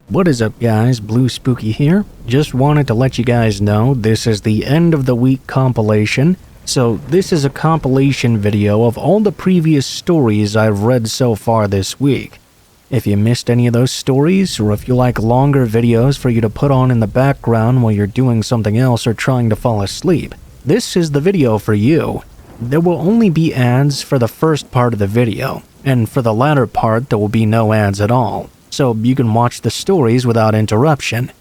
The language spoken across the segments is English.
What is up guys, Blue Spooky here. Just wanted to let you guys know this is the end of the week compilation. So this is a compilation video of all the previous stories I've read so far this week. If you missed any of those stories, or if you like longer videos for you to put on in the background while you're doing something else or trying to fall asleep, this is the video for you. There will only be ads for the first part of the video, and for the latter part there will be no ads at all, so you can watch the stories without interruption.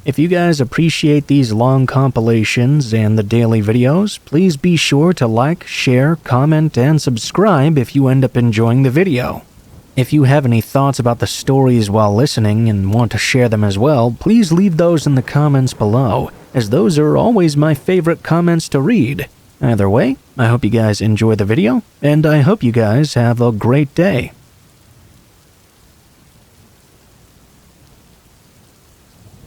If you guys appreciate these long compilations and the daily videos, please be sure to like, share, comment, and subscribe if you end up enjoying the video. If you have any thoughts about the stories while listening and want to share them as well, please leave those in the comments below, as those are always my favorite comments to read. Either way, I hope you guys enjoy the video, and I hope you guys have a great day.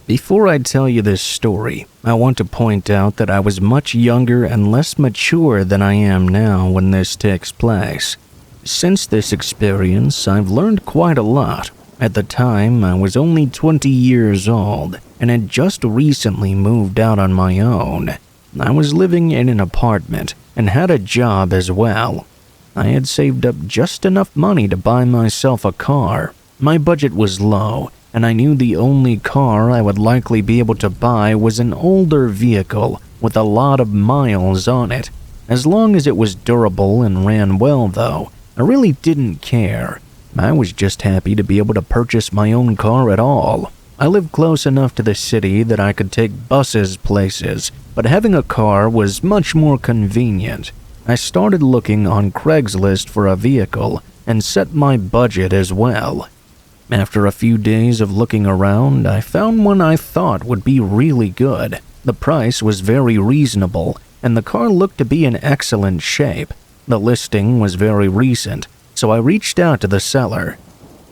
Before I tell you this story, I want to point out that I was much younger and less mature than I am now when this takes place. Since this experience, I've learned quite a lot. At the time, I was only 20 years old and had just recently moved out on my own. I was living in an apartment and had a job as well. I had saved up just enough money to buy myself a car. My budget was low, and I knew the only car I would likely be able to buy was an older vehicle with a lot of miles on it. As long as it was durable and ran well though, I really didn't care. I was just happy to be able to purchase my own car at all. I lived close enough to the city that I could take buses places, but having a car was much more convenient. I started looking on Craigslist for a vehicle and set my budget as well. After a few days of looking around, I found one I thought would be really good. The price was very reasonable, and the car looked to be in excellent shape. The listing was very recent, so I reached out to the seller.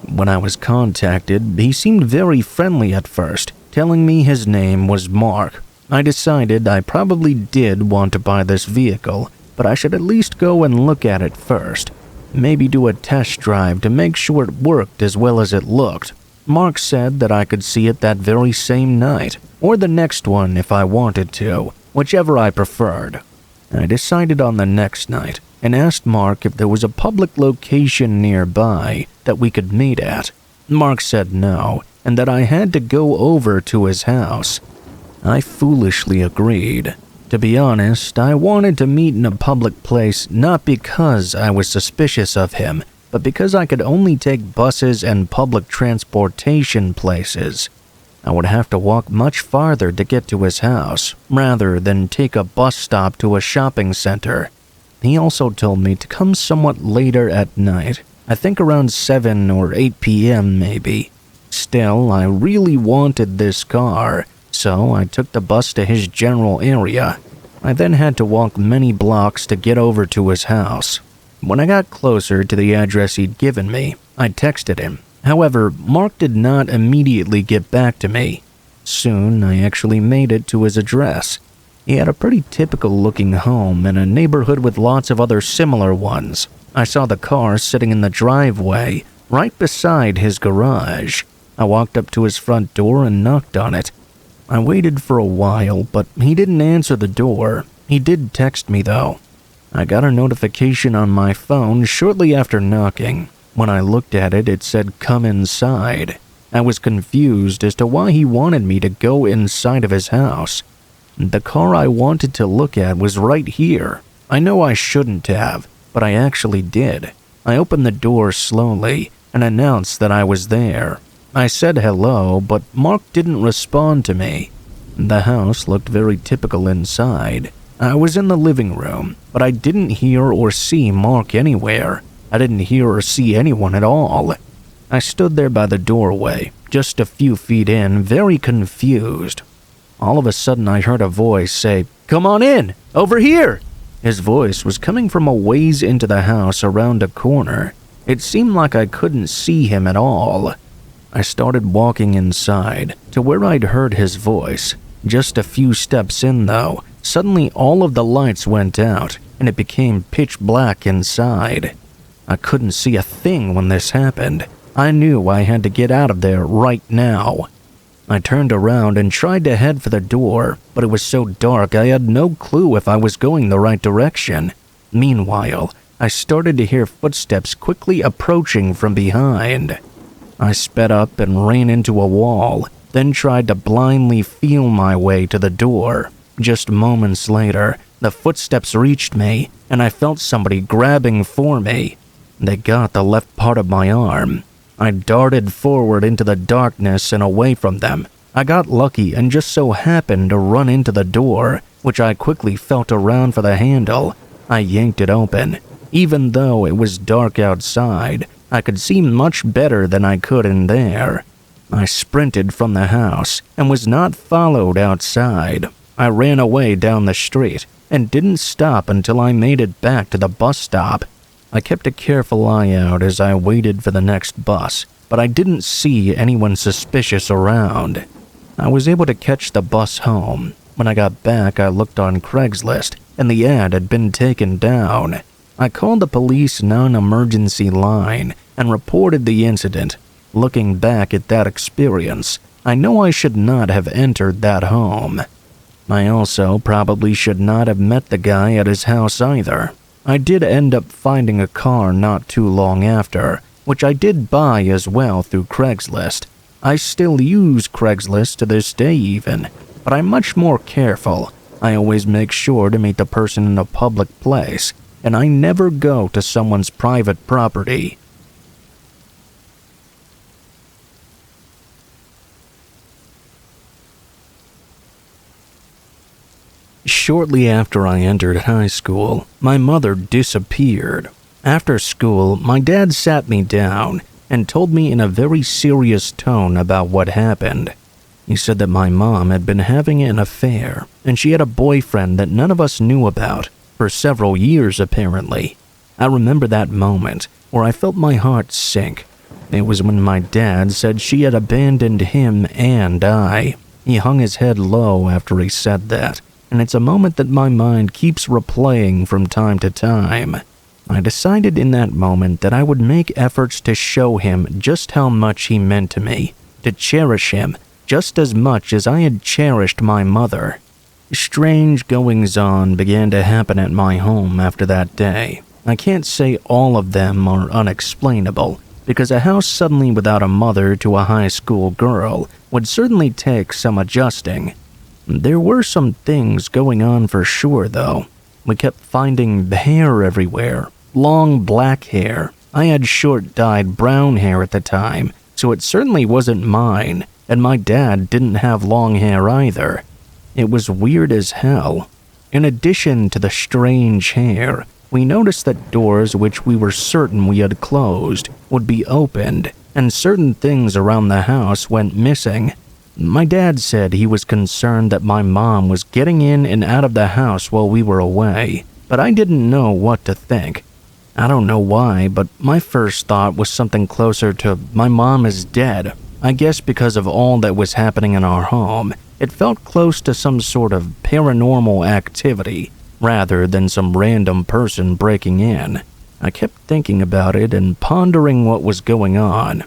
When I was contacted, he seemed very friendly at first, telling me his name was Mark. I decided I probably did want to buy this vehicle, but I should at least go and look at it first. Maybe do a test drive to make sure it worked as well as it looked. Mark said that I could see it that very same night, or the next one if I wanted to, whichever I preferred. I decided on the next night and asked Mark if there was a public location nearby that we could meet at. Mark said no, and that I had to go over to his house. I foolishly agreed. To be honest, I wanted to meet in a public place not because I was suspicious of him, but because I could only take buses and public transportation places. I would have to walk much farther to get to his house, rather than take a bus stop to a shopping center. He also told me to come somewhat later at night, I think around 7 or 8 p.m. maybe. Still, I really wanted this car, so I took the bus to his general area. I then had to walk many blocks to get over to his house. When I got closer to the address he'd given me, I texted him. However, Mark did not immediately get back to me. Soon, I actually made it to his address. He had a pretty typical-looking home in a neighborhood with lots of other similar ones. I saw the car sitting in the driveway, right beside his garage. I walked up to his front door and knocked on it. I waited for a while, but he didn't answer the door. He did text me, though. I got a notification on my phone shortly after knocking. When I looked at it, it said, "Come inside." I was confused as to why he wanted me to go inside of his house. The car I wanted to look at was right here. I know I shouldn't have, but I actually did. I opened the door slowly and announced that I was there. I said hello, but Mark didn't respond to me. The house looked very typical inside. I was in the living room, but I didn't hear or see Mark anywhere. I didn't hear or see anyone at all. I stood there by the doorway, just a few feet in, very confused. All of a sudden I heard a voice say, "Come on in, over here!" His voice was coming from a ways into the house around a corner. It seemed like I couldn't see him at all. I started walking inside to where I'd heard his voice. Just a few steps in though, suddenly all of the lights went out and it became pitch black inside. I couldn't see a thing when this happened. I knew I had to get out of there right now. I turned around and tried to head for the door, but it was so dark I had no clue if I was going the right direction. Meanwhile, I started to hear footsteps quickly approaching from behind. I sped up and ran into a wall, then tried to blindly feel my way to the door. Just moments later, the footsteps reached me, and I felt somebody grabbing for me. They got the left part of my arm. I darted forward into the darkness and away from them. I got lucky and just so happened to run into the door, which I quickly felt around for the handle. I yanked it open. Even though it was dark outside, I could see much better than I could in there. I sprinted from the house and was not followed outside. I ran away down the street and didn't stop until I made it back to the bus stop. I kept a careful eye out as I waited for the next bus, but I didn't see anyone suspicious around. I was able to catch the bus home. When I got back, I looked on Craigslist, and the ad had been taken down. I called the police non-emergency line and reported the incident. Looking back at that experience, I know I should not have entered that home. I also probably should not have met the guy at his house either. I did end up finding a car not too long after, which I did buy as well through Craigslist. I still use Craigslist to this day even, but I'm much more careful. I always make sure to meet the person in a public place, and I never go to someone's private property. Shortly after I entered high school, my mother disappeared. After school, my dad sat me down and told me in a very serious tone about what happened. He said that my mom had been having an affair, and she had a boyfriend that none of us knew about for several years apparently. I remember that moment where I felt my heart sink. It was when my dad said she had abandoned him and I. He hung his head low after he said that, and it's a moment that my mind keeps replaying from time to time. I decided in that moment that I would make efforts to show him just how much he meant to me, to cherish him just as much as I had cherished my mother. Strange goings-on began to happen at my home after that day. I can't say all of them are unexplainable, because a house suddenly without a mother to a high school girl would certainly take some adjusting. There were some things going on for sure, though. We kept finding hair everywhere, long black hair. I had short dyed brown hair at the time, so it certainly wasn't mine, and my dad didn't have long hair either. It was weird as hell. In addition to the strange hair, we noticed that doors which we were certain we had closed would be opened, and certain things around the house went missing. My dad said he was concerned that my mom was getting in and out of the house while we were away, but I didn't know what to think. I don't know why, but my first thought was something closer to my mom is dead. I guess because of all that was happening in our home, it felt close to some sort of paranormal activity, rather than some random person breaking in. I kept thinking about it and pondering what was going on.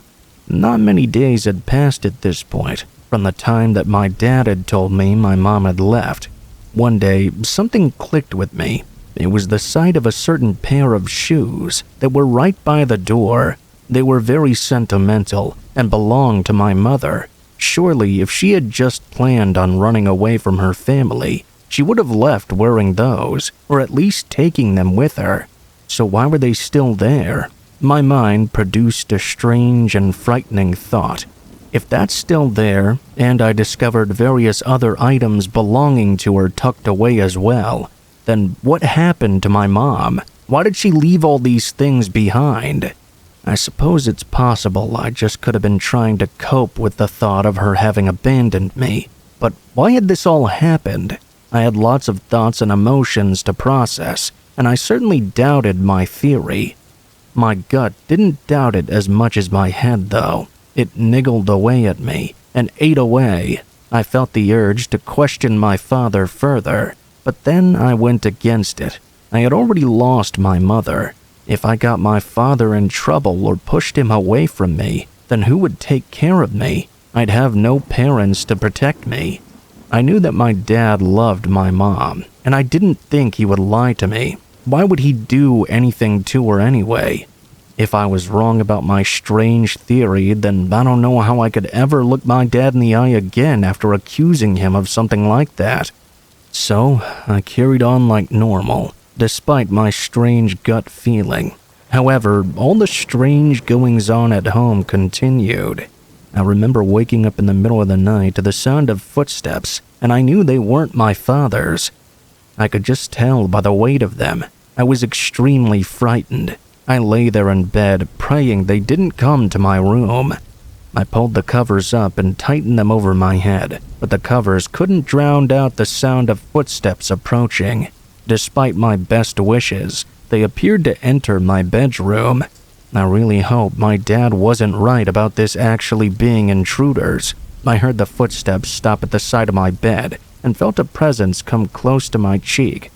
Not many days had passed at this point, from the time that my dad had told me my mom had left. One day, something clicked with me. It was the sight of a certain pair of shoes that were right by the door. They were very sentimental and belonged to my mother. Surely, if she had just planned on running away from her family, she would have left wearing those, or at least taking them with her. So why were they still there? My mind produced a strange and frightening thought. If that's still there, and I discovered various other items belonging to her tucked away as well, then what happened to my mom? Why did she leave all these things behind? I suppose it's possible I just could have been trying to cope with the thought of her having abandoned me. But why had this all happened? I had lots of thoughts and emotions to process, and I certainly doubted my theory. My gut didn't doubt it as much as my head, though. It niggled away at me and ate away. I felt the urge to question my father further, but then I went against it. I had already lost my mother. If I got my father in trouble or pushed him away from me, then who would take care of me? I'd have no parents to protect me. I knew that my dad loved my mom, and I didn't think he would lie to me. Why would he do anything to her anyway? If I was wrong about my strange theory, then I don't know how I could ever look my dad in the eye again after accusing him of something like that. So, I carried on like normal, despite my strange gut feeling. However, all the strange goings-on at home continued. I remember waking up in the middle of the night to the sound of footsteps, and I knew they weren't my father's. I could just tell by the weight of them. I was extremely frightened. I lay there in bed, praying they didn't come to my room. I pulled the covers up and tightened them over my head, but the covers couldn't drown out the sound of footsteps approaching. Despite my best wishes, they appeared to enter my bedroom. I really hope my dad wasn't right about this actually being intruders. I heard the footsteps stop at the side of my bed and felt a presence come close to my cheek.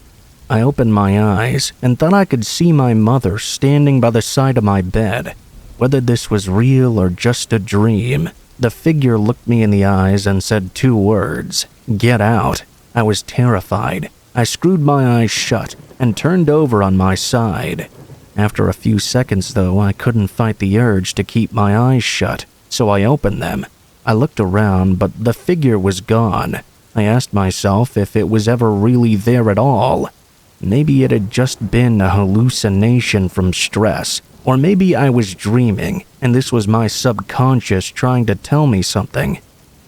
I opened my eyes and thought I could see my mother standing by the side of my bed. Whether this was real or just a dream, the figure looked me in the eyes and said 2 words, "Get out." I was terrified. I screwed my eyes shut and turned over on my side. After a few seconds, though, I couldn't fight the urge to keep my eyes shut, so I opened them. I looked around, but the figure was gone. I asked myself if it was ever really there at all. Maybe it had just been a hallucination from stress, or maybe I was dreaming, and this was my subconscious trying to tell me something.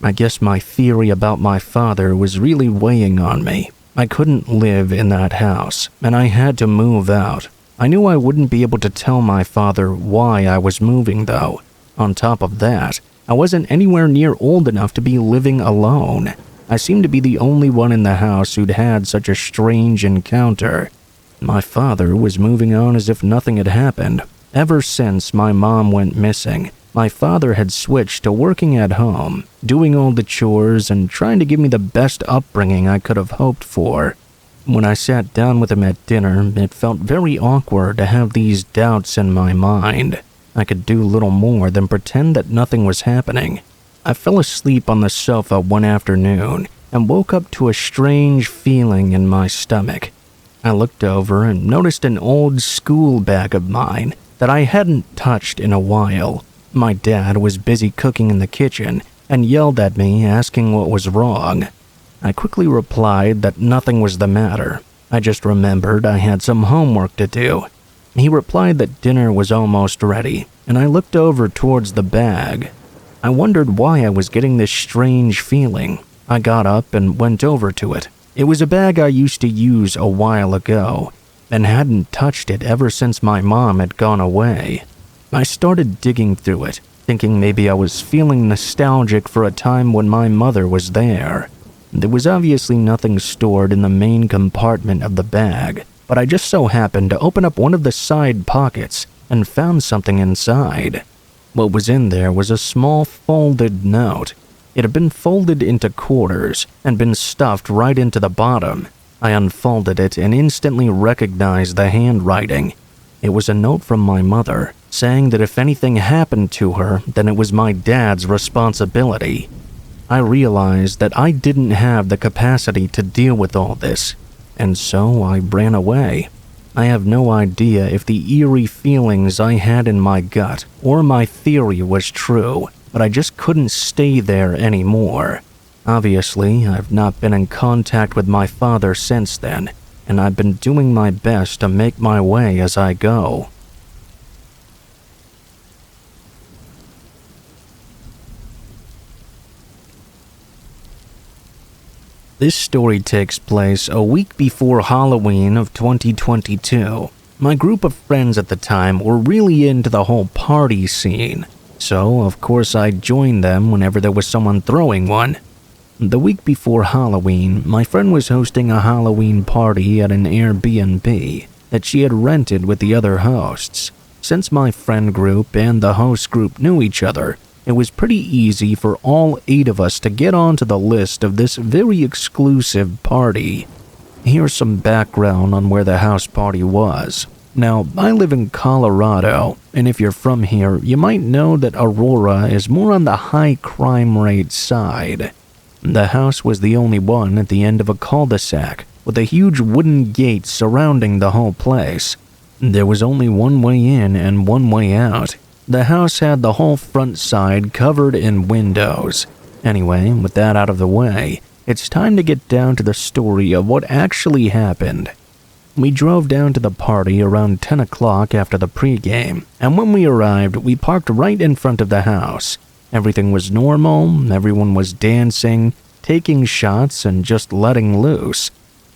I guess my theory about my father was really weighing on me. I couldn't live in that house, and I had to move out. I knew I wouldn't be able to tell my father why I was moving, though. On top of that, I wasn't anywhere near old enough to be living alone. I seemed to be the only one in the house who'd had such a strange encounter. My father was moving on as if nothing had happened. Ever since my mom went missing, my father had switched to working at home, doing all the chores and trying to give me the best upbringing I could have hoped for. When I sat down with him at dinner, it felt very awkward to have these doubts in my mind. I could do little more than pretend that nothing was happening. I fell asleep on the sofa one afternoon and woke up to a strange feeling in my stomach. I looked over and noticed an old school bag of mine that I hadn't touched in a while. My dad was busy cooking in the kitchen and yelled at me, asking what was wrong. I quickly replied that nothing was the matter. I just remembered I had some homework to do. He replied that dinner was almost ready, and I looked over towards the bag. I wondered why I was getting this strange feeling. I got up and went over to it. It was a bag I used to use a while ago, and hadn't touched it ever since my mom had gone away. I started digging through it, thinking maybe I was feeling nostalgic for a time when my mother was there. There was obviously nothing stored in the main compartment of the bag, but I just so happened to open up one of the side pockets and found something inside. What was in there was a small folded note. It had been folded into quarters and been stuffed right into the bottom. I unfolded it and instantly recognized the handwriting. It was a note from my mother, saying that if anything happened to her, then it was my dad's responsibility. I realized that I didn't have the capacity to deal with all this, and so I ran away. I have no idea if the eerie feelings I had in my gut or my theory was true, but I just couldn't stay there anymore. Obviously, I've not been in contact with my father since then, and I've been doing my best to make my way as I go. This story takes place a week before Halloween of 2022. My group of friends at the time were really into the whole party scene, so of course I joined them whenever there was someone throwing one. The week before Halloween, my friend was hosting a Halloween party at an Airbnb that she had rented with the other hosts. Since my friend group and the host group knew each other, it was pretty easy for all 8 of us to get onto the list of this very exclusive party. Here's some background on where the house party was. Now, I live in Colorado, and if you're from here, you might know that Aurora is more on the high crime rate side. The house was the only one at the end of a cul-de-sac, with a huge wooden gate surrounding the whole place. There was only one way in and one way out. The house had the whole front side covered in windows. Anyway, with that out of the way, it's time to get down to the story of what actually happened. We drove down to the party around 10 o'clock after the pregame, and when we arrived, we parked right in front of the house. Everything was normal, everyone was dancing, taking shots, and just letting loose.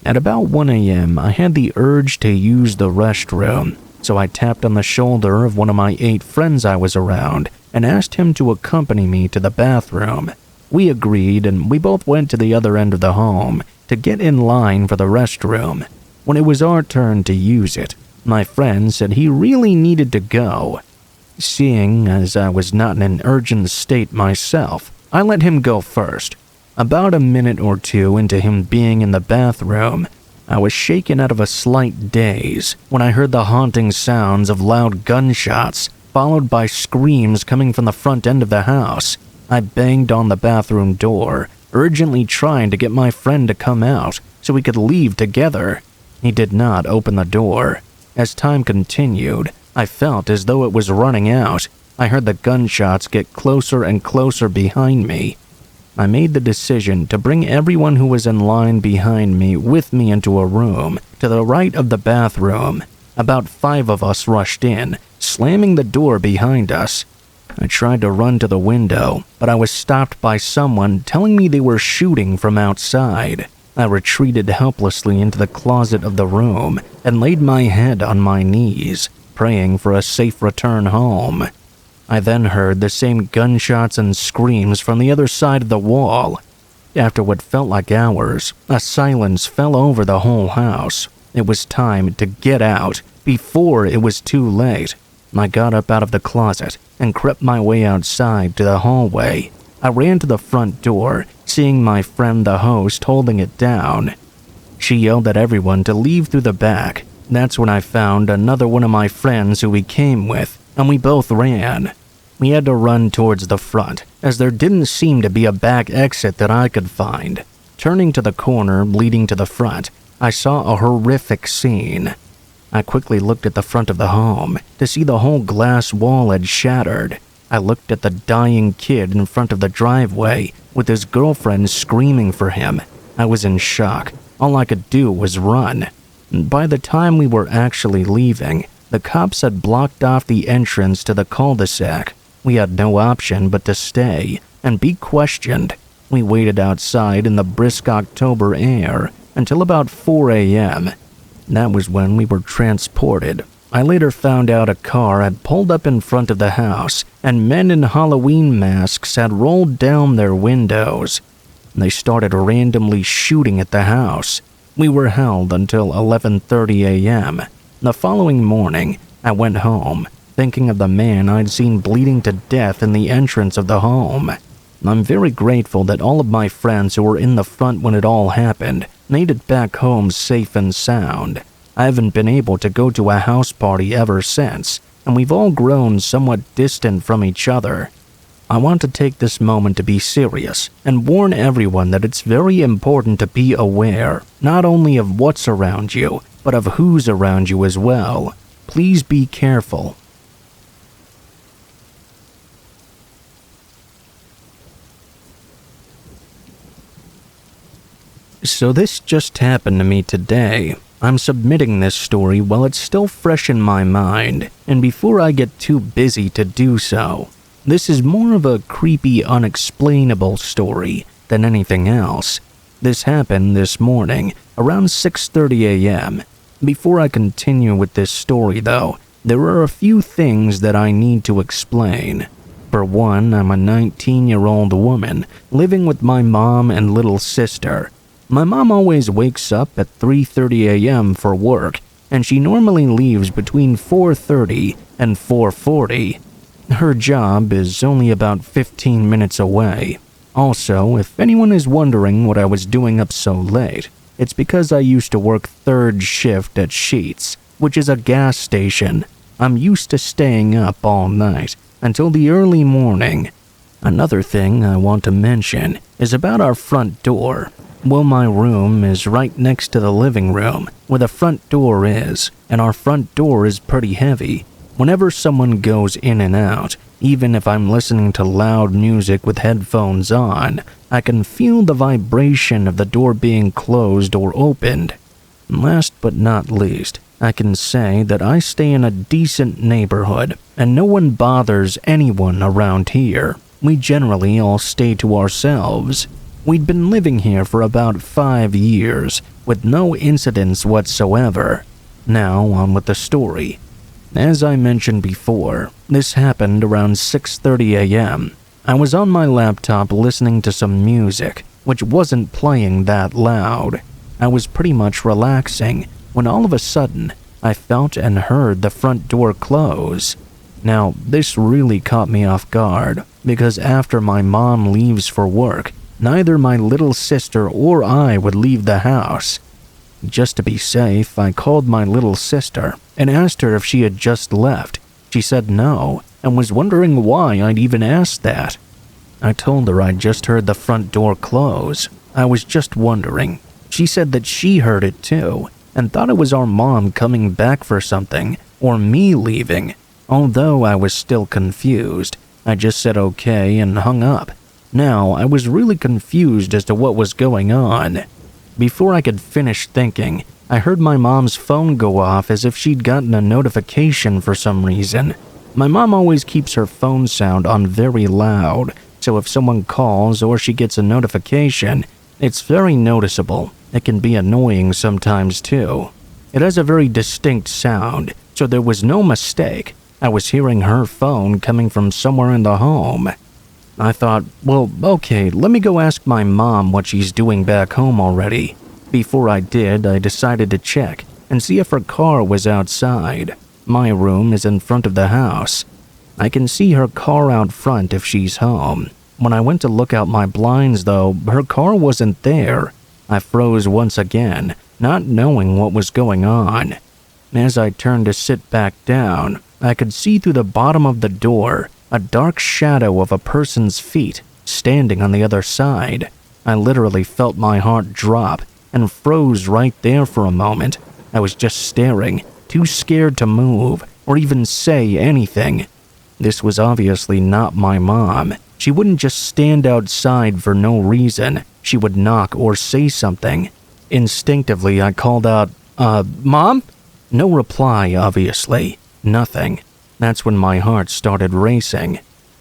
At about 1 a.m., I had the urge to use the restroom, so I tapped on the shoulder of one of my 8 friends I was around and asked him to accompany me to the bathroom. We agreed, and we both went to the other end of the home to get in line for the restroom. When it was our turn to use it, my friend said he really needed to go. Seeing as I was not in an urgent state myself, I let him go first. About a minute or two into him being in the bathroom, I was shaken out of a slight daze when I heard the haunting sounds of loud gunshots, followed by screams coming from the front end of the house. I banged on the bathroom door, urgently trying to get my friend to come out so we could leave together. He did not open the door. As time continued, I felt as though it was running out. I heard the gunshots get closer and closer behind me. I made the decision to bring everyone who was in line behind me with me into a room to the right of the bathroom. About 5 of us rushed in, slamming the door behind us. I tried to run to the window, but I was stopped by someone telling me they were shooting from outside. I retreated helplessly into the closet of the room and laid my head on my knees, praying for a safe return home. I then heard the same gunshots and screams from the other side of the wall. After what felt like hours, a silence fell over the whole house. It was time to get out before it was too late. I got up out of the closet and crept my way outside to the hallway. I ran to the front door, seeing my friend the host holding it down. She yelled at everyone to leave through the back. That's when I found another one of my friends who we came with, and we both ran. We had to run towards the front, as there didn't seem to be a back exit that I could find. Turning to the corner leading to the front, I saw a horrific scene. I quickly looked at the front of the home to see the whole glass wall had shattered. I looked at the dying kid in front of the driveway with his girlfriend screaming for him. I was in shock. All I could do was run. By the time we were actually leaving, the cops had blocked off the entrance to the cul-de-sac. We had no option but to stay and be questioned. We waited outside in the brisk October air until about 4 a.m. That was when we were transported. I later found out a car had pulled up in front of the house, and men in Halloween masks had rolled down their windows. They started randomly shooting at the house. We were held until 11:30 a.m. The following morning, I went home, thinking of the man I'd seen bleeding to death in the entrance of the home. I'm very grateful that all of my friends who were in the front when it all happened made it back home safe and sound. I haven't been able to go to a house party ever since, and we've all grown somewhat distant from each other. I want to take this moment to be serious and warn everyone that it's very important to be aware, not only of what's around you, but of who's around you as well. Please be careful. So this just happened to me today. I'm submitting this story while it's still fresh in my mind, and before I get too busy to do so. This is more of a creepy, unexplainable story than anything else. This happened this morning, around 6:30 a.m. Before I continue with this story, though, there are a few things that I need to explain. For one, I'm a 19-year-old woman living with my mom and little sister. My mom always wakes up at 3:30 a.m. for work, and she normally leaves between 4:30 and 4:40. Her job is only about 15 minutes away. Also, if anyone is wondering what I was doing up so late, it's because I used to work third shift at Sheetz. which is a gas station. I'm used to staying up all night until the early morning. Another thing I want to mention is about our front door. Well, my room is right next to the living room where the front door is, and our front door is pretty heavy. Whenever someone goes in and out, even if I'm listening to loud music with headphones on, I can feel the vibration of the door being closed or opened. Last but not least, I can say that I stay in a decent neighborhood, and no one bothers anyone around here. We generally all stay to ourselves. We'd been living here for about 5 years, with no incidents whatsoever. Now on with the story. As I mentioned before, this happened around 6:30 a.m. I was on my laptop listening to some music, which wasn't playing that loud. I was pretty much relaxing when all of a sudden, I felt and heard the front door close. Now, this really caught me off guard, because after my mom leaves for work, neither my little sister or I would leave the house. Just to be safe, I called my little sister and asked her if she had just left. She said no, and was wondering why I'd even asked that. I told her I'd just heard the front door close. I was just wondering. She said that she heard it too, and thought it was our mom coming back for something, or me leaving. Although I was still confused, I just said okay and hung up. Now, I was really confused as to what was going on. Before I could finish thinking, I heard my mom's phone go off as if she'd gotten a notification for some reason. My mom always keeps her phone sound on very loud, so if someone calls or she gets a notification, it's very noticeable. It can be annoying sometimes too. It has a very distinct sound, so there was no mistake. I was hearing her phone coming from somewhere in the home. I thought, well, okay, let me go ask my mom what she's doing back home already. Before I did, I decided to check and see if her car was outside. My room is in front of the house. I can see her car out front if she's home. When I went to look out my blinds, though, her car wasn't there. I froze once again, not knowing what was going on. As I turned to sit back down, I could see through the bottom of the door a dark shadow of a person's feet standing on the other side. I literally felt my heart drop and froze right there for a moment. I was just staring, too scared to move or even say anything. This was obviously not my mom. She wouldn't just stand outside for no reason. She would knock or say something. Instinctively, I called out, Mom? No reply, obviously. Nothing. That's when my heart started racing.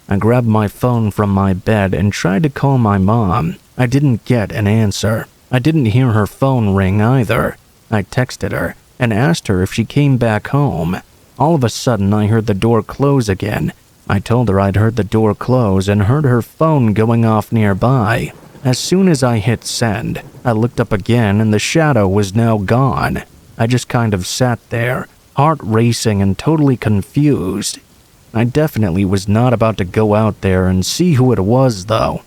I grabbed my phone from my bed and tried to call my mom. I didn't get an answer. I didn't hear her phone ring either. I texted her and asked her if she came back home. All of a sudden, I heard the door close again. I told her I'd heard the door close and heard her phone going off nearby. As soon as I hit send, I looked up again and the shadow was now gone. I just kind of sat there, heart racing and totally confused. I definitely was not about to go out there and see who it was, though.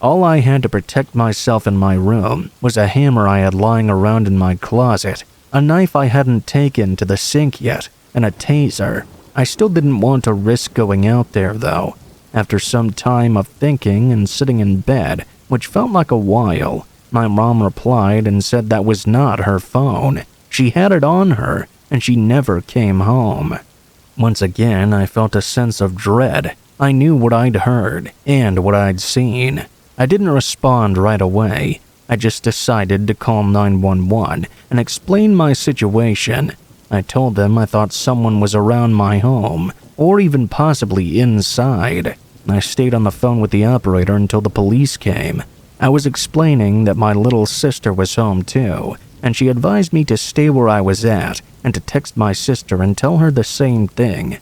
All I had to protect myself in my room was a hammer I had lying around in my closet, a knife I hadn't taken to the sink yet, and a taser. I still didn't want to risk going out there, though. After some time of thinking and sitting in bed, which felt like a while, my mom replied and said that was not her phone. She had it on her, and she never came home. Once again, I felt a sense of dread. I knew what I'd heard and what I'd seen. I didn't respond right away. I just decided to call 911 and explain my situation. I told them I thought someone was around my home, or even possibly inside. I stayed on the phone with the operator until the police came. I was explaining that my little sister was home too, and she advised me to stay where I was at and to text my sister and tell her the same thing.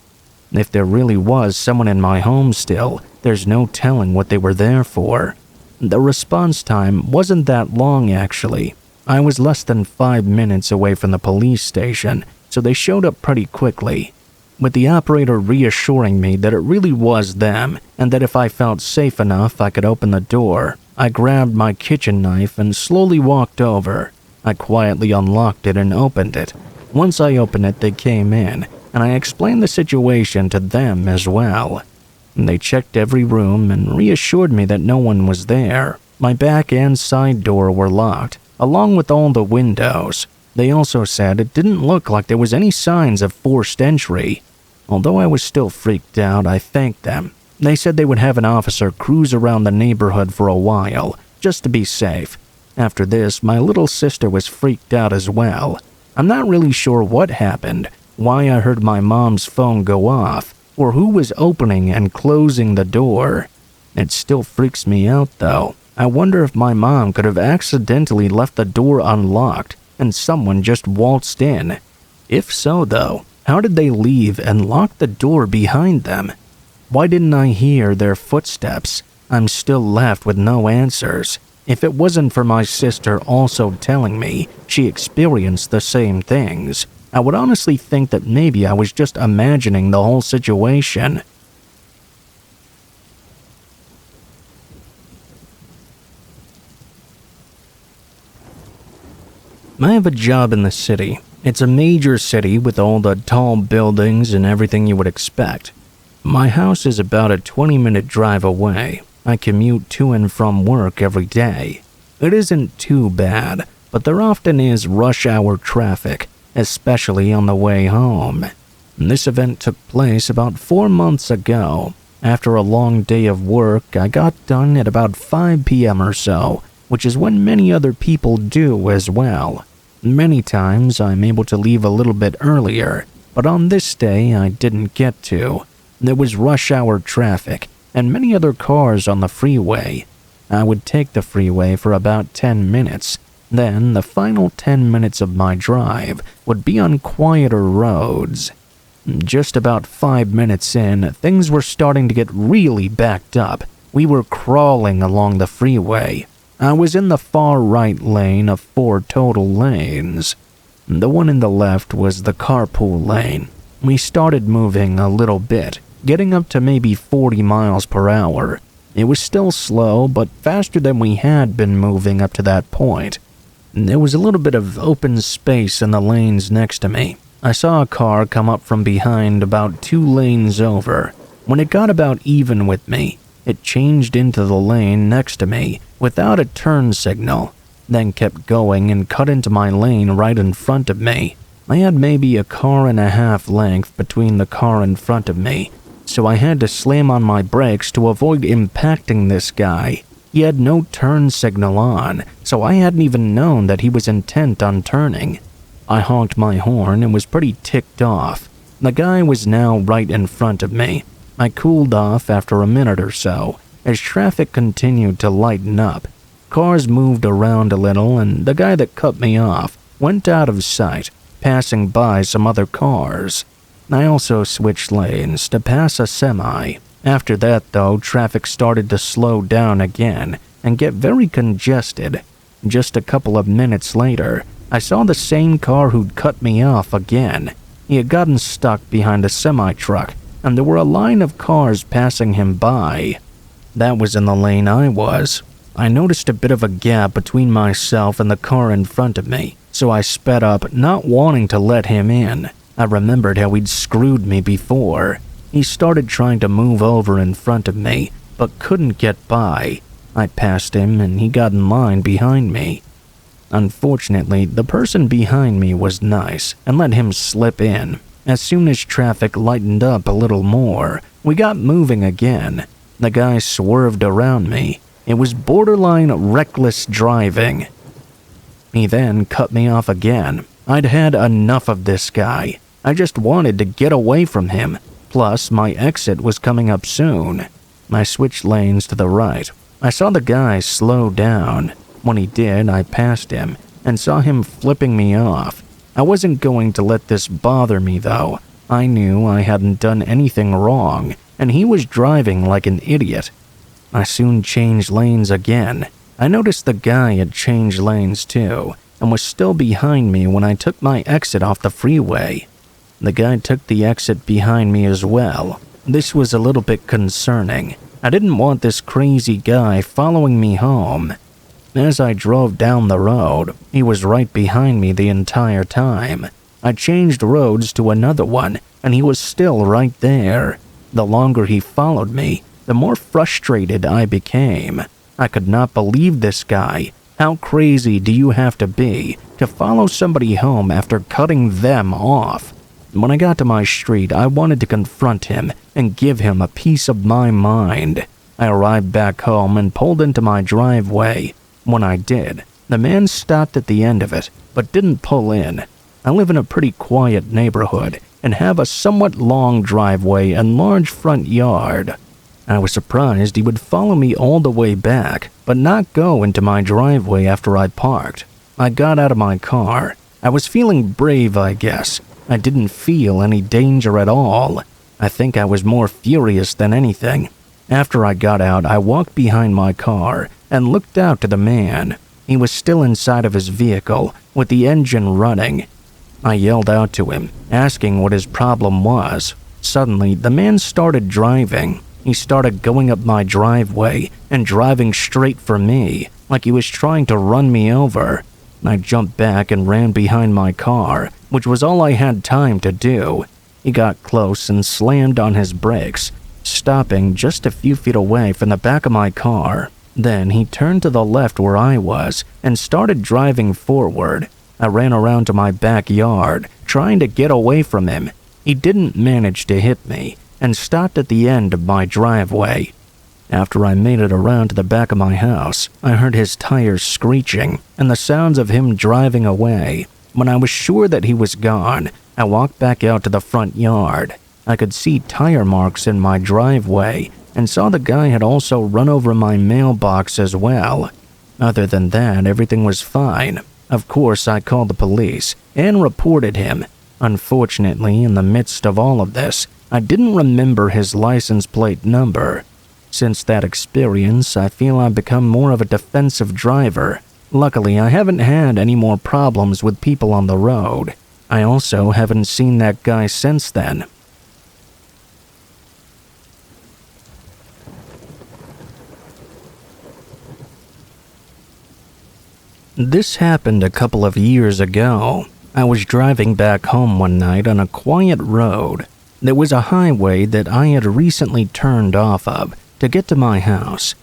If there really was someone in my home still, there's no telling what they were there for. The response time wasn't that long, actually. I was less than 5 minutes away from the police station, so they showed up pretty quickly, with the operator reassuring me that it really was them and that if I felt safe enough I could open the door. I grabbed my kitchen knife and slowly walked over. I quietly unlocked it and opened it. Once I opened it, they came in, and I explained the situation to them as well. They checked every room and reassured me that no one was there. My back and side door were locked, along with all the windows. They also said it didn't look like there was any signs of forced entry. Although I was still freaked out, I thanked them. They said they would have an officer cruise around the neighborhood for a while, just to be safe. After this, my little sister was freaked out as well. I'm not really sure what happened, why I heard my mom's phone go off, or who was opening and closing the door. It still freaks me out though. I wonder if my mom could have accidentally left the door unlocked and someone just waltzed in. If so though, how did they leave and lock the door behind them? Why didn't I hear their footsteps? I'm still left with no answers. If it wasn't for my sister also telling me she experienced the same things, I would honestly think that maybe I was just imagining the whole situation. I have a job in the city. It's a major city with all the tall buildings and everything you would expect. My house is about a 20-minute drive away. I commute to and from work every day. It isn't too bad, but there often is rush hour traffic, especially on the way home. This event took place about 4 months ago. After a long day of work, I got done at about 5 p.m. or so, which is when many other people do as well. Many times I'm able to leave a little bit earlier, but on this day I didn't get to. There was rush hour traffic and many other cars on the freeway. I would take the freeway for about 10 minutes. Then the final 10 minutes of my drive would be on quieter roads. Just about 5 minutes in, things were starting to get really backed up. We were crawling along the freeway. I was in the far right lane of 4 total lanes. The one in the left was the carpool lane. We started moving a little bit, getting up to maybe 40 miles per hour. It was still slow, but faster than we had been moving up to that point. There was a little bit of open space in the lanes next to me. I saw a car come up from behind about 2 lanes over. When it got about even with me, it changed into the lane next to me without a turn signal, then kept going and cut into my lane right in front of me. I had maybe a car and a half length between the car in front of me, so I had to slam on my brakes to avoid impacting this guy. He had no turn signal on, so I hadn't even known that he was intent on turning. I honked my horn and was pretty ticked off. The guy was now right in front of me. I cooled off after a minute or so, as traffic continued to lighten up. Cars moved around a little, and the guy that cut me off went out of sight, passing by some other cars. I also switched lanes to pass a semi. After that, though, traffic started to slow down again and get very congested. Just a couple of minutes later, I saw the same car who'd cut me off again. He had gotten stuck behind a semi-truck, and there were a line of cars passing him by. That was in the lane I was. I noticed a bit of a gap between myself and the car in front of me, so I sped up, not wanting to let him in. I remembered how he'd screwed me before. He started trying to move over in front of me, but couldn't get by. I passed him and he got in line behind me. Unfortunately, the person behind me was nice and let him slip in. As soon as traffic lightened up a little more, we got moving again. The guy swerved around me. It was borderline reckless driving. He then cut me off again. I'd had enough of this guy. I just wanted to get away from him. Plus, my exit was coming up soon. I switched lanes to the right. I saw the guy slow down. When he did, I passed him and saw him flipping me off. I wasn't going to let this bother me, though. I knew I hadn't done anything wrong, and he was driving like an idiot. I soon changed lanes again. I noticed the guy had changed lanes too, and was still behind me when I took my exit off the freeway. The guy took the exit behind me as well. This was a little bit concerning. I didn't want this crazy guy following me home. As I drove down the road, he was right behind me the entire time. I changed roads to another one, and he was still right there. The longer he followed me, the more frustrated I became. I could not believe this guy. How crazy do you have to be to follow somebody home after cutting them off? When I got to my street, I wanted to confront him and give him a piece of my mind. I arrived back home and pulled into my driveway. When I did, the man stopped at the end of it, but didn't pull in. I live in a pretty quiet neighborhood and have a somewhat long driveway and large front yard. I was surprised he would follow me all the way back, but not go into my driveway after I parked. I got out of my car. I was feeling brave, I guess. I didn't feel any danger at all. I think I was more furious than anything. After I got out, I walked behind my car and looked out to the man. He was still inside of his vehicle, with the engine running. I yelled out to him, asking what his problem was. Suddenly, the man started driving. He started going up my driveway and driving straight for me, like he was trying to run me over. I jumped back and ran behind my car, which was all I had time to do. He got close and slammed on his brakes, stopping just a few feet away from the back of my car. Then he turned to the left where I was and started driving forward. I ran around to my backyard, trying to get away from him. He didn't manage to hit me and stopped at the end of my driveway. After I made it around to the back of my house, I heard his tires screeching and the sounds of him driving away. When I was sure that he was gone, I walked back out to the front yard. I could see tire marks in my driveway and saw the guy had also run over my mailbox as well. Other than that, everything was fine. Of course, I called the police and reported him. Unfortunately, in the midst of all of this, I didn't remember his license plate number. Since that experience, I feel I've become more of a defensive driver. Luckily, I haven't had any more problems with people on the road. I also haven't seen that guy since then. This happened a couple of years ago. I was driving back home one night on a quiet road. There was a highway that I had recently turned off of to get to my house.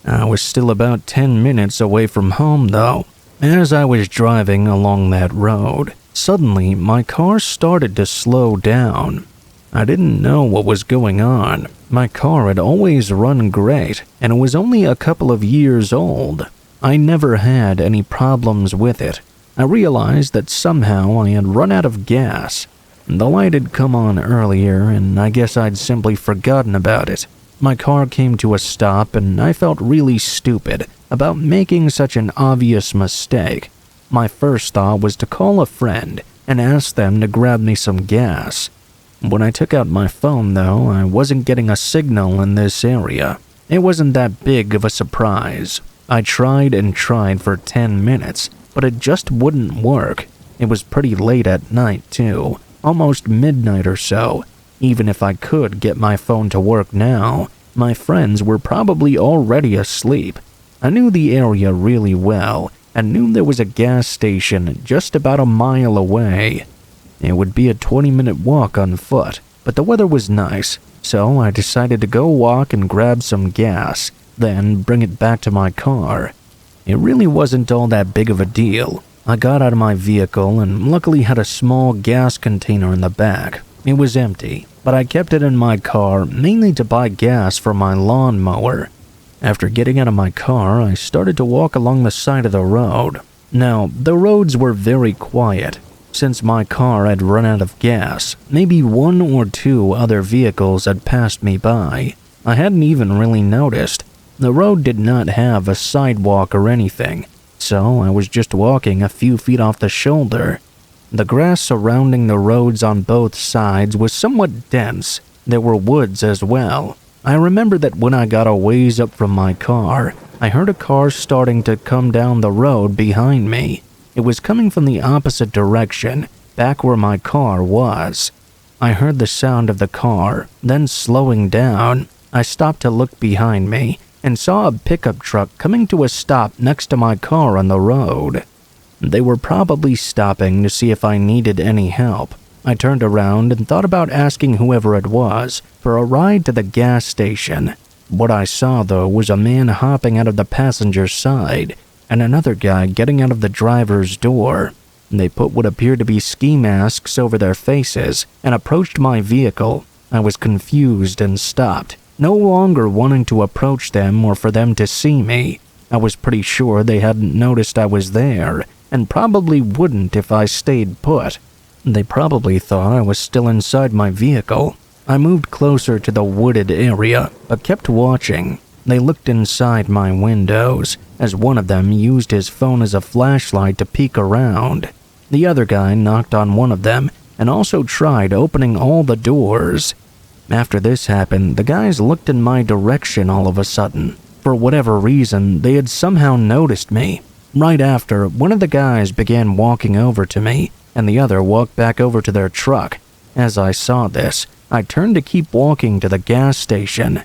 I was still about 10 minutes away from home though. As I was driving along that road, suddenly my car started to slow down. I didn't know what was going on. My car had always run great, and it was only a couple of years old. I never had any problems with it. I realized that somehow I had run out of gas. The light had come on earlier, and I guess I'd simply forgotten about it. My car came to a stop, and I felt really stupid about making such an obvious mistake. My first thought was to call a friend and ask them to grab me some gas. When I took out my phone, though, I wasn't getting a signal in this area. It wasn't that big of a surprise. I tried and tried for 10 minutes, but it just wouldn't work. It was pretty late at night, too, almost midnight or so. Even if I could get my phone to work now, my friends were probably already asleep. I knew the area really well and knew there was a gas station just about a mile away. It would be a 20-minute walk on foot, but the weather was nice, so I decided to go walk and grab some gas, then bring it back to my car. It really wasn't all that big of a deal. I got out of my vehicle and luckily had a small gas container in the back. It was empty, but I kept it in my car mainly to buy gas for my lawnmower. After getting out of my car, I started to walk along the side of the road. Now, the roads were very quiet. Since my car had run out of gas, maybe one or two other vehicles had passed me by. I hadn't even really noticed. The road did not have a sidewalk or anything, so I was just walking a few feet off the shoulder. The grass surrounding the roads on both sides was somewhat dense. There were woods as well. I remember that when I got a ways up from my car, I heard a car starting to come down the road behind me. It was coming from the opposite direction, back where my car was. I heard the sound of the car, then slowing down. I stopped to look behind me and saw a pickup truck coming to a stop next to my car on the road. They were probably stopping to see if I needed any help. I turned around and thought about asking whoever it was for a ride to the gas station. What I saw, though, was a man hopping out of the passenger side and another guy getting out of the driver's door. They put what appeared to be ski masks over their faces and approached my vehicle. I was confused and stopped, no longer wanting to approach them or for them to see me. I was pretty sure they hadn't noticed I was there and probably wouldn't if I stayed put. They probably thought I was still inside my vehicle. I moved closer to the wooded area, but kept watching. They looked inside my windows, as one of them used his phone as a flashlight to peek around. The other guy knocked on one of them and also tried opening all the doors. After this happened, the guys looked in my direction all of a sudden. For whatever reason, they had somehow noticed me. Right after, one of the guys began walking over to me, and the other walked back over to their truck. As I saw this, I turned to keep walking to the gas station.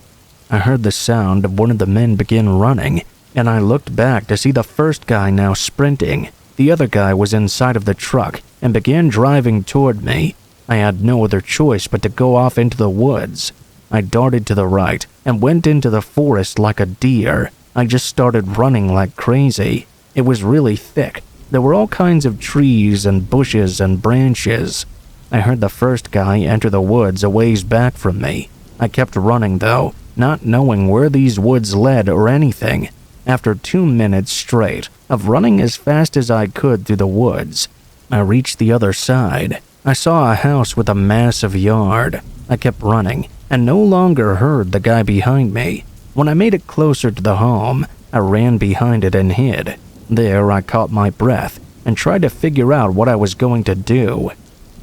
I heard the sound of one of the men begin running, and I looked back to see the first guy now sprinting. The other guy was inside of the truck and began driving toward me. I had no other choice but to go off into the woods. I darted to the right and went into the forest like a deer. I just started running like crazy. It was really thick. There were all kinds of trees and bushes and branches. I heard the first guy enter the woods a ways back from me. I kept running though, not knowing where these woods led or anything. After 2 minutes straight of running as fast as I could through the woods, I reached the other side. I saw a house with a massive yard. I kept running and no longer heard the guy behind me. When I made it closer to the home, I ran behind it and hid. There I caught my breath and tried to figure out what I was going to do.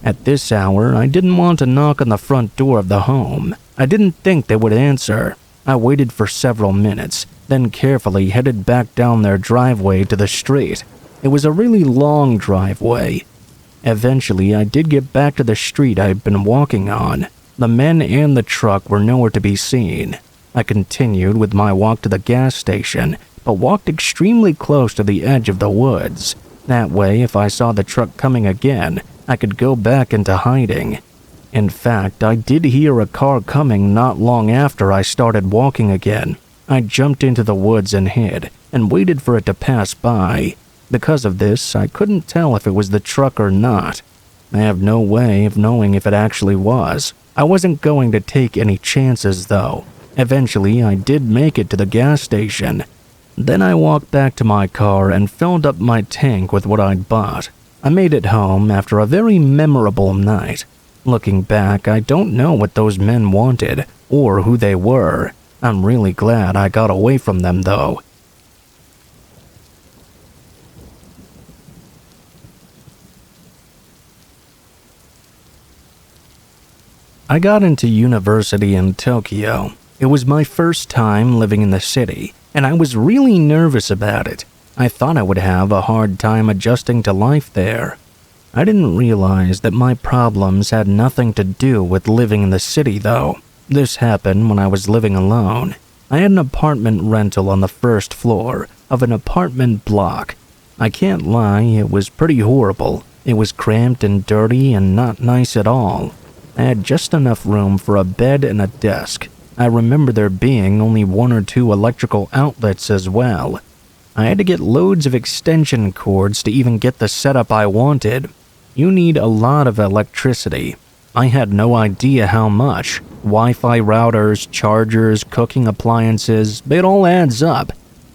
At this hour, I didn't want to knock on the front door of the home. I didn't think they would answer. I waited for several minutes, then carefully headed back down their driveway to the street. It was a really long driveway. Eventually, I did get back to the street I'd been walking on. The men and the truck were nowhere to be seen. I continued with my walk to the gas station, but walked extremely close to the edge of the woods. That way, if I saw the truck coming again, I could go back into hiding. In fact, I did hear a car coming not long after I started walking again. I jumped into the woods and hid, and waited for it to pass by. Because of this, I couldn't tell if it was the truck or not. I have no way of knowing if it actually was. I wasn't going to take any chances, though. Eventually, I did make it to the gas station. Then I walked back to my car and filled up my tank with what I'd bought. I made it home after a very memorable night. Looking back, I don't know what those men wanted or who they were. I'm really glad I got away from them, though. I got into university in Tokyo. It was my first time living in the city, and I was really nervous about it. I thought I would have a hard time adjusting to life there. I didn't realize that my problems had nothing to do with living in the city, though. This happened when I was living alone. I had an apartment rental on the first floor of an apartment block. I can't lie, it was pretty horrible. It was cramped and dirty and not nice at all. I had just enough room for a bed and a desk. I remember there being only 1 or 2 electrical outlets as well. I had to get loads of extension cords to even get the setup I wanted. You need a lot of electricity. I had no idea how much. Wi-Fi routers, chargers, cooking appliances, it all adds up.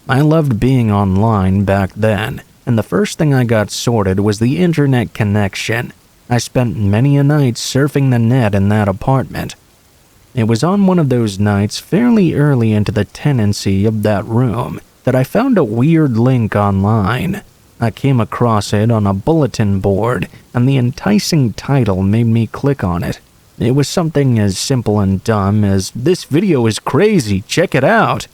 I loved being online back then, and the first thing I got sorted was the internet connection. I spent many a night surfing the net in that apartment. It was on one of those nights fairly early into the tenancy of that room that I found a weird link online. I came across it on a bulletin board, and the enticing title made me click on it. It was something as simple and dumb as, "This video is crazy, check it out."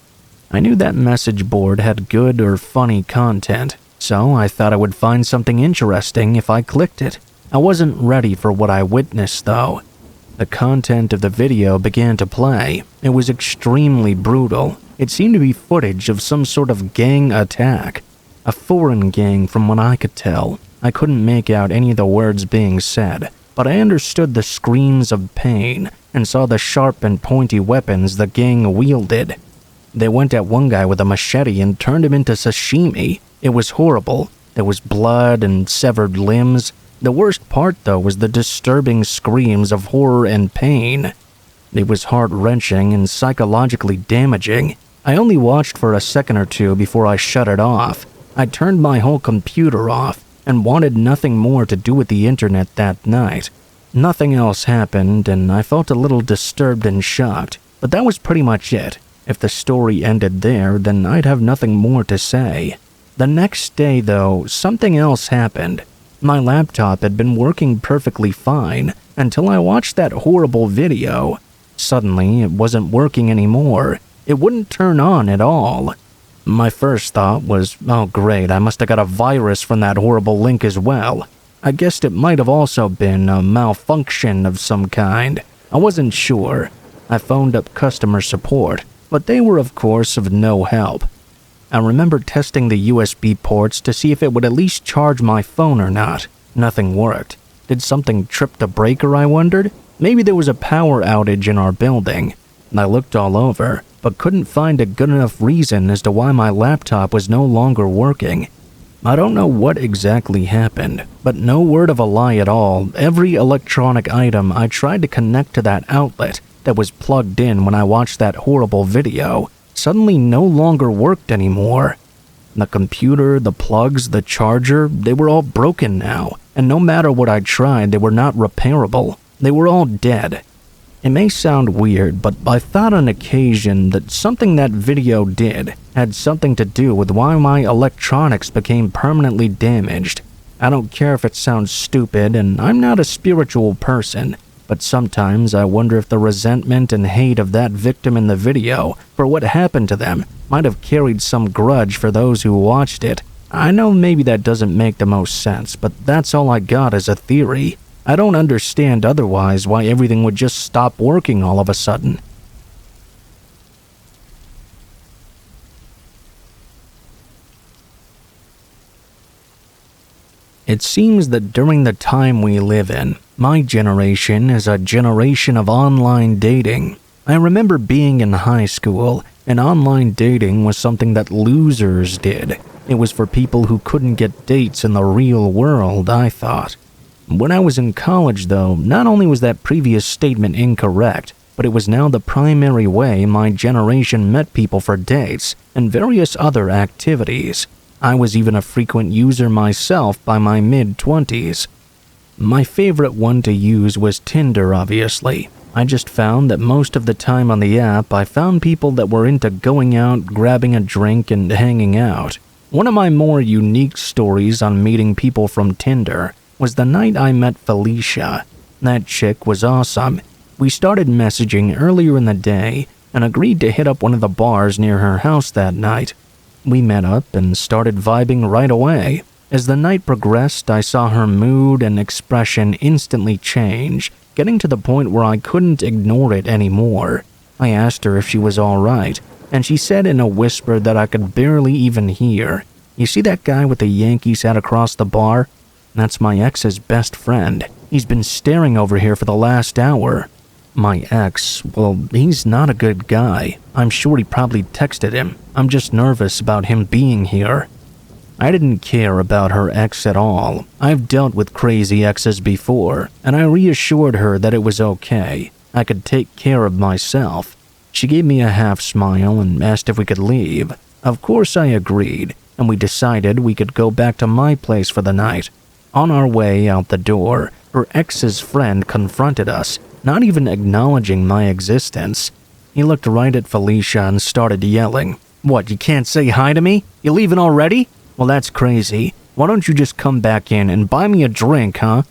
I knew that message board had good or funny content, so I thought I would find something interesting if I clicked it. I wasn't ready for what I witnessed, though. The content of the video began to play. It was extremely brutal. It seemed to be footage of some sort of gang attack. A foreign gang from what I could tell. I couldn't make out any of the words being said, but I understood the screams of pain and saw the sharp and pointy weapons the gang wielded. They went at one guy with a machete and turned him into sashimi. It was horrible. There was blood and severed limbs. The worst part, though, was the disturbing screams of horror and pain. It was heart-wrenching and psychologically damaging. I only watched for a second or two before I shut it off. I turned my whole computer off and wanted nothing more to do with the internet that night. Nothing else happened, and I felt a little disturbed and shocked, but that was pretty much it. If the story ended there, then I'd have nothing more to say. The next day, though, something else happened. My laptop had been working perfectly fine until I watched that horrible video. Suddenly, it wasn't working anymore. It wouldn't turn on at all. My first thought was, oh great, I must have got a virus from that horrible link as well. I guessed it might have also been a malfunction of some kind. I wasn't sure. I phoned up customer support, but they were of course of no help. I remember testing the USB ports to see if it would at least charge my phone or not. Nothing worked. Did something trip the breaker, I wondered? Maybe there was a power outage in our building. I looked all over, but couldn't find a good enough reason as to why my laptop was no longer working. I don't know what exactly happened, but no word of a lie at all, every electronic item I tried to connect to that outlet that was plugged in when I watched that horrible video suddenly no longer worked anymore. The computer, the plugs, the charger, they were all broken now, and no matter what I tried, they were not repairable. They were all dead. It may sound weird, but I thought on occasion that something that video did had something to do with why my electronics became permanently damaged. I don't care if it sounds stupid, and I'm not a spiritual person, but sometimes I wonder if the resentment and hate of that victim in the video for what happened to them might have carried some grudge for those who watched it. I know maybe that doesn't make the most sense, but that's all I got as a theory. I don't understand otherwise why everything would just stop working all of a sudden. It seems that during the time we live in, my generation is a generation of online dating. I remember being in high school, and online dating was something that losers did. It was for people who couldn't get dates in the real world, I thought. When I was in college, though, not only was that previous statement incorrect, but it was now the primary way my generation met people for dates and various other activities. I was even a frequent user myself by my mid-20s. My favorite one to use was Tinder, obviously. I just found that most of the time on the app, I found people that were into going out, grabbing a drink, and hanging out. One of my more unique stories on meeting people from Tinder was the night I met Felicia. That chick was awesome. We started messaging earlier in the day and agreed to hit up one of the bars near her house that night. We met up and started vibing right away. As the night progressed, I saw her mood and expression instantly change, getting to the point where I couldn't ignore it anymore. I asked her if she was all right, and she said in a whisper that I could barely even hear, "You see that guy with the Yankees hat across the bar? That's my ex's best friend. He's been staring over here for the last hour." My ex, well, he's not a good guy. I'm sure he probably texted him. I'm just nervous about him being here. I didn't care about her ex at all. I've dealt with crazy exes before, and I reassured her that it was okay. I could take care of myself. She gave me a half smile and asked if we could leave. Of course I agreed, and we decided we could go back to my place for the night. On our way out the door, her ex's friend confronted us, not even acknowledging my existence. He looked right at Felicia and started yelling, "What, you can't say hi to me? You leaving already? Well, that's crazy. Why don't you just come back in and buy me a drink, huh?"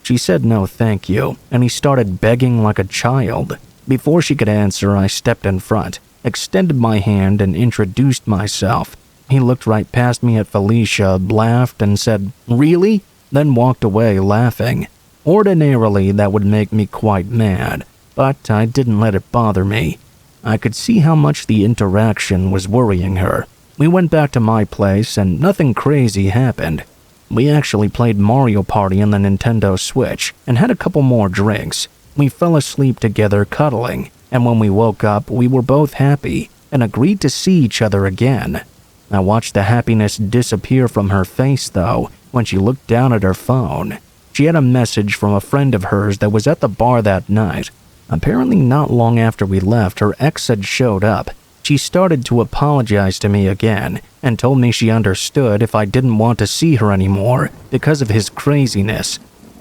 She said no thank you, and he started begging like a child. Before she could answer, I stepped in front, extended my hand, and introduced myself. He looked right past me at Felicia, laughed, and said, "Really?" Then walked away laughing. Ordinarily, that would make me quite mad, but I didn't let it bother me. I could see how much the interaction was worrying her. We went back to my place and nothing crazy happened. We actually played Mario Party on the Nintendo Switch and had a couple more drinks. We fell asleep together cuddling, and when we woke up, we were both happy and agreed to see each other again. I watched the happiness disappear from her face, though, when she looked down at her phone. She had a message from a friend of hers that was at the bar that night. Apparently not long after we left, her ex had showed up. She started to apologize to me again and told me she understood if I didn't want to see her anymore because of his craziness.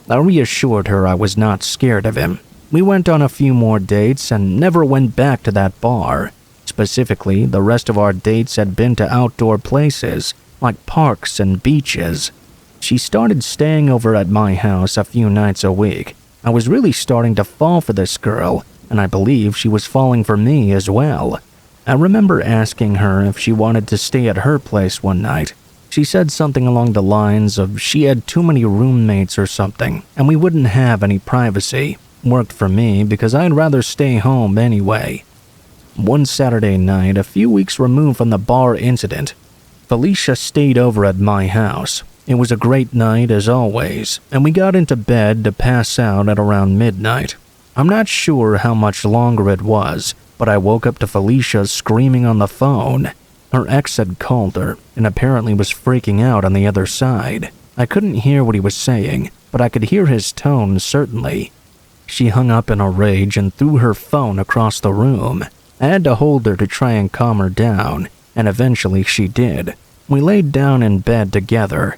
I reassured her I was not scared of him. We went on a few more dates and never went back to that bar. Specifically, the rest of our dates had been to outdoor places, like parks and beaches. She started staying over at my house a few nights a week. I was really starting to fall for this girl, and I believe she was falling for me as well. I remember asking her if she wanted to stay at her place one night. She said something along the lines of she had too many roommates or something, and we wouldn't have any privacy. Worked for me because I'd rather stay home anyway. One Saturday night, a few weeks removed from the bar incident, Felicia stayed over at my house. It was a great night as always, and we got into bed to pass out at around midnight. I'm not sure how much longer it was, but I woke up to Felicia screaming on the phone. Her ex had called her and apparently was freaking out on the other side. I couldn't hear what he was saying, but I could hear his tone certainly. She hung up in a rage and threw her phone across the room. I had to hold her to try and calm her down, and eventually she did. We laid down in bed together.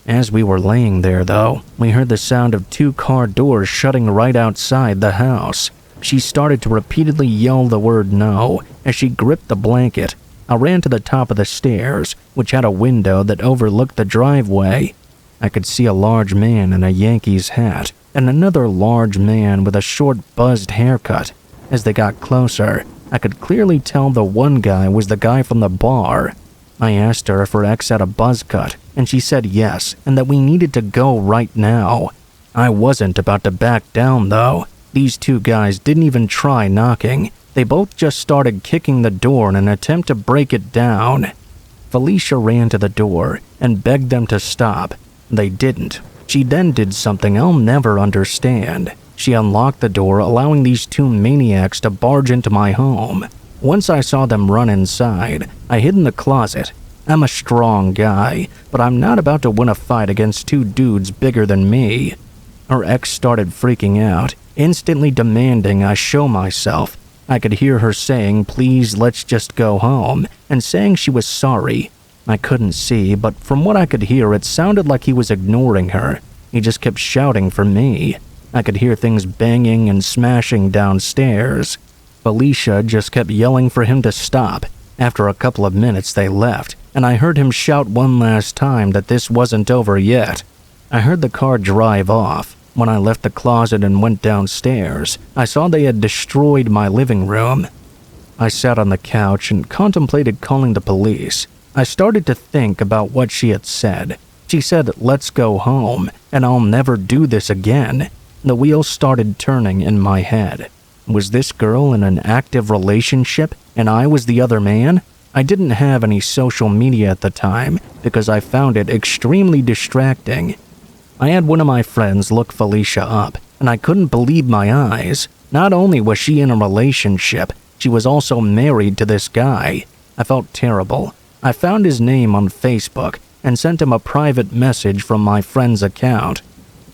As we were laying there, though, we heard the sound of 2 car doors shutting right outside the house. She started to repeatedly yell the word no as she gripped the blanket. I ran to the top of the stairs, which had a window that overlooked the driveway. I could see a large man in a Yankees hat and another large man with a short buzzed haircut. As they got closer, I could clearly tell the one guy was the guy from the bar. I asked her if her ex had a buzz cut, and she said yes, and that we needed to go right now. I wasn't about to back down, though. These 2 guys didn't even try knocking. They both just started kicking the door in an attempt to break it down. Felicia ran to the door and begged them to stop. They didn't. She then did something I'll never understand. She unlocked the door, allowing these 2 maniacs to barge into my home. Once I saw them run inside, I hid in the closet. I'm a strong guy, but I'm not about to win a fight against 2 dudes bigger than me. Her ex started freaking out, instantly demanding I show myself. I could hear her saying, "Please, let's just go home," and saying she was sorry. I couldn't see, but from what I could hear, it sounded like he was ignoring her. He just kept shouting for me. I could hear things banging and smashing downstairs. Felicia just kept yelling for him to stop. After a couple of minutes, they left, and I heard him shout one last time that this wasn't over yet. I heard the car drive off. When I left the closet and went downstairs, I saw they had destroyed my living room. I sat on the couch and contemplated calling the police. I started to think about what she had said. She said, "Let's go home, and I'll never do this again." The wheels started turning in my head. Was this girl in an active relationship, and I was the other man? I didn't have any social media at the time because I found it extremely distracting. I had one of my friends look Felicia up, and I couldn't believe my eyes. Not only was she in a relationship, she was also married to this guy. I felt terrible. I found his name on Facebook and sent him a private message from my friend's account.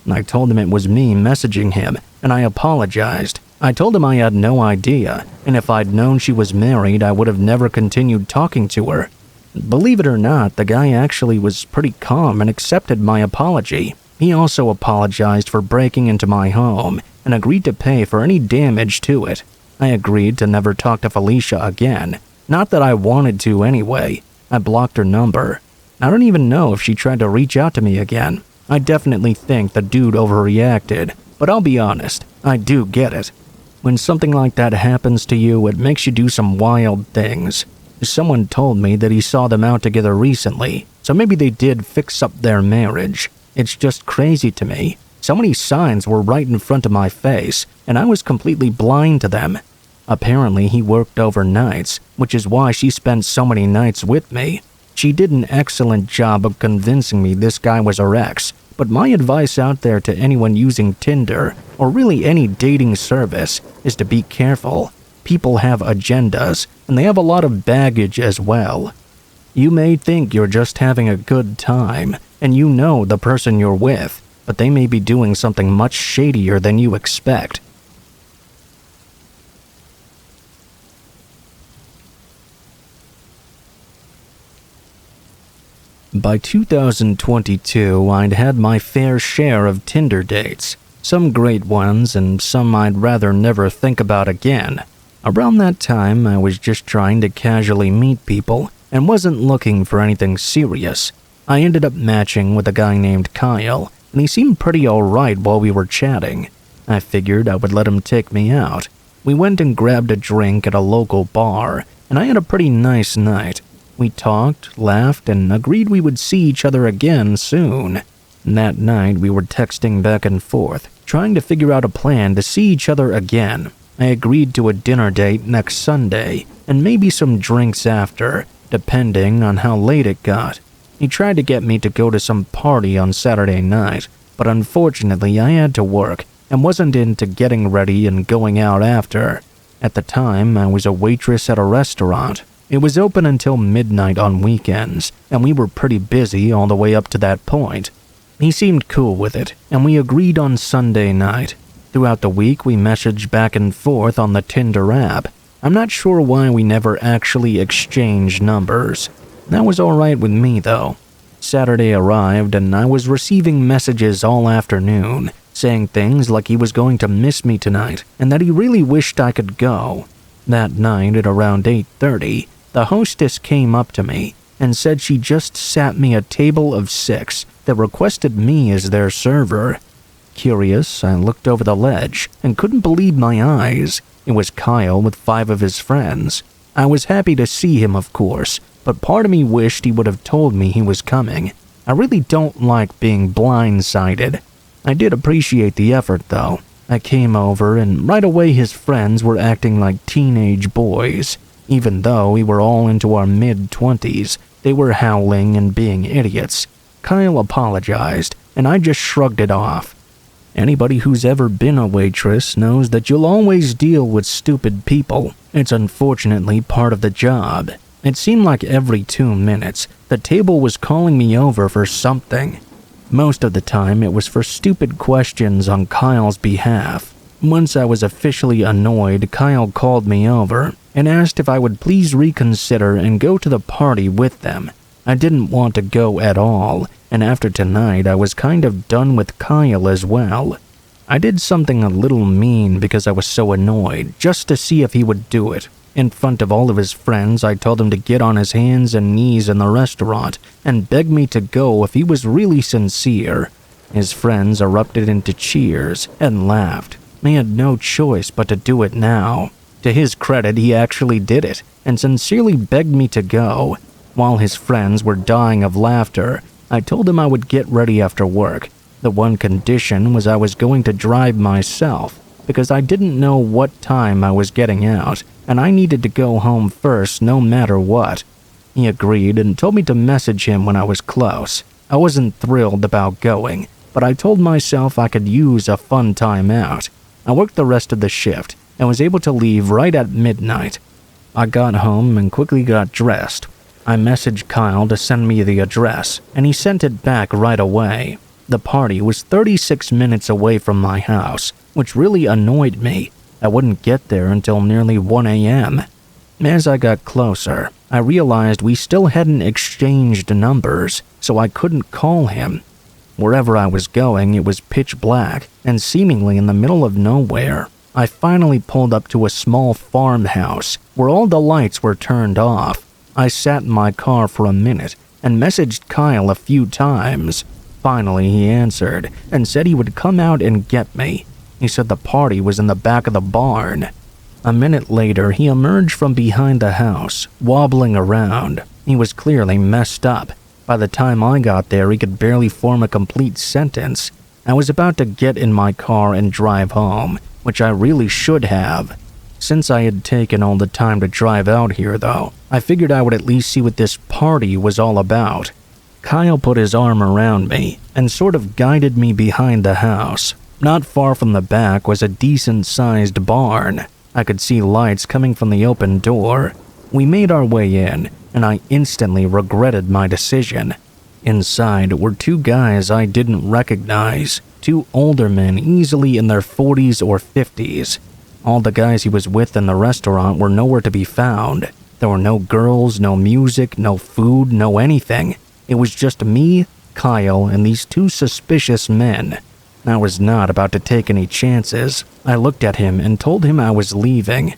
I told him it was me messaging him, and I apologized. I told him I had no idea, and if I'd known she was married, I would have never continued talking to her. Believe it or not, the guy actually was pretty calm and accepted my apology. He also apologized for breaking into my home and agreed to pay for any damage to it. I agreed to never talk to Felicia again. Not that I wanted to anyway. I blocked her number. I don't even know if she tried to reach out to me again. I definitely think the dude overreacted, but I'll be honest, I do get it. When something like that happens to you, it makes you do some wild things. Someone told me that he saw them out together recently, so maybe they did fix up their marriage. It's just crazy to me. So many signs were right in front of my face, and I was completely blind to them. Apparently, he worked overnights, which is why she spent so many nights with me. She did an excellent job of convincing me this guy was her ex, but my advice out there to anyone using Tinder, or really any dating service, is to be careful. People have agendas, and they have a lot of baggage as well. You may think you're just having a good time, and you know the person you're with, but they may be doing something much shadier than you expect. By 2022, I'd had my fair share of Tinder dates, some great ones and some I'd rather never think about again. Around that time, I was just trying to casually meet people and wasn't looking for anything serious. I ended up matching with a guy named Kyle, and he seemed pretty alright while we were chatting. I figured I would let him take me out. We went and grabbed a drink at a local bar, and I had a pretty nice night. We talked, laughed, and agreed we would see each other again soon. That night, we were texting back and forth, trying to figure out a plan to see each other again. I agreed to a dinner date next Sunday, and maybe some drinks after, depending on how late it got. He tried to get me to go to some party on Saturday night, but unfortunately I had to work and wasn't into getting ready and going out after. At the time, I was a waitress at a restaurant. It was open until midnight on weekends, and we were pretty busy all the way up to that point. He seemed cool with it, and we agreed on Sunday night. Throughout the week, we messaged back and forth on the Tinder app. I'm not sure why we never actually exchanged numbers. That was alright with me, though. Saturday arrived, and I was receiving messages all afternoon, saying things like he was going to miss me tonight, and that he really wished I could go. That night, at around 8:30, the hostess came up to me and said she just sat me a table of 6 that requested me as their server. Curious, I looked over the ledge and couldn't believe my eyes. It was Kyle with 5 of his friends. I was happy to see him, of course, but part of me wished he would have told me he was coming. I really don't like being blindsided. I did appreciate the effort, though. I came over, and right away his friends were acting like teenage boys. Even though we were all into our mid-20s, they were howling and being idiots. Kyle apologized, and I just shrugged it off. Anybody who's ever been a waitress knows that you'll always deal with stupid people. It's unfortunately part of the job. It seemed like every 2 minutes, the table was calling me over for something. Most of the time, it was for stupid questions on Kyle's behalf. Once I was officially annoyed, Kyle called me over and asked if I would please reconsider and go to the party with them. I didn't want to go at all, and after tonight, I was kind of done with Kyle as well. I did something a little mean because I was so annoyed, just to see if he would do it. In front of all of his friends, I told him to get on his hands and knees in the restaurant and beg me to go if he was really sincere. His friends erupted into cheers and laughed. He had no choice but to do it now. To his credit, he actually did it and sincerely begged me to go. While his friends were dying of laughter, I told him I would get ready after work. The one condition was I was going to drive myself, because I didn't know what time I was getting out, and I needed to go home first no matter what. He agreed and told me to message him when I was close. I wasn't thrilled about going, but I told myself I could use a fun time out. I worked the rest of the shift and was able to leave right at midnight. I got home and quickly got dressed. I messaged Kyle to send me the address, and he sent it back right away. The party was 36 minutes away from my house, which really annoyed me. I wouldn't get there until nearly 1 a.m. As I got closer, I realized we still hadn't exchanged numbers, so I couldn't call him. Wherever I was going, it was pitch black, and seemingly in the middle of nowhere. I finally pulled up to a small farmhouse where all the lights were turned off. I sat in my car for a minute and messaged Kyle a few times. Finally, he answered and said he would come out and get me. He said the party was in the back of the barn. A minute later, he emerged from behind the house, wobbling around. He was clearly messed up. By the time I got there, he could barely form a complete sentence. I was about to get in my car and drive home, which I really should have. Since I had taken all the time to drive out here though, I figured I would at least see what this party was all about. Kyle put his arm around me and sort of guided me behind the house. Not far from the back was a decent-sized barn. I could see lights coming from the open door. We made our way in, and I instantly regretted my decision. Inside were two guys I didn't recognize, two older men easily in their 40s or 50s. All the guys he was with in the restaurant were nowhere to be found. There were no girls, no music, no food, no anything. It was just me, Kyle, and these two suspicious men. I was not about to take any chances. I looked at him and told him I was leaving.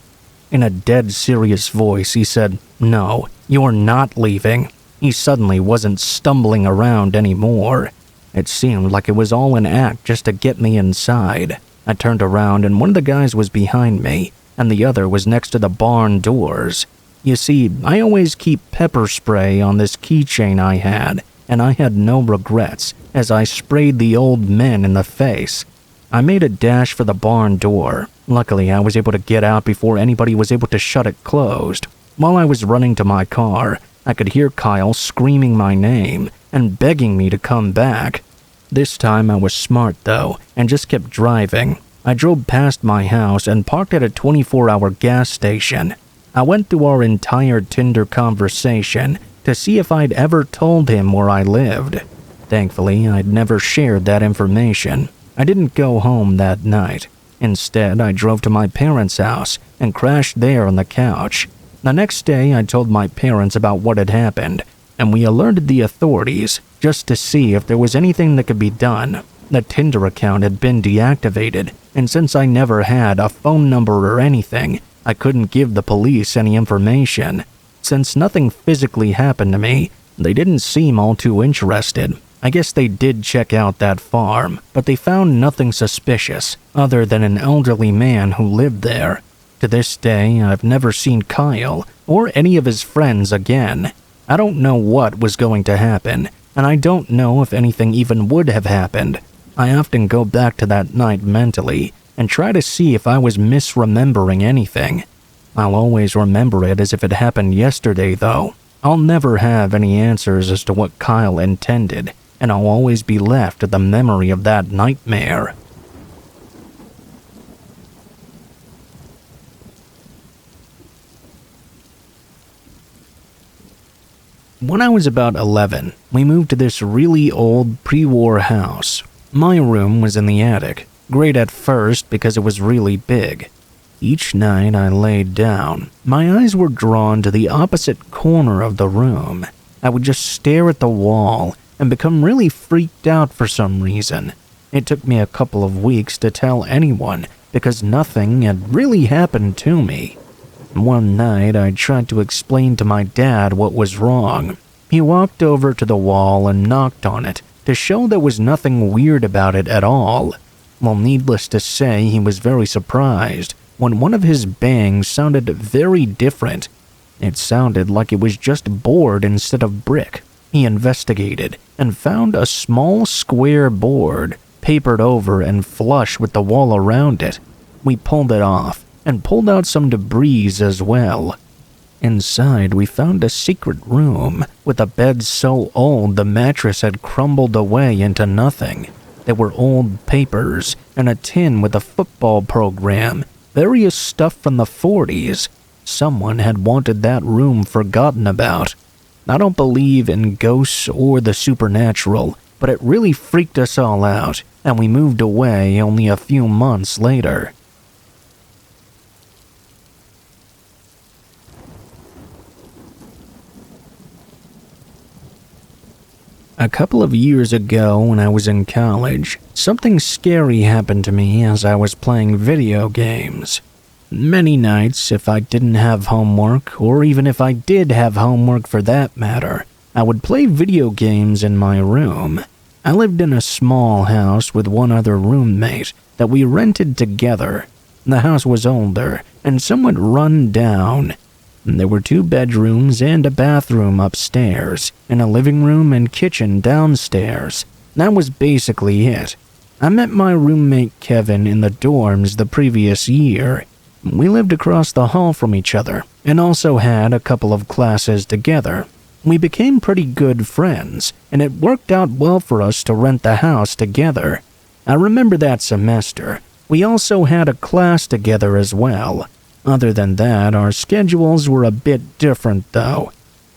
In a dead serious voice, he said, "No, you're not leaving." He suddenly wasn't stumbling around anymore. It seemed like it was all an act just to get me inside. I turned around and one of the guys was behind me, and the other was next to the barn doors. You see, I always keep pepper spray on this keychain I had, and I had no regrets as I sprayed the old men in the face. I made a dash for the barn door. Luckily, I was able to get out before anybody was able to shut it closed. While I was running to my car, I could hear Kyle screaming my name and begging me to come back. This time I was smart though, and just kept driving. I drove past my house and parked at a 24-hour gas station. I went through our entire Tinder conversation to see if I'd ever told him where I lived. Thankfully, I'd never shared that information. I didn't go home that night. Instead, I drove to my parents' house and crashed there on the couch. The next day, I told my parents about what had happened, and we alerted the authorities just to see if there was anything that could be done. The Tinder account had been deactivated, and since I never had a phone number or anything, I couldn't give the police any information. Since nothing physically happened to me, they didn't seem all too interested. I guess they did check out that farm, but they found nothing suspicious other than an elderly man who lived there. To this day, I've never seen Kyle or any of his friends again. I don't know what was going to happen, and I don't know if anything even would have happened. I often go back to that night mentally and try to see if I was misremembering anything. I'll always remember it as if it happened yesterday, though. I'll never have any answers as to what Kyle intended, and I'll always be left with the memory of that nightmare. When I was about 11, we moved to this really old pre-war house. My room was in the attic. Great at first because it was really big. Each night I laid down, my eyes were drawn to the opposite corner of the room. I would just stare at the wall and become really freaked out for some reason. It took me a couple of weeks to tell anyone because nothing had really happened to me. One night I tried to explain to my dad what was wrong. He walked over to the wall and knocked on it to show there was nothing weird about it at all. Well, needless to say, he was very surprised when one of his bangs sounded very different. It sounded like it was just board instead of brick. He investigated and found a small square board, papered over and flush with the wall around it. We pulled it off and pulled out some debris as well. Inside, we found a secret room with a bed so old the mattress had crumbled away into nothing. There were old papers and a tin with a football program, various stuff from the 40s. Someone had wanted that room forgotten about. I don't believe in ghosts or the supernatural, but it really freaked us all out, and we moved away only a few months later. A couple of years ago when I was in college, something scary happened to me as I was playing video games. Many nights, if I didn't have homework, or even if I did have homework for that matter, I would play video games in my room. I lived in a small house with one other roommate that we rented together. The house was older and somewhat run down. There were 2 bedrooms and a bathroom upstairs, and a living room and kitchen downstairs. That was basically it. I met my roommate Kevin in the dorms the previous year. We lived across the hall from each other and also had a couple of classes together. We became pretty good friends, and it worked out well for us to rent the house together. I remember that semester, we also had a class together as well. Other than that, our schedules were a bit different though.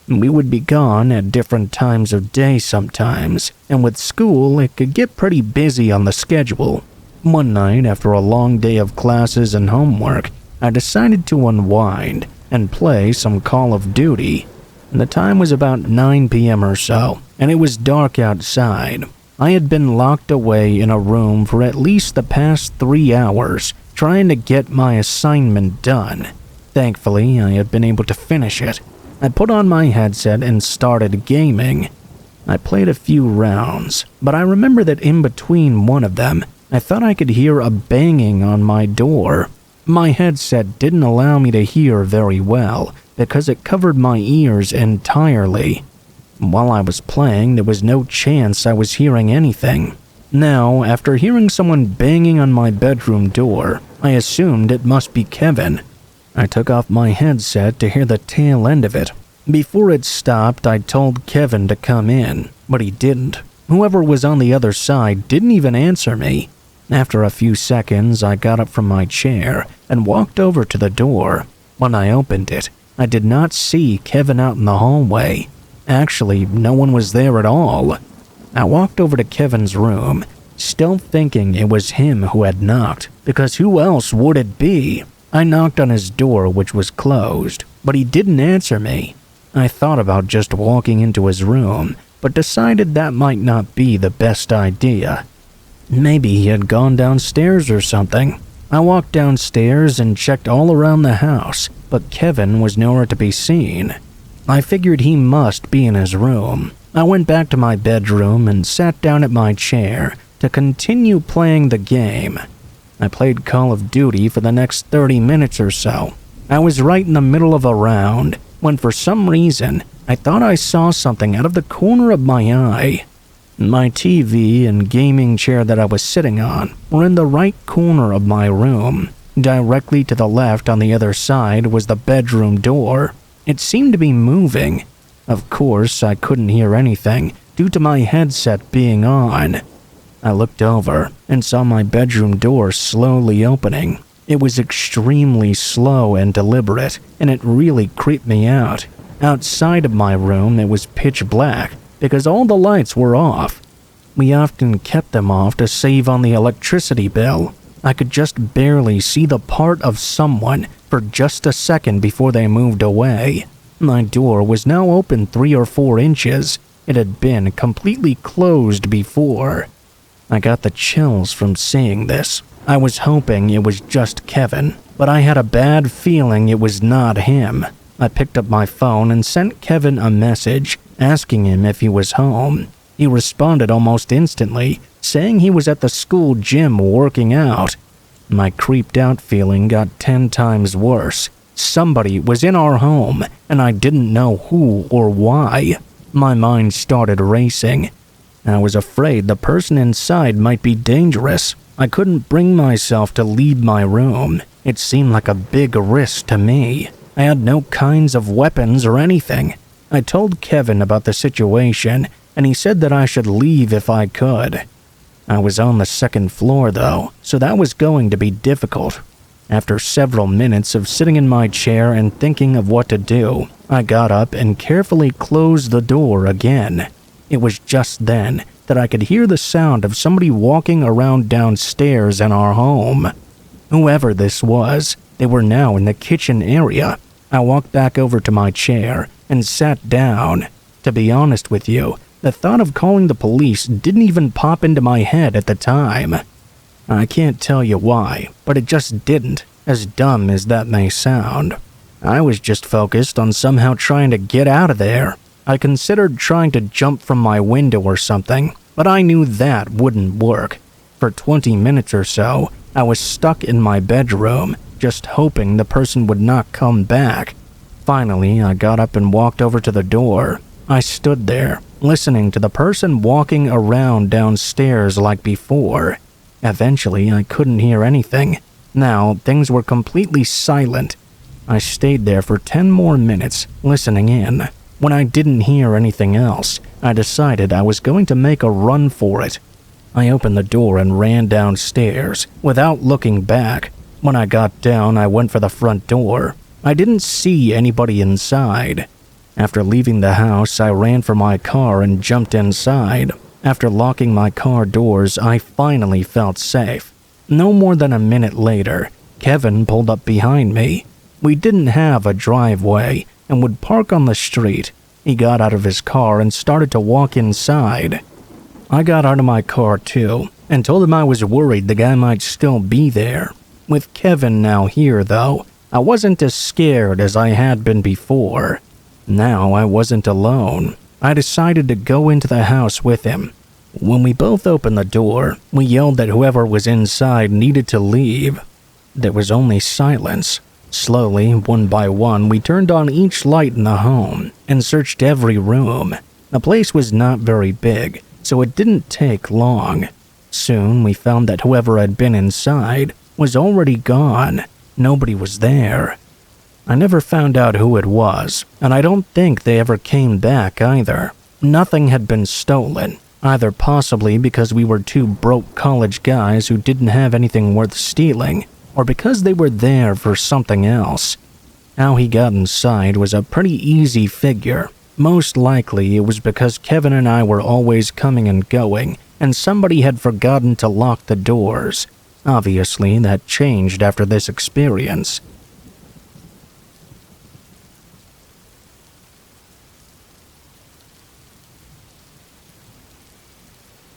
We would be gone at different times of day sometimes, and with school, it could get pretty busy on the schedule. One night, after a long day of classes and homework, I decided to unwind and play some Call of Duty. The time was about 9 p.m. or so, and it was dark outside. I had been locked away in a room for at least the past 3 hours, trying to get my assignment done. Thankfully, I had been able to finish it. I put on my headset and started gaming. I played a few rounds, but I remember that in between one of them, I thought I could hear a banging on my door. My headset didn't allow me to hear very well because it covered my ears entirely. While I was playing, there was no chance I was hearing anything. Now, after hearing someone banging on my bedroom door, I assumed it must be Kevin. I took off my headset to hear the tail end of it. Before it stopped, I told Kevin to come in, but he didn't. Whoever was on the other side didn't even answer me. After a few seconds, I got up from my chair and walked over to the door. When I opened it, I did not see Kevin out in the hallway. Actually, no one was there at all. I walked over to Kevin's room, still thinking it was him who had knocked, because who else would it be? I knocked on his door, which was closed, but he didn't answer me. I thought about just walking into his room, but decided that might not be the best idea. Maybe he had gone downstairs or something. I walked downstairs and checked all around the house, but Kevin was nowhere to be seen. I figured he must be in his room. I went back to my bedroom and sat down at my chair to continue playing the game. I played Call of Duty for the next 30 minutes or so. I was right in the middle of a round when for some reason I thought I saw something out of the corner of my eye. My TV and gaming chair that I was sitting on were in the right corner of my room. Directly to the left on the other side was the bedroom door. It seemed to be moving. Of course, I couldn't hear anything due to my headset being on. I looked over and saw my bedroom door slowly opening. It was extremely slow and deliberate, and it really creeped me out. Outside of my room, it was pitch black because all the lights were off. We often kept them off to save on the electricity bill. I could just barely see the part of someone for just a second before they moved away. My door was now open 3 or 4 inches. It had been completely closed before. I got the chills from seeing this. I was hoping it was just Kevin, but I had a bad feeling it was not him. I picked up my phone and sent Kevin a message asking him if he was home. He responded almost instantly, saying he was at the school gym working out. My creeped out feeling got 10 times worse. Somebody was in our home, and I didn't know who or why. My mind started racing. I was afraid the person inside might be dangerous. I couldn't bring myself to leave my room. It seemed like a big risk to me. I had no kinds of weapons or anything. I told Kevin about the situation, and he said that I should leave if I could. I was on the 2nd floor, though, so that was going to be difficult. After several minutes of sitting in my chair and thinking of what to do, I got up and carefully closed the door again. It was just then that I could hear the sound of somebody walking around downstairs in our home. Whoever this was, they were now in the kitchen area. I walked back over to my chair and sat down. To be honest with you, the thought of calling the police didn't even pop into my head at the time. I can't tell you why, but it just didn't, as dumb as that may sound. I was just focused on somehow trying to get out of there. I considered trying to jump from my window or something, but I knew that wouldn't work. For 20 minutes or so, I was stuck in my bedroom, just hoping the person would not come back. Finally, I got up and walked over to the door. I stood there, listening to the person walking around downstairs like before. Eventually, I couldn't hear anything. Now, things were completely silent. I stayed there for 10 more minutes, listening in. When I didn't hear anything else, I decided I was going to make a run for it. I opened the door and ran downstairs, without looking back. When I got down, I went for the front door. I didn't see anybody inside. After leaving the house, I ran for my car and jumped inside. After locking my car doors, I finally felt safe. No more than a minute later, Kevin pulled up behind me. We didn't have a driveway and would park on the street. He got out of his car and started to walk inside. I got out of my car too and told him I was worried the guy might still be there. With Kevin now here though, I wasn't as scared as I had been before. Now I wasn't alone. I decided to go into the house with him. When we both opened the door, we yelled that whoever was inside needed to leave. There was only silence. Slowly, one by one, we turned on each light in the home and searched every room. The place was not very big, so it didn't take long. Soon, we found that whoever had been inside was already gone. Nobody was there. I never found out who it was, and I don't think they ever came back either. Nothing had been stolen, either possibly because we were two broke college guys who didn't have anything worth stealing, or because they were there for something else. How he got inside was a pretty easy figure. Most likely it was because Kevin and I were always coming and going, and somebody had forgotten to lock the doors. Obviously, that changed after this experience.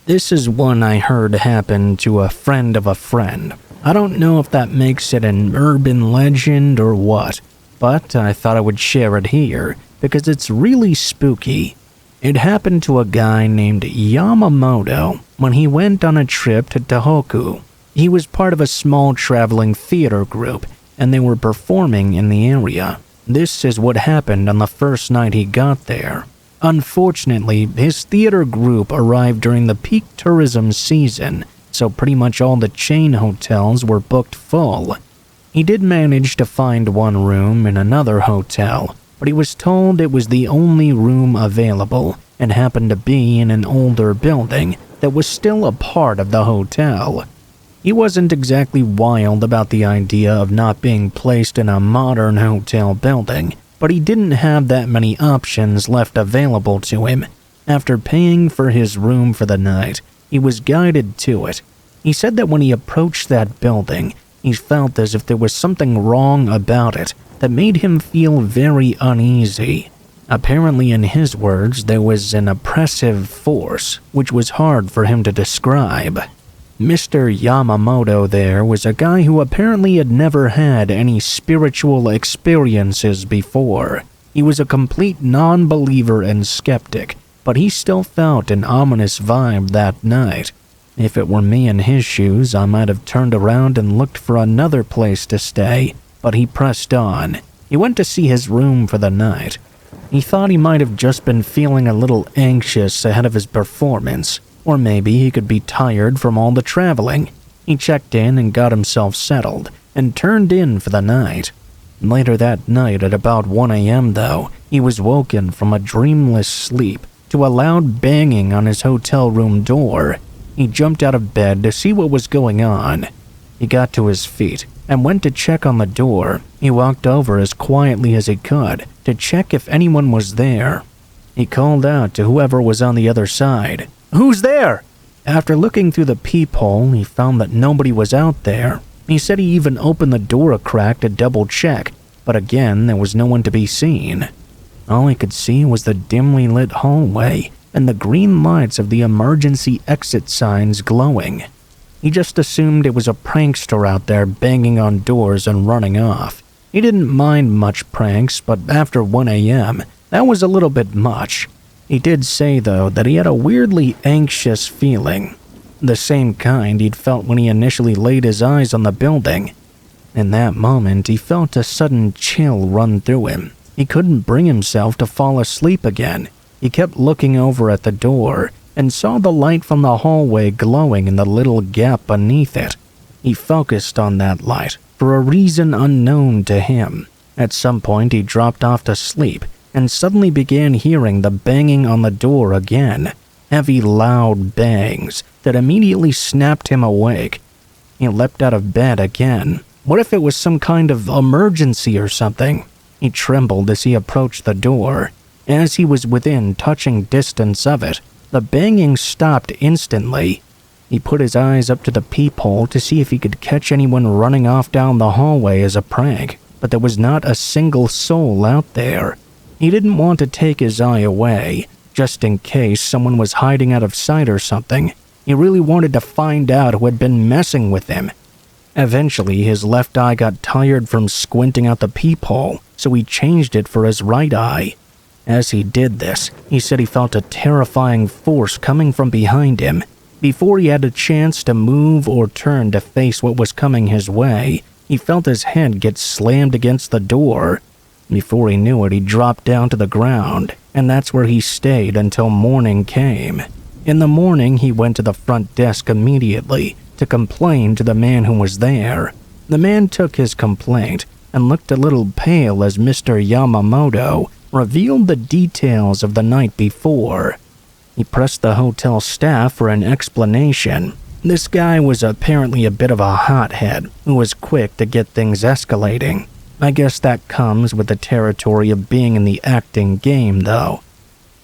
This is one I heard happen to a friend of a friend. I don't know if that makes it an urban legend or what, but I thought I would share it here because it's really spooky. It happened to a guy named Yamamoto when he went on a trip to Tohoku. He was part of a small traveling theater group, and they were performing in the area. This is what happened on the first night he got there. Unfortunately, his theater group arrived during the peak tourism season, so pretty much all the chain hotels were booked full. He did manage to find one room in another hotel, but he was told it was the only room available and happened to be in an older building that was still a part of the hotel. He wasn't exactly wild about the idea of not being placed in a modern hotel building, but he didn't have that many options left available to him. After paying for his room for the night, he was guided to it. He said that when he approached that building, he felt as if there was something wrong about it that made him feel very uneasy. Apparently, in his words, there was an oppressive force, which was hard for him to describe. Mr. Yamamoto there was a guy who apparently had never had any spiritual experiences before. He was a complete non-believer and skeptic, but he still felt an ominous vibe that night. If it were me in his shoes, I might have turned around and looked for another place to stay, but he pressed on. He went to see his room for the night. He thought he might have just been feeling a little anxious ahead of his performance, or maybe he could be tired from all the traveling. He checked in and got himself settled, and turned in for the night. Later that night at about 1 a.m. though, he was woken from a dreamless sleep to a loud banging on his hotel room door. He jumped out of bed to see what was going on. He got to his feet and went to check on the door. He walked over as quietly as he could to check if anyone was there. He called out to whoever was on the other side, "Who's there?" After looking through the peephole, he found that nobody was out there. He said he even opened the door a crack to double check, but again, there was no one to be seen. All he could see was the dimly lit hallway and the green lights of the emergency exit signs glowing. He just assumed it was a prankster out there banging on doors and running off. He didn't mind much pranks, but after 1 a.m., that was a little bit much. He did say, though, that he had a weirdly anxious feeling, the same kind he'd felt when he initially laid his eyes on the building. In that moment, he felt a sudden chill run through him. He couldn't bring himself to fall asleep again. He kept looking over at the door and saw the light from the hallway glowing in the little gap beneath it. He focused on that light for a reason unknown to him. At some point, he dropped off to sleep and suddenly began hearing the banging on the door again. Heavy, loud bangs that immediately snapped him awake. He leapt out of bed again. What if it was some kind of emergency or something? He trembled as he approached the door. As he was within touching distance of it, the banging stopped instantly. He put his eyes up to the peephole to see if he could catch anyone running off down the hallway as a prank, but there was not a single soul out there. He didn't want to take his eye away, just in case someone was hiding out of sight or something. He really wanted to find out who had been messing with him. Eventually, his left eye got tired from squinting out the peephole, so he changed it for his right eye. As he did this, he said he felt a terrifying force coming from behind him. Before he had a chance to move or turn to face what was coming his way, he felt his head get slammed against the door. Before he knew it, he dropped down to the ground, and that's where he stayed until morning came. In the morning, he went to the front desk immediately to complain to the man who was there. The man took his complaint and looked a little pale as Mr. Yamamoto revealed the details of the night before. He pressed the hotel staff for an explanation. This guy was apparently a bit of a hothead who was quick to get things escalating. I guess that comes with the territory of being in the acting game, though.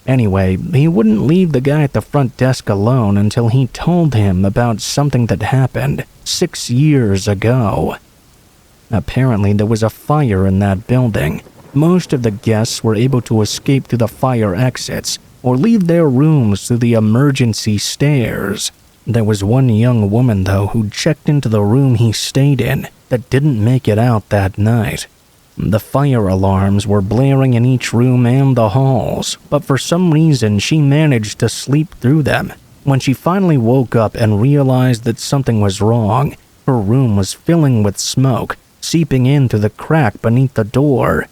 Anyway, he wouldn't leave the guy at the front desk alone until he told him about something that happened 6 years ago. Apparently, there was a fire in that building. Most of the guests were able to escape through the fire exits or leave their rooms through the emergency stairs. There was one young woman, though, who checked into the room he stayed in that didn't make it out that night. The fire alarms were blaring in each room and the halls, but for some reason she managed to sleep through them. When she finally woke up and realized that something was wrong, her room was filling with smoke, seeping in through the crack beneath the door.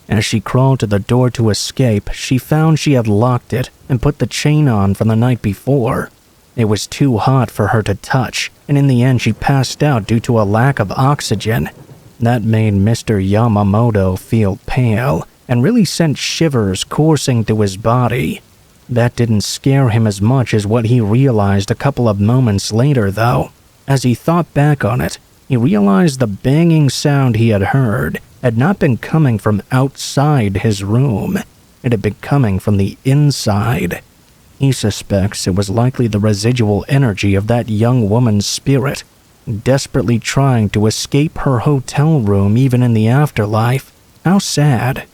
As she crawled to the door to escape, she found she had locked it and put the chain on from the night before. It was too hot for her to touch, and in the end she passed out due to a lack of oxygen. That made Mr. Yamamoto feel pale and really sent shivers coursing through his body. That didn't scare him as much as what he realized a couple of moments later, though. As he thought back on it, he realized the banging sound he had heard had not been coming from outside his room. It had been coming from the inside. He suspects it was likely the residual energy of that young woman's spirit, desperately trying to escape her hotel room even in the afterlife. How sad.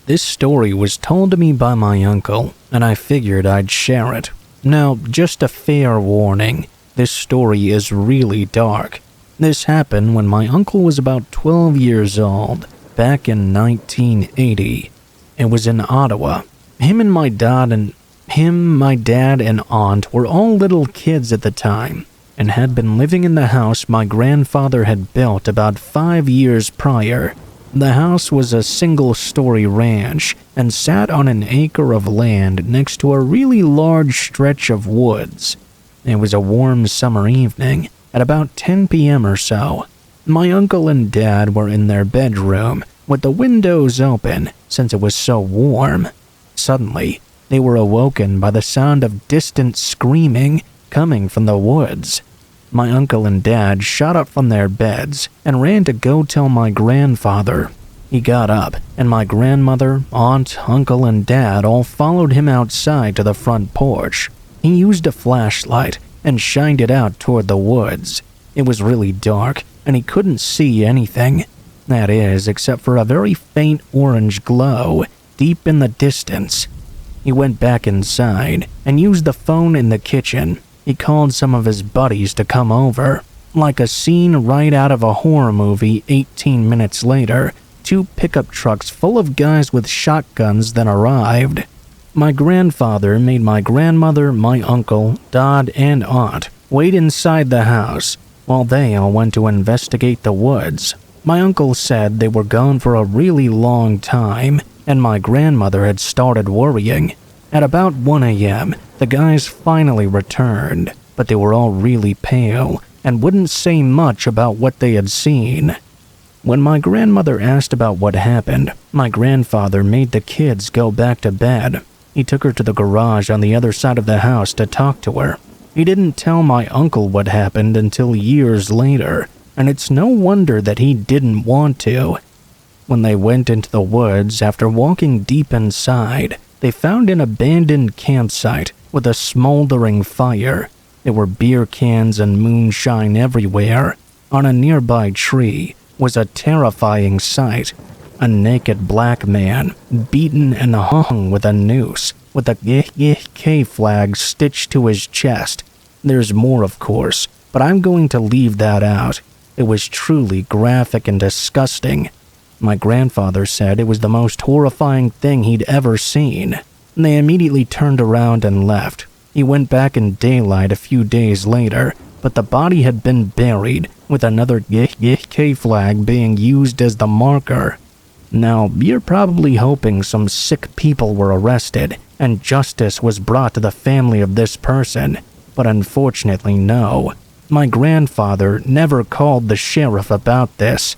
This story was told to me by my uncle, and I figured I'd share it. Now, just a fair warning, this story is really dark. This happened when my uncle was about 12 years old, back in 1980. It was in Ottawa. My dad and aunt were all little kids at the time, and had been living in the house my grandfather had built about 5 years prior. The house was a single-story ranch and sat on an acre of land next to a really large stretch of woods. It was a warm summer evening, at about 10 p.m. or so. My uncle and dad were in their bedroom, with the windows open since it was so warm. Suddenly, they were awoken by the sound of distant screaming coming from the woods. My uncle and dad shot up from their beds and ran to go tell my grandfather. He got up, and my grandmother, aunt, uncle, and dad all followed him outside to the front porch. He used a flashlight and shined it out toward the woods. It was really dark, and he couldn't see anything. That is, except for a very faint orange glow deep in the distance. He went back inside and used the phone in the kitchen. He called some of his buddies to come over. Like a scene right out of a horror movie, 18 minutes later, 2 pickup trucks full of guys with shotguns then arrived. My grandfather made my grandmother, my uncle, dad, and aunt wait inside the house while they all went to investigate the woods. My uncle said they were gone for a really long time, and my grandmother had started worrying. At about 1 a.m., the guys finally returned, but they were all really pale and wouldn't say much about what they had seen. When my grandmother asked about what happened, my grandfather made the kids go back to bed. He took her to the garage on the other side of the house to talk to her. He didn't tell my uncle what happened until years later, and it's no wonder that he didn't want to. When they went into the woods after walking deep inside, they found an abandoned campsite with a smoldering fire. There were beer cans and moonshine everywhere. On a nearby tree was a terrifying sight. A naked black man, beaten and hung with a noose, with a KKK flag stitched to his chest. There's more, of course, but I'm going to leave that out. It was truly graphic and disgusting. My grandfather said it was the most horrifying thing he'd ever seen. They immediately turned around and left. He went back in daylight a few days later, but the body had been buried, with another KKK flag being used as the marker. Now, you're probably hoping some sick people were arrested and justice was brought to the family of this person, but unfortunately no. My grandfather never called the sheriff about this.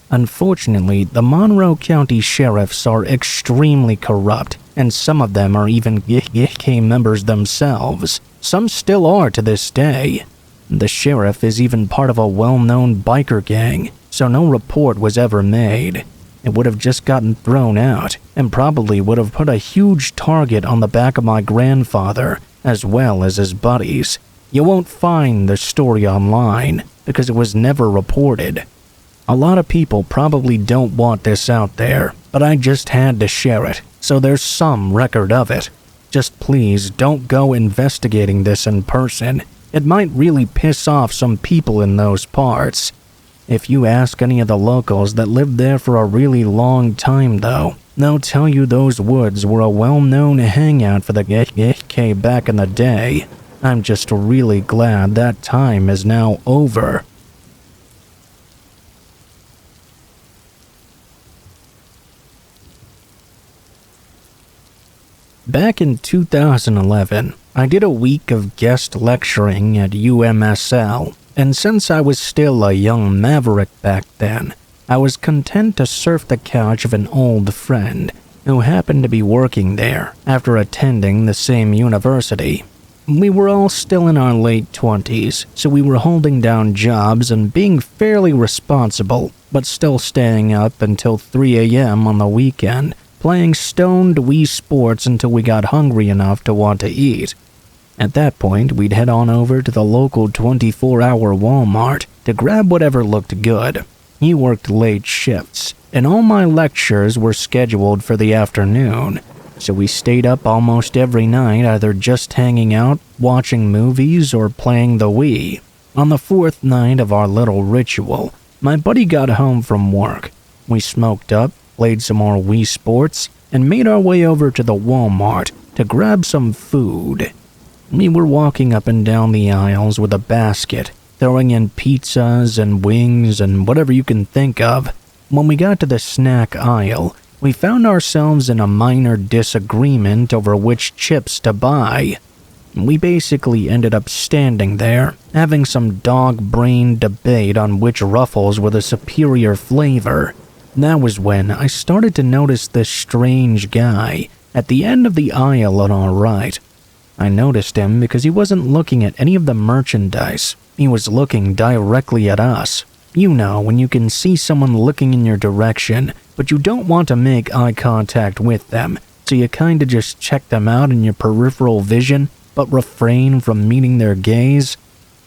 Unfortunately, the Monroe County sheriffs are extremely corrupt, and some of them are even KKK members themselves. Some still are to this day. The sheriff is even part of a well-known biker gang, so no report was ever made. It would have just gotten thrown out, and probably would have put a huge target on the back of my grandfather, as well as his buddies. You won't find the story online, because it was never reported. A lot of people probably don't want this out there, but I just had to share it, so there's some record of it. Just please don't go investigating this in person. It might really piss off some people in those parts. If you ask any of the locals that lived there for a really long time though, they'll tell you those woods were a well-known hangout for the KKK back in the day. I'm just really glad that time is now over. Back in 2011, I did a week of guest lecturing at UMSL, and since I was still a young maverick back then, I was content to surf the couch of an old friend who happened to be working there after attending the same university. We were all still in our late 20s, so we were holding down jobs and being fairly responsible, but still staying up until 3 a.m. on the weekend, playing stoned Wii Sports until we got hungry enough to want to eat. At that point, we'd head on over to the local 24-hour Walmart to grab whatever looked good. He worked late shifts, and all my lectures were scheduled for the afternoon, so we stayed up almost every night either just hanging out, watching movies, or playing the Wii. On the 4th night of our little ritual, my buddy got home from work. We smoked up, played some more Wii Sports, and made our way over to the Walmart to grab some food. We were walking up and down the aisles with a basket, throwing in pizzas and wings and whatever you can think of. When we got to the snack aisle, we found ourselves in a minor disagreement over which chips to buy. We basically ended up standing there, having some dog-brained debate on which Ruffles were the superior flavor. That was when I started to notice this strange guy at the end of the aisle on our right. I noticed him because he wasn't looking at any of the merchandise. He was looking directly at us. You know, when you can see someone looking in your direction, but you don't want to make eye contact with them, so you kinda just check them out in your peripheral vision, but refrain from meeting their gaze.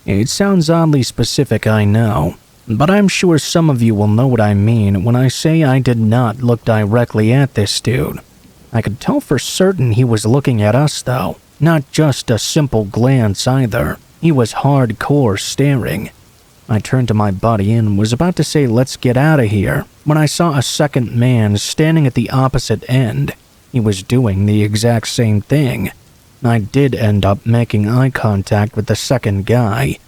It sounds oddly specific, I know, but I'm sure some of you will know what I mean when I say I did not look directly at this dude. I could tell for certain he was looking at us though, not just a simple glance either. He was hardcore staring. I turned to my buddy and was about to say let's get out of here when I saw a second man standing at the opposite end. He was doing the exact same thing. I did end up making eye contact with the second guy,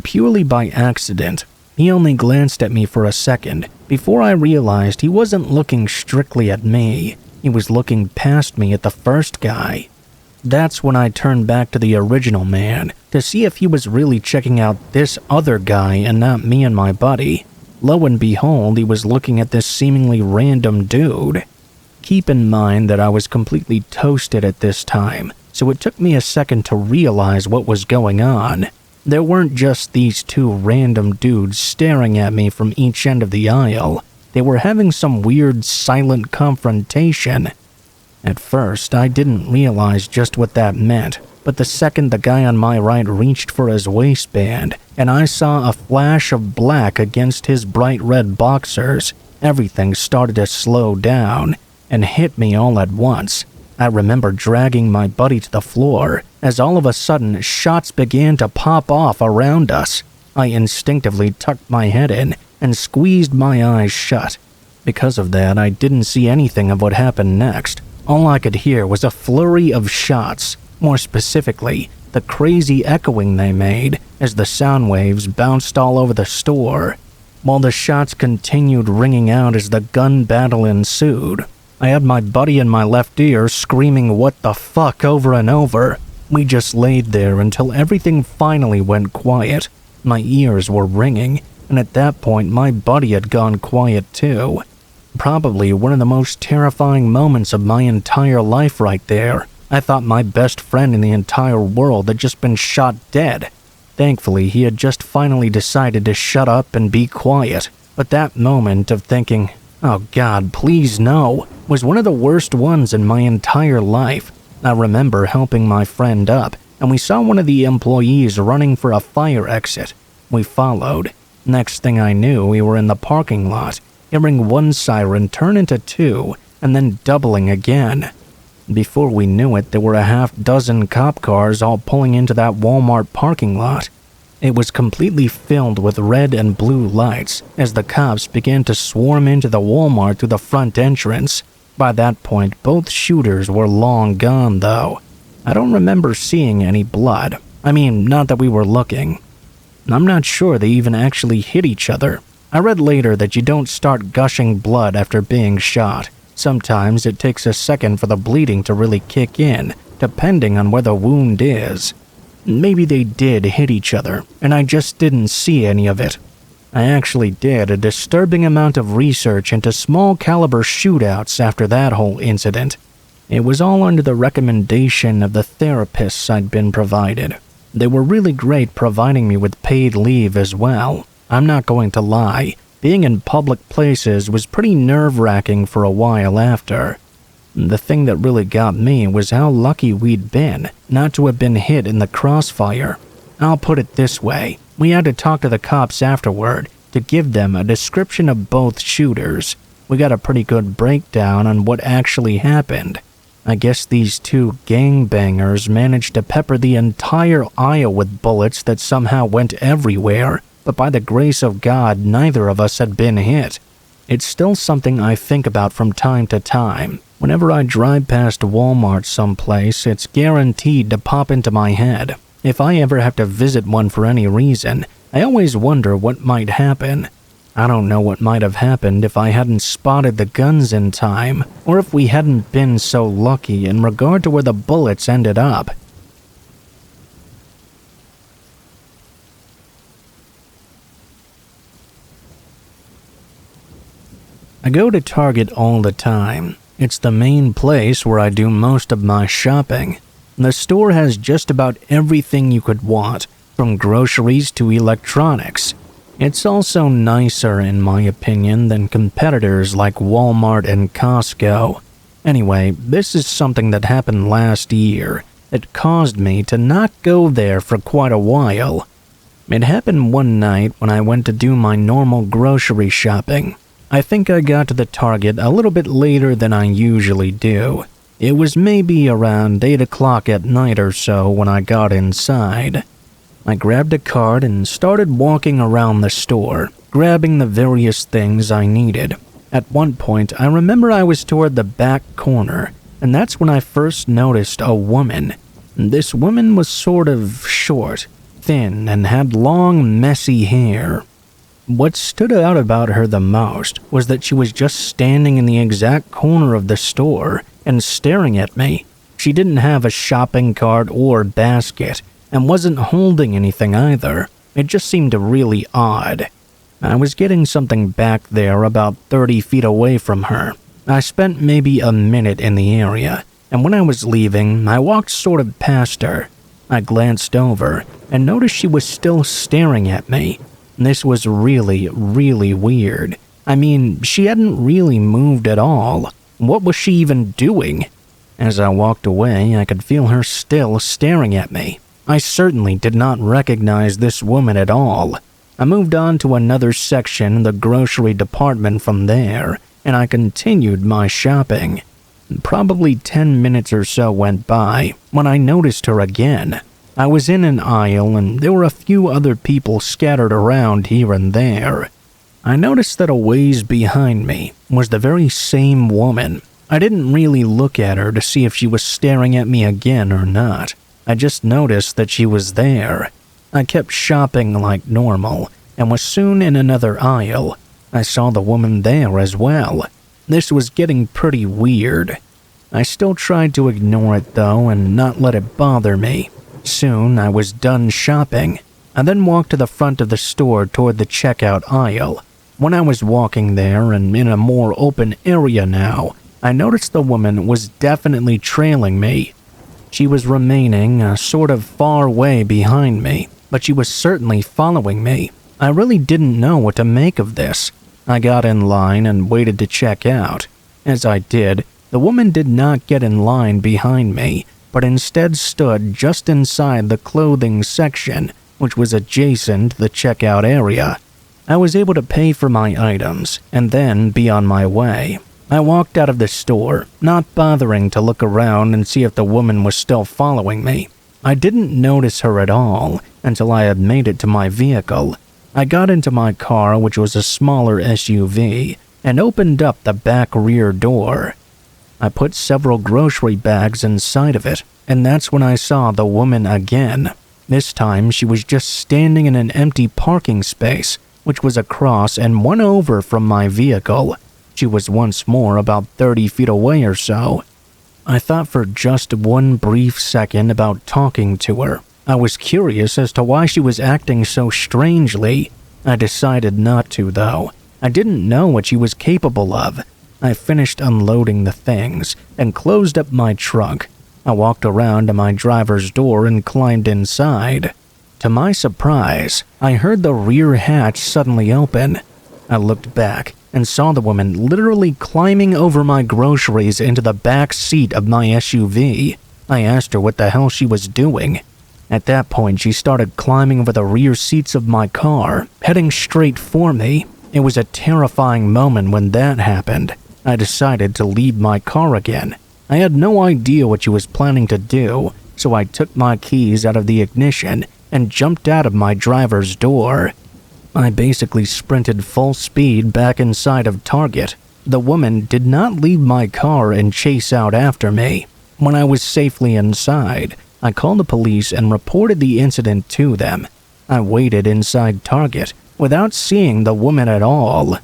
purely by accident. He only glanced at me for a second before I realized he wasn't looking strictly at me. He was looking past me at the first guy. That's when I turned back to the original man to see if he was really checking out this other guy and not me and my buddy. Lo and behold, he was looking at this seemingly random dude. Keep in mind that I was completely toasted at this time, so it took me a second to realize what was going on. There weren't just these two random dudes staring at me from each end of the aisle. They were having some weird silent confrontation. At first, I didn't realize just what that meant, but the second the guy on my right reached for his waistband, and I saw a flash of black against his bright red boxers, everything started to slow down and hit me all at once. I remember dragging my buddy to the floor as all of a sudden shots began to pop off around us. I instinctively tucked my head in and squeezed my eyes shut. Because of that, I didn't see anything of what happened next. All I could hear was a flurry of shots, more specifically, the crazy echoing they made as the sound waves bounced all over the store, while the shots continued ringing out as the gun battle ensued. I had my buddy in my left ear screaming "what the fuck" over and over. We just laid there until everything finally went quiet. My ears were ringing, and at that point my buddy had gone quiet too. Probably one of the most terrifying moments of my entire life right there. I thought my best friend in the entire world had just been shot dead. Thankfully, he had just finally decided to shut up and be quiet. But that moment of thinking, "Oh God, please no," was one of the worst ones in my entire life. I remember helping my friend up, and we saw one of the employees running for a fire exit. We followed. Next thing I knew, we were in the parking lot, hearing one siren turn into two, and then doubling again. Before we knew it, there were a half-dozen cop cars all pulling into that Walmart parking lot. It was completely filled with red and blue lights as the cops began to swarm into the Walmart through the front entrance. By that point, both shooters were long gone, though. I don't remember seeing any blood. I mean, not that we were looking. I'm not sure they even actually hit each other. I read later that you don't start gushing blood after being shot. Sometimes it takes a second for the bleeding to really kick in, depending on where the wound is. Maybe they did hit each other, and I just didn't see any of it. I actually did a disturbing amount of research into small caliber shootouts after that whole incident. It was all under the recommendation of the therapists I'd been provided. They were really great providing me with paid leave as well. I'm not going to lie, being in public places was pretty nerve-wracking for a while after. The thing that really got me was how lucky we'd been not to have been hit in the crossfire. I'll put it this way, we had to talk to the cops afterward to give them a description of both shooters. We got a pretty good breakdown on what actually happened. I guess these two gangbangers managed to pepper the entire aisle with bullets that somehow went everywhere, but by the grace of God, neither of us had been hit. It's still something I think about from time to time. Whenever I drive past Walmart someplace, it's guaranteed to pop into my head. If I ever have to visit one for any reason, I always wonder what might happen. I don't know what might have happened if I hadn't spotted the guns in time, or if we hadn't been so lucky in regard to where the bullets ended up. I go to Target all the time. It's the main place where I do most of my shopping. The store has just about everything you could want, from groceries to electronics. It's also nicer, in my opinion, than competitors like Walmart and Costco. Anyway, this is something that happened last year that caused me to not go there for quite a while. It happened one night when I went to do my normal grocery shopping. I think I got to the Target a little bit later than I usually do. It was maybe around 8 o'clock at night or so when I got inside. I grabbed a cart and started walking around the store, grabbing the various things I needed. At one point, I remember I was toward the back corner, and that's when I first noticed a woman. This woman was sort of short, thin, and had long, messy hair. What stood out about her the most was that she was just standing in the exact corner of the store and staring at me. She didn't have a shopping cart or basket and wasn't holding anything either. It just seemed really odd. I was getting something back there about 30 feet away from her. I spent maybe a minute in the area, and when I was leaving, I walked sort of past her. I glanced over and noticed she was still staring at me. This was really, really weird. I mean, she hadn't really moved at all. What was she even doing? As I walked away, I could feel her still staring at me. I certainly did not recognize this woman at all. I moved on to another section in the grocery department from there, and I continued my shopping. Probably 10 minutes or so went by when I noticed her again. I was in an aisle and there were a few other people scattered around here and there. I noticed that a ways behind me was the very same woman. I didn't really look at her to see if she was staring at me again or not. I just noticed that she was there. I kept shopping like normal and was soon in another aisle. I saw the woman there as well. This was getting pretty weird. I still tried to ignore it though and not let it bother me. Soon I was done shopping. I then walked to the front of the store toward the checkout aisle. When I was walking there and in a more open area now, I noticed the woman was definitely trailing me. She was remaining a sort of far way behind me, but she was certainly following me. I really didn't know what to make of this. I got in line and waited to check out. As I did, the woman did not get in line behind me, but instead stood just inside the clothing section, which was adjacent to the checkout area. I was able to pay for my items and then be on my way. I walked out of the store, not bothering to look around and see if the woman was still following me. I didn't notice her at all until I had made it to my vehicle. I got into my car, which was a smaller SUV, and opened up the back rear door. I put several grocery bags inside of it, and that's when I saw the woman again. This time, she was just standing in an empty parking space, which was across and one over from my vehicle. She was once more about 30 feet away or so. I thought for just one brief second about talking to her. I was curious as to why she was acting so strangely. I decided not to, though. I didn't know what she was capable of. I finished unloading the things and closed up my trunk. I walked around to my driver's door and climbed inside. To my surprise, I heard the rear hatch suddenly open. I looked back and saw the woman literally climbing over my groceries into the back seat of my SUV. I asked her what the hell she was doing. At that point, she started climbing over the rear seats of my car, heading straight for me. It was a terrifying moment when that happened. I decided to leave my car again. I had no idea what she was planning to do, so I took my keys out of the ignition and jumped out of my driver's door. I basically sprinted full speed back inside of Target. The woman did not leave my car and chase out after me. When I was safely inside, I called the police and reported the incident to them. I waited inside Target without seeing the woman at all.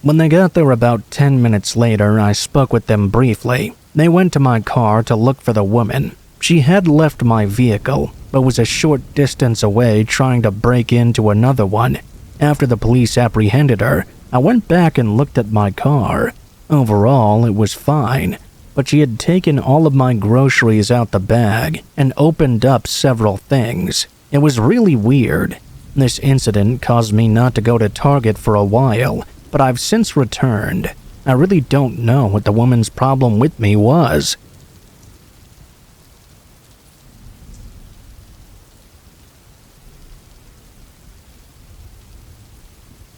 When they got there about 10 minutes later, I spoke with them briefly. They went to my car to look for the woman. She had left my vehicle, but was a short distance away trying to break into another one. After the police apprehended her, I went back and looked at my car. Overall, it was fine, but she had taken all of my groceries out the bag and opened up several things. It was really weird. This incident caused me not to go to Target for a while, but I've since returned. I really don't know what the woman's problem with me was.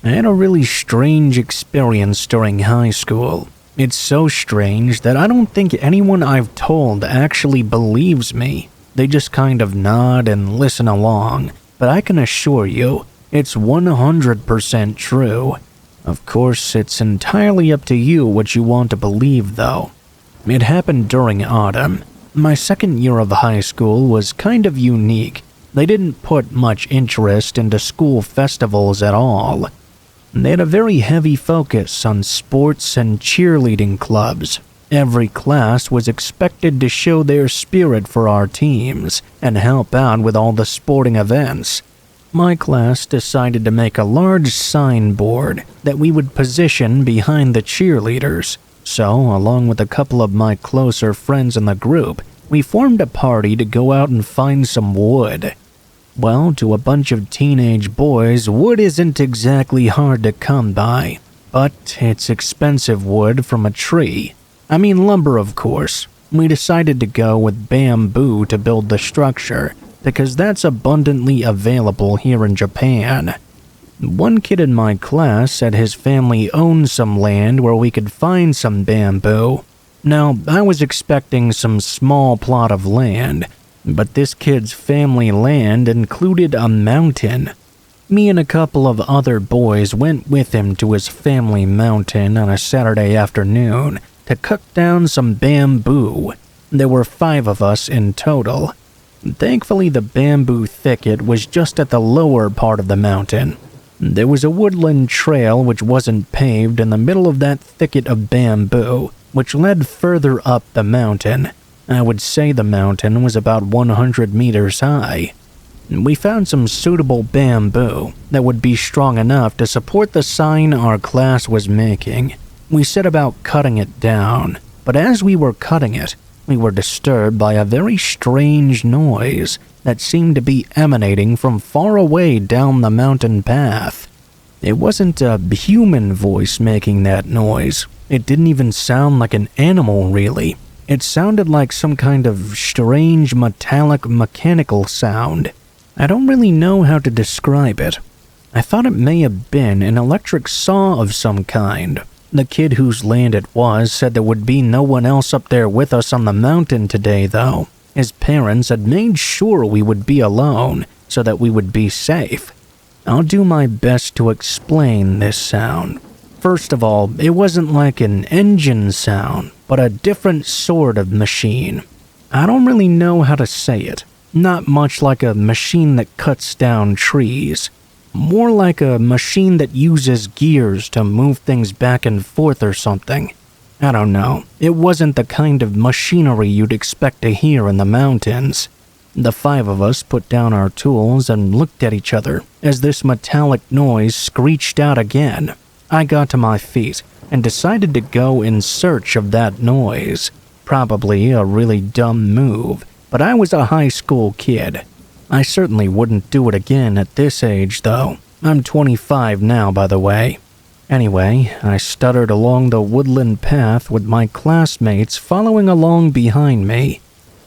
I had a really strange experience during high school. It's so strange that I don't think anyone I've told actually believes me. They just kind of nod and listen along, but I can assure you, it's 100% true. Of course, it's entirely up to you what you want to believe, though. It happened during autumn. My second year of high school was kind of unique. They didn't put much interest into school festivals at all. They had a very heavy focus on sports and cheerleading clubs. Every class was expected to show their spirit for our teams and help out with all the sporting events. My class decided to make a large signboard that we would position behind the cheerleaders. So, along with a couple of my closer friends in the group, we formed a party to go out and find some wood. Well, to a bunch of teenage boys, wood isn't exactly hard to come by, but it's expensive wood from a tree. I mean lumber, of course. We decided to go with bamboo to build the structure, because that's abundantly available here in Japan. One kid in my class said his family owned some land where we could find some bamboo. Now, I was expecting some small plot of land, but this kid's family land included a mountain. Me and a couple of other boys went with him to his family mountain on a Saturday afternoon to cut down some bamboo. There were 5 of us in total. Thankfully, the bamboo thicket was just at the lower part of the mountain. There was a woodland trail which wasn't paved in the middle of that thicket of bamboo, which led further up the mountain. I would say the mountain was about 100 meters high. We found some suitable bamboo that would be strong enough to support the sign our class was making. We set about cutting it down, but as we were cutting it, we were disturbed by a very strange noise that seemed to be emanating from far away down the mountain path. It wasn't a human voice making that noise. It didn't even sound like an animal, really. It sounded like some kind of strange metallic mechanical sound. I don't really know how to describe it. I thought it may have been an electric saw of some kind. The kid whose land it was said there would be no one else up there with us on the mountain today, though. His parents had made sure we would be alone so that we would be safe. I'll do my best to explain this sound. First of all, it wasn't like an engine sound, but a different sort of machine. I don't really know how to say it. Not much like a machine that cuts down trees. More like a machine that uses gears to move things back and forth or something. I don't know. It wasn't the kind of machinery you'd expect to hear in the mountains. The 5 of us put down our tools and looked at each other as this metallic noise screeched out again. I got to my feet and decided to go in search of that noise. Probably a really dumb move, but I was a high school kid. I certainly wouldn't do it again at this age, though. I'm 25 now, by the way. Anyway, I stuttered along the woodland path with my classmates following along behind me.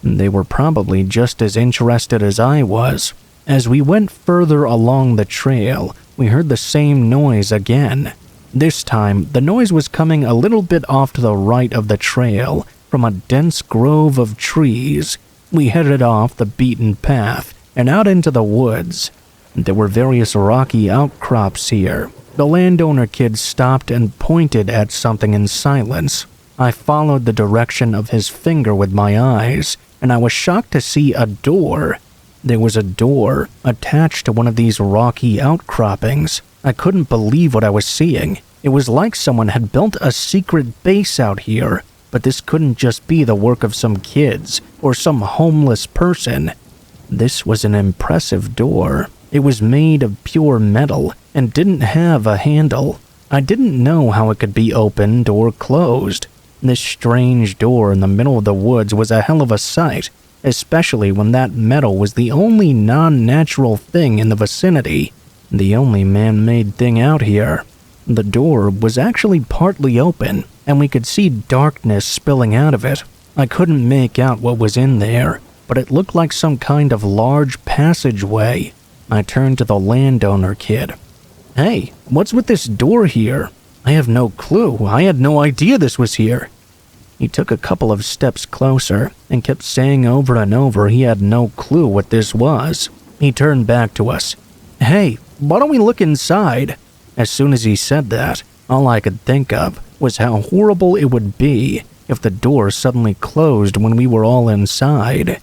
They were probably just as interested as I was. As we went further along the trail, we heard the same noise again. This time, the noise was coming a little bit off to the right of the trail from a dense grove of trees. We headed off the beaten path and out into the woods. There were various rocky outcrops here. The landowner kid stopped and pointed at something in silence. I followed the direction of his finger with my eyes, and I was shocked to see a door. There was a door attached to one of these rocky outcroppings. I couldn't believe what I was seeing. It was like someone had built a secret base out here, but this couldn't just be the work of some kids or some homeless person. This was an impressive door. It was made of pure metal and didn't have a handle. I didn't know how it could be opened or closed. This strange door in the middle of the woods was a hell of a sight, especially when that metal was the only non-natural thing in the vicinity, the only man-made thing out here. The door was actually partly open, and we could see darkness spilling out of it. I couldn't make out what was in there, but it looked like some kind of large passageway. I turned to the landowner kid. "Hey, what's with this door here? I have no clue. I had no idea this was here." He took a couple of steps closer and kept saying over and over he had no clue what this was. He turned back to us. "Hey, why don't we look inside?" As soon as he said that, all I could think of was how horrible it would be if the door suddenly closed when we were all inside.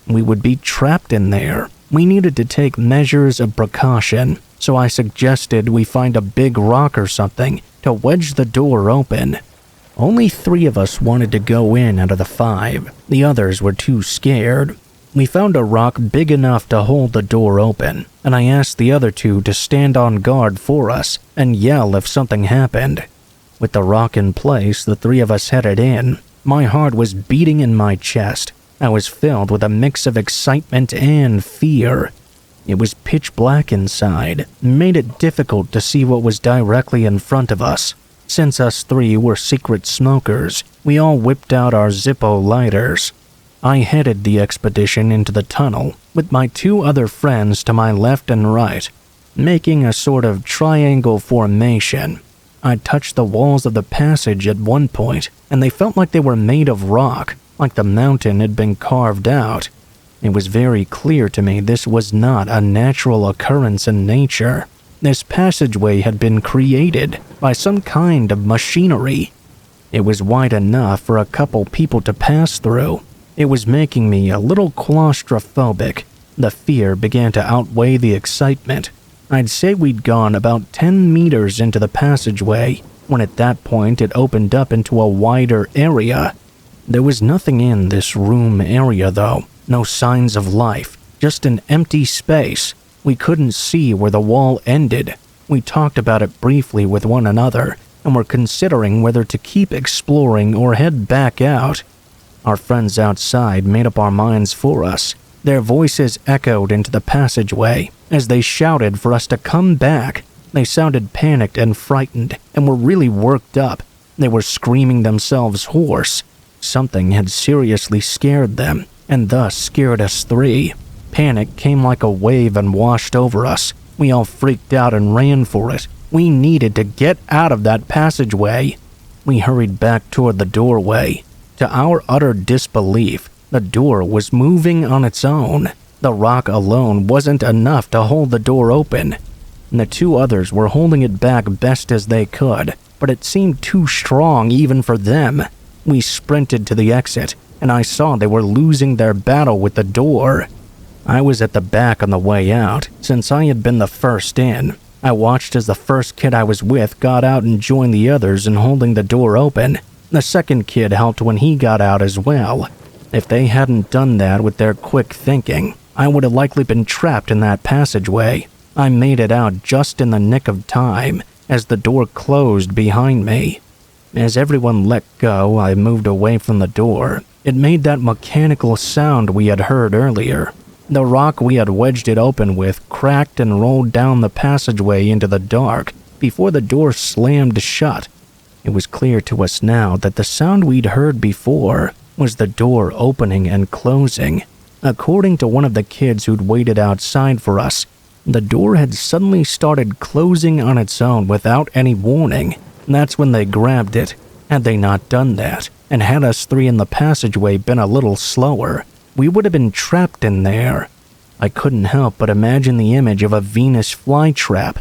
We would be trapped in there. We needed to take measures of precaution, so I suggested we find a big rock or something to wedge the door open. Only 3 of us wanted to go in out of the 5. The others were too scared. We found a rock big enough to hold the door open, and I asked the other 2 to stand on guard for us and yell if something happened. With the rock in place, the 3 of us headed in. My heart was beating in my chest. I was filled with a mix of excitement and fear. It was pitch black inside, made it difficult to see what was directly in front of us. Since us 3 were secret smokers, we all whipped out our Zippo lighters. I headed the expedition into the tunnel, with my 2 other friends to my left and right, making a sort of triangle formation. I touched the walls of the passage at one point, and they felt like they were made of rock, like the mountain had been carved out. It was very clear to me this was not a natural occurrence in nature. This passageway had been created by some kind of machinery. It was wide enough for a couple people to pass through. It was making me a little claustrophobic. The fear began to outweigh the excitement. I'd say we'd gone about 10 meters into the passageway, when at that point it opened up into a wider area. There was nothing in this room area though, no signs of life, just an empty space. We couldn't see where the wall ended. We talked about it briefly with one another, and were considering whether to keep exploring or head back out. Our friends outside made up our minds for us. Their voices echoed into the passageway as they shouted for us to come back. They sounded panicked and frightened, and were really worked up. They were screaming themselves hoarse. Something had seriously scared them, and thus scared us 3. Panic came like a wave and washed over us. We all freaked out and ran for it. We needed to get out of that passageway. We hurried back toward the doorway. To our utter disbelief, the door was moving on its own. The rock alone wasn't enough to hold the door open. The 2 others were holding it back best as they could, but it seemed too strong even for them. We sprinted to the exit, and I saw they were losing their battle with the door. I was at the back on the way out, since I had been the first in. I watched as the first kid I was with got out and joined the others in holding the door open. The second kid helped when he got out as well. If they hadn't done that with their quick thinking, I would have likely been trapped in that passageway. I made it out just in the nick of time, as the door closed behind me. As everyone let go, I moved away from the door. It made that mechanical sound we had heard earlier. The rock we had wedged it open with cracked and rolled down the passageway into the dark before the door slammed shut. It was clear to us now that the sound we'd heard before was the door opening and closing. According to one of the kids who'd waited outside for us, the door had suddenly started closing on its own without any warning. That's when they grabbed it. Had they not done that, and had us 3 in the passageway been a little slower, we would have been trapped in there. I couldn't help but imagine the image of a Venus flytrap.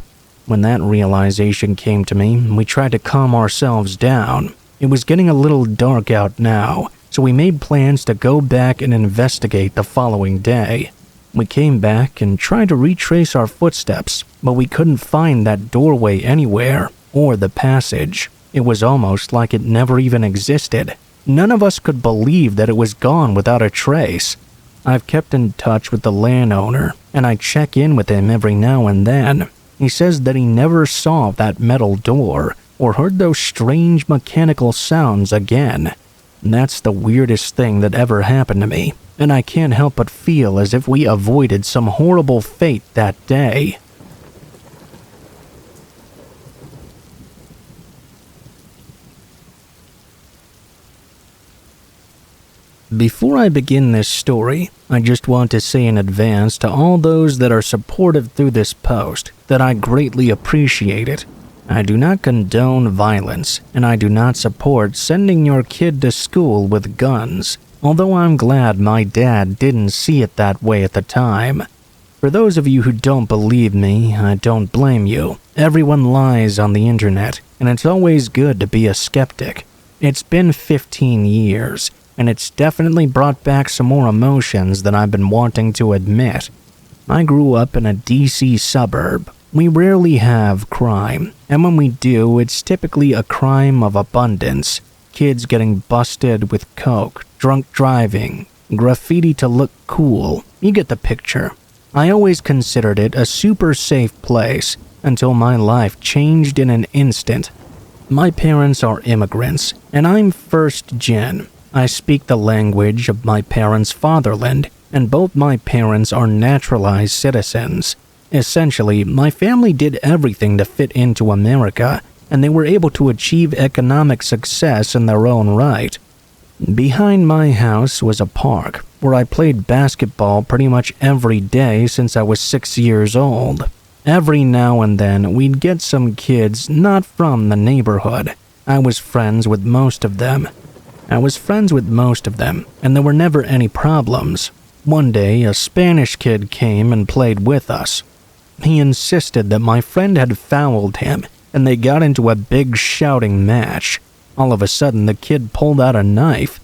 When that realization came to me, we tried to calm ourselves down. It was getting a little dark out now, so we made plans to go back and investigate the following day. We came back and tried to retrace our footsteps, but we couldn't find that doorway anywhere, or the passage. It was almost like it never even existed. None of us could believe that it was gone without a trace. I've kept in touch with the landowner, and I check in with him every now and then. He says that he never saw that metal door or heard those strange mechanical sounds again. That's the weirdest thing that ever happened to me, and I can't help but feel as if we avoided some horrible fate that day. Before I begin this story, I just want to say in advance to all those that are supportive through this post that I greatly appreciate it. I do not condone violence, and I do not support sending your kid to school with guns, although I'm glad my dad didn't see it that way at the time. For those of you who don't believe me, I don't blame you. Everyone lies on the internet, and it's always good to be a skeptic. It's been 15 years, and it's definitely brought back some more emotions than I've been wanting to admit. I grew up in a DC suburb. We rarely have crime, and when we do, it's typically a crime of abundance. Kids getting busted with coke, drunk driving, graffiti to look cool. You get the picture. I always considered it a super safe place until my life changed in an instant. My parents are immigrants, and I'm first gen. I speak the language of my parents' fatherland, and both my parents are naturalized citizens. Essentially, my family did everything to fit into America, and they were able to achieve economic success in their own right. Behind my house was a park where I played basketball pretty much every day since I was 6 years old. Every now and then, we'd get some kids not from the neighborhood. I was friends with most of them, and there were never any problems. One day, a Spanish kid came and played with us. He insisted that my friend had fouled him, and they got into a big shouting match. All of a sudden, the kid pulled out a knife.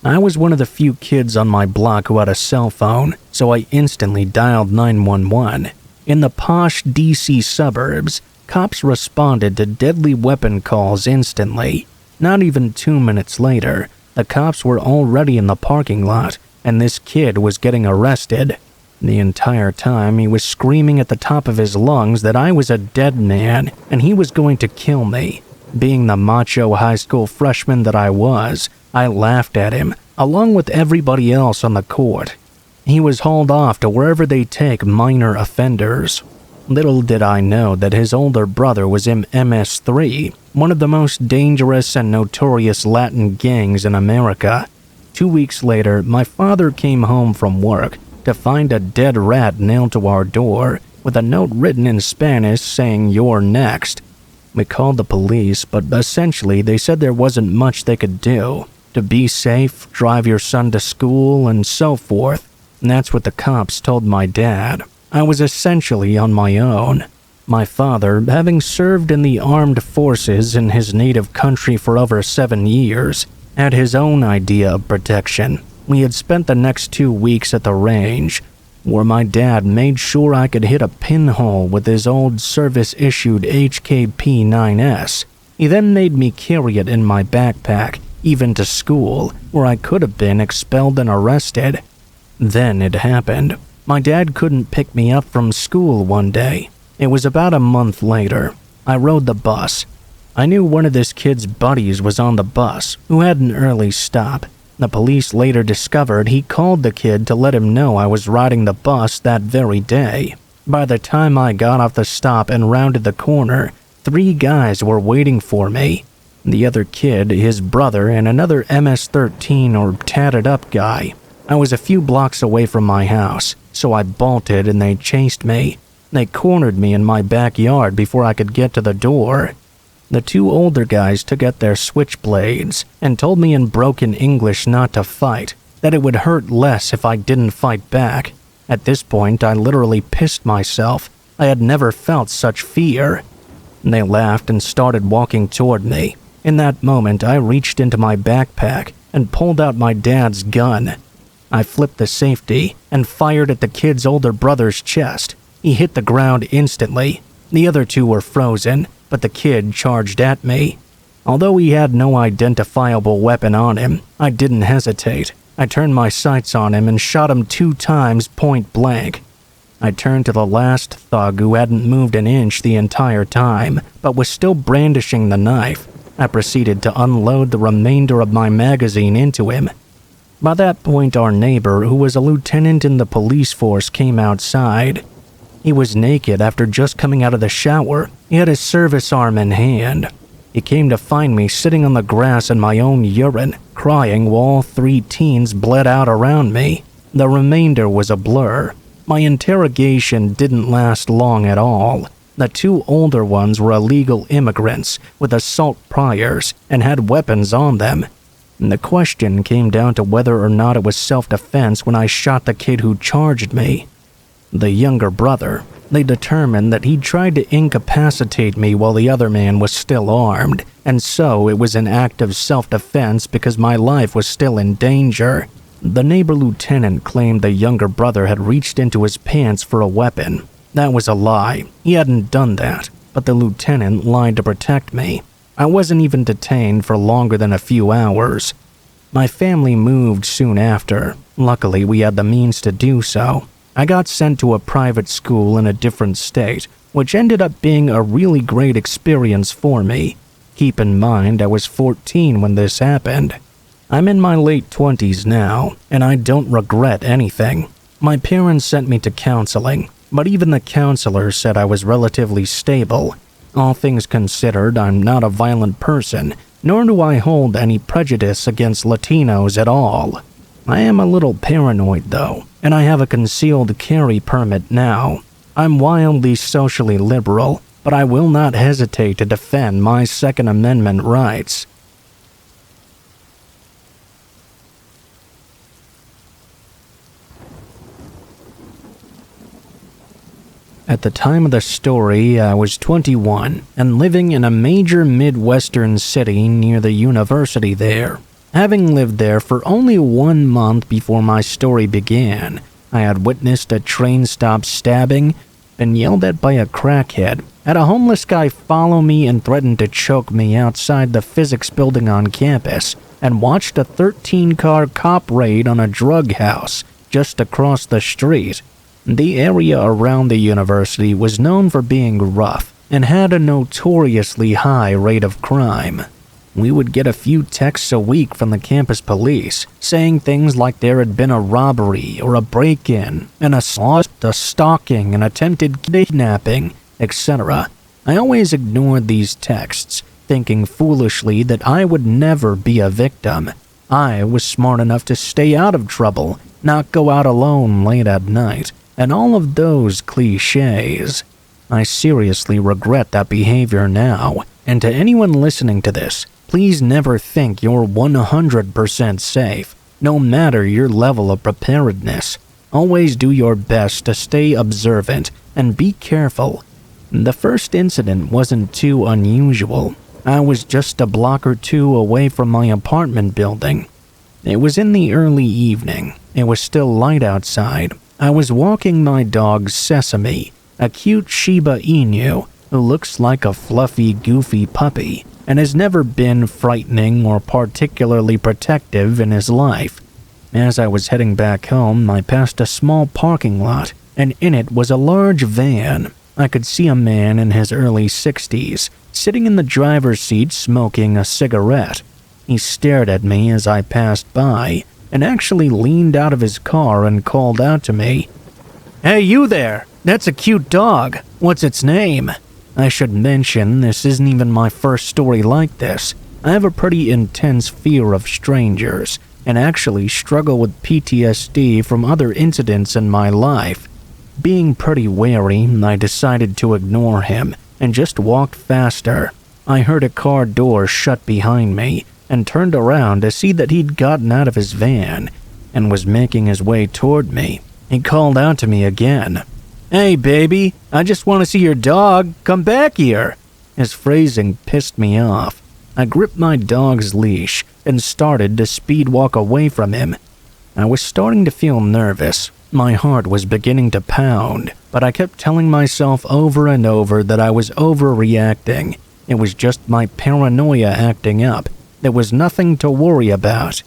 I was one of the few kids on my block who had a cell phone, so I instantly dialed 911. In the posh DC suburbs, cops responded to deadly weapon calls instantly. Not even 2 minutes later, the cops were already in the parking lot, and this kid was getting arrested. The entire time, he was screaming at the top of his lungs that I was a dead man and he was going to kill me. Being the macho high school freshman that I was, I laughed at him, along with everybody else on the court. He was hauled off to wherever they take minor offenders. Little did I know that his older brother was in MS-3, one of the most dangerous and notorious Latin gangs in America. 2 weeks later, my father came home from work to find a dead rat nailed to our door with a note written in Spanish saying, "You're next." We called the police, but essentially they said there wasn't much they could do. To be safe, drive your son to school, and so forth. And that's what the cops told my dad. I was essentially on my own. My father, having served in the armed forces in his native country for over 7 years, had his own idea of protection. We had spent the next 2 weeks at the range, where my dad made sure I could hit a pinhole with his old service-issued HKP-9S. He then made me carry it in my backpack, even to school, where I could have been expelled and arrested. Then it happened. My dad couldn't pick me up from school one day. It was about a month later. I rode the bus. I knew one of this kid's buddies was on the bus, who had an early stop. The police later discovered he called the kid to let him know I was riding the bus that very day. By the time I got off the stop and rounded the corner, 3 guys were waiting for me. The other kid, his brother, and another MS-13 or tatted up guy. I was a few blocks away from my house, so I bolted and they chased me. They cornered me in my backyard before I could get to the door. The 2 older guys took out their switchblades and told me in broken English not to fight, that it would hurt less if I didn't fight back. At this point, I literally pissed myself. I had never felt such fear. They laughed and started walking toward me. In that moment, I reached into my backpack and pulled out my dad's gun. I flipped the safety and fired at the kid's older brother's chest. He hit the ground instantly. The other 2 were frozen, but the kid charged at me. Although he had no identifiable weapon on him, I didn't hesitate. I turned my sights on him and shot him 2 times point blank. I turned to the last thug who hadn't moved an inch the entire time, but was still brandishing the knife. I proceeded to unload the remainder of my magazine into him. By that point, our neighbor, who was a lieutenant in the police force, came outside. He was naked after just coming out of the shower. He had his service arm in hand. He came to find me sitting on the grass in my own urine, crying while all 3 teens bled out around me. The remainder was a blur. My interrogation didn't last long at all. The 2 older ones were illegal immigrants with assault priors and had weapons on them. And the question came down to whether or not it was self-defense when I shot the kid who charged me. The younger brother, they determined that he tried to incapacitate me while the other man was still armed, and so it was an act of self-defense because my life was still in danger. The neighbor lieutenant claimed the younger brother had reached into his pants for a weapon. That was a lie. He hadn't done that, but the lieutenant lied to protect me. I wasn't even detained for longer than a few hours. My family moved soon after. Luckily, we had the means to do so. I got sent to a private school in a different state, which ended up being a really great experience for me. Keep in mind, I was 14 when this happened. I'm in my late 20s now, and I don't regret anything. My parents sent me to counseling, but even the counselor said I was relatively stable. All things considered, I'm not a violent person, nor do I hold any prejudice against Latinos at all. I am a little paranoid though, and I have a concealed carry permit now. I'm wildly socially liberal, but I will not hesitate to defend my Second Amendment rights. At the time of the story, I was 21 and living in a major Midwestern city near the university there. Having lived there for only 1 month before my story began, I had witnessed a train stop stabbing, been yelled at by a crackhead, had a homeless guy follow me and threaten to choke me outside the physics building on campus, and watched a 13-car cop raid on a drug house just across the street. The area around the university was known for being rough and had a notoriously high rate of crime. We would get a few texts a week from the campus police saying things like there had been a robbery or a break-in, an assault, a stalking, an attempted kidnapping, etc. I always ignored these texts, thinking foolishly that I would never be a victim. I was smart enough to stay out of trouble, not go out alone late at night, and all of those cliches. I seriously regret that behavior now, and to anyone listening to this, please never think you're 100% safe, no matter your level of preparedness. Always do your best to stay observant and be careful. The first incident wasn't too unusual. I was just a block or two away from my apartment building. It was in the early evening. It was still light outside. I was walking my dog Sesame, a cute Shiba Inu who looks like a fluffy, goofy puppy and has never been frightening or particularly protective in his life. As I was heading back home, I passed a small parking lot, and in it was a large van. I could see a man in his early 60s, sitting in the driver's seat smoking a cigarette. He stared at me as I passed by, and actually leaned out of his car and called out to me, "Hey, you there! That's a cute dog. What's its name?" I should mention this isn't even my first story like this. I have a pretty intense fear of strangers, and actually struggle with PTSD from other incidents in my life. Being pretty wary, I decided to ignore him and just walked faster. I heard a car door shut behind me and turned around to see that he'd gotten out of his van and was making his way toward me. He called out to me again, "Hey, baby, I just want to see your dog. Come back here." His phrasing pissed me off. I gripped my dog's leash and started to speed walk away from him. I was starting to feel nervous. My heart was beginning to pound, but I kept telling myself over and over that I was overreacting. It was just my paranoia acting up. There was nothing to worry about.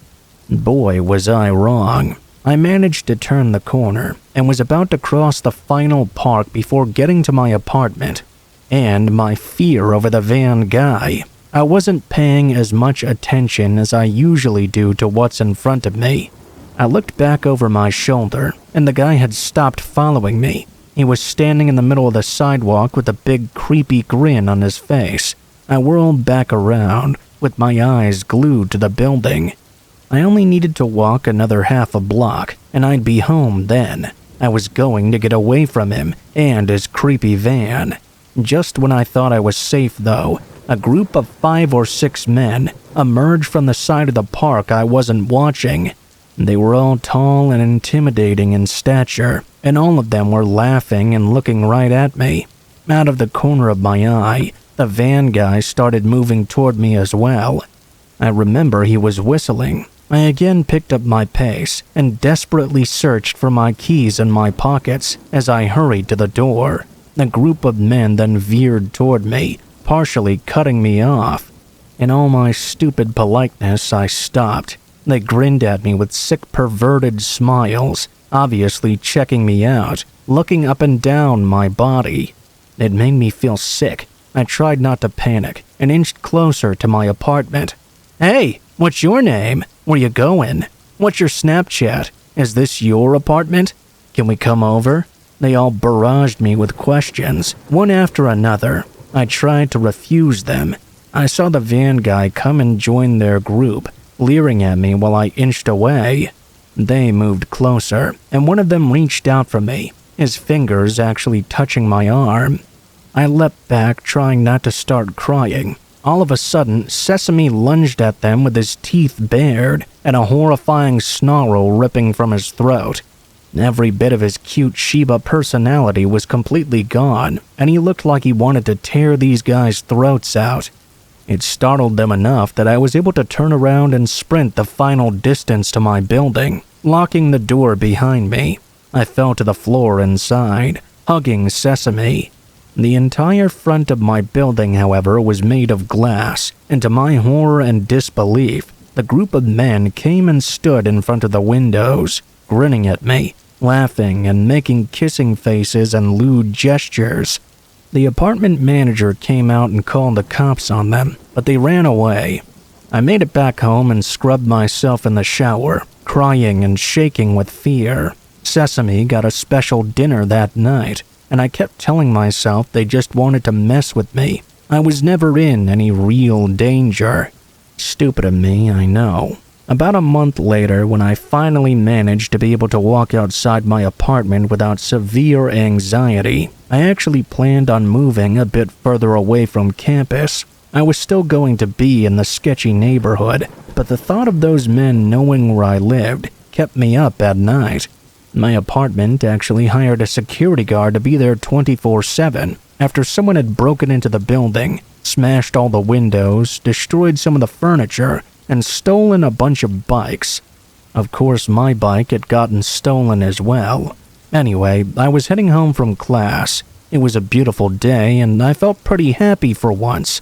Boy, was I wrong. I managed to turn the corner and was about to cross the final park before getting to my apartment. And my fear over the van guy. I wasn't paying as much attention as I usually do to what's in front of me. I looked back over my shoulder, and the guy had stopped following me. He was standing in the middle of the sidewalk with a big creepy grin on his face. I whirled back around, with my eyes glued to the building. I only needed to walk another half a block, and I'd be home then. I was going to get away from him and his creepy van. Just when I thought I was safe, though, a group of 5 or 6 men emerged from the side of the park I wasn't watching. They were all tall and intimidating in stature, and all of them were laughing and looking right at me. Out of the corner of my eye, the van guy started moving toward me as well. I remember he was whistling. I again picked up my pace and desperately searched for my keys in my pockets as I hurried to the door. A group of men then veered toward me, partially cutting me off. In all my stupid politeness, I stopped. They grinned at me with sick, perverted smiles, obviously checking me out, looking up and down my body. It made me feel sick. I tried not to panic and inched closer to my apartment. "Hey, what's your name? Where you going? What's your Snapchat? Is this your apartment? Can we come over?" They all barraged me with questions, one after another. I tried to refuse them. I saw the van guy come and join their group, leering at me while I inched away. They moved closer, and one of them reached out for me, his fingers actually touching my arm. I leapt back, trying not to start crying. All of a sudden, Sesame lunged at them with his teeth bared and a horrifying snarl ripping from his throat. Every bit of his cute Shiba personality was completely gone, and he looked like he wanted to tear these guys' throats out. It startled them enough that I was able to turn around and sprint the final distance to my building, locking the door behind me. I fell to the floor inside, hugging Sesame. The entire front of my building, however, was made of glass, and to my horror and disbelief, the group of men came and stood in front of the windows, grinning at me, laughing and making kissing faces and lewd gestures. The apartment manager came out and called the cops on them, but they ran away. I made it back home and scrubbed myself in the shower, crying and shaking with fear. Sesame got a special dinner that night, and I kept telling myself they just wanted to mess with me. I was never in any real danger. Stupid of me, I know. About a month later, when I finally managed to be able to walk outside my apartment without severe anxiety, I actually planned on moving a bit further away from campus. I was still going to be in the sketchy neighborhood, but the thought of those men knowing where I lived kept me up at night. My apartment actually hired a security guard to be there 24/7 after someone had broken into the building, smashed all the windows, destroyed some of the furniture, and stolen a bunch of bikes. Of course, my bike had gotten stolen as well. Anyway, I was heading home from class. It was a beautiful day, and I felt pretty happy for once.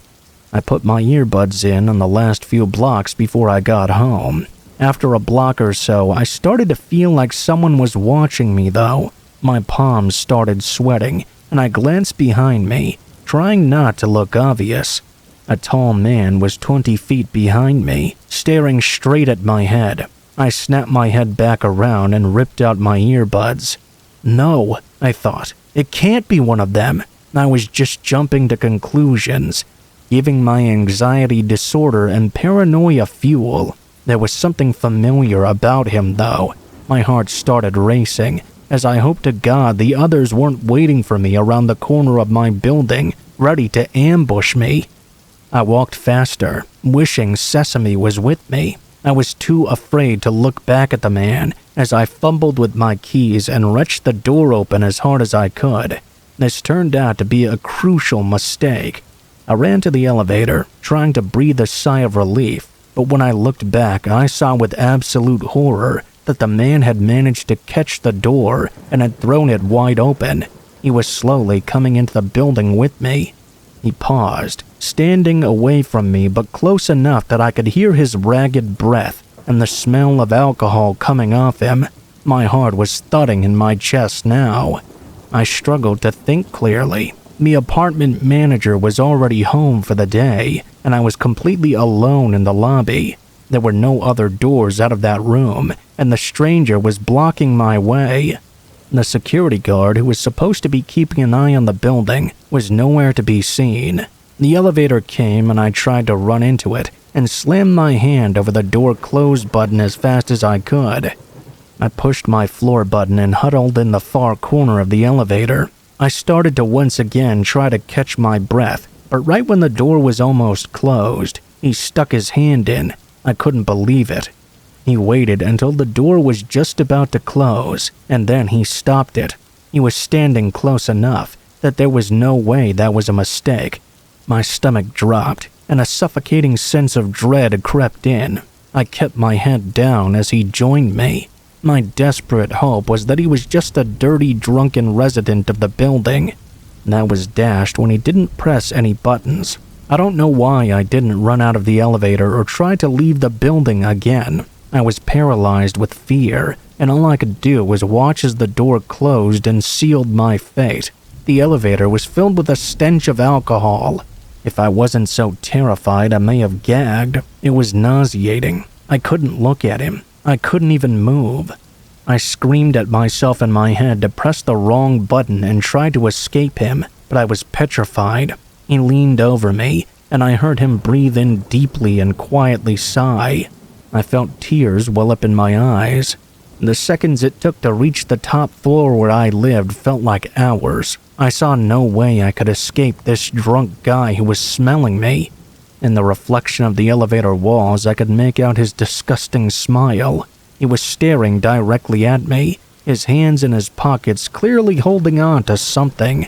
I put my earbuds in on the last few blocks before I got home. After a block or so, I started to feel like someone was watching me, though. My palms started sweating, and I glanced behind me, trying not to look obvious. A tall man was 20 feet behind me, staring straight at my head. I snapped my head back around and ripped out my earbuds. No, I thought. It can't be one of them. I was just jumping to conclusions, giving my anxiety disorder and paranoia fuel. There was something familiar about him, though. My heart started racing, as I hoped to God the others weren't waiting for me around the corner of my building, ready to ambush me. I walked faster, wishing Sesame was with me. I was too afraid to look back at the man as I fumbled with my keys and wrenched the door open as hard as I could. This turned out to be a crucial mistake. I ran to the elevator, trying to breathe a sigh of relief, but when I looked back, I saw with absolute horror that the man had managed to catch the door and had thrown it wide open. He was slowly coming into the building with me. He paused, standing away from me but close enough that I could hear his ragged breath and the smell of alcohol coming off him. My heart was thudding in my chest now. I struggled to think clearly. The apartment manager was already home for the day, and I was completely alone in the lobby. There were no other doors out of that room, and the stranger was blocking my way. The security guard, who was supposed to be keeping an eye on the building, was nowhere to be seen. The elevator came and I tried to run into it and slammed my hand over the door close button as fast as I could. I pushed my floor button and huddled in the far corner of the elevator. I started to once again try to catch my breath, but right when the door was almost closed, he stuck his hand in. I couldn't believe it. He waited until the door was just about to close, and then he stopped it. He was standing close enough that there was no way that was a mistake. My stomach dropped, and a suffocating sense of dread crept in. I kept my head down as he joined me. My desperate hope was that he was just a dirty, drunken resident of the building. That was dashed when he didn't press any buttons. I don't know why I didn't run out of the elevator or try to leave the building again. I was paralyzed with fear, and all I could do was watch as the door closed and sealed my fate. The elevator was filled with a stench of alcohol. If I wasn't so terrified, I may have gagged. It was nauseating. I couldn't look at him. I couldn't even move. I screamed at myself in my head to press the wrong button and try to escape him, but I was petrified. He leaned over me, and I heard him breathe in deeply and quietly sigh. I felt tears well up in my eyes. The seconds it took to reach the top floor where I lived felt like hours. I saw no way I could escape this drunk guy who was smelling me. In the reflection of the elevator walls, I could make out his disgusting smile. He was staring directly at me, his hands in his pockets, clearly holding on to something.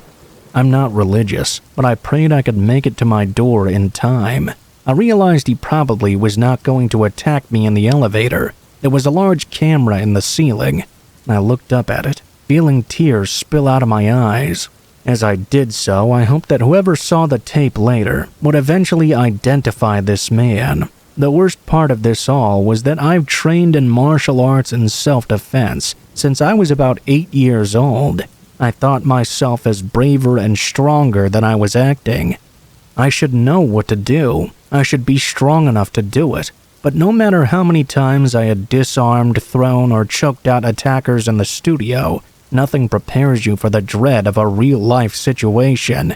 I'm not religious, but I prayed I could make it to my door in time. I realized he probably was not going to attack me in the elevator. There was a large camera in the ceiling. I looked up at it, feeling tears spill out of my eyes. As I did so, I hoped that whoever saw the tape later would eventually identify this man. The worst part of this all was that I've trained in martial arts and self-defense since I was about 8 years old. I thought myself as braver and stronger than I was acting. I should know what to do. I should be strong enough to do it. But no matter how many times I had disarmed, thrown, or choked out attackers in the studio, nothing prepares you for the dread of a real-life situation.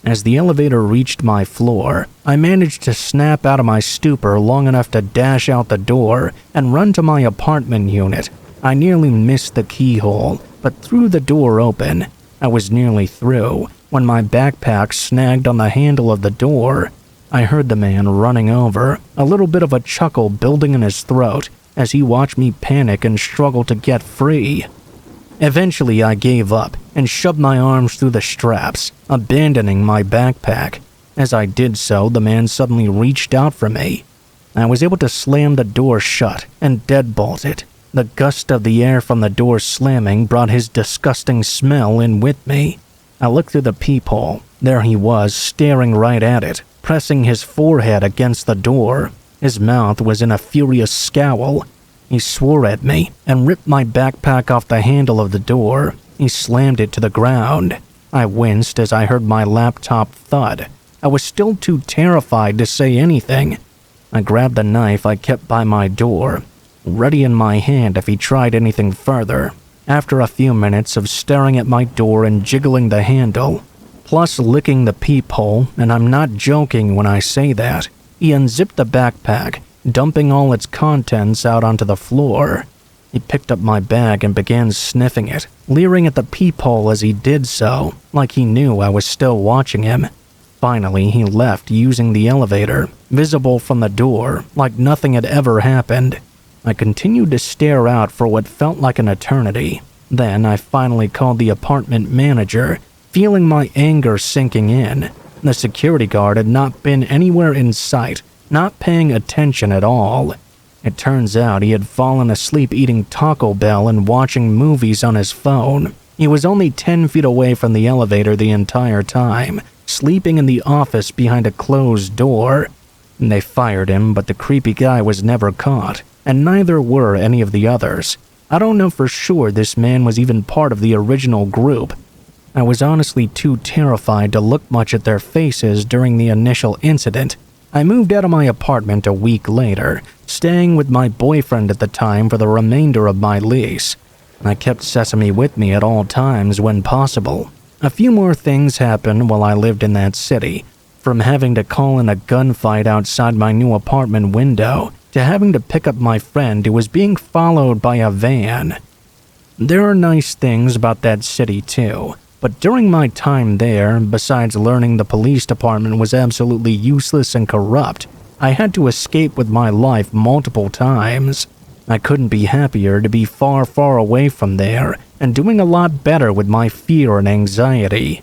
As the elevator reached my floor, I managed to snap out of my stupor long enough to dash out the door and run to my apartment unit. I nearly missed the keyhole, but threw the door open. I was nearly through when my backpack snagged on the handle of the door. I heard the man running over, a little bit of a chuckle building in his throat as he watched me panic and struggle to get free. Eventually, I gave up and shoved my arms through the straps, abandoning my backpack. As I did so, the man suddenly reached out for me. I was able to slam the door shut and deadbolt it. The gust of the air from the door slamming brought his disgusting smell in with me. I looked through the peephole. There he was, staring right at it, pressing his forehead against the door. His mouth was in a furious scowl. He swore at me and ripped my backpack off the handle of the door. He slammed it to the ground. I winced as I heard my laptop thud. I was still too terrified to say anything. I grabbed the knife I kept by my door, ready in my hand if he tried anything further. After a few minutes of staring at my door and jiggling the handle, plus licking the peephole, and I'm not joking when I say that, he unzipped the backpack, dumping all its contents out onto the floor. He picked up my bag and began sniffing it, leering at the peephole as he did so, like he knew I was still watching him. Finally, he left using the elevator, visible from the door, like nothing had ever happened. I continued to stare out for what felt like an eternity. Then I finally called the apartment manager, feeling my anger sinking in. The security guard had not been anywhere in sight, not paying attention at all. It turns out he had fallen asleep eating Taco Bell and watching movies on his phone. He was only 10 feet away from the elevator the entire time, sleeping in the office behind a closed door. They fired him, but the creepy guy was never caught, and neither were any of the others. I don't know for sure this man was even part of the original group. I was honestly too terrified to look much at their faces during the initial incident. I moved out of my apartment a week later, staying with my boyfriend at the time for the remainder of my lease. I kept Sesame with me at all times when possible. A few more things happened while I lived in that city, from having to call in a gunfight outside my new apartment window to having to pick up my friend who was being followed by a van. There are nice things about that city too. But during my time there, besides learning the police department was absolutely useless and corrupt, I had to escape with my life multiple times. I couldn't be happier to be far, far away from there and doing a lot better with my fear and anxiety.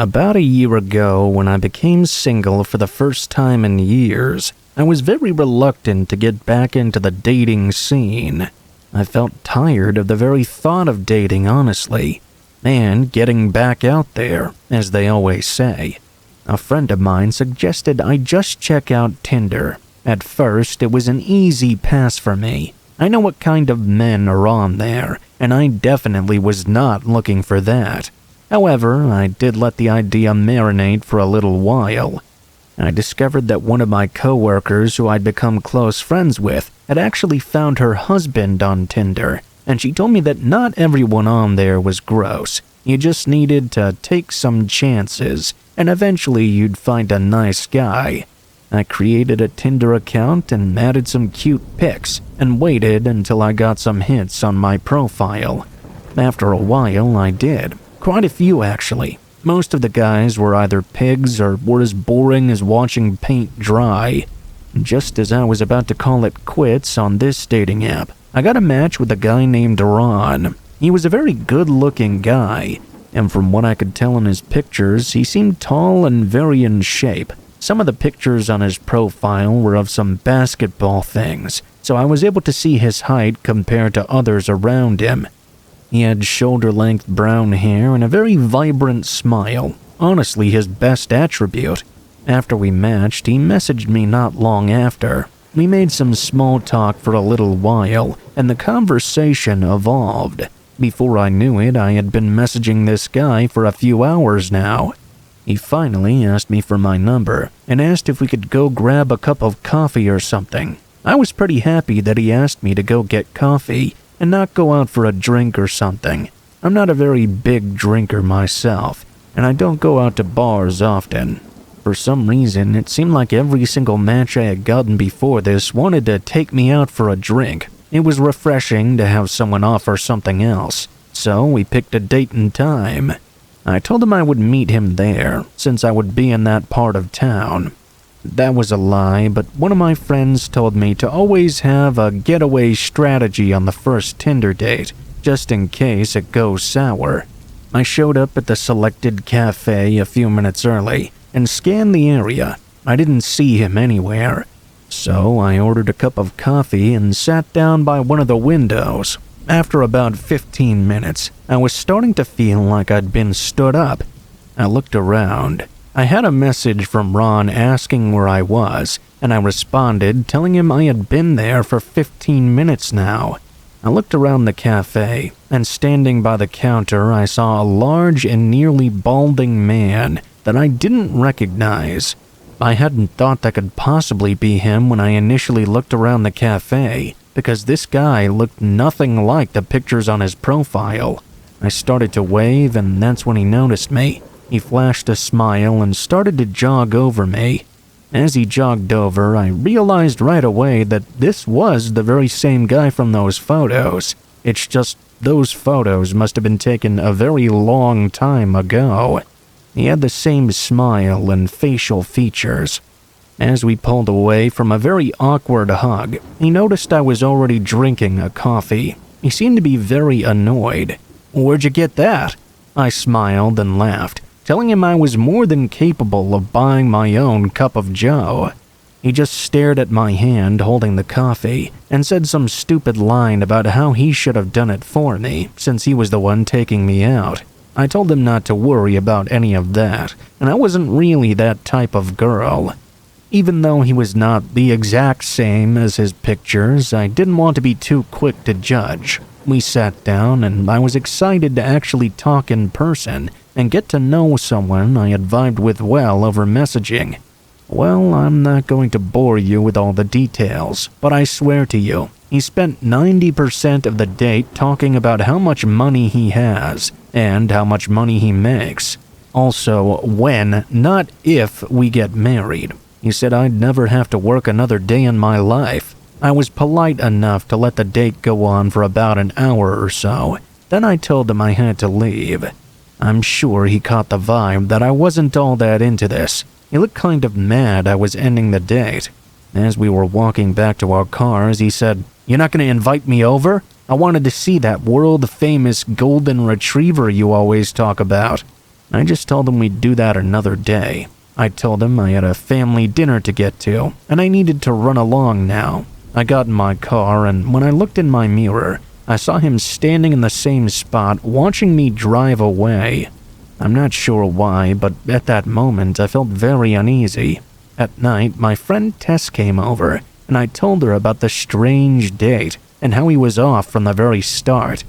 About a year ago, when I became single for the first time in years, I was very reluctant to get back into the dating scene. I felt tired of the very thought of dating, honestly, and getting back out there, as they always say. A friend of mine suggested I just check out Tinder. At first, it was an easy pass for me. I know what kind of men are on there, and I definitely was not looking for that. However, I did let the idea marinate for a little while. I discovered that one of my coworkers who I'd become close friends with had actually found her husband on Tinder, and she told me that not everyone on there was gross. You just needed to take some chances, and eventually you'd find a nice guy. I created a Tinder account and added some cute pics, and waited until I got some hits on my profile. After a while, I did. Quite a few, actually. Most of the guys were either pigs or were as boring as watching paint dry. Just as I was about to call it quits on this dating app, I got a match with a guy named Ron. He was a very good-looking guy, and from what I could tell in his pictures, he seemed tall and very in shape. Some of the pictures on his profile were of some basketball things, so I was able to see his height compared to others around him. He had shoulder-length brown hair and a very vibrant smile, honestly his best attribute. After we matched, he messaged me not long after. We made some small talk for a little while, and the conversation evolved. Before I knew it, I had been messaging this guy for a few hours now. He finally asked me for my number, and asked if we could go grab a cup of coffee or something. I was pretty happy that he asked me to go get coffee, and not go out for a drink or something. I'm not a very big drinker myself, and I don't go out to bars often. For some reason, it seemed like every single match I had gotten before this wanted to take me out for a drink. It was refreshing to have someone offer something else, so we picked a date and time. I told him I would meet him there, since I would be in that part of town. That was a lie, but one of my friends told me to always have a getaway strategy on the first Tinder date, just in case it goes sour. I showed up at the selected cafe a few minutes early and scanned the area. I didn't see him anywhere, so I ordered a cup of coffee and sat down by one of the windows. After about 15 minutes, I was starting to feel like I'd been stood up. I looked around. I had a message from Ron asking where I was, and I responded telling him I had been there for 15 minutes now. I looked around the cafe, and standing by the counter I saw a large and nearly balding man that I didn't recognize. I hadn't thought that could possibly be him when I initially looked around the cafe, because this guy looked nothing like the pictures on his profile. I started to wave, and that's when he noticed me. He flashed a smile and started to jog over me. As he jogged over, I realized right away that this was the very same guy from those photos. It's just those photos must have been taken a very long time ago. He had the same smile and facial features. As we pulled away from a very awkward hug, he noticed I was already drinking a coffee. He seemed to be very annoyed. "Where'd you get that?" I smiled and laughed, telling him I was more than capable of buying my own cup of joe. He just stared at my hand holding the coffee and said some stupid line about how he should have done it for me since he was the one taking me out. I told him not to worry about any of that, and I wasn't really that type of girl. Even though he was not the exact same as his pictures, I didn't want to be too quick to judge. We sat down, and I was excited to actually talk in person and get to know someone I had vibed with well over messaging. Well, I'm not going to bore you with all the details, but I swear to you, he spent 90% of the date talking about how much money he has and how much money he makes. Also, when, not if, we get married. He said I'd never have to work another day in my life. I was polite enough to let the date go on for about an hour or so. Then I told him I had to leave. I'm sure he caught the vibe that I wasn't all that into this. He looked kind of mad I was ending the date. As we were walking back to our cars, he said, "You're not going to invite me over? I wanted to see that world-famous golden retriever you always talk about." I just told him we'd do that another day. I told him I had a family dinner to get to, and I needed to run along now. I got in my car, and when I looked in my mirror, I saw him standing in the same spot, watching me drive away. I'm not sure why, but at that moment I felt very uneasy. At night, my friend Tess came over, and I told her about the strange date and how he was off from the very start.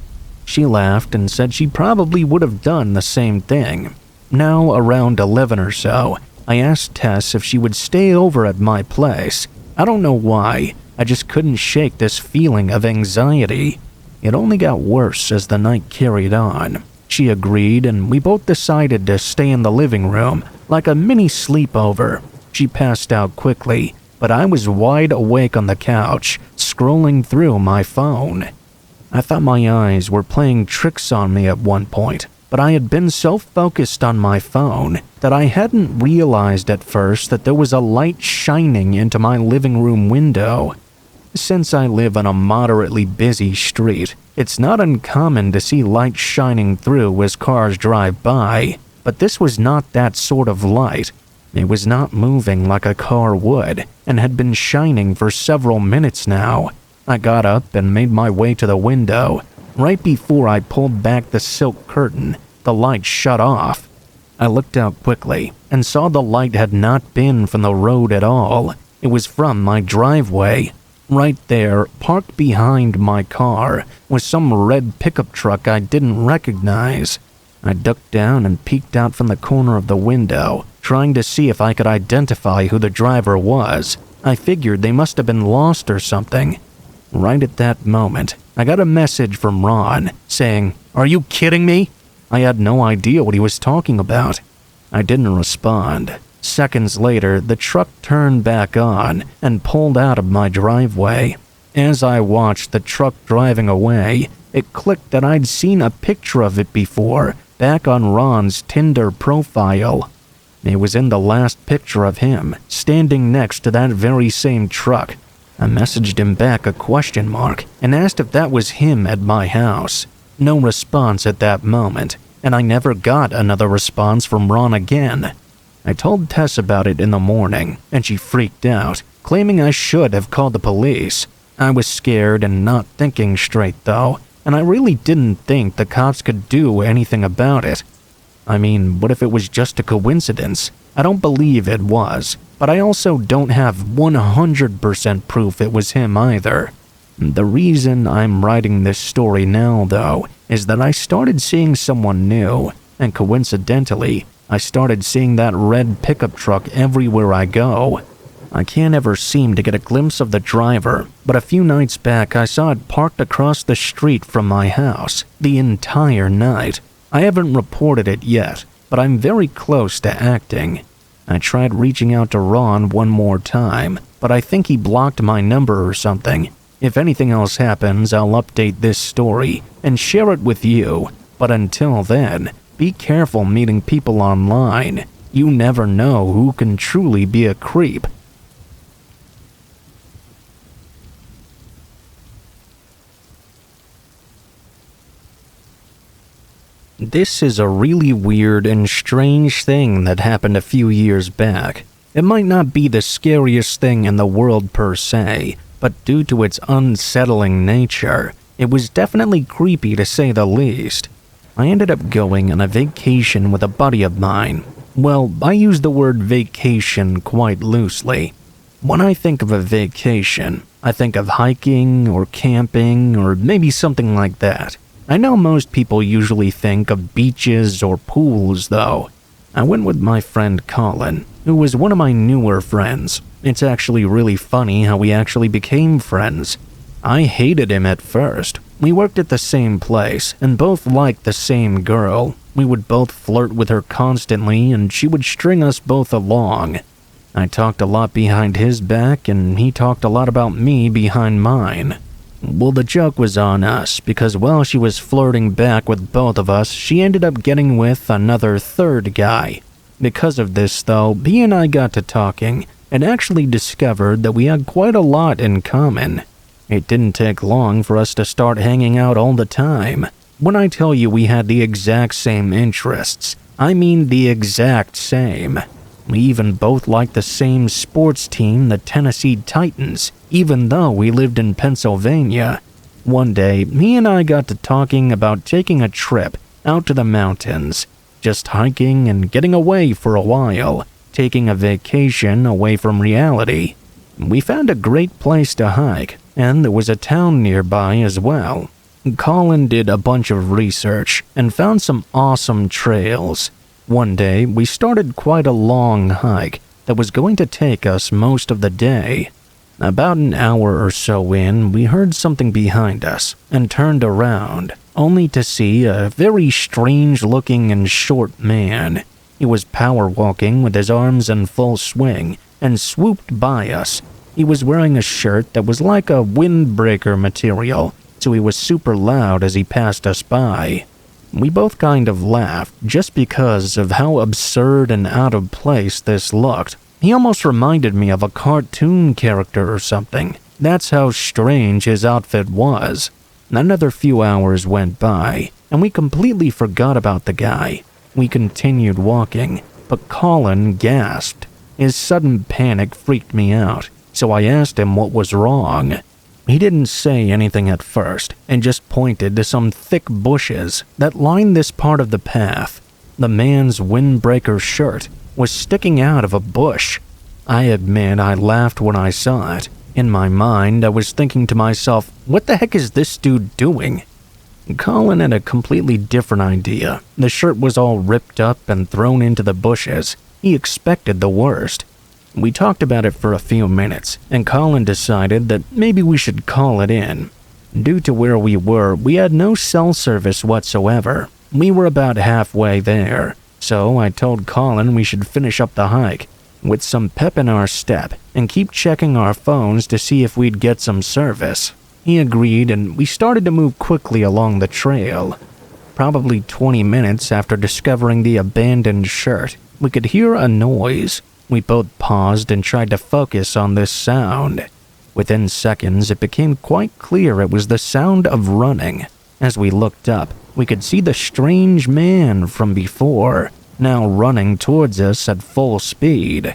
She laughed and said she probably would have done the same thing. Now, around 11 or so, I asked Tess if she would stay over at my place. I don't know why, I just couldn't shake this feeling of anxiety. It only got worse as the night carried on. She agreed, and we both decided to stay in the living room, like a mini sleepover. She passed out quickly, but I was wide awake on the couch, scrolling through my phone. I thought my eyes were playing tricks on me at one point, but I had been so focused on my phone that I hadn't realized at first that there was a light shining into my living room window. Since I live on a moderately busy street, it's not uncommon to see light shining through as cars drive by, but this was not that sort of light. It was not moving like a car would, and had been shining for several minutes now. I got up and made my way to the window. Right before I pulled back the silk curtain, the light shut off. I looked out quickly and saw the light had not been from the road at all. It was from my driveway. Right there, parked behind my car, was some red pickup truck I didn't recognize. I ducked down and peeked out from the corner of the window, trying to see if I could identify who the driver was. I figured they must have been lost or something. Right at that moment, I got a message from Ron saying, "Are you kidding me?" I had no idea what he was talking about. I didn't respond. Seconds later, the truck turned back on and pulled out of my driveway. As I watched the truck driving away, it clicked that I'd seen a picture of it before, back on Ron's Tinder profile. It was in the last picture of him, standing next to that very same truck. I messaged him back a question mark and asked if that was him at my house. No response at that moment, and I never got another response from Ron again. I told Tess about it in the morning, and she freaked out, claiming I should have called the police. I was scared and not thinking straight though, and I really didn't think the cops could do anything about it. I mean, what if it was just a coincidence? I don't believe it was, but I also don't have 100% proof it was him either. The reason I'm writing this story now, though, is that I started seeing someone new, and coincidentally, I started seeing that red pickup truck everywhere I go. I can't ever seem to get a glimpse of the driver, but a few nights back I saw it parked across the street from my house the entire night. I haven't reported it yet, but I'm very close to acting. I tried reaching out to Ron one more time, but I think he blocked my number or something. If anything else happens, I'll update this story and share it with you. But until then, be careful meeting people online. You never know who can truly be a creep. This is a really weird and strange thing that happened a few years back. It might not be the scariest thing in the world per se, but due to its unsettling nature, it was definitely creepy to say the least. I ended up going on a vacation with a buddy of mine. Well, I use the word vacation quite loosely. When I think of a vacation, I think of hiking or camping or maybe something like that. I know most people usually think of beaches or pools, though. I went with my friend Colin, who was one of my newer friends. It's actually really funny how we actually became friends. I hated him at first. We worked at the same place and both liked the same girl. We would both flirt with her constantly and she would string us both along. I talked a lot behind his back and he talked a lot about me behind mine. Well, the joke was on us because while she was flirting back with both of us, she ended up getting with another third guy. Because of this, though, he and I got to talking and actually discovered that we had quite a lot in common. It didn't take long for us to start hanging out all the time. When I tell you we had the exact same interests, I mean the exact same. We even both liked the same sports team, the Tennessee Titans, even though we lived in Pennsylvania. One day, he and I got to talking about taking a trip out to the mountains, just hiking and getting away for a while, taking a vacation away from reality. We found a great place to hike, and there was a town nearby as well. Colin did a bunch of research and found some awesome trails. One day, we started quite a long hike that was going to take us most of the day. About an hour or so in, we heard something behind us and turned around, only to see a very strange-looking and short man. He was power-walking with his arms in full swing and swooped by us. He was wearing a shirt that was like a windbreaker material, so he was super loud as he passed us by. We both kind of laughed just because of how absurd and out of place this looked. He almost reminded me of a cartoon character or something. That's how strange his outfit was. Another few hours went by, and we completely forgot about the guy. We continued walking, but Colin gasped. His sudden panic freaked me out, so I asked him what was wrong. He didn't say anything at first, and just pointed to some thick bushes that lined this part of the path. The man's windbreaker shirt was sticking out of a bush. I admit I laughed when I saw it. In my mind, I was thinking to myself, what the heck is this dude doing? Colin had a completely different idea. The shirt was all ripped up and thrown into the bushes. He expected the worst. We talked about it for a few minutes, and Colin decided that maybe we should call it in. Due to where we were, we had no cell service whatsoever. We were about halfway there, so I told Colin we should finish up the hike with some pep in our step and keep checking our phones to see if we'd get some service. He agreed, and we started to move quickly along the trail. Probably 20 minutes after discovering the abandoned shirt, we could hear a noise. We both paused and tried to focus on this sound. Within seconds, it became quite clear it was the sound of running. As we looked up, we could see the strange man from before, now running towards us at full speed.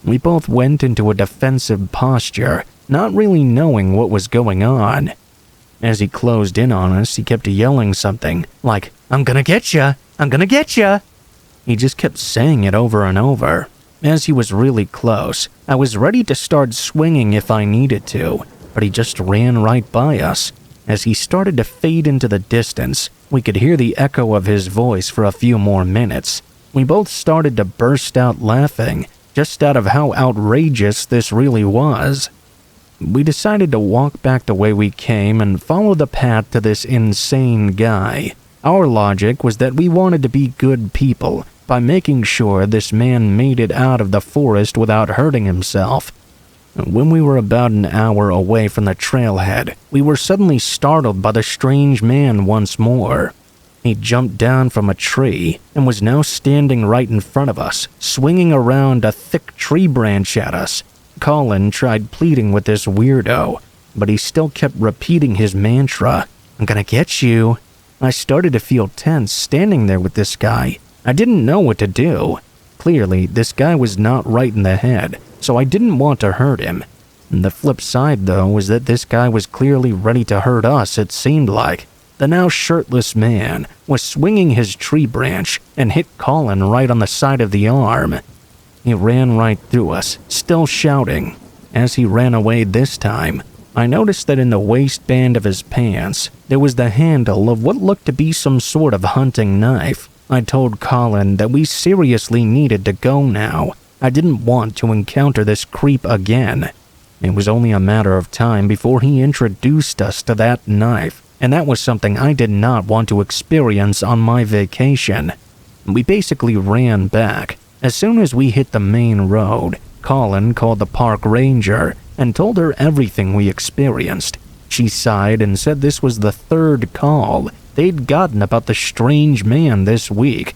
We both went into a defensive posture, not really knowing what was going on. As he closed in on us, he kept yelling something like, "I'm gonna get ya! I'm gonna get ya!" He just kept saying it over and over. As he was really close, I was ready to start swinging if I needed to, but he just ran right by us. As he started to fade into the distance, we could hear the echo of his voice for a few more minutes. We both started to burst out laughing, just out of how outrageous this really was. We decided to walk back the way we came and follow the path to this insane guy. Our logic was that we wanted to be good people by making sure this man made it out of the forest without hurting himself. When we were about an hour away from the trailhead, we were suddenly startled by the strange man once more. He jumped down from a tree and was now standing right in front of us, swinging around a thick tree branch at us. Colin tried pleading with this weirdo, but he still kept repeating his mantra, "I'm gonna get you." I started to feel tense standing there with this guy. I didn't know what to do. Clearly, this guy was not right in the head, so I didn't want to hurt him. The flip side, though, was that this guy was clearly ready to hurt us, it seemed like. The now shirtless man was swinging his tree branch and hit Colin right on the side of the arm. He ran right through us, still shouting. As he ran away this time, I noticed that in the waistband of his pants, there was the handle of what looked to be some sort of hunting knife. I told Colin that we seriously needed to go now. I didn't want to encounter this creep again. It was only a matter of time before he introduced us to that knife, and that was something I did not want to experience on my vacation. We basically ran back. As soon as we hit the main road, Colin called the park ranger and told her everything we experienced. She sighed and said this was the third call they'd gotten about the strange man this week.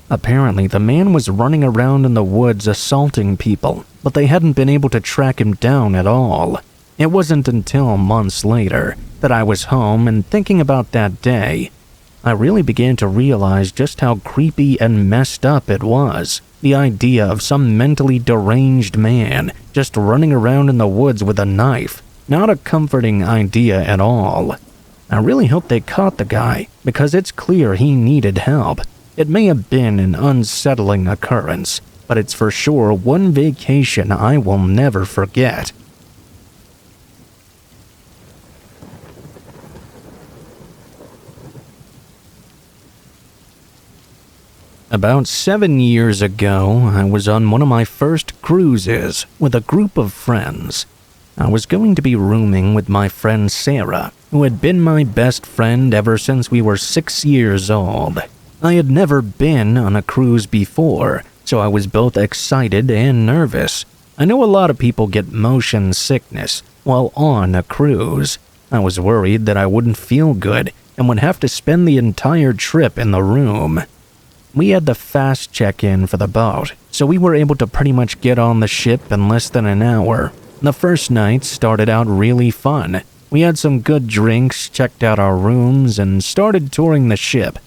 Apparently, the man was running around in the woods assaulting people, but they hadn't been able to track him down at all. It wasn't until months later that I was home and thinking about that day. I really began to realize just how creepy and messed up it was. The idea of some mentally deranged man just running around in the woods with a knife. Not a comforting idea at all. I really hope they caught the guy, because it's clear he needed help. It may have been an unsettling occurrence, but it's for sure one vacation I will never forget. About 7 years ago, I was on one of my first cruises with a group of friends. I was going to be rooming with my friend Sarah, who had been my best friend ever since we were 6 years old. I had never been on a cruise before, so I was both excited and nervous. I know a lot of people get motion sickness while on a cruise. I was worried that I wouldn't feel good and would have to spend the entire trip in the room. We had the fast check-in for the boat, so we were able to pretty much get on the ship in less than an hour. The first night started out really fun. We had some good drinks, checked out our rooms, and started touring the ship.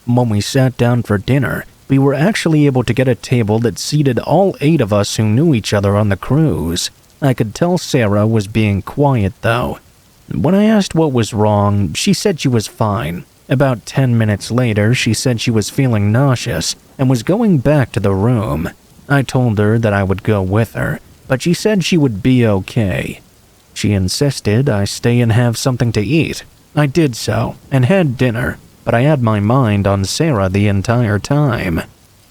When we sat down for dinner, we were actually able to get a table that seated all 8 of us who knew each other on the cruise. I could tell Sarah was being quiet though. When I asked what was wrong, she said she was fine. About 10 minutes later, she said she was feeling nauseous and was going back to the room. I told her that I would go with her, but she said she would be okay. She insisted I stay and have something to eat. I did so and had dinner, but I had my mind on Sarah the entire time.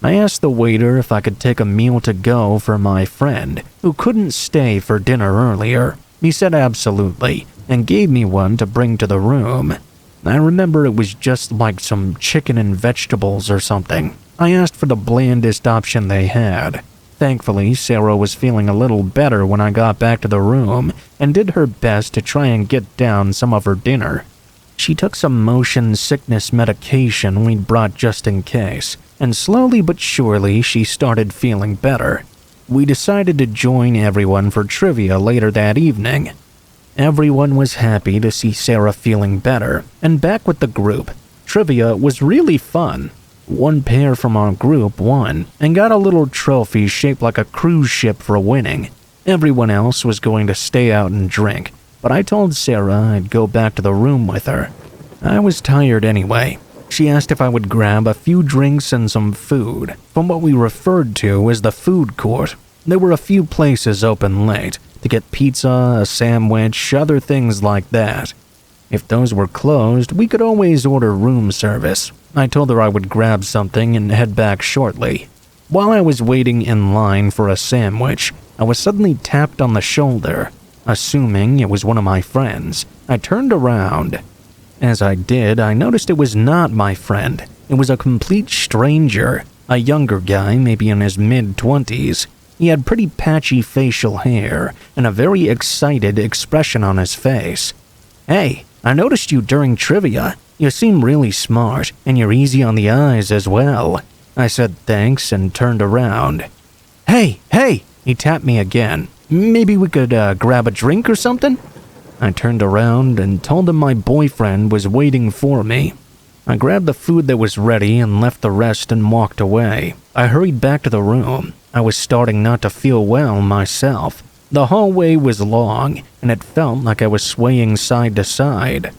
I asked the waiter if I could take a meal to go for my friend, who couldn't stay for dinner earlier. He said absolutely, and gave me one to bring to the room. I remember it was just like some chicken and vegetables or something. I asked for the blandest option they had. Thankfully, Sarah was feeling a little better when I got back to the room and did her best to try and get down some of her dinner. She took some motion sickness medication we'd brought just in case, and slowly but surely she started feeling better. We decided to join everyone for trivia later that evening. Everyone was happy to see Sarah feeling better and back with the group. Trivia was really fun. One pair from our group won and got a little trophy shaped like a cruise ship for winning. Everyone else was going to stay out and drink, but I told Sarah I'd go back to the room with her. I was tired anyway. She asked if I would grab a few drinks and some food from what we referred to as the food court. There were a few places open late to get pizza, a sandwich, other things like that. If those were closed, we could always order room service. I told her I would grab something and head back shortly. While I was waiting in line for a sandwich, I was suddenly tapped on the shoulder. Assuming it was one of my friends, I turned around. As I did, I noticed it was not my friend. It was a complete stranger, a younger guy, maybe in his mid-20s. He had pretty patchy facial hair and a very excited expression on his face. "Hey, I noticed you during trivia. You seem really smart, and you're easy on the eyes as well." I said thanks and turned around. Hey, he tapped me again. "Maybe we could grab a drink or something?" I turned around and told him my boyfriend was waiting for me. I grabbed the food that was ready and left the rest and walked away. I hurried back to the room. I was starting not to feel well myself. The hallway was long, and it felt like I was swaying side to side.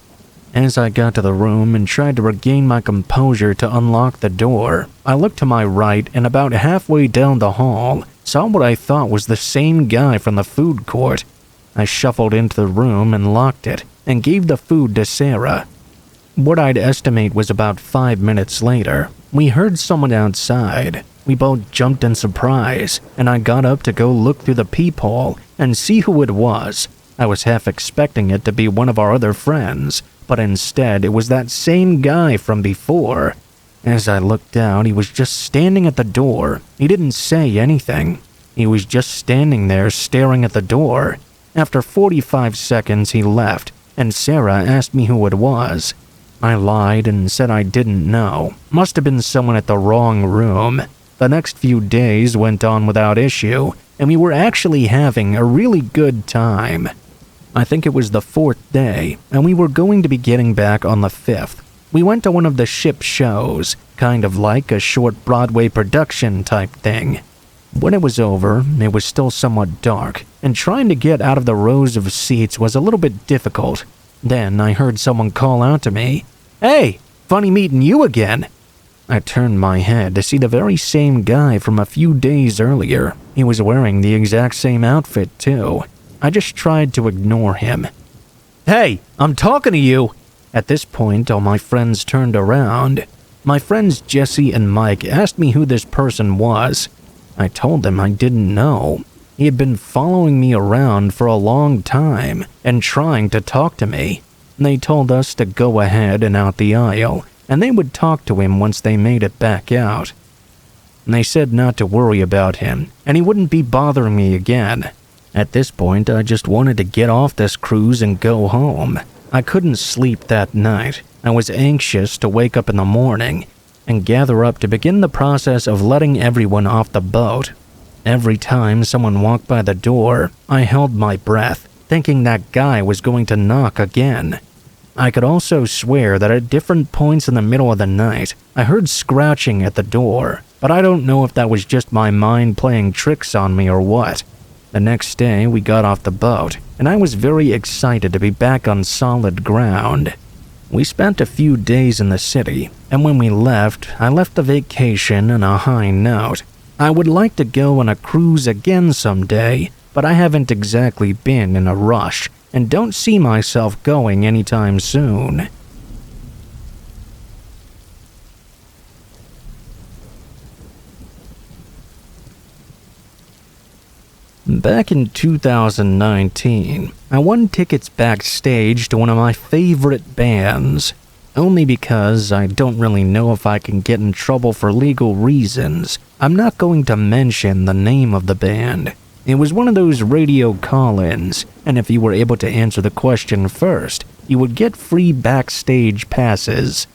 As I got to the room and tried to regain my composure to unlock the door, I looked to my right and about halfway down the hall, saw what I thought was the same guy from the food court. I shuffled into the room and locked it, and gave the food to Sarah. What I'd estimate was about 5 minutes later, we heard someone outside. We both jumped in surprise, and I got up to go look through the peephole and see who it was. I was half expecting it to be one of our other friends, but instead it was that same guy from before. As I looked out, he was just standing at the door. He didn't say anything. He was just standing there staring at the door. After 45 seconds, he left, and Sarah asked me who it was. I lied and said I didn't know. Must have been someone at the wrong room. The next few days went on without issue, and we were actually having a really good time. I think it was the 4th day, and we were going to be getting back on the 5th. We went to one of the ship shows, kind of like a short Broadway production type thing. When it was over, it was still somewhat dark, and trying to get out of the rows of seats was a little bit difficult. Then I heard someone call out to me, "Hey, funny meeting you again." I turned my head to see the very same guy from a few days earlier. He was wearing the exact same outfit too. I just tried to ignore him. "Hey, I'm talking to you!" At this point, all my friends turned around. My friends Jesse and Mike asked me who this person was. I told them I didn't know. He had been following me around for a long time and trying to talk to me. They told us to go ahead and out the aisle, and they would talk to him once they made it back out. They said not to worry about him, and he wouldn't be bothering me again. At this point, I just wanted to get off this cruise and go home. I couldn't sleep that night. I was anxious to wake up in the morning and gather up to begin the process of letting everyone off the boat. Every time someone walked by the door, I held my breath, thinking that guy was going to knock again. I could also swear that at different points in the middle of the night, I heard scratching at the door, but I don't know if that was just my mind playing tricks on me or what. The next day, we got off the boat, and I was very excited to be back on solid ground. We spent a few days in the city, and when we left, I left the vacation on a high note. I would like to go on a cruise again someday, but I haven't exactly been in a rush, and don't see myself going anytime soon. Back in 2019, I won tickets backstage to one of my favorite bands, only because I don't really know if I can get in trouble for legal reasons. I'm not going to mention the name of the band. It was one of those radio call-ins, and if you were able to answer the question first, you would get free backstage passes.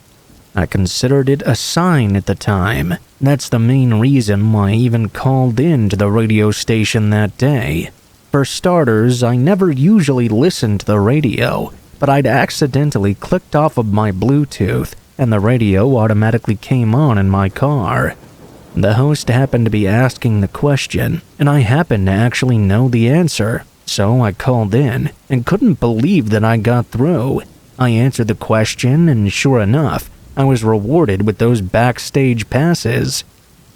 I considered it a sign at the time. That's the main reason why I even called in to the radio station that day. For starters, I never usually listened to the radio, but I'd accidentally clicked off of my Bluetooth, and the radio automatically came on in my car. The host happened to be asking the question, and I happened to actually know the answer, so I called in and couldn't believe that I got through. I answered the question, and sure enough, I was rewarded with those backstage passes.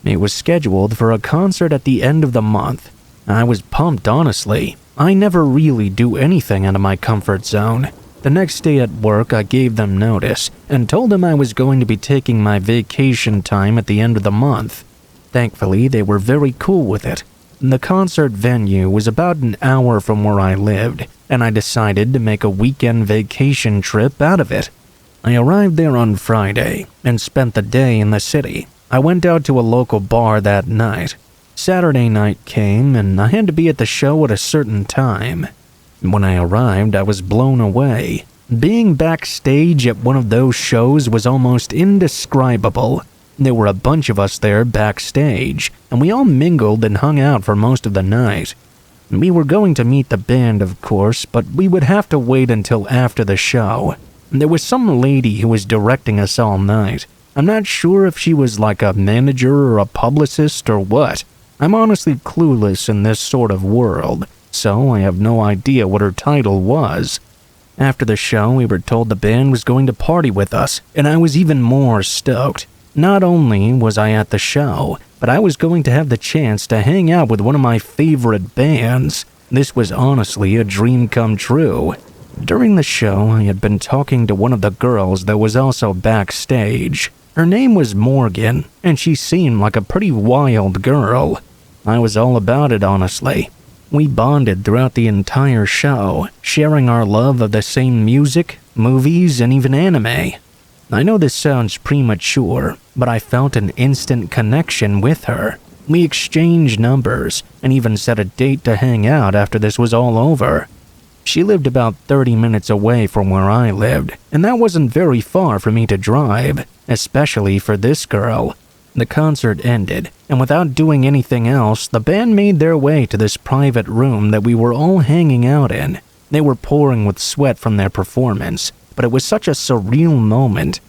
It was scheduled for a concert at the end of the month. I was pumped, honestly. I never really do anything out of my comfort zone. The next day at work, I gave them notice and told them I was going to be taking my vacation time at the end of the month. Thankfully, they were very cool with it. The concert venue was about an hour from where I lived, and I decided to make a weekend vacation trip out of it. I arrived there on Friday and spent the day in the city. I went out to a local bar that night. Saturday night came, and I had to be at the show at a certain time. When I arrived, I was blown away. Being backstage at one of those shows was almost indescribable. There were a bunch of us there backstage, and we all mingled and hung out for most of the night. We were going to meet the band, of course, but we would have to wait until after the show. There was some lady who was directing us all night. I'm not sure if she was like a manager or a publicist or what. I'm honestly clueless in this sort of world, so I have no idea what her title was. After the show, we were told the band was going to party with us, and I was even more stoked. Not only was I at the show, but I was going to have the chance to hang out with one of my favorite bands. This was honestly a dream come true. During the show, I had been talking to one of the girls that was also backstage. Her name was Morgan, and she seemed like a pretty wild girl. I was all about it, honestly. We bonded throughout the entire show, sharing our love of the same music, movies, and even anime. I know this sounds premature, but I felt an instant connection with her. We exchanged numbers, and even set a date to hang out after this was all over. She lived about 30 minutes away from where I lived, and that wasn't very far for me to drive, especially for this girl. The concert ended, and without doing anything else, the band made their way to this private room that we were all hanging out in. They were pouring with sweat from their performance, but it was such a surreal moment.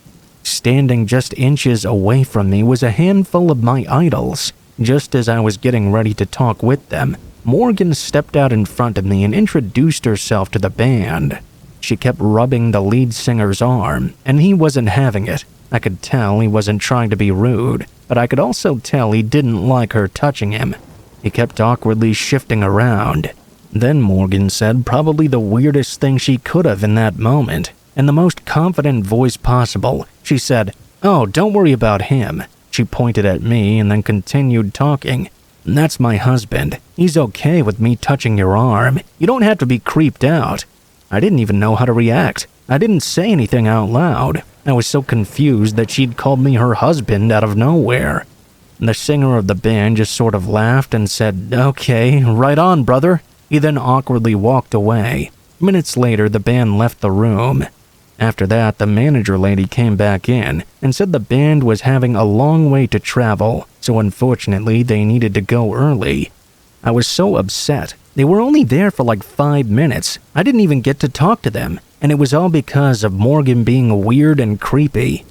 Standing just inches away from me was a handful of my idols. Just as I was getting ready to talk with them, Morgan stepped out in front of me and introduced herself to the band. She kept rubbing the lead singer's arm, and he wasn't having it. I could tell he wasn't trying to be rude, but I could also tell he didn't like her touching him. He kept awkwardly shifting around. Then Morgan said probably the weirdest thing she could have in that moment. In the most confident voice possible, she said, "Oh, don't worry about him." She pointed at me and then continued talking. "That's my husband. He's okay with me touching your arm. You don't have to be creeped out." I didn't even know how to react. I didn't say anything out loud. I was so confused that she'd called me her husband out of nowhere. The singer of the band just sort of laughed and said, "Okay, right on, brother." He then awkwardly walked away. Minutes later, the band left the room. After that, the manager lady came back in and said the band was having a long way to travel, so unfortunately they needed to go early. I was so upset. They were only there for like 5 minutes. I didn't even get to talk to them, and it was all because of Morgan being weird and creepy.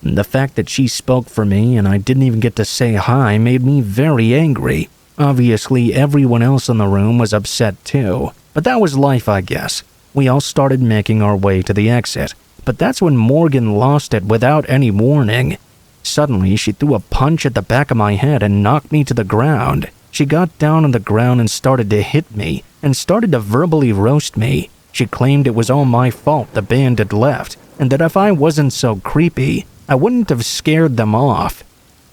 The fact that she spoke for me and I didn't even get to say hi made me very angry. Obviously, everyone else in the room was upset too, but that was life, I guess. We all started making our way to the exit, but that's when Morgan lost it without any warning. Suddenly, she threw a punch at the back of my head and knocked me to the ground. She got down on the ground and started to hit me, and started to verbally roast me. She claimed it was all my fault the band had left, and that if I wasn't so creepy, I wouldn't have scared them off.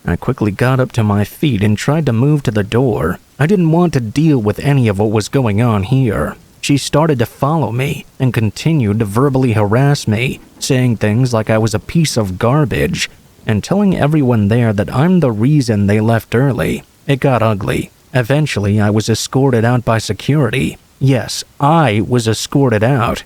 I quickly got up to my feet and tried to move to the door. I didn't want to deal with any of what was going on here. She started to follow me and continued to verbally harass me, saying things like I was a piece of garbage, and telling everyone there that I'm the reason they left early. It got ugly. Eventually, I was escorted out by security. Yes, I was escorted out.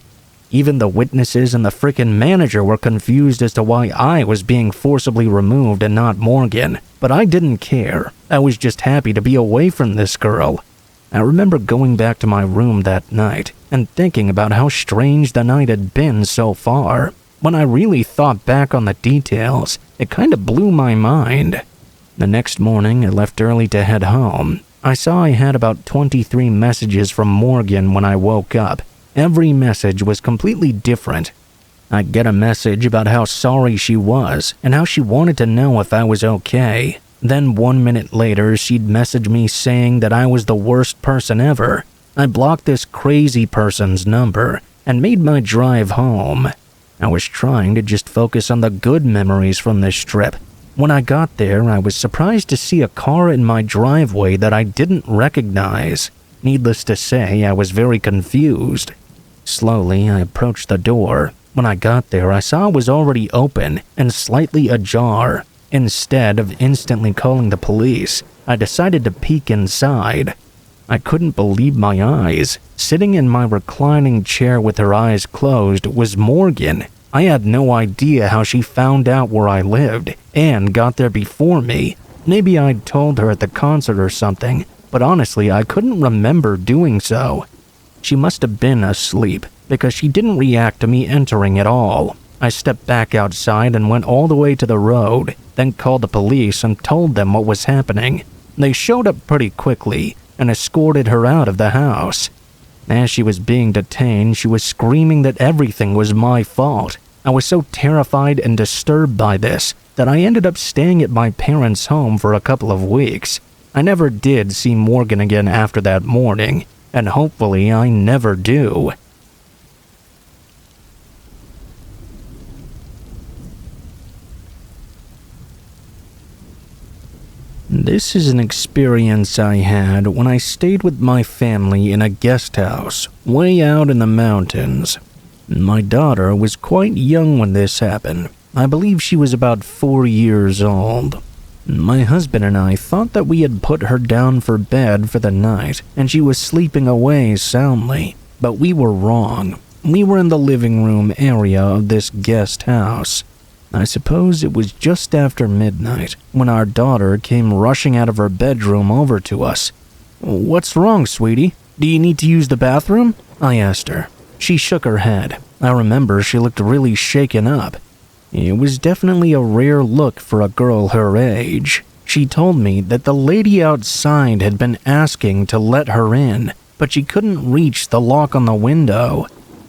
Even the witnesses and the frickin' manager were confused as to why I was being forcibly removed and not Morgan, but I didn't care. I was just happy to be away from this girl. I remember going back to my room that night and thinking about how strange the night had been so far. When I really thought back on the details, it kind of blew my mind. The next morning, I left early to head home. I saw I had about 23 messages from Morgan when I woke up. Every message was completely different. I'd get a message about how sorry she was and how she wanted to know if I was okay. Then 1 minute later, she'd message me saying that I was the worst person ever. I blocked this crazy person's number and made my drive home. I was trying to just focus on the good memories from this trip. When I got there, I was surprised to see a car in my driveway that I didn't recognize. Needless to say, I was very confused. Slowly, I approached the door. When I got there, I saw it was already open and slightly ajar. Instead of instantly calling the police, I decided to peek inside. I couldn't believe my eyes. Sitting in my reclining chair with her eyes closed was Morgan. I had no idea how she found out where I lived and got there before me. Maybe I'd told her at the concert or something, but honestly, I couldn't remember doing so. She must have been asleep because she didn't react to me entering at all. I stepped back outside and went all the way to the road, then called the police and told them what was happening. They showed up pretty quickly and escorted her out of the house. As she was being detained, she was screaming that everything was my fault. I was so terrified and disturbed by this that I ended up staying at my parents' home for a couple of weeks. I never did see Morgan again after that morning, and hopefully I never do. This is an experience I had when I stayed with my family in a guest house way out in the mountains. My daughter was quite young when this happened. I believe she was about 4 years old. My husband and I thought that we had put her down for bed for the night and she was sleeping away soundly, but we were wrong. We were in the living room area of this guest house. I suppose it was just after midnight when our daughter came rushing out of her bedroom over to us. "What's wrong, sweetie? Do you need to use the bathroom?" I asked her. She shook her head. I remember she looked really shaken up. It was definitely a rare look for a girl her age. She told me that the lady outside had been asking to let her in, but she couldn't reach the lock on the window.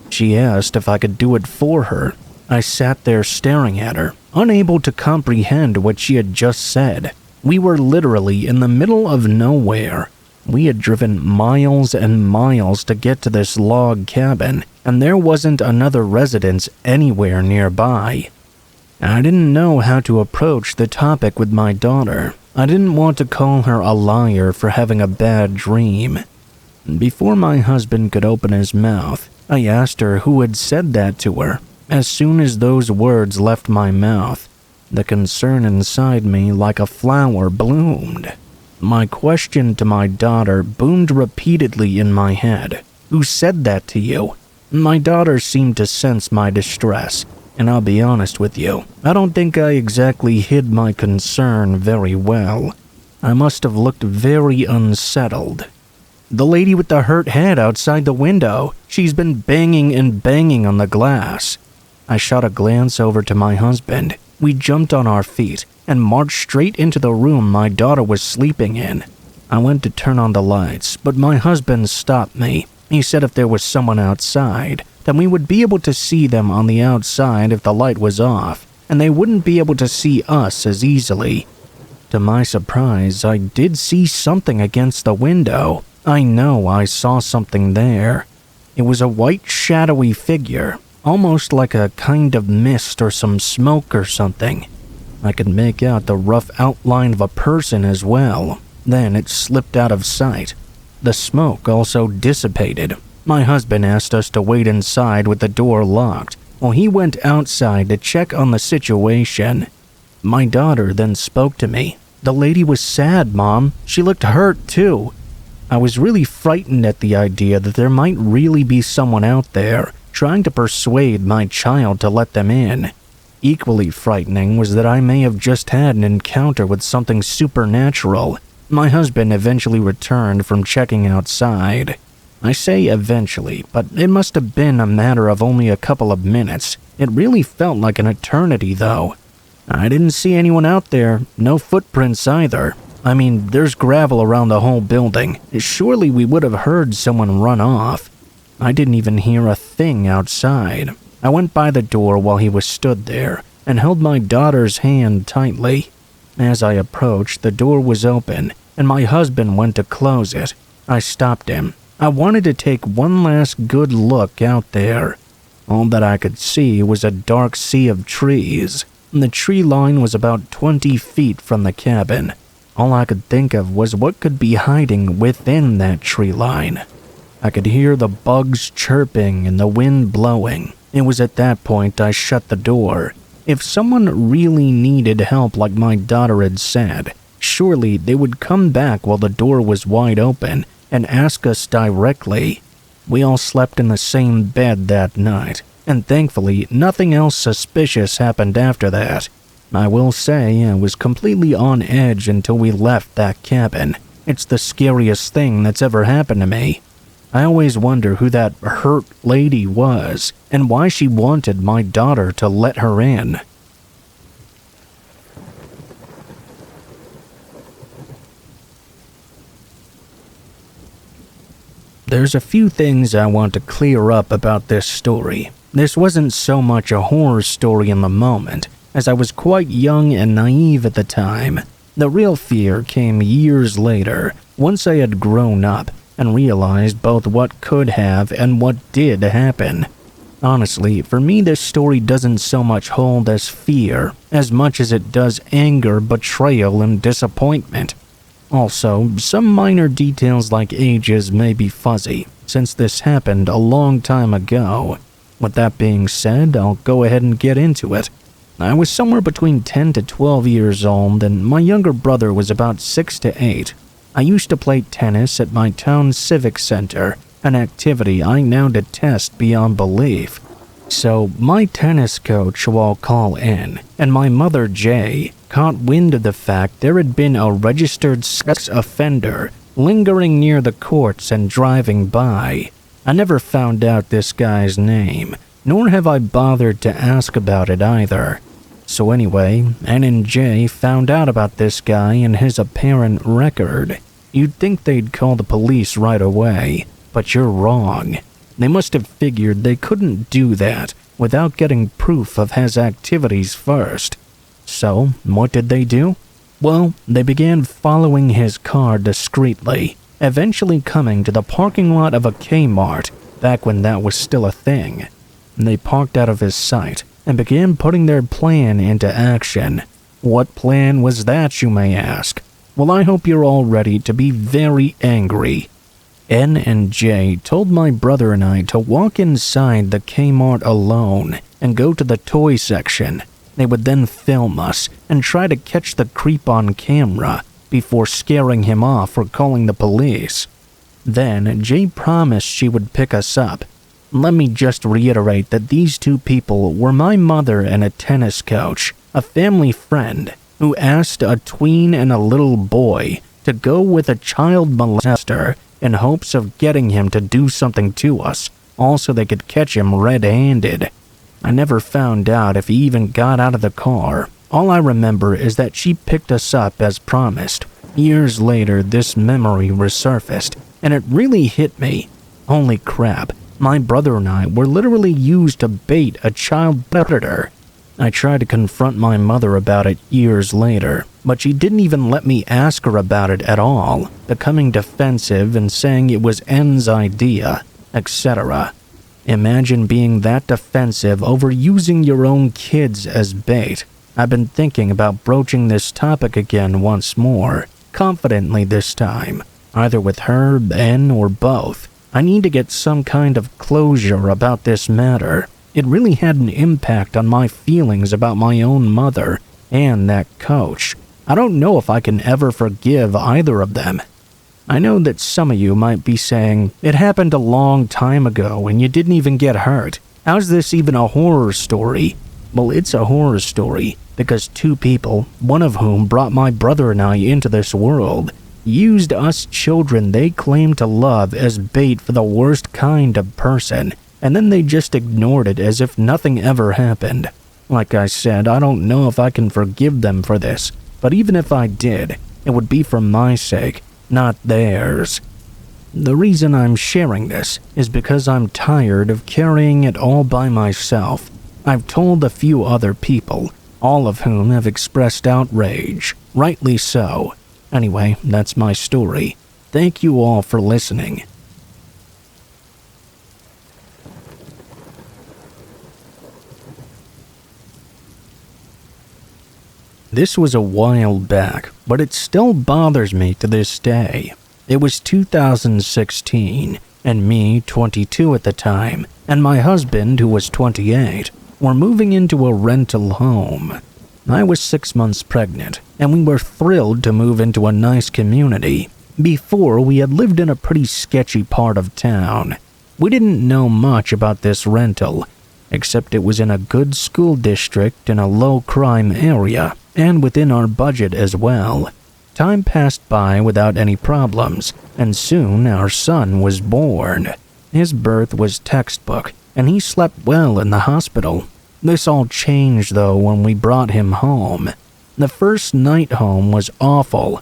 She asked if I could do it for her. I sat there staring at her, unable to comprehend what she had just said. We were literally in the middle of nowhere. We had driven miles and miles to get to this log cabin, and there wasn't another residence anywhere nearby. I didn't know how to approach the topic with my daughter. I didn't want to call her a liar for having a bad dream. Before my husband could open his mouth, I asked her who had said that to her. As soon as those words left my mouth, the concern inside me like a flower bloomed. My question to my daughter boomed repeatedly in my head. Who said that to you? My daughter seemed to sense my distress, and I'll be honest with you, I don't think I exactly hid my concern very well. I must have looked very unsettled. The lady with the hurt head outside the window, she's been banging and banging on the glass. I shot a glance over to my husband. We jumped on our feet and marched straight into the room my daughter was sleeping in. I went to turn on the lights, but my husband stopped me. He said if there was someone outside, then we would be able to see them on the outside if the light was off, and they wouldn't be able to see us as easily. To my surprise, I did see something against the window. I know I saw something there. It was a white shadowy figure, almost like a kind of mist or some smoke or something. I could make out the rough outline of a person as well. Then it slipped out of sight. The smoke also dissipated. My husband asked us to wait inside with the door locked, while he went outside to check on the situation. My daughter then spoke to me. The lady was sad, Mom. She looked hurt too. I was really frightened at the idea that there might really be someone out there trying to persuade my child to let them in. Equally frightening was that I may have just had an encounter with something supernatural. My husband eventually returned from checking outside. I say eventually, but it must have been a matter of only a couple of minutes. It really felt like an eternity, though. I didn't see anyone out there, no footprints either. I mean, there's gravel around the whole building. Surely we would have heard someone run off. I didn't even hear a thing outside. I went by the door while he was stood there and held my daughter's hand tightly. As I approached, the door was open, and my husband went to close it. I stopped him. I wanted to take one last good look out there. All that I could see was a dark sea of trees. The tree line was about 20 feet from the cabin. All I could think of was what could be hiding within that tree line. I could hear the bugs chirping and the wind blowing. It was at that point I shut the door. If someone really needed help like my daughter had said, surely they would come back while the door was wide open and ask us directly. We all slept in the same bed that night, and thankfully nothing else suspicious happened after that. I will say I was completely on edge until we left that cabin. It's the scariest thing that's ever happened to me. I always wonder who that hurt lady was and why she wanted my daughter to let her in. There's a few things I want to clear up about this story. This wasn't so much a horror story in the moment, as I was quite young and naive at the time. The real fear came years later, once I had grown up and realized both what could have and what did happen. Honestly, for me this story doesn't so much hold as fear, as much as it does anger, betrayal, and disappointment. Also, some minor details like ages may be fuzzy, since this happened a long time ago. With that being said, I'll go ahead and get into it. I was somewhere between 10 to 12 years old, and my younger brother was about 6 to 8. I used to play tennis at my town civic center, an activity I now detest beyond belief. So, my tennis coach, who I'll call in, and my mother, Jay, caught wind of the fact there had been a registered sex offender lingering near the courts and driving by. I never found out this guy's name, nor have I bothered to ask about it either. So anyway, N and J found out about this guy and his apparent record. You'd think they'd call the police right away, but you're wrong. They must have figured they couldn't do that without getting proof of his activities first. So, what did they do? Well, they began following his car discreetly, eventually coming to the parking lot of a Kmart, back when that was still a thing. They parked out of his sight and began putting their plan into action. What plan was that, you may ask? Well, I hope you're all ready to be very angry. N and J told my brother and I to walk inside the Kmart alone and go to the toy section. They would then film us and try to catch the creep on camera before scaring him off or calling the police. Then J promised she would pick us up. Let me just reiterate that these two people were my mother and a tennis coach, a family friend, who asked a tween and a little boy to go with a child molester in hopes of getting him to do something to us, also they could catch him red-handed. I never found out if he even got out of the car. All I remember is that she picked us up as promised. Years later, this memory resurfaced, and it really hit me. Holy crap, my brother and I were literally used to bait a child predator. I tried to confront my mother about it years later, but she didn't even let me ask her about it at all, becoming defensive and saying it was N's idea, etc. Imagine being that defensive over using your own kids as bait. I've been thinking about broaching this topic again once more, confidently this time, either with her, N, or both. I need to get some kind of closure about this matter. It really had an impact on my feelings about my own mother and that coach. I don't know if I can ever forgive either of them. I know that some of you might be saying, it happened a long time ago and you didn't even get hurt. How's this even a horror story? Well, it's a horror story because two people, one of whom brought my brother and I into this world, used us children they claim to love as bait for the worst kind of person, and then they just ignored it as if nothing ever happened. Like I said, I don't know if I can forgive them for this, but even if I did, it would be for my sake, not theirs. The reason I'm sharing this is because I'm tired of carrying it all by myself. I've told a few other people, all of whom have expressed outrage, rightly so. Anyway, that's my story. Thank you all for listening. This was a while back, but it still bothers me to this day. It was 2016, and me, 22 at the time, and my husband, who was 28, were moving into a rental home. I was 6 months pregnant, and we were thrilled to move into a nice community. Before, we had lived in a pretty sketchy part of town. We didn't know much about this rental, except it was in a good school district in a low-crime area, and within our budget as well. Time passed by without any problems, and soon our son was born. His birth was textbook, and he slept well in the hospital. This all changed, though, when we brought him home. The first night home was awful.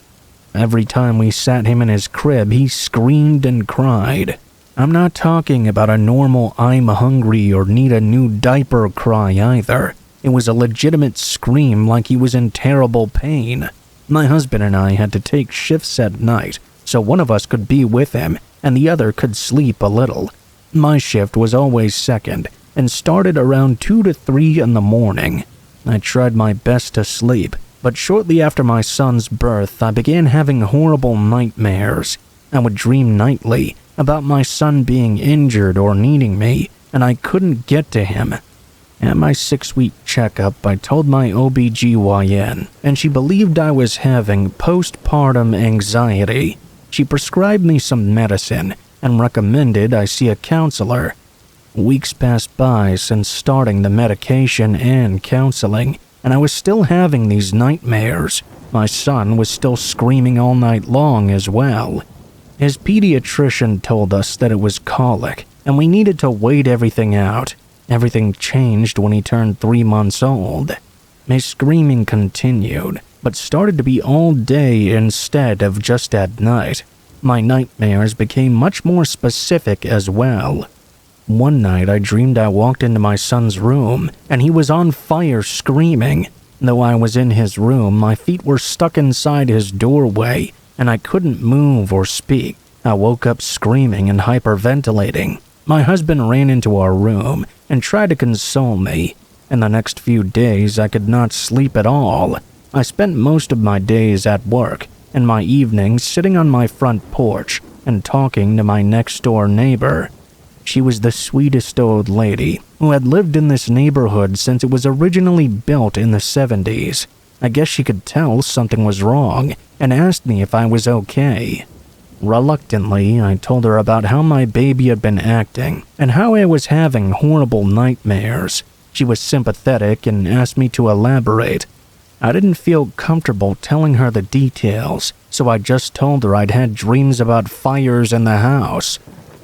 Every time we sat him in his crib, he screamed and cried. I'm not talking about a normal I'm hungry or need a new diaper cry either. It was a legitimate scream like he was in terrible pain. My husband and I had to take shifts at night, so one of us could be with him and the other could sleep a little. My shift was always second and started around 2 to 3 in the morning. I tried my best to sleep, but shortly after my son's birth, I began having horrible nightmares. I would dream nightly about my son being injured or needing me, and I couldn't get to him. At my 6-week checkup, I told my OBGYN, and she believed I was having postpartum anxiety. She prescribed me some medicine and recommended I see a counselor. Weeks passed by since starting the medication and counseling, and I was still having these nightmares. My son was still screaming all night long as well. His pediatrician told us that it was colic, and we needed to wait everything out. Everything changed when he turned 3 months old. My screaming continued, but started to be all day instead of just at night. My nightmares became much more specific as well. One night I dreamed I walked into my son's room and he was on fire screaming. Though I was in his room, my feet were stuck inside his doorway and I couldn't move or speak. I woke up screaming and hyperventilating. My husband ran into our room and tried to console me. In the next few days, I could not sleep at all. I spent most of my days at work and my evenings sitting on my front porch and talking to my next-door neighbor. She was the sweetest old lady who had lived in this neighborhood since it was originally built in the 70s. I guess she could tell something was wrong and asked me if I was okay. Reluctantly, I told her about how my baby had been acting and how I was having horrible nightmares. She was sympathetic and asked me to elaborate. I didn't feel comfortable telling her the details, so I just told her I'd had dreams about fires in the house.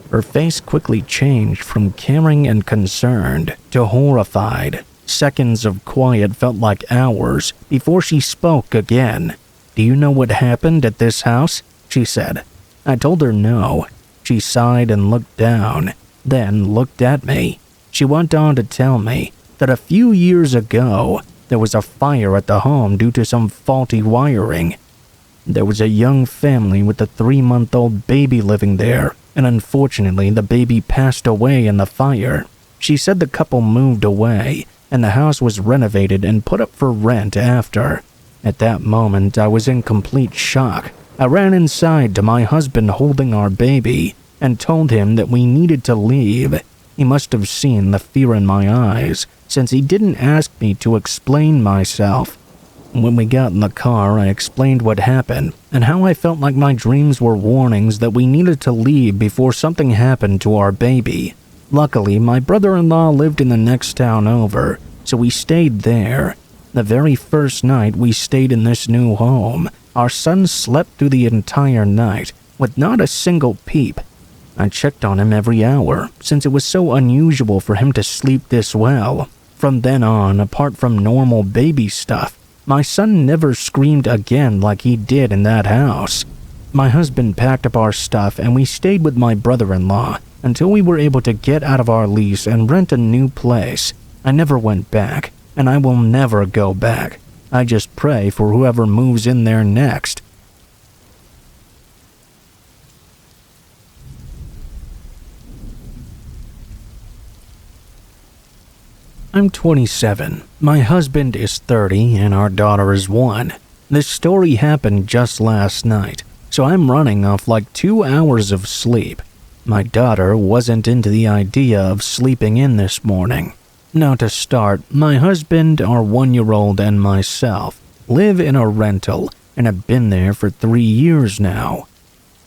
Her face quickly changed from caring and concerned to horrified. Seconds of quiet felt like hours before she spoke again. "Do you know what happened at this house?" she said. I told her no. She sighed and looked down, then looked at me. She went on to tell me that a few years ago, there was a fire at the home due to some faulty wiring. There was a young family with a 3-month-old baby living there, and unfortunately the baby passed away in the fire. She said the couple moved away, and the house was renovated and put up for rent after. At that moment, I was in complete shock. I ran inside to my husband holding our baby and told him that we needed to leave. He must have seen the fear in my eyes, since he didn't ask me to explain myself. When we got in the car, I explained what happened and how I felt like my dreams were warnings that we needed to leave before something happened to our baby. Luckily, my brother-in-law lived in the next town over, so we stayed there. The very first night we stayed in this new home, our son slept through the entire night with not a single peep. I checked on him every hour, since it was so unusual for him to sleep this well. From then on, apart from normal baby stuff, my son never screamed again like he did in that house. My husband packed up our stuff and we stayed with my brother-in-law until we were able to get out of our lease and rent a new place. I never went back, and I will never go back. I just pray for whoever moves in there next. I'm 27, my husband is 30, and our daughter is 1. This story happened just last night, so I'm running off like 2 hours of sleep. My daughter wasn't into the idea of sleeping in this morning. Now to start, my husband, our 1-year-old, and myself live in a rental and have been there for 3 years now.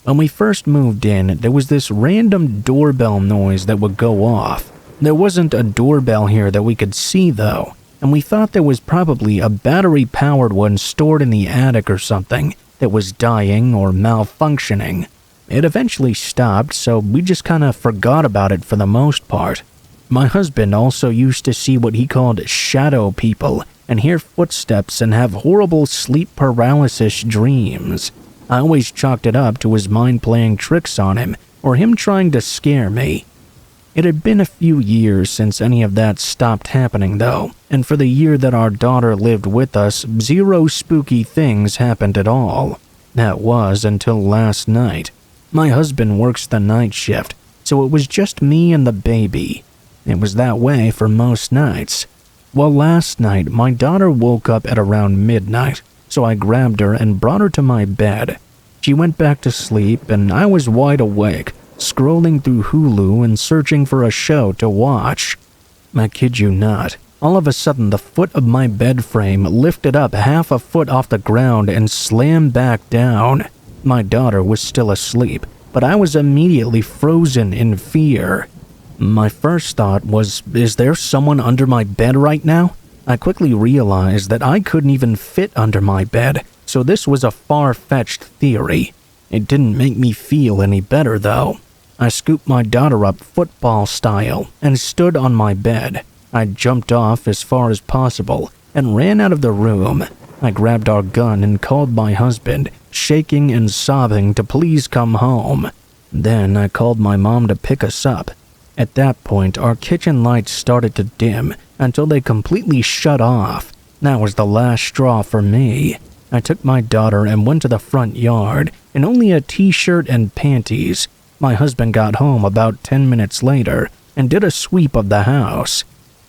When we first moved in, there was this random doorbell noise that would go off. There wasn't a doorbell here that we could see though, and we thought there was probably a battery-powered one stored in the attic or something that was dying or malfunctioning. It eventually stopped, so we just kinda forgot about it for the most part. My husband also used to see what he called shadow people and hear footsteps and have horrible sleep paralysis dreams. I always chalked it up to his mind playing tricks on him or him trying to scare me. It had been a few years since any of that stopped happening though, and for the year that our daughter lived with us, 0 spooky things happened at all. That was until last night. My husband works the night shift, so it was just me and the baby. It was that way for most nights. Well, last night, my daughter woke up at around midnight, so I grabbed her and brought her to my bed. She went back to sleep, and I was wide awake, scrolling through Hulu and searching for a show to watch. I kid you not, all of a sudden the foot of my bed frame lifted up half a foot off the ground and slammed back down. My daughter was still asleep, but I was immediately frozen in fear. My first thought was, is there someone under my bed right now? I quickly realized that I couldn't even fit under my bed, so this was a far-fetched theory. It didn't make me feel any better though. I scooped my daughter up football style and stood on my bed. I jumped off as far as possible and ran out of the room. I grabbed our gun and called my husband, shaking and sobbing to please come home. Then I called my mom to pick us up. At that point, our kitchen lights started to dim until they completely shut off. That was the last straw for me. I took my daughter and went to the front yard in only a t-shirt and panties. My husband got home about 10 minutes later and did a sweep of the house.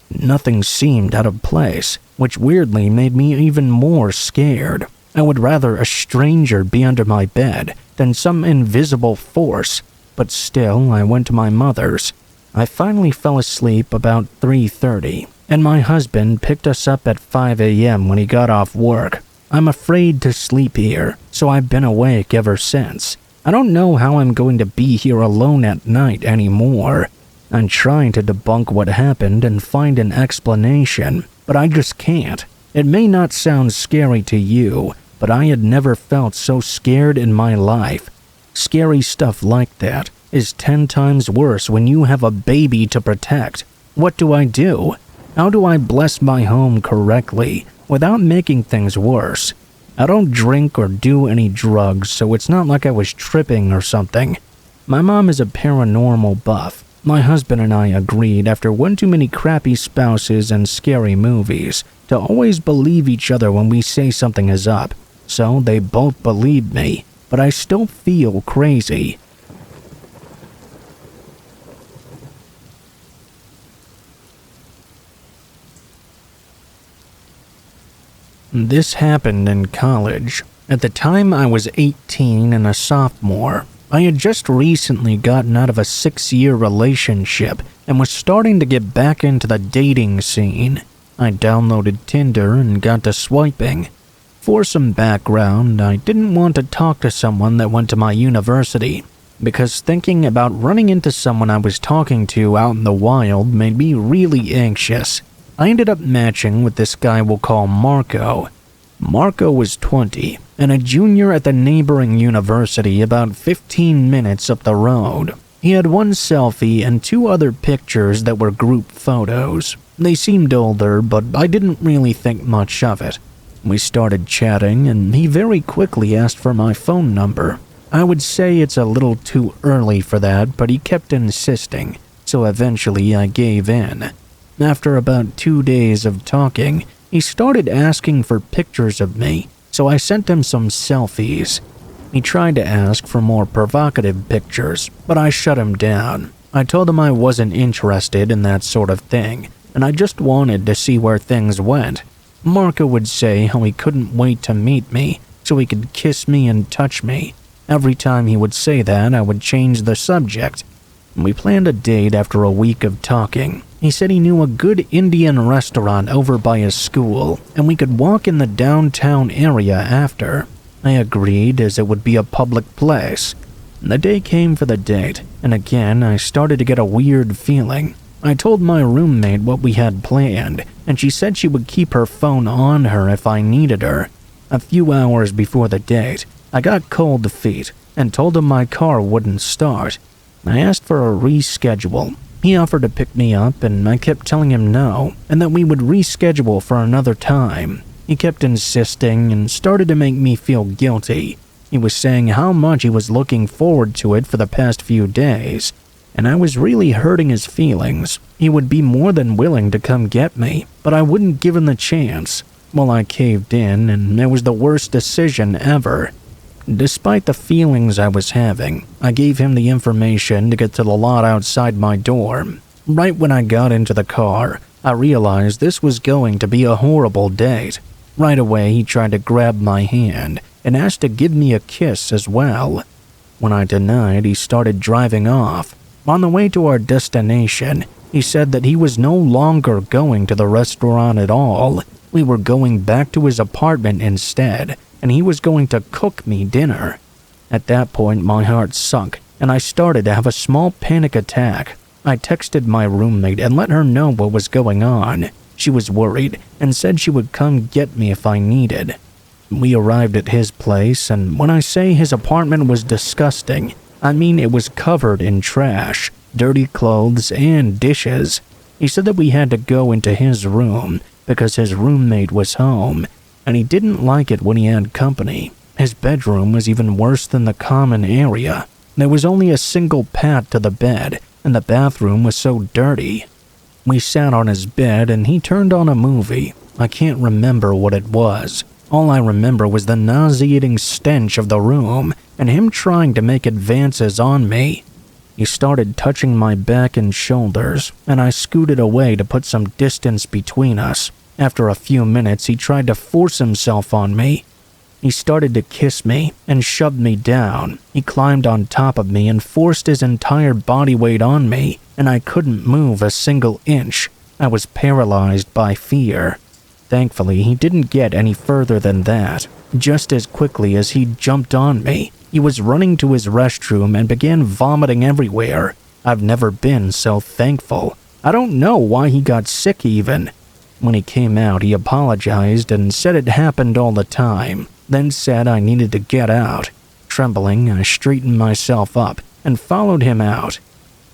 Nothing seemed out of place, which weirdly made me even more scared. I would rather a stranger be under my bed than some invisible force, but still I went to my mother's. I finally fell asleep about 3:30, and my husband picked us up at 5 a.m. when he got off work. I'm afraid to sleep here, so I've been awake ever since. I don't know how I'm going to be here alone at night anymore. I'm trying to debunk what happened and find an explanation, but I just can't. It may not sound scary to you, but I had never felt so scared in my life. Scary stuff like that is 10 times worse when you have a baby to protect. What do I do? How do I bless my home correctly without making things worse? I don't drink or do any drugs, so it's not like I was tripping or something. My mom is a paranormal buff. My husband and I agreed after one too many crappy spouses and scary movies to always believe each other when we say something is up. So they both believed me, but I still feel crazy. This happened in college. At the time, I was 18 and a sophomore. I had just recently gotten out of a 6-year relationship and was starting to get back into the dating scene. I downloaded Tinder and got to swiping. For some background, I didn't want to talk to someone that went to my university, because thinking about running into someone I was talking to out in the wild made me really anxious. I ended up matching with this guy we'll call Marco. Marco was 20 and a junior at the neighboring university about 15 minutes up the road. He had one selfie and 2 other pictures that were group photos. They seemed older, but I didn't really think much of it. We started chatting, and he very quickly asked for my phone number. I would say it's a little too early for that, but he kept insisting, so eventually I gave in. After about 2 days of talking, he started asking for pictures of me, so I sent him some selfies. He tried to ask for more provocative pictures, but I shut him down. I told him I wasn't interested in that sort of thing, and I just wanted to see where things went. Marco would say how he couldn't wait to meet me, so he could kiss me and touch me. Every time he would say that, I would change the subject. We planned a date after a week of talking. He said he knew a good Indian restaurant over by his school, and we could walk in the downtown area after. I agreed, as it would be a public place. The day came for the date, and again I started to get a weird feeling. I told my roommate what we had planned, and she said she would keep her phone on her if I needed her. A few hours before the date, I got cold feet and told him my car wouldn't start. I asked for a reschedule. He offered to pick me up, and I kept telling him no, and that we would reschedule for another time. He kept insisting and started to make me feel guilty. He was saying how much he was looking forward to it for the past few days, and I was really hurting his feelings. He would be more than willing to come get me, but I wouldn't give him the chance. Well, I caved in, and it was the worst decision ever. Despite the feelings I was having, I gave him the information to get to the lot outside my dorm. Right when I got into the car, I realized this was going to be a horrible date. Right away, he tried to grab my hand and asked to give me a kiss as well. When I denied, he started driving off. On the way to our destination, he said that he was no longer going to the restaurant at all. We were going back to his apartment instead, and he was going to cook me dinner. At that point, my heart sunk, and I started to have a small panic attack. I texted my roommate and let her know what was going on. She was worried and said she would come get me if I needed. We arrived at his place, and when I say his apartment was disgusting, I mean it was covered in trash, dirty clothes, and dishes. He said that we had to go into his room, because his roommate was home, and he didn't like it when he had company. His bedroom was even worse than the common area. There was only a single pad to the bed, and the bathroom was so dirty. We sat on his bed and he turned on a movie. I can't remember what it was. All I remember was the nauseating stench of the room and him trying to make advances on me. He started touching my back and shoulders, and I scooted away to put some distance between us. After a few minutes, he tried to force himself on me. He started to kiss me and shoved me down. He climbed on top of me and forced his entire body weight on me, and I couldn't move a single inch. I was paralyzed by fear. Thankfully, he didn't get any further than that. Just as quickly as he jumped on me, he was running to his restroom and began vomiting everywhere. I've never been so thankful. I don't know why he got sick even. When he came out, he apologized and said it happened all the time, then said I needed to get out. Trembling, I straightened myself up and followed him out.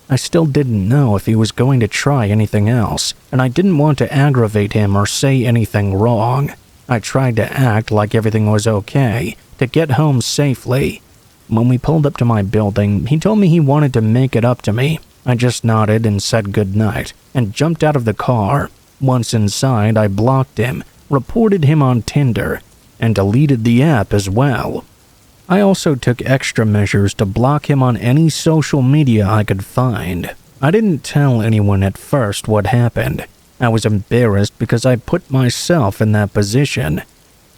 I still didn't know if he was going to try anything else, and I didn't want to aggravate him or say anything wrong. I tried to act like everything was okay, to get home safely. When we pulled up to my building, he told me he wanted to make it up to me. I just nodded and said goodnight, and jumped out of the car. Once inside, I blocked him, reported him on Tinder, and deleted the app as well. I also took extra measures to block him on any social media I could find. I didn't tell anyone at first what happened. I was embarrassed because I put myself in that position.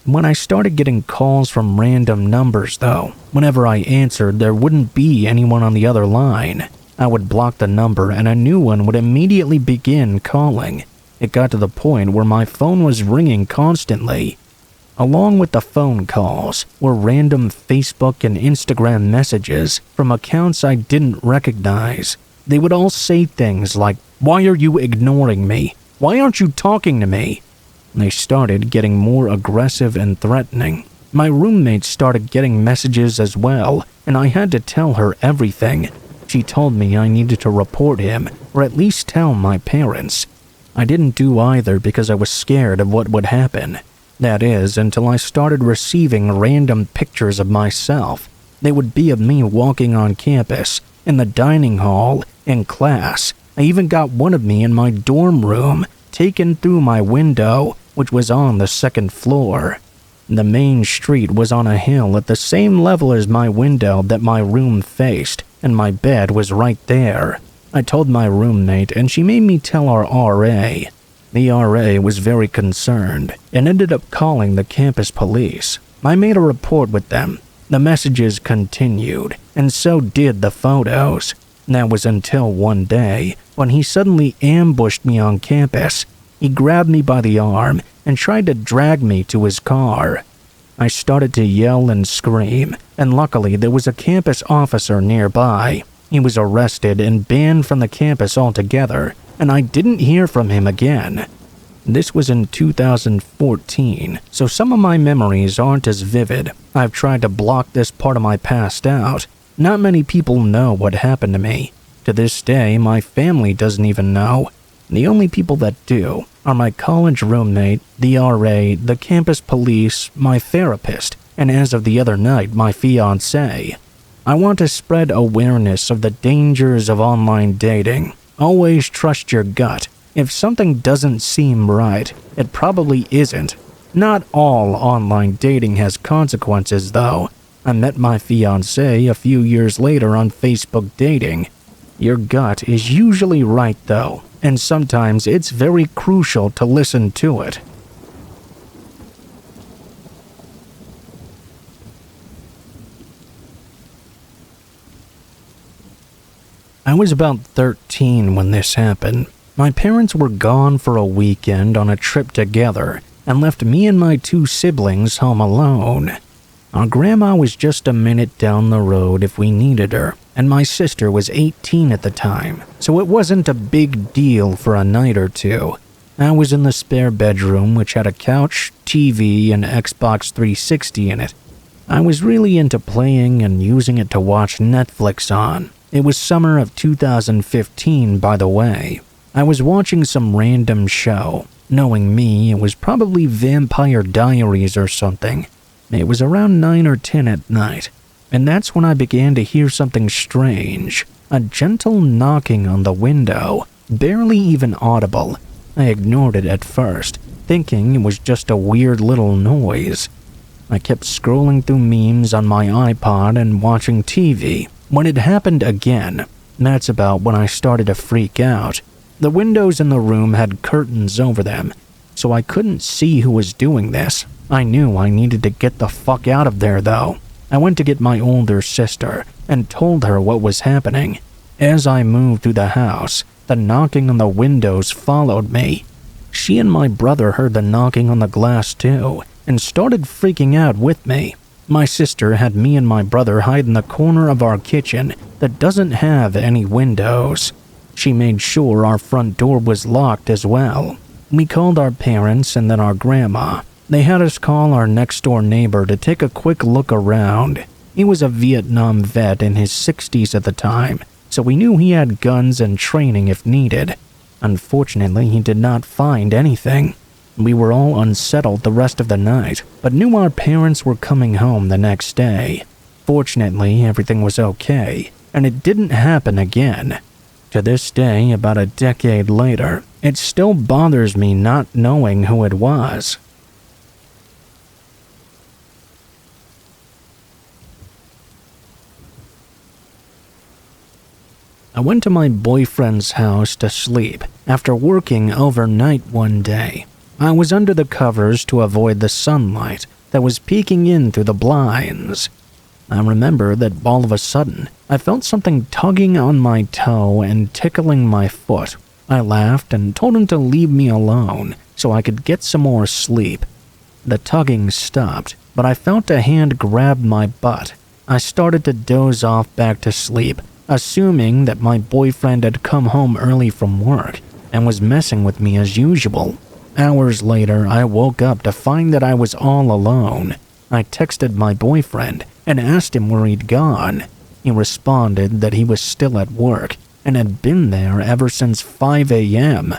When I started getting calls from random numbers, though, whenever I answered, there wouldn't be anyone on the other line. I would block the number and a new one would immediately begin calling. It got to the point where my phone was ringing constantly. Along with the phone calls were random Facebook and Instagram messages from accounts I didn't recognize. They would all say things like, "Why are you ignoring me? Why aren't you talking to me?" They started getting more aggressive and threatening. My roommate started getting messages as well, and I had to tell her everything. She told me I needed to report him, or at least tell my parents. I didn't do either because I was scared of what would happen. That is, until I started receiving random pictures of myself. They would be of me walking on campus, in the dining hall, in class. I even got one of me in my dorm room, taken through my window, which was on the second floor. The main street was on a hill at the same level as my window that my room faced, and my bed was right there. I told my roommate, and she made me tell our RA. The RA was very concerned and ended up calling the campus police. I made a report with them. The messages continued, and so did the photos. That was until one day when he suddenly ambushed me on campus. He grabbed me by the arm and tried to drag me to his car. I started to yell and scream, and luckily there was a campus officer nearby. He was arrested and banned from the campus altogether, and I didn't hear from him again. This was in 2014, so some of my memories aren't as vivid. I've tried to block this part of my past out. Not many people know what happened to me. To this day, my family doesn't even know. The only people that do are my college roommate, the RA, the campus police, my therapist, and as of the other night, my fiancé. I want to spread awareness of the dangers of online dating. Always trust your gut. If something doesn't seem right, it probably isn't. Not all online dating has consequences, though. I met my fiancé a few years later on Facebook dating. Your gut is usually right, though, and sometimes it's very crucial to listen to it. I was about 13 when this happened. My parents were gone for a weekend on a trip together and left me and my two siblings home alone. Our grandma was just a minute down the road if we needed her, and my sister was 18 at the time, so it wasn't a big deal for a night or two. I was in the spare bedroom, which had a couch, TV, and Xbox 360 in it. I was really into playing and using it to watch Netflix on. It was summer of 2015, by the way. I was watching some random show. Knowing me, it was probably Vampire Diaries or something. It was around 9 or 10 at night, and that's when I began to hear something strange. A gentle knocking on the window, barely even audible. I ignored it at first, thinking it was just a weird little noise. I kept scrolling through memes on my iPod and watching TV when it happened again. That's about when I started to freak out. The windows in the room had curtains over them, so I couldn't see who was doing this. I knew I needed to get the fuck out of there though. I went to get my older sister and told her what was happening. As I moved through the house, the knocking on the windows followed me. She and my brother heard the knocking on the glass too, and started freaking out with me. My sister had me and my brother hide in the corner of our kitchen that doesn't have any windows. She made sure our front door was locked as well. We called our parents and then our grandma. They had us call our next-door neighbor to take a quick look around. He was a Vietnam vet in his 60s at the time, so we knew he had guns and training if needed. Unfortunately, he did not find anything. We were all unsettled the rest of the night, but knew our parents were coming home the next day. Fortunately, everything was okay, and it didn't happen again. To this day, about a decade later, it still bothers me not knowing who it was. I went to my boyfriend's house to sleep after working overnight one day. I was under the covers to avoid the sunlight that was peeking in through the blinds. I remember that all of a sudden, I felt something tugging on my toe and tickling my foot. I laughed and told him to leave me alone so I could get some more sleep. The tugging stopped, but I felt a hand grab my butt. I started to doze off back to sleep, assuming that my boyfriend had come home early from work and was messing with me as usual. Hours later, I woke up to find that I was all alone. I texted my boyfriend and asked him where he'd gone. He responded that he was still at work and had been there ever since 5 a.m.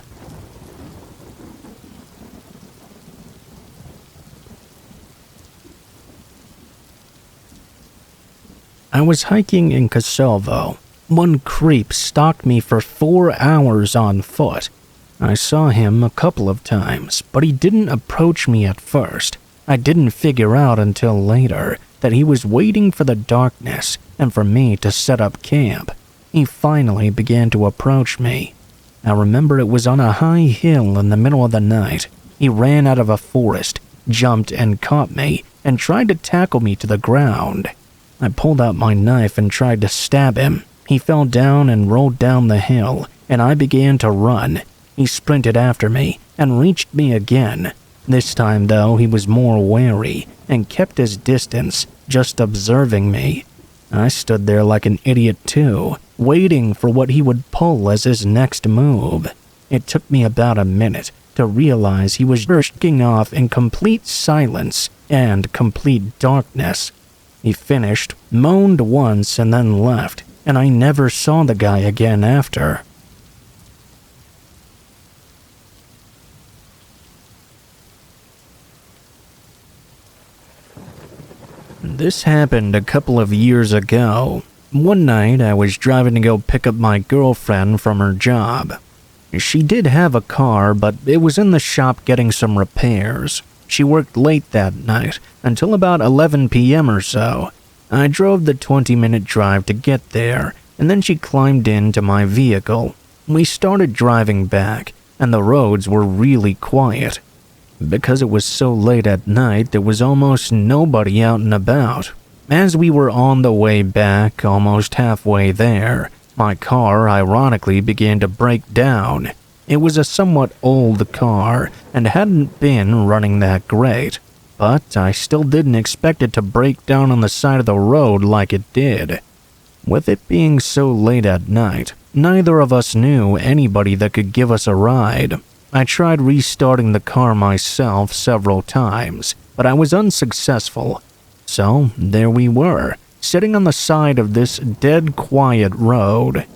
I was hiking in Kosovo. One creep stalked me for 4 hours on foot. I saw him a couple of times, but he didn't approach me at first. I didn't figure out until later that he was waiting for the darkness and for me to set up camp. He finally began to approach me. I remember it was on a high hill in the middle of the night. He ran out of a forest, jumped and caught me, and tried to tackle me to the ground. I pulled out my knife and tried to stab him. He fell down and rolled down the hill, and I began to run. He sprinted after me and reached me again. This time, though, he was more wary and kept his distance, just observing me. I stood there like an idiot too, waiting for what he would pull as his next move. It took me about a minute to realize he was jerking off in complete silence and complete darkness. He finished, moaned once, and then left, and I never saw the guy again after. This happened a couple of years ago. One night, I was driving to go pick up my girlfriend from her job. She did have a car, but it was in the shop getting some repairs. She worked late that night, until about 11 p.m. or so. I drove the 20-minute drive to get there, and then she climbed into my vehicle. We started driving back, and the roads were really quiet. Because it was so late at night, there was almost nobody out and about. As we were on the way back, almost halfway there, my car ironically began to break down. It was a somewhat old car and hadn't been running that great, but I still didn't expect it to break down on the side of the road like it did. With it being so late at night, neither of us knew anybody that could give us a ride. I tried restarting the car myself several times, but I was unsuccessful. So there we were, sitting on the side of this dead quiet road.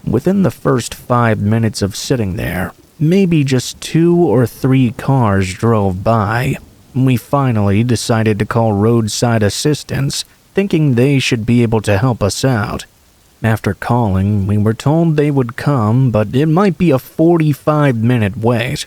Within the first 5 minutes of sitting there, maybe just 2 or 3 cars drove by. We finally decided to call roadside assistance, thinking they should be able to help us out. After calling, we were told they would come, but it might be a 45-minute wait.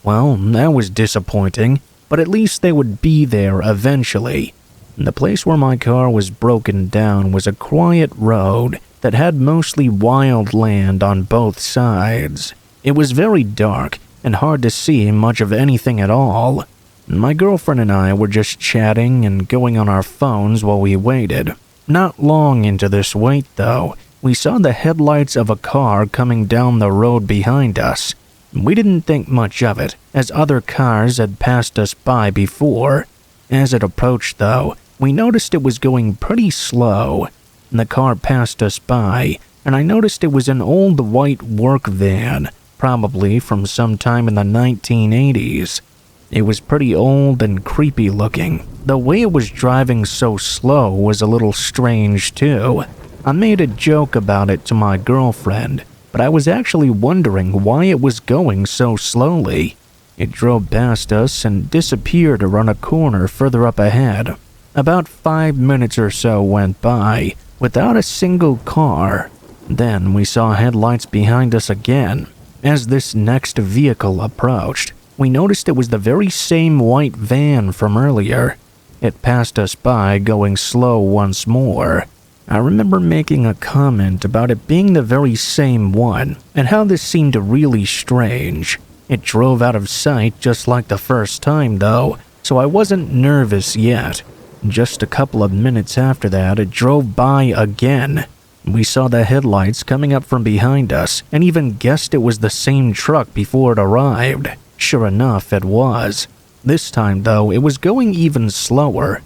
Well, that was disappointing, but at least they would be there eventually. The place where my car was broken down was a quiet road that had mostly wild land on both sides. It was very dark and hard to see much of anything at all. My girlfriend and I were just chatting and going on our phones while we waited. Not long into this wait, though, we saw the headlights of a car coming down the road behind us. We didn't think much of it, as other cars had passed us by before. As it approached, though, we noticed it was going pretty slow. The car passed us by, and I noticed it was an old white work van, probably from some time in the 1980s. It was pretty old and creepy looking. The way it was driving so slow was a little strange too. I made a joke about it to my girlfriend, but I was actually wondering why it was going so slowly. It drove past us and disappeared around a corner further up ahead. About 5 minutes or so went by, without a single car. Then we saw headlights behind us again. As this next vehicle approached, we noticed it was the very same white van from earlier. It passed us by, going slow once more. I remember making a comment about it being the very same one, and how this seemed really strange. It drove out of sight just like the first time, though, so I wasn't nervous yet. Just a couple of minutes after that, it drove by again. We saw the headlights coming up from behind us, and even guessed it was the same truck before it arrived. Sure enough, it was. This time, though, it was going even slower.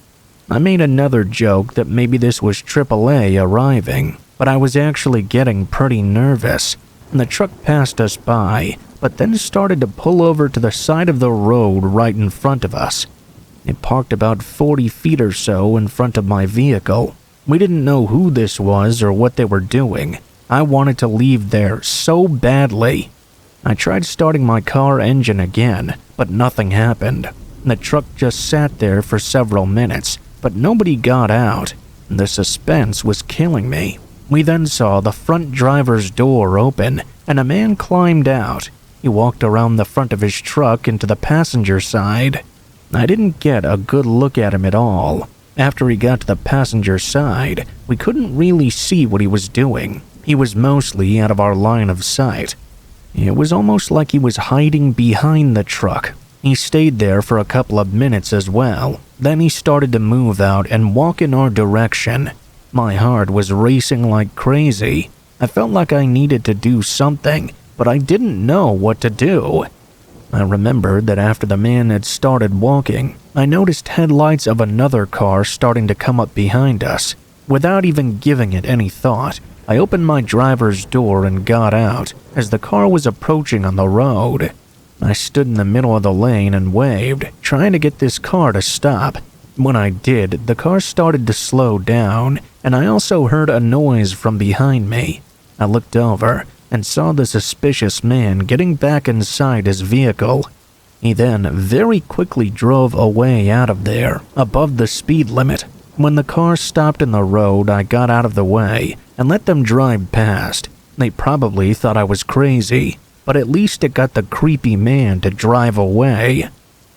I made another joke that maybe this was AAA arriving, but I was actually getting pretty nervous. The truck passed us by, but then started to pull over to the side of the road right in front of us. It parked about 40 feet or so in front of my vehicle. We didn't know who this was or what they were doing. I wanted to leave there so badly. I tried starting my car engine again, but nothing happened. The truck just sat there for several minutes, but nobody got out. The suspense was killing me. We then saw the front driver's door open, and a man climbed out. He walked around the front of his truck into the passenger side. I didn't get a good look at him at all. After he got to the passenger side, we couldn't really see what he was doing. He was mostly out of our line of sight. It was almost like he was hiding behind the truck. He stayed there for a couple of minutes as well. Then he started to move out and walk in our direction. My heart was racing like crazy. I felt like I needed to do something, but I didn't know what to do. I remembered that after the man had started walking, I noticed headlights of another car starting to come up behind us. Without even giving it any thought, I opened my driver's door and got out as the car was approaching on the road. I stood in the middle of the lane and waved, trying to get this car to stop. When I did, the car started to slow down, and I also heard a noise from behind me. I looked over and saw the suspicious man getting back inside his vehicle. He then very quickly drove away out of there, above the speed limit. When the car stopped in the road, I got out of the way and let them drive past. They probably thought I was crazy, but at least it got the creepy man to drive away.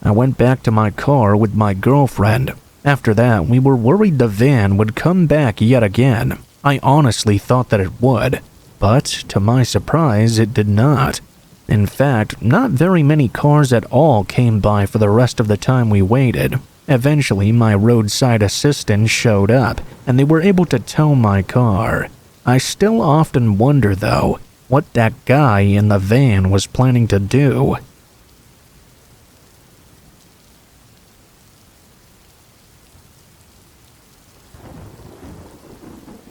I went back to my car with my girlfriend. After that, we were worried the van would come back yet again. I honestly thought that it would, but to my surprise, it did not. In fact, not very many cars at all came by for the rest of the time we waited. Eventually, my roadside assistant showed up, and they were able to tow my car. I still often wonder, though, what that guy in the van was planning to do.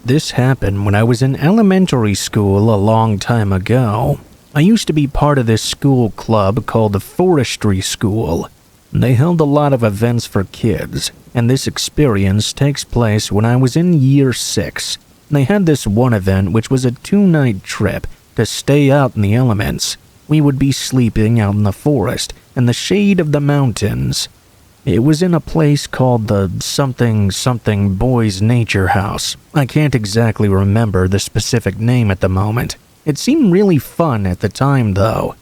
This happened when I was in elementary school a long time ago. I used to be part of this school club called the Forestry School. They held a lot of events for kids, and this experience takes place when I was in year 6. They had this one event which was a 2-night trip to stay out in the elements. We would be sleeping out in the forest in the shade of the mountains. It was in a place called the something Boys Nature House. I can't exactly remember the specific name at the moment. It seemed really fun at the time though.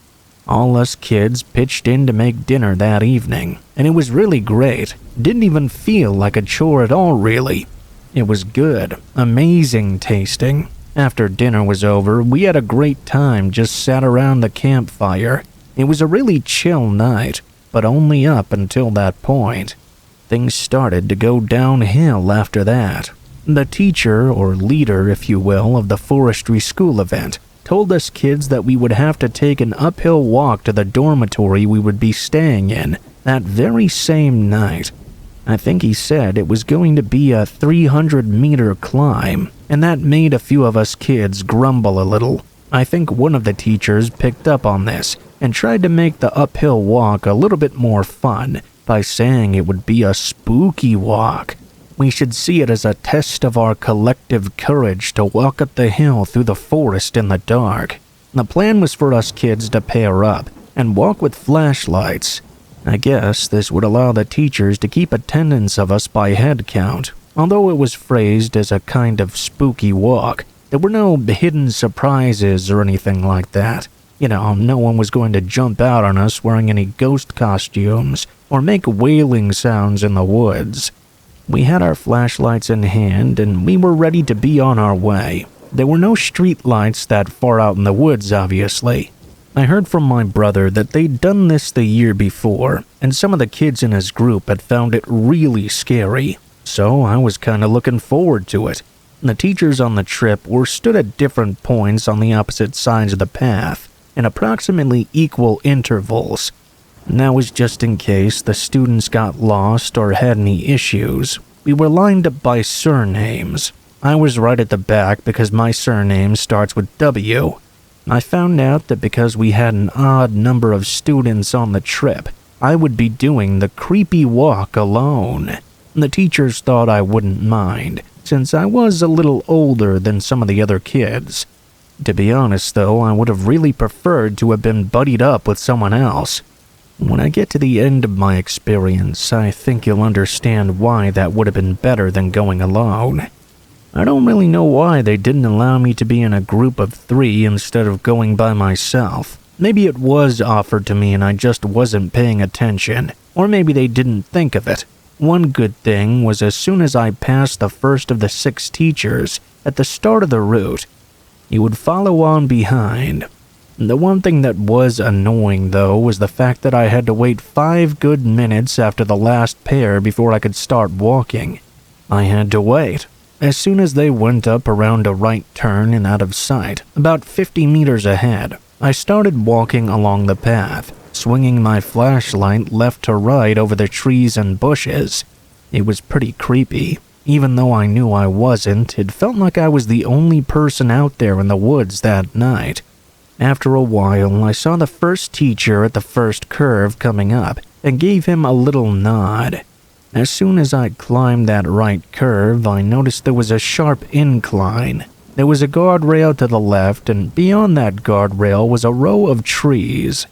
All us kids pitched in to make dinner that evening, and it was really great. Didn't even feel like a chore at all really. It was good, amazing tasting. After dinner was over, we had a great time just sat around the campfire. It was a really chill night, but only up until that point. Things started to go downhill after that. The teacher, or leader if you will, of the forestry school event told us kids that we would have to take an uphill walk to the dormitory we would be staying in that very same night. I think he said it was going to be a 300-meter climb, and that made a few of us kids grumble a little. I think one of the teachers picked up on this and tried to make the uphill walk a little bit more fun by saying it would be a spooky walk. We should see it as a test of our collective courage to walk up the hill through the forest in the dark. The plan was for us kids to pair up and walk with flashlights. I guess this would allow the teachers to keep attendance of us by head count. Although it was phrased as a kind of spooky walk, there were no hidden surprises or anything like that. No one was going to jump out on us wearing any ghost costumes or make wailing sounds in the woods. We had our flashlights in hand and we were ready to be on our way. There were no street lights that far out in the woods, obviously. I heard from my brother that they'd done this the year before, and some of the kids in his group had found it really scary, so I was kinda looking forward to it. The teachers on the trip were stood at different points on the opposite sides of the path, in approximately equal intervals. And that was just in case the students got lost or had any issues. We were lined up by surnames. I was right at the back because my surname starts with W. I found out that because we had an odd number of students on the trip, I would be doing the creepy walk alone. The teachers thought I wouldn't mind, since I was a little older than some of the other kids. To be honest though, I would have really preferred to have been buddied up with someone else. When I get to the end of my experience, I think you'll understand why that would have been better than going alone. I don't really know why they didn't allow me to be in a group of 3 instead of going by myself. Maybe it was offered to me and I just wasn't paying attention, or maybe they didn't think of it. One good thing was as soon as I passed the first of the 6 teachers at the start of the route, he would follow on behind. The one thing that was annoying, though, was the fact that I had to wait 5 good minutes after the last pair before I could start walking. I had to wait. As soon as they went up around a right turn and out of sight, about 50 meters ahead, I started walking along the path, swinging my flashlight left to right over the trees and bushes. It was pretty creepy. Even though I knew I wasn't, it felt like I was the only person out there in the woods that night. After a while, I saw the first teacher at the first curve coming up and gave him a little nod. As soon as I climbed that right curve, I noticed there was a sharp incline. There was a guardrail to the left, and beyond that guardrail was a row of trees.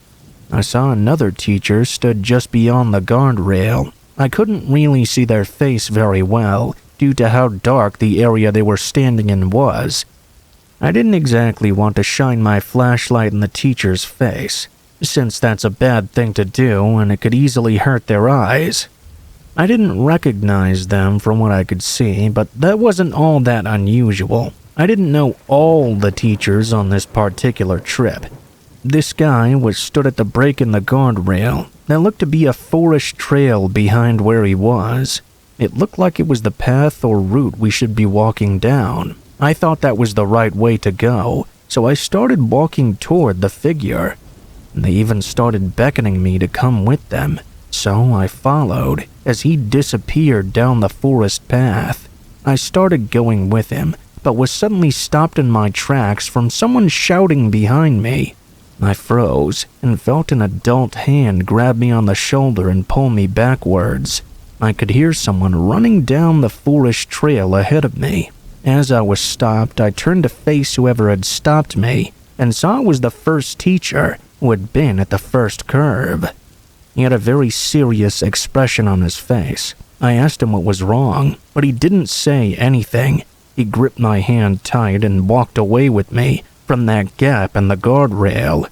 I saw another teacher stood just beyond the guardrail. I couldn't really see their face very well, due to how dark the area they were standing in was. I didn't exactly want to shine my flashlight in the teacher's face, since that's a bad thing to do and it could easily hurt their eyes. I didn't recognize them from what I could see, but that wasn't all that unusual. I didn't know all the teachers on this particular trip. This guy was stood at the break in the guardrail. There looked to be a forest trail behind where he was. It looked like it was the path or route we should be walking down. I thought that was the right way to go, so I started walking toward the figure. They even started beckoning me to come with them, so I followed as he disappeared down the forest path. I started going with him, but was suddenly stopped in my tracks from someone shouting behind me. I froze and felt an adult hand grab me on the shoulder and pull me backwards. I could hear someone running down the forest trail ahead of me. As I was stopped, I turned to face whoever had stopped me and saw it was the first teacher, who had been at the first curve. He had a very serious expression on his face. I asked him what was wrong, but he didn't say anything. He gripped my hand tight and walked away with me from that gap in the guardrail.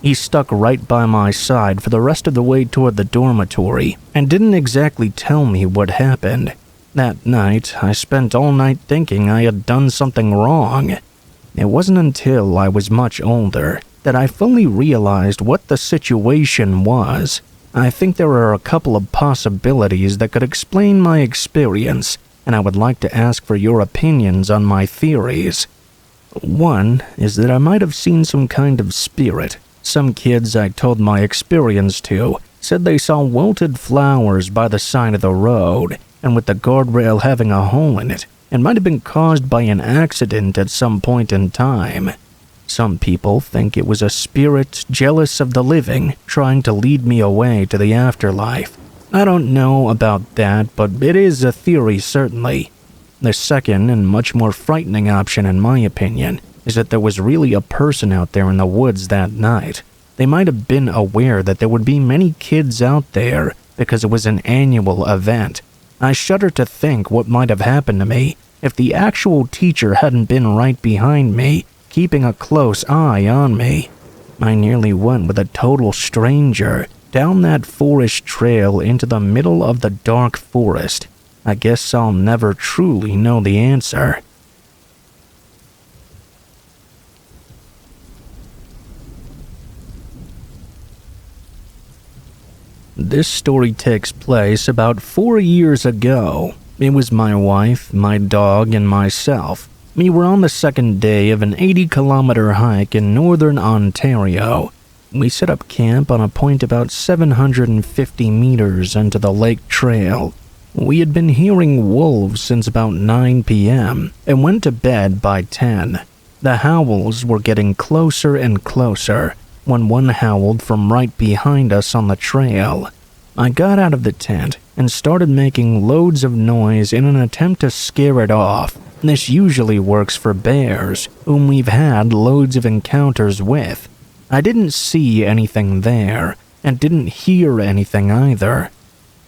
He stuck right by my side for the rest of the way toward the dormitory and didn't exactly tell me what happened. That night, I spent all night thinking I had done something wrong. It wasn't until I was much older that I fully realized what the situation was. I think there are a couple of possibilities that could explain my experience, and I would like to ask for your opinions on my theories. One is that I might have seen some kind of spirit. Some kids I told my experience to said they saw wilted flowers by the side of the road, and with the guardrail having a hole in it, it might have been caused by an accident at some point in time. Some people think it was a spirit jealous of the living, trying to lead me away to the afterlife. I don't know about that, but it is a theory certainly. The second and much more frightening option, in my opinion, is that there was really a person out there in the woods that night. They might have been aware that there would be many kids out there because it was an annual event. I shudder to think what might have happened to me if the actual teacher hadn't been right behind me, keeping a close eye on me. I nearly went with a total stranger down that forest trail into the middle of the dark forest. I guess I'll never truly know the answer. This story takes place about 4 years ago. It was my wife, my dog, and myself. We were on the second day of an 80-kilometer hike in northern Ontario. We set up camp on a point about 750 meters into the lake trail. We had been hearing wolves since about 9 p.m. and went to bed by 10. The howls were getting closer and closer when one howled from right behind us on the trail. I got out of the tent and started making loads of noise in an attempt to scare it off. This usually works for bears, whom we've had loads of encounters with. I didn't see anything there, and didn't hear anything either.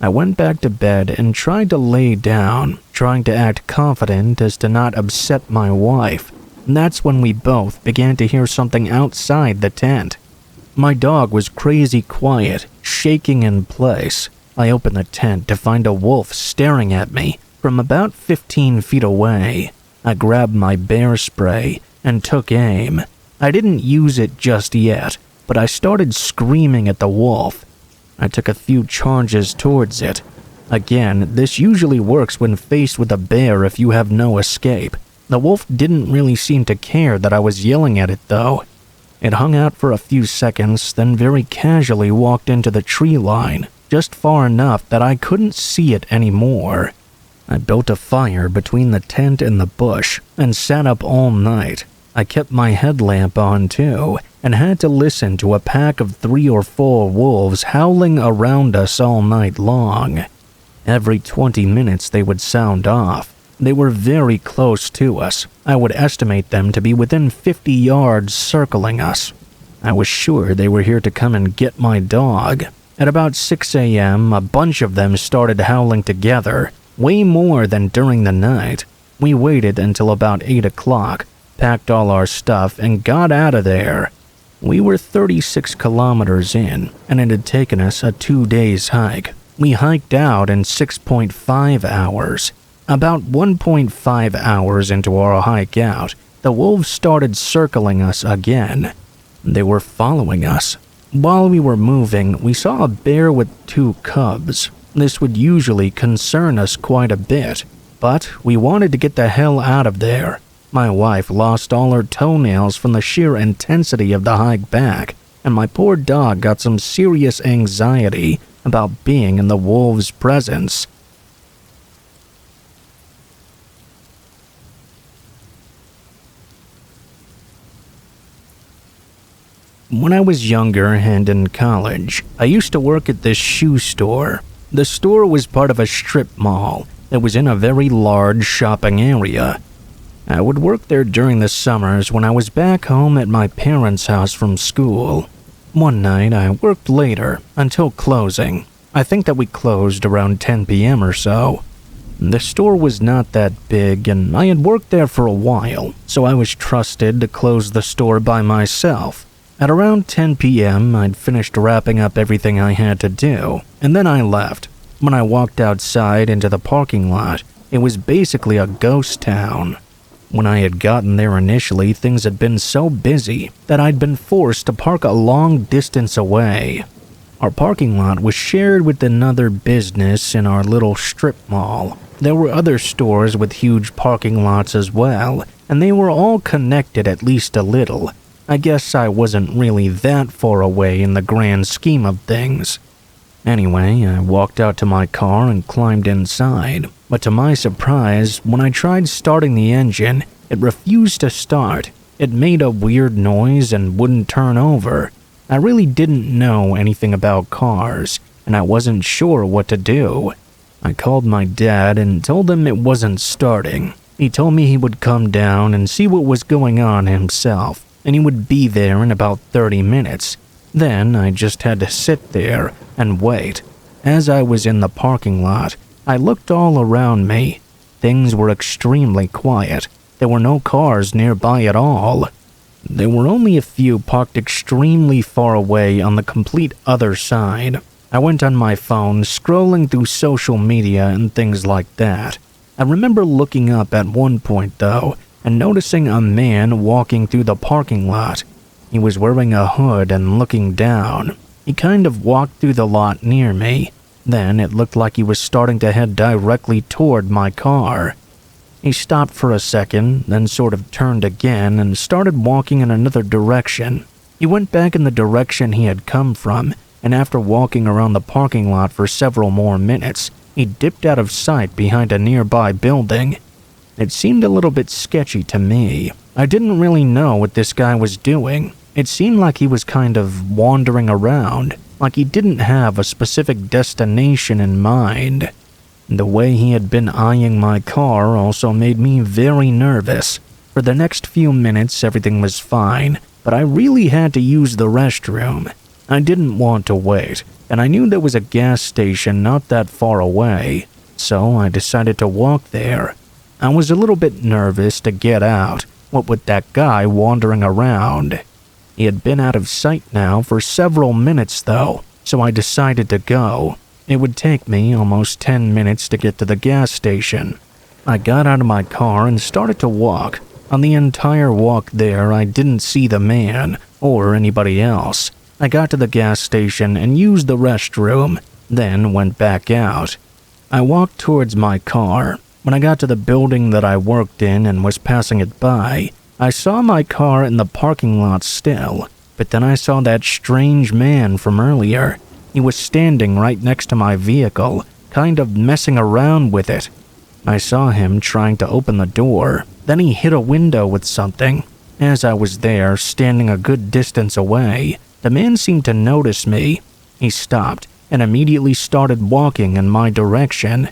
I went back to bed and tried to lay down, trying to act confident as to not upset my wife. And that's when we both began to hear something outside the tent. My dog was crazy quiet, shaking in place. I opened the tent to find a wolf staring at me from about 15 feet away. I grabbed my bear spray and took aim. I didn't use it just yet, but I started screaming at the wolf. I took a few charges towards it. Again, this usually works when faced with a bear if you have no escape. The wolf didn't really seem to care that I was yelling at it though. It hung out for a few seconds, then very casually walked into the tree line, just far enough that I couldn't see it anymore. I built a fire between the tent and the bush and sat up all night. I kept my headlamp on too, and had to listen to a pack of 3 or 4 wolves howling around us all night long. Every 20 minutes they would sound off. They were very close to us. I would estimate them to be within 50 yards circling us. I was sure they were here to come and get my dog. At about 6 a.m., a bunch of them started howling together, way more than during the night. We waited until about 8 o'clock, packed all our stuff, and got out of there. We were 36 kilometers in, and it had taken us a 2 days hike. We hiked out in 6.5 hours. About 1.5 hours into our hike out, the wolves started circling us again. They were following us. While we were moving, we saw a bear with 2 cubs. This would usually concern us quite a bit, but we wanted to get the hell out of there. My wife lost all her toenails from the sheer intensity of the hike back, and my poor dog got some serious anxiety about being in the wolves' presence. When I was younger and in college, I used to work at this shoe store. The store was part of a strip mall that was in a very large shopping area. I would work there during the summers when I was back home at my parents' house from school. One night, I worked later, until closing. I think that we closed around 10 p.m. or so. The store was not that big, and I had worked there for a while, so I was trusted to close the store by myself. At around 10 p.m., I'd finished wrapping up everything I had to do, and then I left. When I walked outside into the parking lot, it was basically a ghost town. When I had gotten there initially, things had been so busy that I'd been forced to park a long distance away. Our parking lot was shared with another business in our little strip mall. There were other stores with huge parking lots as well, and they were all connected at least a little. I guess I wasn't really that far away in the grand scheme of things. Anyway, I walked out to my car and climbed inside, but to my surprise, when I tried starting the engine, it refused to start. It made a weird noise and wouldn't turn over. I really didn't know anything about cars, and I wasn't sure what to do. I called my dad and told him it wasn't starting. He told me he would come down and see what was going on himself, and he would be there in about 30 minutes. Then I just had to sit there and wait. As I was in the parking lot, I looked all around me. Things were extremely quiet. There were no cars nearby at all. There were only a few parked extremely far away on the complete other side. I went on my phone, scrolling through social media and things like that. I remember looking up at one point, though, and noticing a man walking through the parking lot. He was wearing a hood and looking down. He kind of walked through the lot near me. Then it looked like he was starting to head directly toward my car. He stopped for a second, then sort of turned again and started walking in another direction. He went back in the direction he had come from, and after walking around the parking lot for several more minutes, he dipped out of sight behind a nearby building. It seemed a little bit sketchy to me. I didn't really know what this guy was doing. It seemed like he was kind of wandering around, like he didn't have a specific destination in mind. The way he had been eyeing my car also made me very nervous. For the next few minutes, everything was fine, but I really had to use the restroom. I didn't want to wait, and I knew there was a gas station not that far away, so I decided to walk there. I was a little bit nervous to get out. What with that guy wandering around? He had been out of sight now for several minutes though, so I decided to go. It would take me almost 10 minutes to get to the gas station. I got out of my car and started to walk. On the entire walk there, I didn't see the man or anybody else. I got to the gas station and used the restroom, then went back out. I walked towards my car. When I got to the building that I worked in and was passing it by, I saw my car in the parking lot still, but then I saw that strange man from earlier. He was standing right next to my vehicle, kind of messing around with it. I saw him trying to open the door, then he hit a window with something. As I was there, standing a good distance away, the man seemed to notice me. He stopped and immediately started walking in my direction.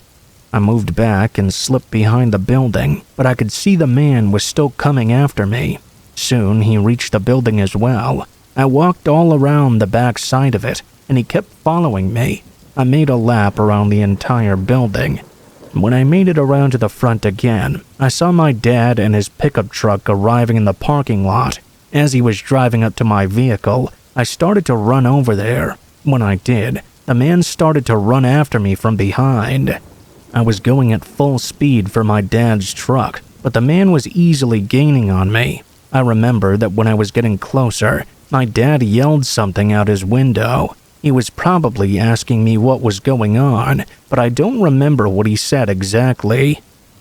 I moved back and slipped behind the building, but I could see the man was still coming after me. Soon he reached the building as well. I walked all around the back side of it, and he kept following me. I made a lap around the entire building. When I made it around to the front again, I saw my dad and his pickup truck arriving in the parking lot. As he was driving up to my vehicle, I started to run over there. When I did, the man started to run after me from behind. I was going at full speed for my dad's truck, but the man was easily gaining on me. I remember that when I was getting closer, my dad yelled something out his window. He was probably asking me what was going on, but I don't remember what he said exactly.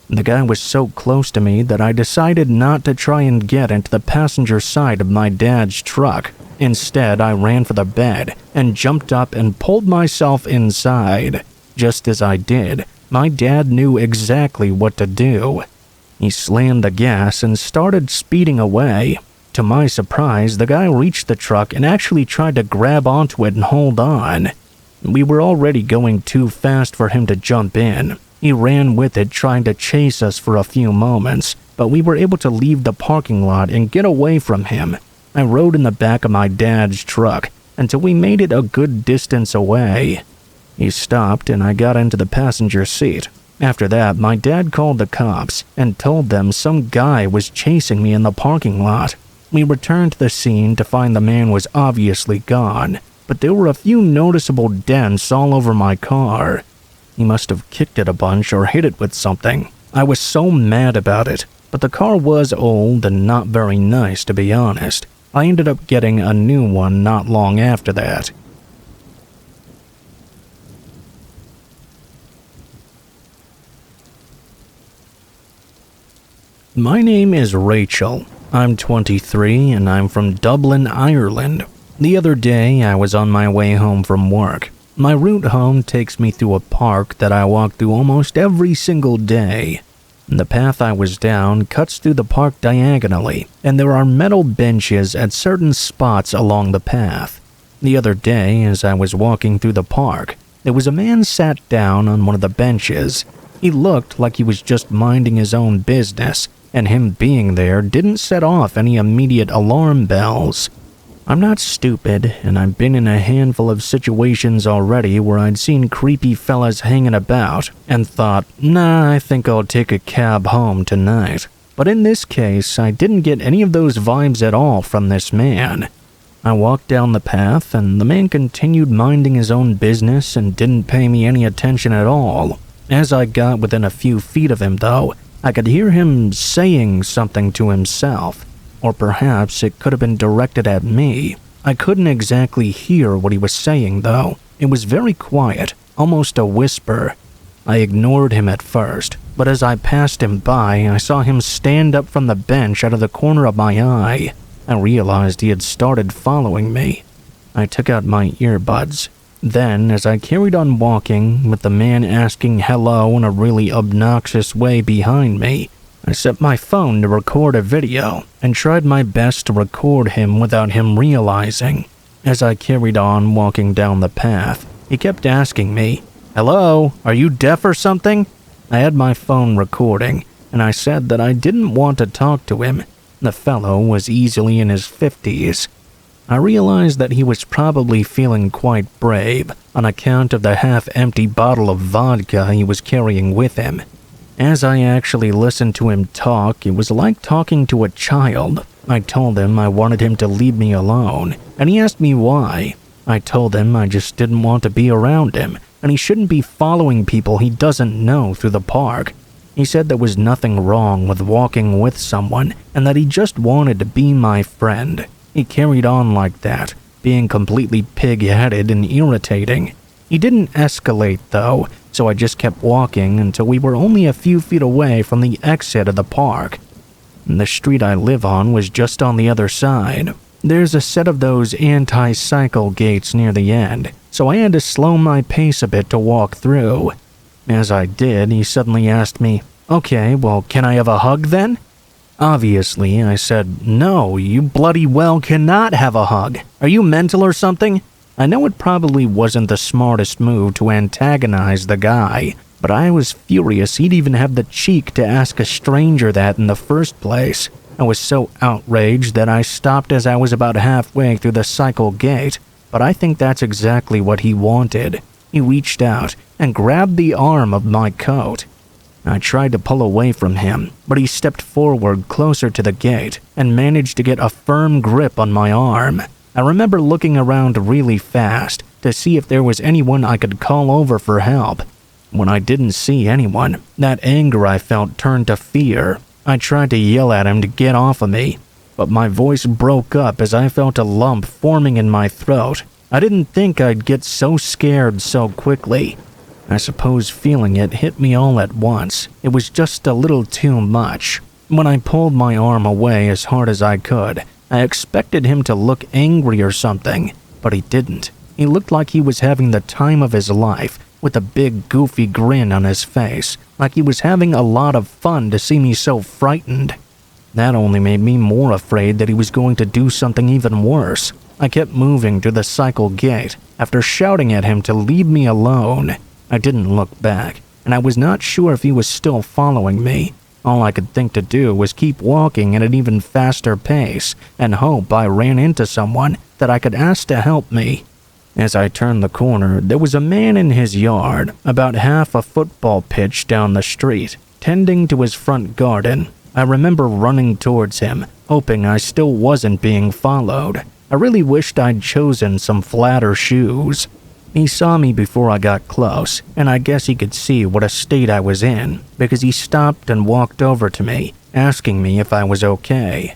The guy was so close to me that I decided not to try and get into the passenger side of my dad's truck. Instead, I ran for the bed and jumped up and pulled myself inside. Just as I did, my dad knew exactly what to do. He slammed the gas and started speeding away. To my surprise, the guy reached the truck and actually tried to grab onto it and hold on. We were already going too fast for him to jump in. He ran with it, trying to chase us for a few moments, but we were able to leave the parking lot and get away from him. I rode in the back of my dad's truck, until we made it a good distance away. He stopped and I got into the passenger seat. After that, my dad called the cops and told them some guy was chasing me in the parking lot. We returned to the scene to find the man was obviously gone, but there were a few noticeable dents all over my car. He must have kicked it a bunch or hit it with something. I was so mad about it, but the car was old and not very nice, to be honest. I ended up getting a new one not long after that. My name is Rachel. I'm 23 and I'm from Dublin, Ireland. The other day, I was on my way home from work. My route home takes me through a park that I walk through almost every single day. The path I was down cuts through the park diagonally, and there are metal benches at certain spots along the path. The other day, as I was walking through the park, there was a man sat down on one of the benches. He looked like he was just minding his own business, and him being there didn't set off any immediate alarm bells. I'm not stupid, and I've been in a handful of situations already where I'd seen creepy fellas hanging about and thought, nah, I think I'll take a cab home tonight. But in this case, I didn't get any of those vibes at all from this man. I walked down the path, and the man continued minding his own business and didn't pay me any attention at all. As I got within a few feet of him, though, I could hear him saying something to himself. Or perhaps it could have been directed at me. I couldn't exactly hear what he was saying, though. It was very quiet, almost a whisper. I ignored him at first, but as I passed him by, I saw him stand up from the bench out of the corner of my eye. I realized he had started following me. I took out my earbuds. Then, as I carried on walking, with the man asking hello in a really obnoxious way behind me, I set my phone to record a video and tried my best to record him without him realizing. As I carried on walking down the path, he kept asking me, "Hello, are you deaf or something?" I had my phone recording, and I said that I didn't want to talk to him. The fellow was easily in his 50s. I realized that he was probably feeling quite brave on account of the half-empty bottle of vodka he was carrying with him. As I actually listened to him talk, it was like talking to a child. I told him I wanted him to leave me alone, and he asked me why. I told him I just didn't want to be around him, and he shouldn't be following people he doesn't know through the park. He said there was nothing wrong with walking with someone, and that he just wanted to be my friend. He carried on like that, being completely pig-headed and irritating. He didn't escalate, though, so I just kept walking until we were only a few feet away from the exit of the park. The street I live on was just on the other side. There's a set of those anti-cycle gates near the end, so I had to slow my pace a bit to walk through. As I did, he suddenly asked me, "Okay, well, can I have a hug then?" Obviously, I said, "No, you bloody well cannot have a hug. Are you mental or something?" I know it probably wasn't the smartest move to antagonize the guy, but I was furious he'd even have the cheek to ask a stranger that in the first place. I was so outraged that I stopped as I was about halfway through the cycle gate, but I think that's exactly what he wanted. He reached out and grabbed the arm of my coat. I tried to pull away from him, but he stepped forward closer to the gate and managed to get a firm grip on my arm. I remember looking around really fast to see if there was anyone I could call over for help. When I didn't see anyone, that anger I felt turned to fear. I tried to yell at him to get off of me, but my voice broke up as I felt a lump forming in my throat. I didn't think I'd get so scared so quickly. I suppose feeling it hit me all at once. It was just a little too much. When I pulled my arm away as hard as I could, I expected him to look angry or something, but he didn't. He looked like he was having the time of his life, with a big goofy grin on his face, like he was having a lot of fun to see me so frightened. That only made me more afraid that he was going to do something even worse. I kept moving to the cycle gate after shouting at him to leave me alone. I didn't look back, and I was not sure if he was still following me. All I could think to do was keep walking at an even faster pace and hope I ran into someone that I could ask to help me. As I turned the corner, there was a man in his yard, about half a football pitch down the street, tending to his front garden. I remember running towards him, hoping I still wasn't being followed. I really wished I'd chosen some flatter shoes. He saw me before I got close, and I guess he could see what a state I was in, because he stopped and walked over to me, asking me if I was okay.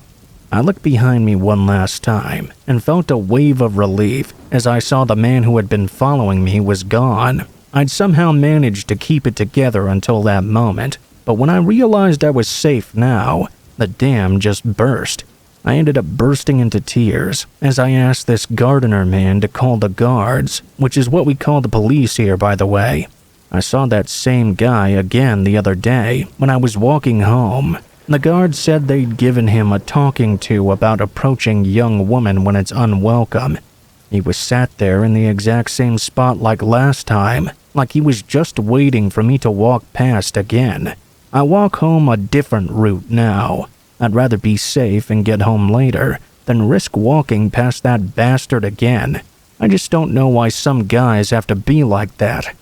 I looked behind me one last time, and felt a wave of relief as I saw the man who had been following me was gone. I'd somehow managed to keep it together until that moment, but when I realized I was safe now, the dam just burst. I ended up bursting into tears as I asked this gardener man to call the guards, which is what we call the police here, by the way. I saw that same guy again the other day when I was walking home. The guards said they'd given him a talking to about approaching young women when it's unwelcome. He was sat there in the exact same spot like last time, like he was just waiting for me to walk past again. I walk home a different route now. I'd rather be safe and get home later than risk walking past that bastard again. I just don't know why some guys have to be like that.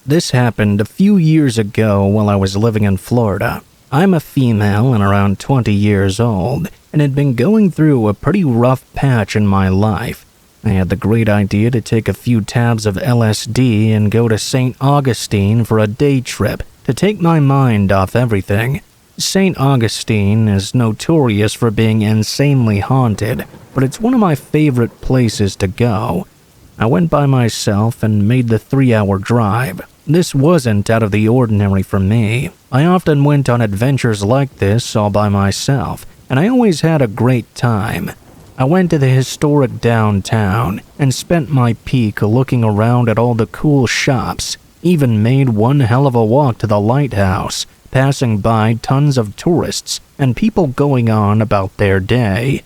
This happened a few years ago while I was living in Florida. I'm a female and around 20 years old, and had been going through a pretty rough patch in my life. I had the great idea to take a few tabs of LSD and go to St. Augustine for a day trip to take my mind off everything. St. Augustine is notorious for being insanely haunted, but it's one of my favorite places to go. I went by myself and made the 3-hour drive. This wasn't out of the ordinary for me. I often went on adventures like this all by myself, and I always had a great time. I went to the historic downtown and spent my peak looking around at all the cool shops, even made one hell of a walk to the lighthouse, passing by tons of tourists and people going on about their day.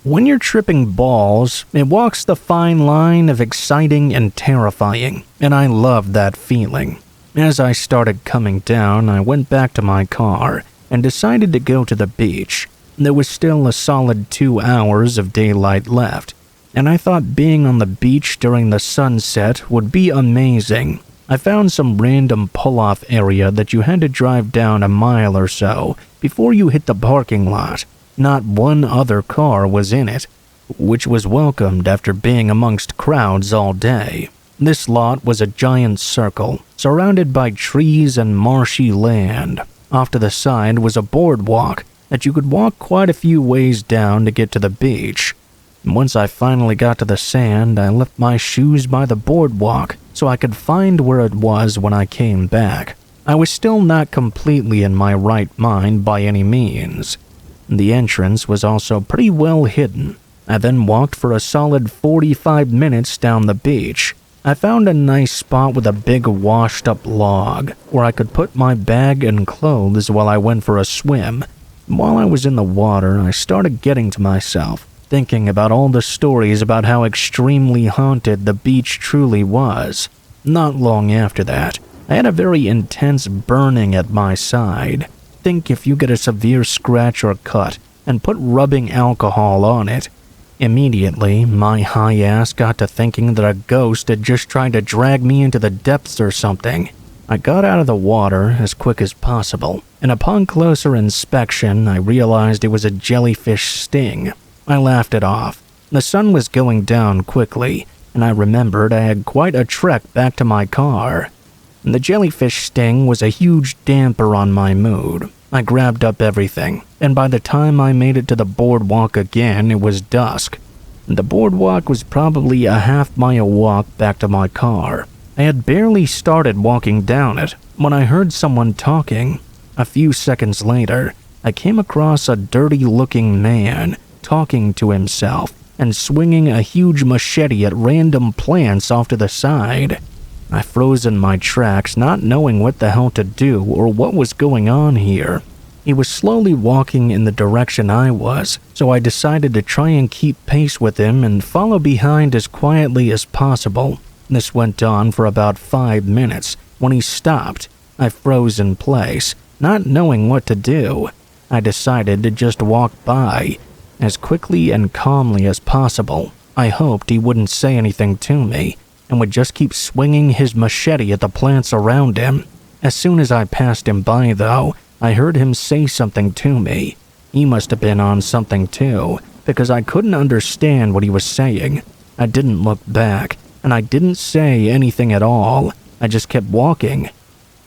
When you're tripping balls, it walks the fine line of exciting and terrifying, and I loved that feeling. As I started coming down, I went back to my car and decided to go to the beach. There was still a solid 2 hours of daylight left, and I thought being on the beach during the sunset would be amazing. I found some random pull-off area that you had to drive down a mile or so before you hit the parking lot. Not one other car was in it, which was welcomed after being amongst crowds all day. This lot was a giant circle, surrounded by trees and marshy land. Off to the side was a boardwalk that you could walk quite a few ways down to get to the beach. Once I finally got to the sand, I left my shoes by the boardwalk so I could find where it was when I came back. I was still not completely in my right mind by any means. The entrance was also pretty well hidden. I then walked for a solid 45 minutes down the beach. I found a nice spot with a big washed-up log where I could put my bag and clothes while I went for a swim. While I was in the water, I started getting to myself, thinking about all the stories about how extremely haunted the beach truly was. Not long after that, I had a very intense burning at my side. Think if you get a severe scratch or cut and put rubbing alcohol on it. Immediately, my high ass got to thinking that a ghost had just tried to drag me into the depths or something. I got out of the water as quick as possible, and upon closer inspection, I realized it was a jellyfish sting. I laughed it off. The sun was going down quickly, and I remembered I had quite a trek back to my car. The jellyfish sting was a huge damper on my mood. I grabbed up everything, and by the time I made it to the boardwalk again, it was dusk. The boardwalk was probably a half-mile walk back to my car. I had barely started walking down it when I heard someone talking. A few seconds later, I came across a dirty-looking man talking to himself and swinging a huge machete at random plants off to the side. I froze in my tracks, not knowing what the hell to do or what was going on here. He was slowly walking in the direction I was, so I decided to try and keep pace with him and follow behind as quietly as possible. This went on for about 5 minutes. When he stopped, I froze in place, not knowing what to do. I decided to just walk by, as quickly and calmly as possible. I hoped he wouldn't say anything to me, and would just keep swinging his machete at the plants around him. As soon as I passed him by, though, I heard him say something to me. He must have been on something too, because I couldn't understand what he was saying. I didn't look back, and I didn't say anything at all. I just kept walking.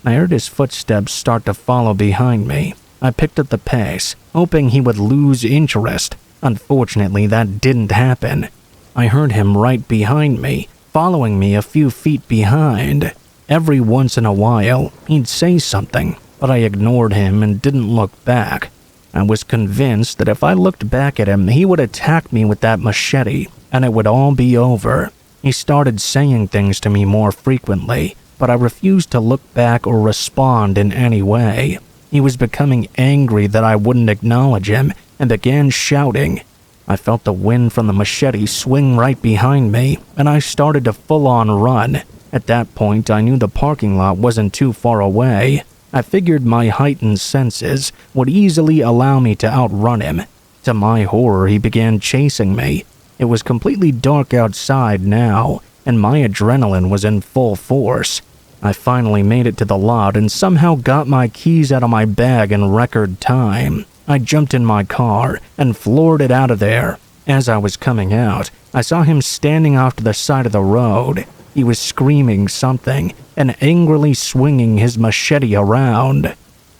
I heard his footsteps start to follow behind me. I picked up the pace, hoping he would lose interest. Unfortunately, that didn't happen. I heard him right behind me, following me a few feet behind. Every once in a while, he'd say something, but I ignored him and didn't look back. I was convinced that if I looked back at him, he would attack me with that machete, and it would all be over. He started saying things to me more frequently, but I refused to look back or respond in any way. He was becoming angry that I wouldn't acknowledge him and began shouting. I felt the wind from the machete swing right behind me, and I started to full-on run. At that point, I knew the parking lot wasn't too far away. I figured my heightened senses would easily allow me to outrun him. To my horror, he began chasing me. It was completely dark outside now, and my adrenaline was in full force. I finally made it to the lot and somehow got my keys out of my bag in record time. I jumped in my car and floored it out of there. As I was coming out, I saw him standing off to the side of the road. He was screaming something and angrily swinging his machete around.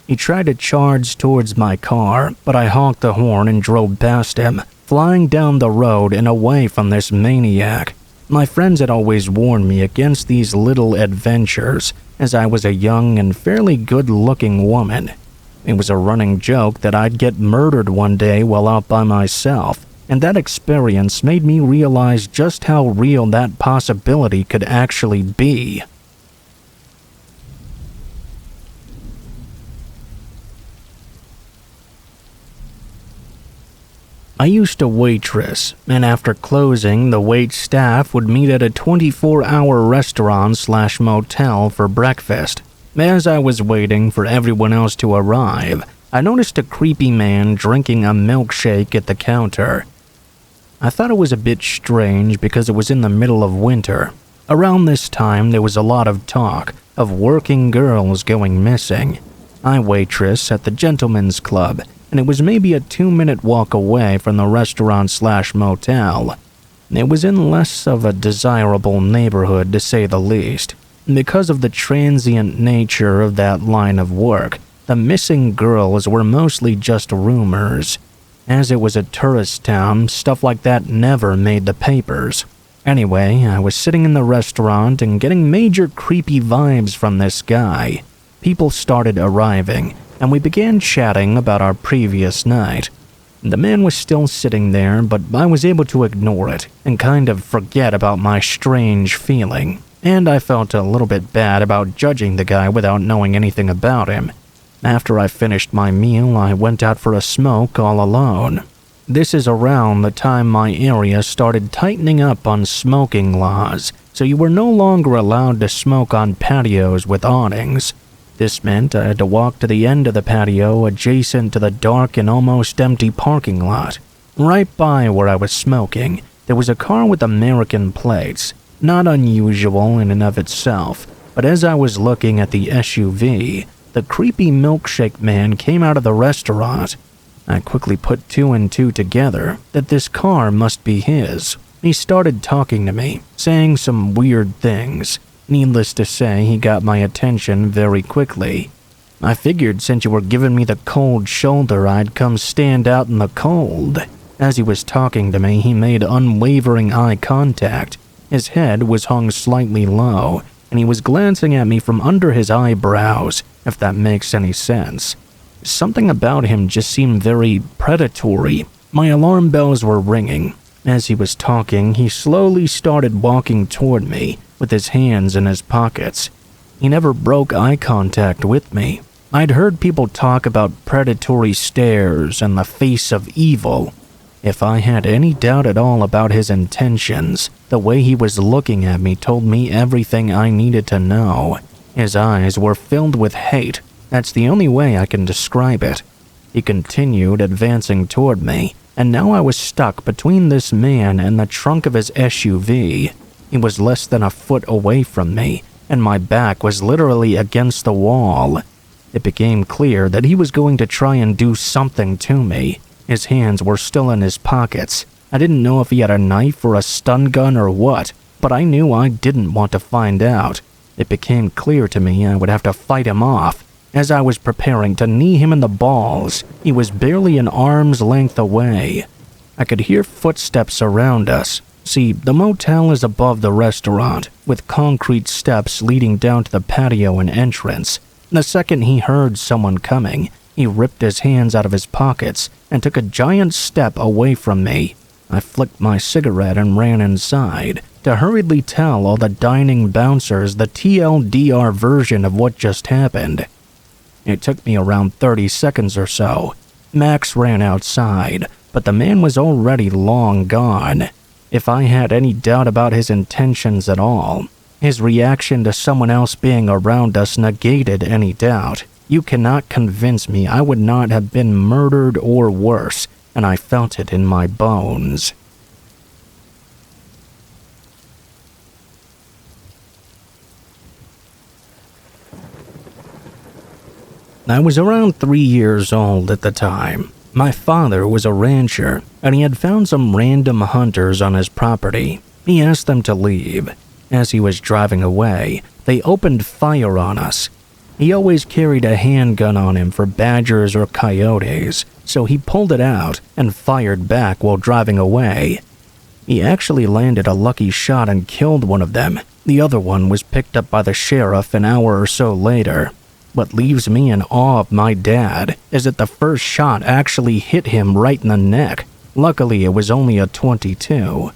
He tried to charge towards my car, but I honked the horn and drove past him, flying down the road and away from this maniac. My friends had always warned me against these little adventures, as I was a young and fairly good-looking woman. It was a running joke that I'd get murdered one day while out by myself, and that experience made me realize just how real that possibility could actually be. I used to waitress, and after closing, the wait staff would meet at a 24-hour restaurant/motel for breakfast. As I was waiting for everyone else to arrive, I noticed a creepy man drinking a milkshake at the counter. I thought it was a bit strange because it was in the middle of winter. Around this time, there was a lot of talk of working girls going missing. I waitress at the Gentlemen's Club, and it was maybe a 2-minute walk away from the restaurant/motel. It was in less of a desirable neighborhood, to say the least. Because of the transient nature of that line of work, the missing girls were mostly just rumors. As it was a tourist town, stuff like that never made the papers. Anyway, I was sitting in the restaurant and getting major creepy vibes from this guy. People started arriving, and we began chatting about our previous night. The man was still sitting there, but I was able to ignore it and kind of forget about my strange feeling. And I felt a little bit bad about judging the guy without knowing anything about him. After I finished my meal, I went out for a smoke all alone. This is around the time my area started tightening up on smoking laws, so you were no longer allowed to smoke on patios with awnings. This meant I had to walk to the end of the patio adjacent to the dark and almost empty parking lot. Right by where I was smoking, there was a car with American plates. Not unusual in and of itself, but as I was looking at the SUV, the creepy milkshake man came out of the restaurant. I quickly put 2 and 2 together that this car must be his. He started talking to me, saying some weird things. Needless to say, he got my attention very quickly. I figured since you were giving me the cold shoulder, I'd come stand out in the cold. As he was talking to me, he made unwavering eye contact. His head was hung slightly low, and he was glancing at me from under his eyebrows, if that makes any sense. Something about him just seemed very predatory. My alarm bells were ringing. As he was talking, he slowly started walking toward me, with his hands in his pockets. He never broke eye contact with me. I'd heard people talk about predatory stares and the face of evil. If I had any doubt at all about his intentions, the way he was looking at me told me everything I needed to know. His eyes were filled with hate. That's the only way I can describe it. He continued advancing toward me, and now I was stuck between this man and the trunk of his SUV. He was less than a foot away from me, and my back was literally against the wall. It became clear that he was going to try and do something to me. His hands were still in his pockets. I didn't know if he had a knife or a stun gun or what, but I knew I didn't want to find out. It became clear to me I would have to fight him off. As I was preparing to knee him in the balls, he was barely an arm's length away. I could hear footsteps around us. See, the motel is above the restaurant, with concrete steps leading down to the patio and entrance. The second he heard someone coming, he ripped his hands out of his pockets and took a giant step away from me. I flicked my cigarette and ran inside to hurriedly tell all the dining bouncers the TLDR version of what just happened. It took me around 30 seconds or so. Max ran outside, but the man was already long gone. If I had any doubt about his intentions at all, his reaction to someone else being around us negated any doubt. You cannot convince me I would not have been murdered or worse, and I felt it in my bones. I was around 3 years old at the time. My father was a rancher, and he had found some random hunters on his property. He asked them to leave. As he was driving away, they opened fire on us. He always carried a handgun on him for badgers or coyotes, so he pulled it out and fired back while driving away. He actually landed a lucky shot and killed one of them. The other one was picked up by the sheriff an hour or so later. What leaves me in awe of my dad is that the first shot actually hit him right in the neck. Luckily, it was only a .22.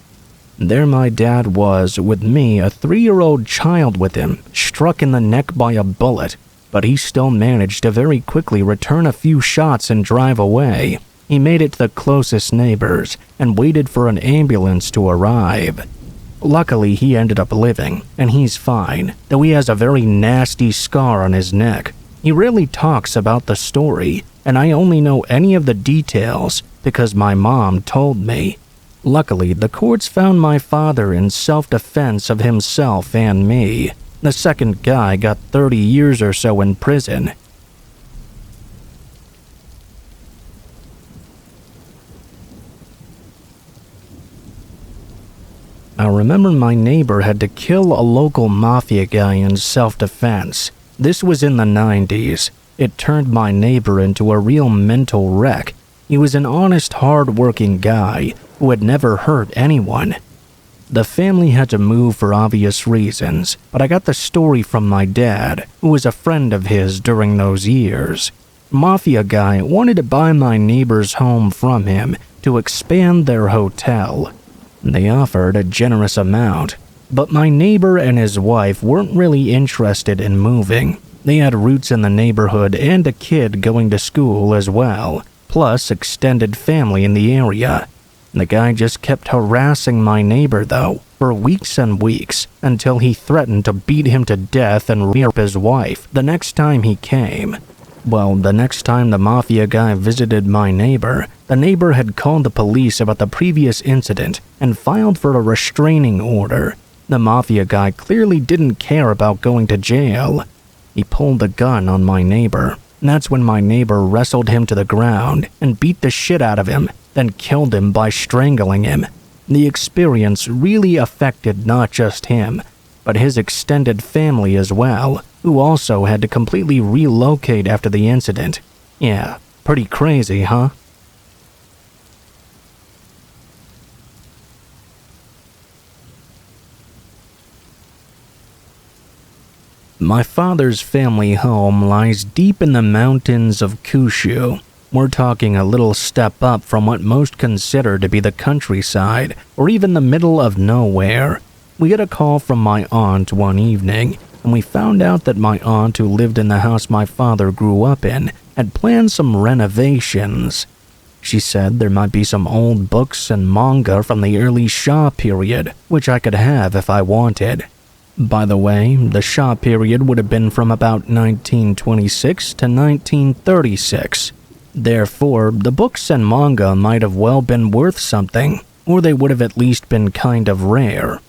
There my dad was, with me, a 3-year-old child with him, struck in the neck by a bullet, but he still managed to very quickly return a few shots and drive away. He made it to the closest neighbors and waited for an ambulance to arrive. Luckily, he ended up living, and he's fine, though he has a very nasty scar on his neck. He rarely talks about the story, and I only know any of the details because my mom told me. Luckily, the courts found my father in self-defense of himself and me. The second guy got 30 years or so in prison. I remember my neighbor had to kill a local mafia guy in self-defense. This was in the 90s. It turned my neighbor into a real mental wreck. He was an honest, hard-working guy who had never hurt anyone. The family had to move for obvious reasons, but I got the story from my dad, who was a friend of his during those years. Mafia guy wanted to buy my neighbor's home from him to expand their hotel. They offered a generous amount, but my neighbor and his wife weren't really interested in moving. They had roots in the neighborhood and a kid going to school as well, plus extended family in the area. The guy just kept harassing my neighbor, though, for weeks and weeks, until he threatened to beat him to death and rape his wife the next time he came. Well, the next time the mafia guy visited my neighbor, the neighbor had called the police about the previous incident and filed for a restraining order. The mafia guy clearly didn't care about going to jail. He pulled a gun on my neighbor. That's when my neighbor wrestled him to the ground and beat the shit out of him, then killed him by strangling him. The experience really affected not just him, but his extended family as well, who also had to completely relocate after the incident. Yeah, pretty crazy, huh? My father's family home lies deep in the mountains of Kyushu. We're talking a little step up from what most consider to be the countryside, or even the middle of nowhere. We get a call from my aunt one evening, and we found out that my aunt who lived in the house my father grew up in had planned some renovations. She said there might be some old books and manga from the early Shah period, which I could have if I wanted. By the way, the Shah period would have been from about 1926 to 1936. Therefore, the books and manga might have well been worth something, or they would have at least been kind of rare.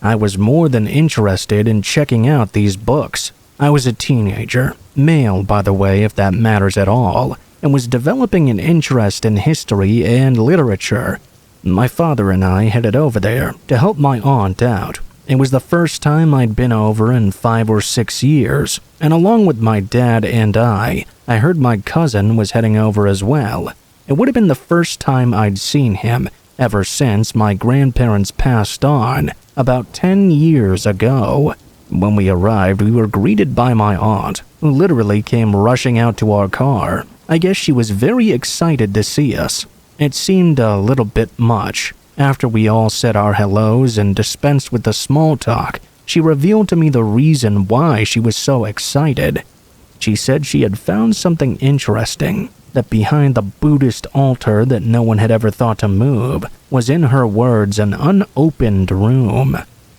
I was more than interested in checking out these books. I was a teenager, male by the way if that matters at all, and was developing an interest in history and literature. My father and I headed over there to help my aunt out. It was the first time I'd been over in 5 or 6 years, and along with my dad and I heard my cousin was heading over as well. It would have been the first time I'd seen him ever since my grandparents passed on about 10 years ago. When we arrived, we were greeted by my aunt, who literally came rushing out to our car. I guess she was very excited to see us. It seemed a little bit much. After we all said our hellos and dispensed with the small talk, she revealed to me the reason why she was so excited. She said she had found something interesting, that behind the Buddhist altar that no one had ever thought to move was, in her words, an unopened room.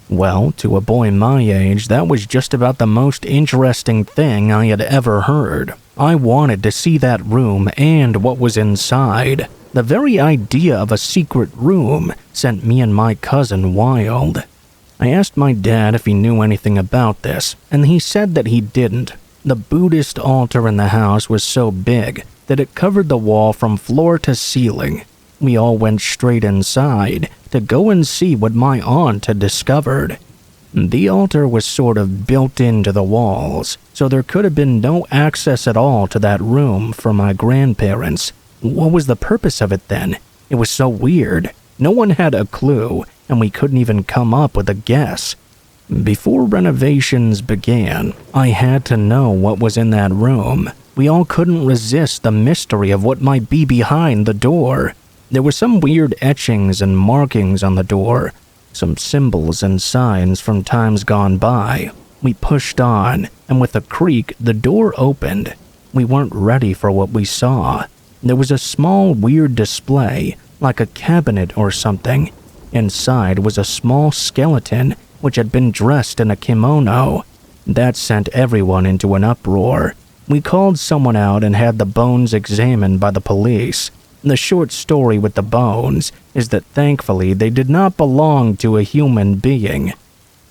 Well, to a boy my age, that was just about the most interesting thing I had ever heard. I wanted to see that room and what was inside. The very idea of a secret room sent me and my cousin wild. I asked my dad if he knew anything about this, and he said that he didn't. The Buddhist altar in the house was so big that it covered the wall from floor to ceiling. We all went straight inside to go and see what my aunt had discovered. The altar was sort of built into the walls, so there could have been no access at all to that room for my grandparents. What was the purpose of it then? It was so weird. No one had a clue, and we couldn't even come up with a guess. Before renovations began, I had to know what was in that room. We all couldn't resist the mystery of what might be behind the door. There were some weird etchings and markings on the door, some symbols and signs from times gone by. We pushed on, and with a creak, the door opened. We weren't ready for what we saw. There was a small weird display, like a cabinet or something. Inside was a small skeleton which had been dressed in a kimono. That sent everyone into an uproar. We called someone out and had the bones examined by the police. The short story with the bones is that thankfully they did not belong to a human being.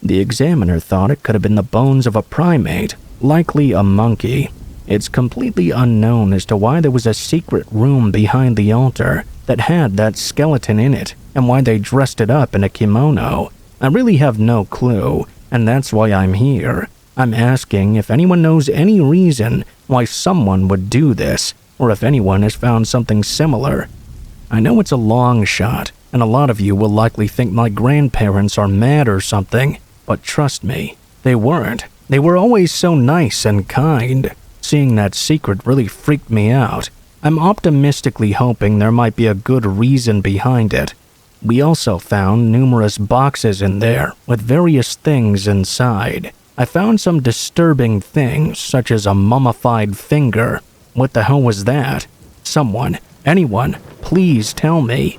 The examiner thought it could have been the bones of a primate, likely a monkey. It's completely unknown as to why there was a secret room behind the altar that had that skeleton in it, and why they dressed it up in a kimono. I really have no clue, and that's why I'm here. I'm asking if anyone knows any reason why someone would do this, or if anyone has found something similar. I know it's a long shot, and a lot of you will likely think my grandparents are mad or something, but trust me, they weren't. They were always so nice and kind. Seeing that secret really freaked me out. I'm optimistically hoping there might be a good reason behind it. We also found numerous boxes in there with various things inside. I found some disturbing things such as a mummified finger. What the hell was that? Someone, anyone, please tell me.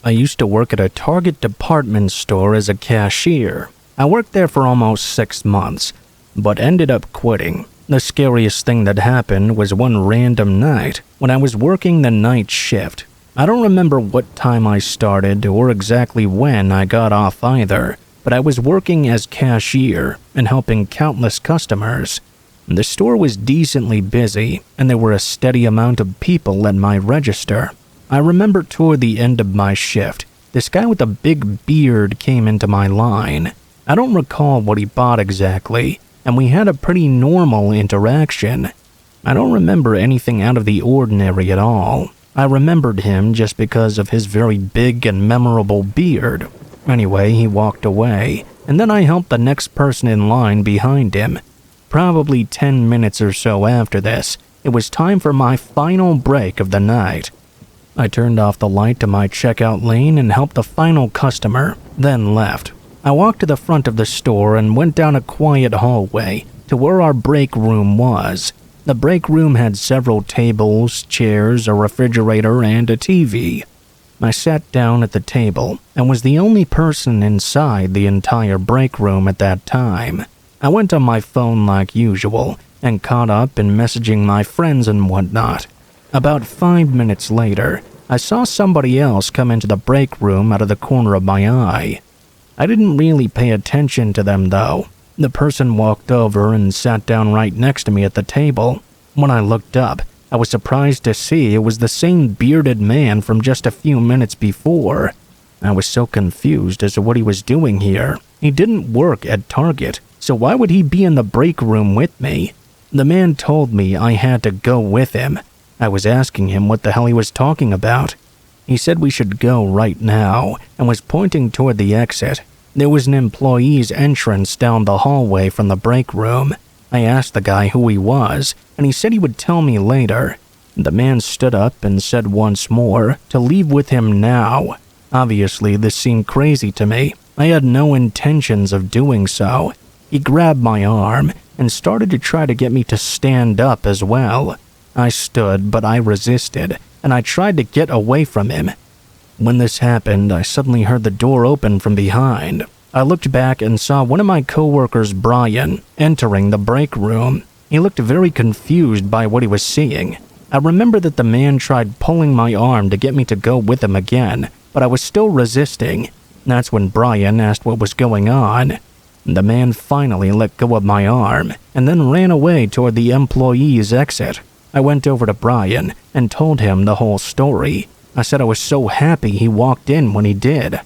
I used to work at a Target department store as a cashier. I worked there for almost 6 months, but ended up quitting. The scariest thing that happened was one random night when I was working the night shift. I don't remember what time I started or exactly when I got off either, but I was working as cashier and helping countless customers. The store was decently busy, and there were a steady amount of people at my register. I remember toward the end of my shift, this guy with a big beard came into my line. I don't recall what he bought exactly, and we had a pretty normal interaction. I don't remember anything out of the ordinary at all. I remembered him just because of his very big and memorable beard. Anyway, he walked away, and then I helped the next person in line behind him. Probably 10 minutes or so after this, it was time for my final break of the night. I turned off the light to my checkout lane and helped the final customer, then left. I walked to the front of the store and went down a quiet hallway to where our break room was. The break room had several tables, chairs, a refrigerator, and a TV. I sat down at the table and was the only person inside the entire break room at that time. I went on my phone like usual and caught up in messaging my friends and whatnot. About 5 minutes later, I saw somebody else come into the break room out of the corner of my eye. I didn't really pay attention to them though. The person walked over and sat down right next to me at the table. When I looked up, I was surprised to see it was the same bearded man from just a few minutes before. I was so confused as to what he was doing here. He didn't work at Target, so why would he be in the break room with me? The man told me I had to go with him. I was asking him what the hell he was talking about. He said we should go right now and was pointing toward the exit. There was an employee's entrance down the hallway from the break room. I asked the guy who he was, and he said he would tell me later. The man stood up and said once more to leave with him now. Obviously, this seemed crazy to me. I had no intentions of doing so. He grabbed my arm and started to try to get me to stand up as well. I stood, but I resisted, and I tried to get away from him. When this happened, I suddenly heard the door open from behind. I looked back and saw one of my coworkers, Brian, entering the break room. He looked very confused by what he was seeing. I remember that the man tried pulling my arm to get me to go with him again, but I was still resisting. That's when Brian asked what was going on. The man finally let go of my arm and then ran away toward the employee's exit. I went over to Brian and told him the whole story. I said I was so happy he walked in when he did.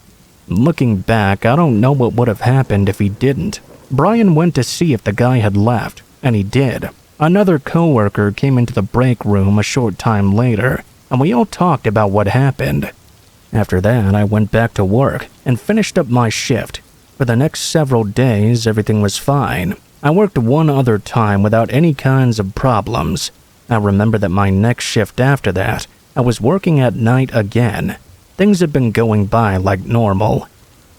Looking back, I don't know what would have happened if he didn't. Brian went to see if the guy had left, and he did. Another coworker came into the break room a short time later, and we all talked about what happened. After that, I went back to work and finished up my shift. For the next several days, everything was fine. I worked one other time without any kinds of problems. I remember that my next shift after that, I was working at night again. Things had been going by like normal.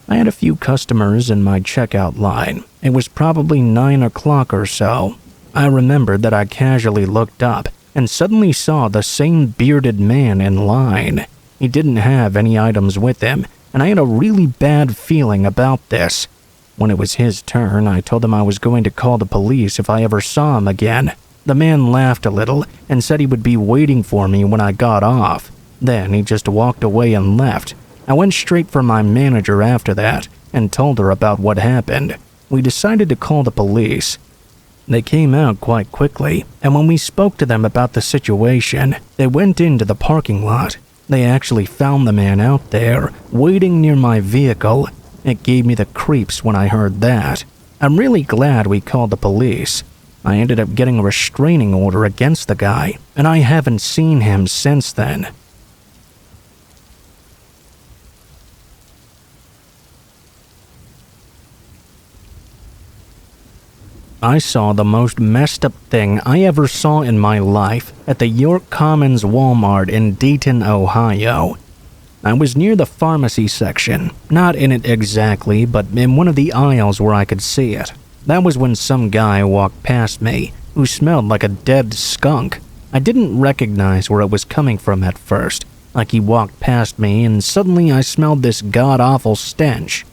I had a few customers in my checkout line. It was probably 9 o'clock or so. I remembered that I casually looked up and suddenly saw the same bearded man in line. He didn't have any items with him, and I had a really bad feeling about this. When it was his turn, I told him I was going to call the police if I ever saw him again. The man laughed a little and said he would be waiting for me when I got off. Then he just walked away and left. I went straight for my manager after that and told her about what happened. We decided to call the police. They came out quite quickly, and when we spoke to them about the situation, they went into the parking lot. They actually found the man out there, waiting near my vehicle. It gave me the creeps when I heard that. I'm really glad we called the police. I ended up getting a restraining order against the guy, and I haven't seen him since then. I saw the most messed up thing I ever saw in my life at the York Commons Walmart in Dayton, Ohio. I was near the pharmacy section, not in it exactly, but in one of the aisles where I could see it. That was when some guy walked past me, who smelled like a dead skunk. I didn't recognize where it was coming from at first, like he walked past me and suddenly I smelled this god-awful stench.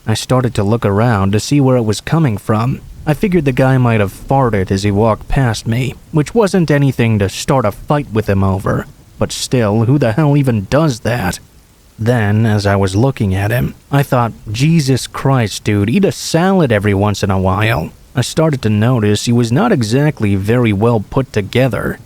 I started to look around to see where it was coming from. I figured the guy might have farted as he walked past me, which wasn't anything to start a fight with him over. But still, who the hell even does that? Then, as I was looking at him, I thought, Jesus Christ, dude, eat a salad every once in a while. I started to notice he was not exactly very well put together.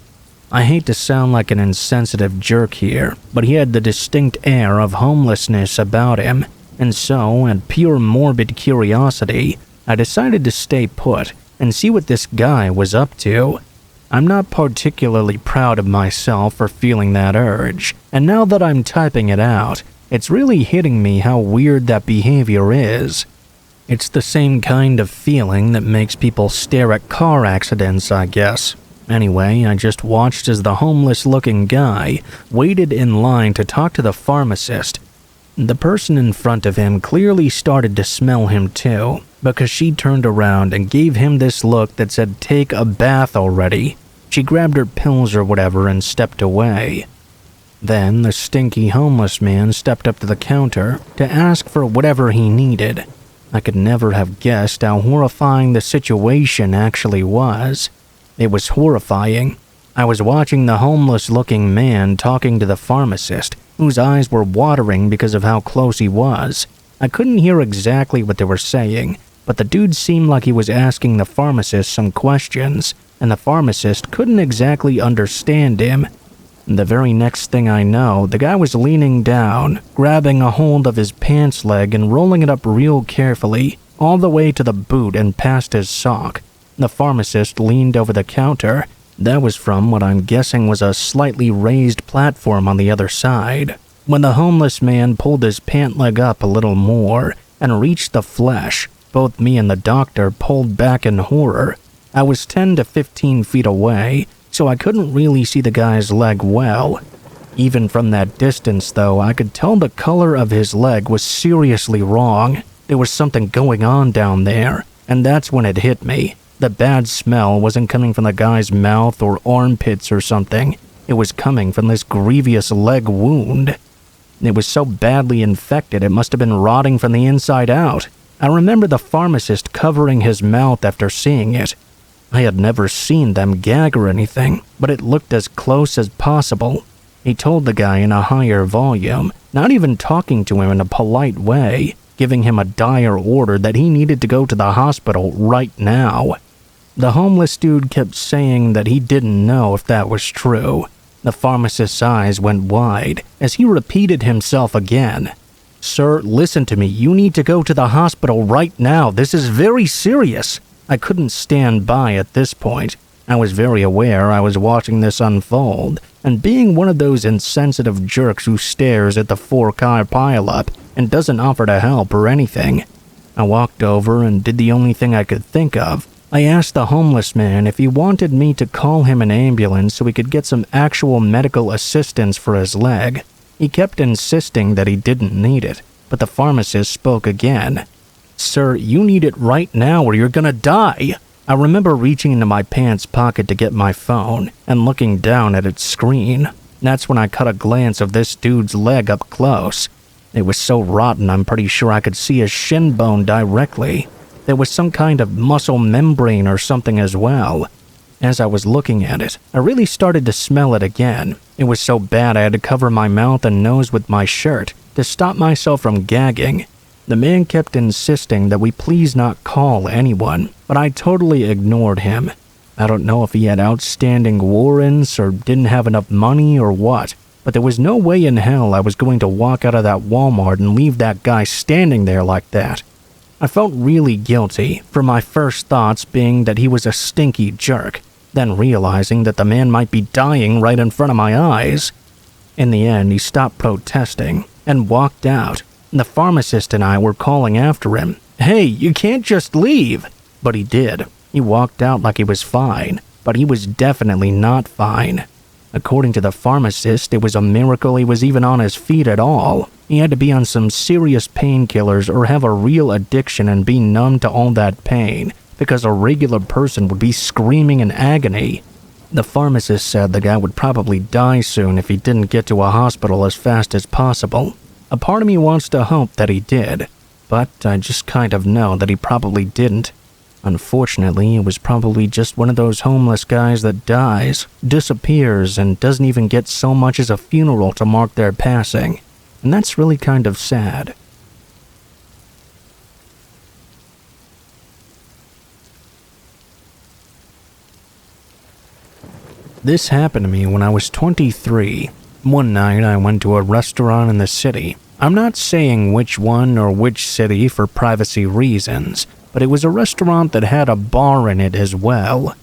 I hate to sound like an insensitive jerk here, but he had the distinct air of homelessness about him, and so, at pure morbid curiosity, I decided to stay put and see what this guy was up to. I'm not particularly proud of myself for feeling that urge, and now that I'm typing it out, it's really hitting me how weird that behavior is. It's the same kind of feeling that makes people stare at car accidents, I guess. Anyway, I just watched as the homeless-looking guy waited in line to talk to the pharmacist. The person in front of him clearly started to smell him too, because she turned around and gave him this look that said, "Take a bath already." She grabbed her pills or whatever and stepped away. Then the stinky homeless man stepped up to the counter to ask for whatever he needed. I could never have guessed how horrifying the situation actually was. It was horrifying. I was watching the homeless-looking man talking to the pharmacist, whose eyes were watering because of how close he was. I couldn't hear exactly what they were saying, but the dude seemed like he was asking the pharmacist some questions, and the pharmacist couldn't exactly understand him. The very next thing I know, the guy was leaning down, grabbing a hold of his pants leg and rolling it up real carefully, all the way to the boot and past his sock. The pharmacist leaned over the counter. That was from what I'm guessing was a slightly raised platform on the other side. When the homeless man pulled his pant leg up a little more and reached the flesh, both me and the doctor pulled back in horror. I was 10 to 15 feet away, so I couldn't really see the guy's leg well. Even from that distance, though, I could tell the color of his leg was seriously wrong. There was something going on down there, and that's when it hit me. The bad smell wasn't coming from the guy's mouth or armpits or something. It was coming from this grievous leg wound. It was so badly infected it must have been rotting from the inside out. I remember the pharmacist covering his mouth after seeing it. I had never seen them gag or anything, but it looked as close as possible. He told the guy in a higher volume, not even talking to him in a polite way, giving him a dire order that he needed to go to the hospital right now. The homeless dude kept saying that he didn't know if that was true. The pharmacist's eyes went wide as he repeated himself again. "Sir, listen to me. You need to go to the hospital right now. This is very serious." I couldn't stand by at this point. I was very aware I was watching this unfold, and being one of those insensitive jerks who stares at the 4-car pileup and doesn't offer to help or anything. I walked over and did the only thing I could think of. I asked the homeless man if he wanted me to call him an ambulance so he could get some actual medical assistance for his leg. He kept insisting that he didn't need it, but the pharmacist spoke again. "Sir, you need it right now or you're gonna die." I remember reaching into my pants pocket to get my phone and looking down at its screen. That's when I caught a glance of this dude's leg up close. It was so rotten I'm pretty sure I could see his shin bone directly. There was some kind of muscle membrane or something as well. As I was looking at it, I really started to smell it again. It was so bad I had to cover my mouth and nose with my shirt to stop myself from gagging. The man kept insisting that we please not call anyone, but I totally ignored him. I don't know if he had outstanding warrants or didn't have enough money or what, but there was no way in hell I was going to walk out of that Walmart and leave that guy standing there like that. I felt really guilty for my first thoughts being that he was a stinky jerk, then realizing that the man might be dying right in front of my eyes. In the end, he stopped protesting and walked out. The pharmacist and I were calling after him. "Hey, you can't just leave!" But he did. He walked out like he was fine, but he was definitely not fine. According to the pharmacist, it was a miracle he was even on his feet at all. He had to be on some serious painkillers or have a real addiction and be numb to all that pain, because a regular person would be screaming in agony. The pharmacist said the guy would probably die soon if he didn't get to a hospital as fast as possible. A part of me wants to hope that he did, but I just kind of know that he probably didn't. Unfortunately, it was probably just one of those homeless guys that dies, disappears, and doesn't even get so much as a funeral to mark their passing. And that's really kind of sad. This happened to me when I was 23. One night I went to a restaurant in the city. I'm not saying which one or which city for privacy reasons, but it was a restaurant that had a bar in it as well.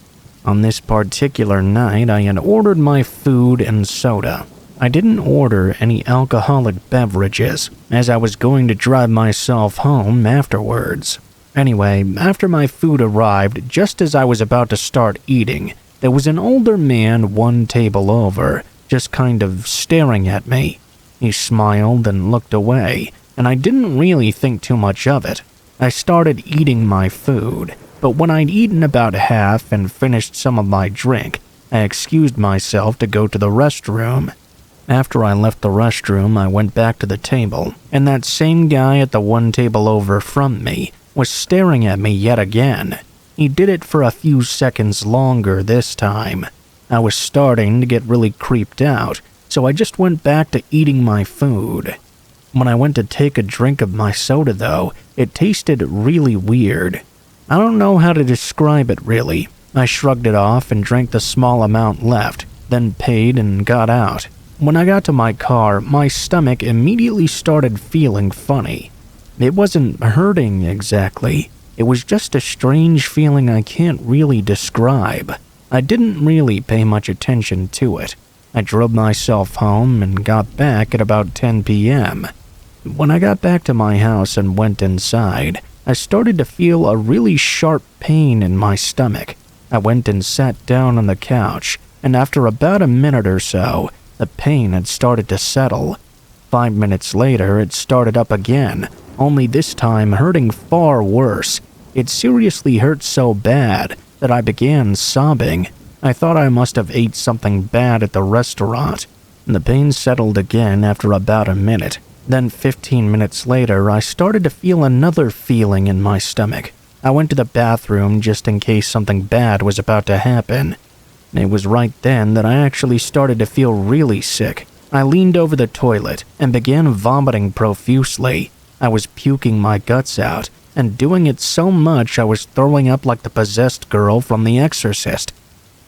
On this particular night, I had ordered my food and soda. I didn't order any alcoholic beverages, as I was going to drive myself home afterwards. Anyway, after my food arrived, just as I was about to start eating, there was an older man one table over, just kind of staring at me. He smiled and looked away, and I didn't really think too much of it. I started eating my food, but when I'd eaten about half and finished some of my drink, I excused myself to go to the restroom. After I left the restroom, I went back to the table, and that same guy at the one table over from me was staring at me yet again. He did it for a few seconds longer this time. I was starting to get really creeped out, so I just went back to eating my food. When I went to take a drink of my soda though, it tasted really weird. I don't know how to describe it really. I shrugged it off and drank the small amount left, then paid and got out. When I got to my car, my stomach immediately started feeling funny. It wasn't hurting exactly. It was just a strange feeling I can't really describe. I didn't really pay much attention to it. I drove myself home and got back at about 10 p.m. When I got back to my house and went inside, I started to feel a really sharp pain in my stomach. I went and sat down on the couch, and after about a minute or so, the pain had started to settle. 5 minutes later, it started up again, only this time hurting far worse. It seriously hurt so bad that I began sobbing. I thought I must have ate something bad at the restaurant. The pain settled again after about a minute. Then 15 minutes later, I started to feel another feeling in my stomach. I went to the bathroom just in case something bad was about to happen. It was right then that I actually started to feel really sick. I leaned over the toilet and began vomiting profusely. I was puking my guts out, and doing it so much I was throwing up like the possessed girl from The Exorcist.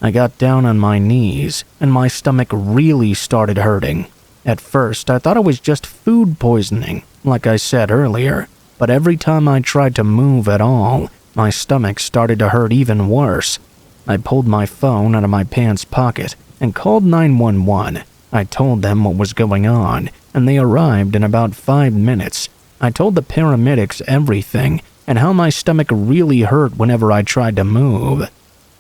I got down on my knees, and my stomach really started hurting. At first, I thought it was just food poisoning, like I said earlier, but every time I tried to move at all, my stomach started to hurt even worse. I pulled my phone out of my pants pocket and called 911. I told them what was going on, and they arrived in about 5 minutes. I told the paramedics everything and how my stomach really hurt whenever I tried to move.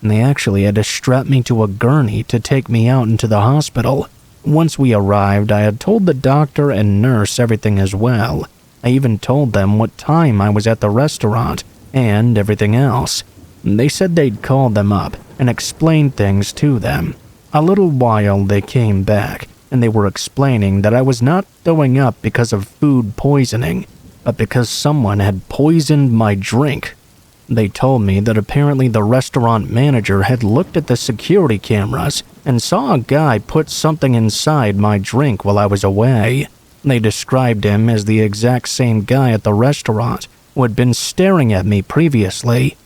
They actually had to strap me to a gurney to take me out into the hospital. Once we arrived, I had told the doctor and nurse everything as well. I even told them what time I was at the restaurant and everything else. They said they'd call them up and explain things to them. A little while they came back, and they were explaining that I was not throwing up because of food poisoning, but because someone had poisoned my drink. They told me that apparently the restaurant manager had looked at the security cameras and saw a guy put something inside my drink while I was away. They described him as the exact same guy at the restaurant who had been staring at me previously.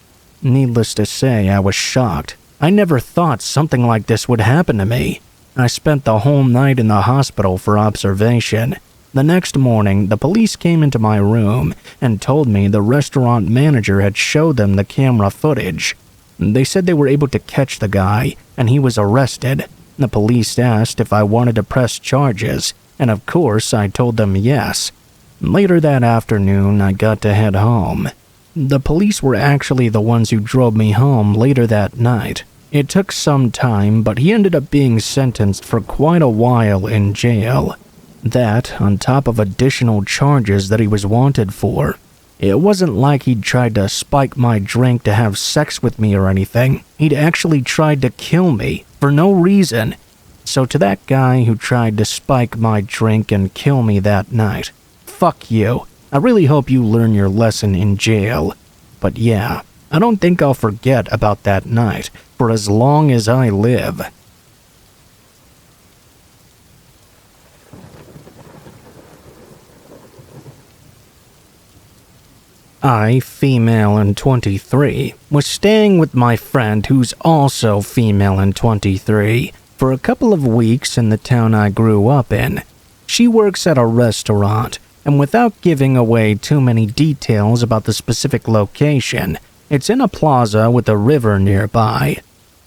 Needless to say, I was shocked. I never thought something like this would happen to me. I spent the whole night in the hospital for observation. The next morning, the police came into my room and told me the restaurant manager had showed them the camera footage. They said they were able to catch the guy, and he was arrested. The police asked if I wanted to press charges, and of course I told them yes. Later that afternoon, I got to head home. The police were actually the ones who drove me home later that night. It took some time, but he ended up being sentenced for quite a while in jail. That, on top of additional charges that he was wanted for. It wasn't like he'd tried to spike my drink to have sex with me or anything. He'd actually tried to kill me, for no reason. So to that guy who tried to spike my drink and kill me that night, fuck you. I really hope you learn your lesson in jail. But yeah, I don't think I'll forget about that night for as long as I live. I, female and 23, was staying with my friend who's also female and 23 for a couple of weeks in the town I grew up in. She works at a restaurant, and without giving away too many details about the specific location, it's in a plaza with a river nearby.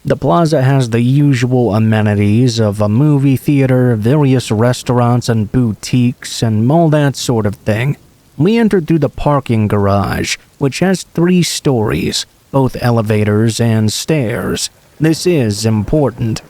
The plaza has the usual amenities of a movie theater, various restaurants and boutiques, and all that sort of thing. We entered through the parking garage, which has 3 stories, both elevators and stairs. This is important.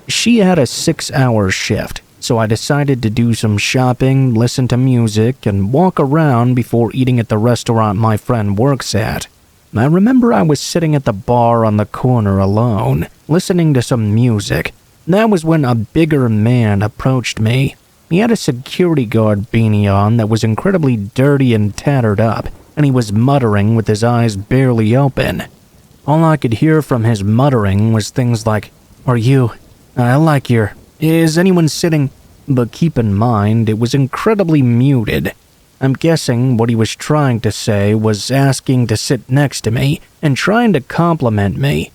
She had a 6-hour shift, so I decided to do some shopping, listen to music, and walk around before eating at the restaurant my friend works at. I remember I was sitting at the bar on the corner alone, listening to some music. That was when a bigger man approached me. He had a security guard beanie on that was incredibly dirty and tattered up, and he was muttering with his eyes barely open. All I could hear from his muttering was things like, "Are you? I like your... Is anyone sitting?" But keep in mind, it was incredibly muted. I'm guessing what he was trying to say was asking to sit next to me and trying to compliment me.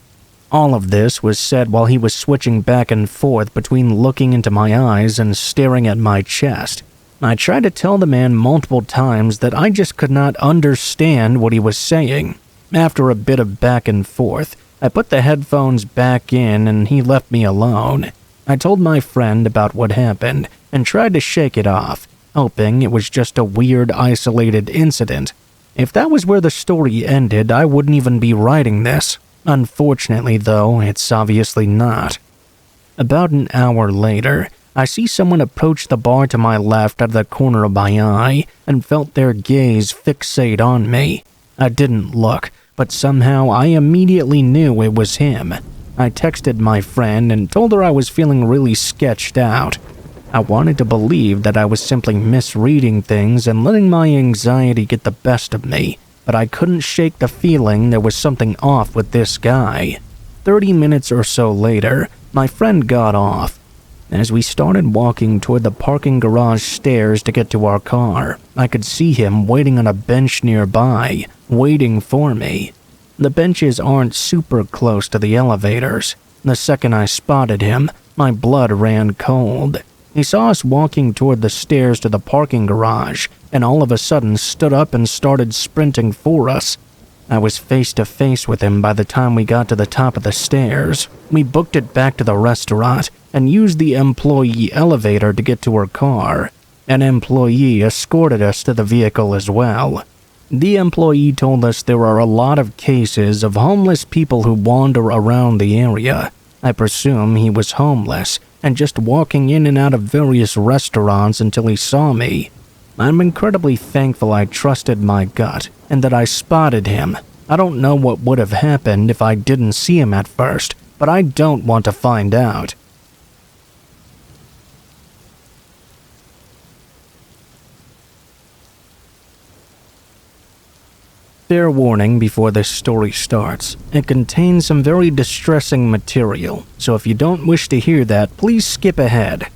All of this was said while he was switching back and forth between looking into my eyes and staring at my chest. I tried to tell the man multiple times that I just could not understand what he was saying. After a bit of back and forth, I put the headphones back in and he left me alone. I told my friend about what happened and tried to shake it off, hoping it was just a weird, isolated incident. If that was where the story ended, I wouldn't even be writing this. Unfortunately, though, it's obviously not. About an hour later, I see someone approach the bar to my left out of the corner of my eye and felt their gaze fixate on me. I didn't look, but somehow I immediately knew it was him. I texted my friend and told her I was feeling really sketched out. I wanted to believe that I was simply misreading things and letting my anxiety get the best of me, but I couldn't shake the feeling there was something off with this guy. 30 minutes or so later, my friend got off. As we started walking toward the parking garage stairs to get to our car, I could see him waiting on a bench nearby, waiting for me. The benches aren't super close to the elevators. The second I spotted him, my blood ran cold. He saw us walking toward the stairs to the parking garage, and all of a sudden stood up and started sprinting for us. I was face to face with him by the time we got to the top of the stairs. We booked it back to the restaurant and used the employee elevator to get to her car. An employee escorted us to the vehicle as well. The employee told us there are a lot of cases of homeless people who wander around the area. I presume he was homeless and just walking in and out of various restaurants until he saw me. I'm incredibly thankful I trusted my gut and that I spotted him. I don't know what would have happened if I didn't see him at first, but I don't want to find out. Fair warning before this story starts. It contains some very distressing material, so if you don't wish to hear that, please skip ahead.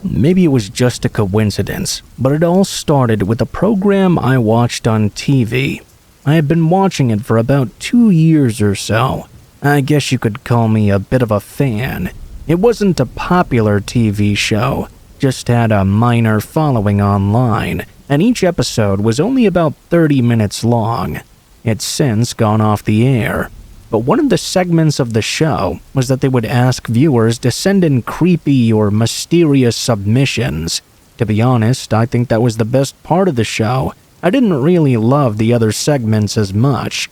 Maybe it was just a coincidence, but it all started with a program I watched on TV. I had been watching it for about 2 years or so. I guess you could call me a bit of a fan. It wasn't a popular TV show, just had a minor following online, and each episode was only about 30 minutes long. It's since gone off the air. But one of the segments of the show was that they would ask viewers to send in creepy or mysterious submissions. To be honest, I think that was the best part of the show. I didn't really love the other segments as much.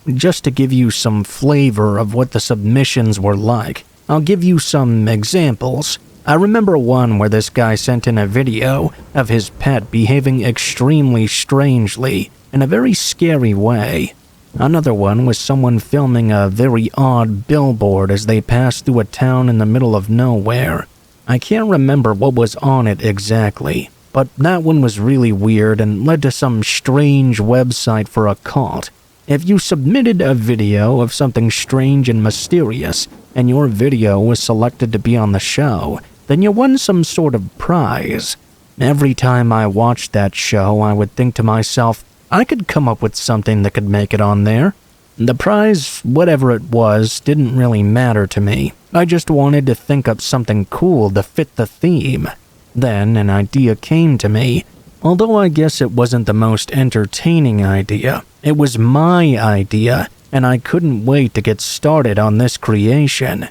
Just to give you some flavor of what the submissions were like, I'll give you some examples. I remember one where this guy sent in a video of his pet behaving extremely strangely in a very scary way. Another one was someone filming a very odd billboard as they passed through a town in the middle of nowhere. I can't remember what was on it exactly, but that one was really weird and led to some strange website for a cult. If you submitted a video of something strange and mysterious, and your video was selected to be on the show, then you won some sort of prize. Every time I watched that show, I would think to myself, I could come up with something that could make it on there. The prize, whatever it was, didn't really matter to me. I just wanted to think up something cool to fit the theme. Then an idea came to me. Although I guess it wasn't the most entertaining idea, it was my idea, and I couldn't wait to get started on this creation.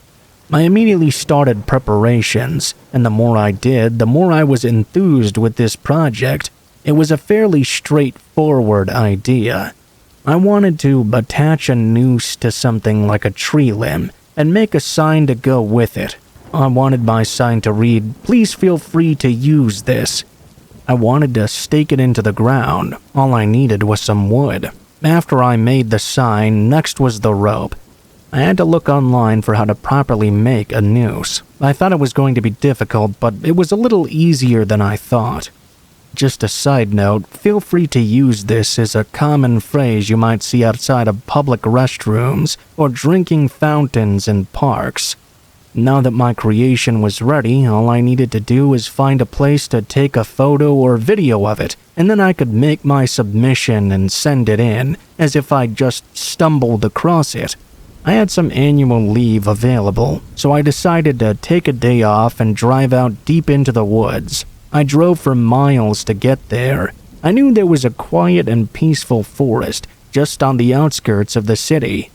I immediately started preparations, and the more I did, the more I was enthused with this project. It was a fairly straightforward idea. I wanted to attach a noose to something like a tree limb and make a sign to go with it. I wanted my sign to read, "Please feel free to use this." I wanted to stake it into the ground. All I needed was some wood. After I made the sign, next was the rope. I had to look online for how to properly make a noose. I thought it was going to be difficult, but it was a little easier than I thought. Just a side note, "feel free to use this" is a common phrase you might see outside of public restrooms or drinking fountains in parks. Now that my creation was ready, all I needed to do was find a place to take a photo or video of it, and then I could make my submission and send it in, as if I'd just stumbled across it. I had some annual leave available, so I decided to take a day off and drive out deep into the woods. I drove for miles to get there. I knew there was a quiet and peaceful forest just on the outskirts of the city.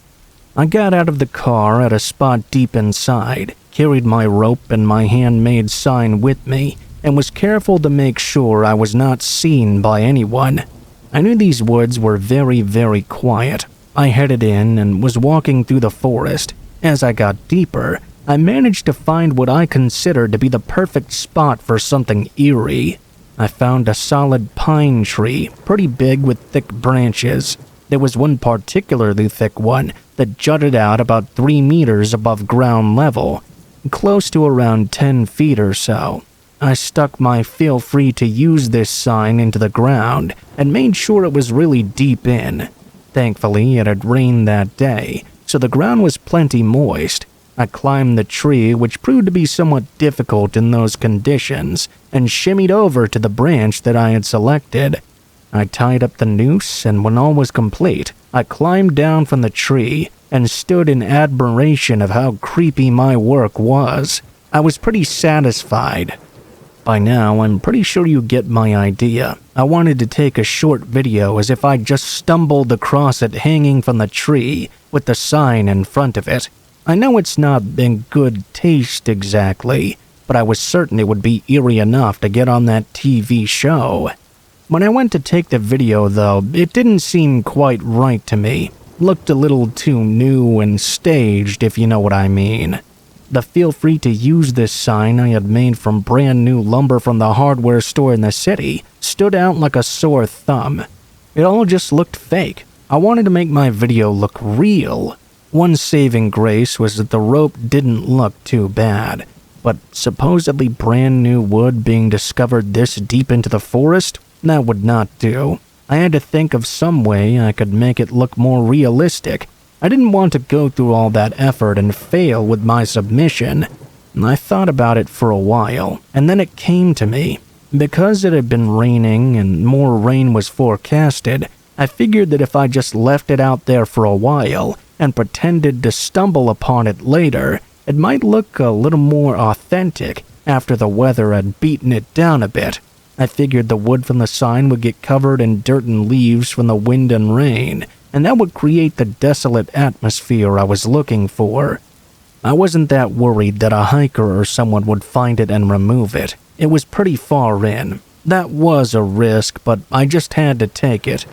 I got out of the car at a spot deep inside, carried my rope and my handmade sign with me, and was careful to make sure I was not seen by anyone. I knew these woods were very, very quiet. I headed in and was walking through the forest. As I got deeper, I managed to find what I considered to be the perfect spot for something eerie. I found a solid pine tree, pretty big with thick branches. There was one particularly thick one that jutted out about 3 meters above ground level, close to around 10 feet or so. I stuck my "feel free to use this" sign into the ground and made sure it was really deep in. Thankfully, it had rained that day, so the ground was plenty moist. I climbed the tree, which proved to be somewhat difficult in those conditions, and shimmied over to the branch that I had selected. I tied up the noose, and when all was complete, I climbed down from the tree and stood in admiration of how creepy my work was. I was pretty satisfied. By now, I'm pretty sure you get my idea. I wanted to take a short video as if I just stumbled across it hanging from the tree with the sign in front of it. I know it's not in good taste exactly, but I was certain it would be eerie enough to get on that TV show. When I went to take the video, though, it didn't seem quite right to me. Looked a little too new and staged, if you know what I mean. The "feel free to use this" sign I had made from brand new lumber from the hardware store in the city stood out like a sore thumb. It all just looked fake. I wanted to make my video look real. One saving grace was that the rope didn't look too bad, but supposedly brand new wood being discovered this deep into the forest, that would not do. I had to think of some way I could make it look more realistic. I didn't want to go through all that effort and fail with my submission. I thought about it for a while, and then it came to me. Because it had been raining and more rain was forecasted, I figured that if I just left it out there for a while and pretended to stumble upon it later, it might look a little more authentic after the weather had beaten it down a bit. I figured the wood from the sign would get covered in dirt and leaves from the wind and rain, and that would create the desolate atmosphere I was looking for. I wasn't that worried that a hiker or someone would find it and remove it. It was pretty far in. That was a risk, but I just had to take it.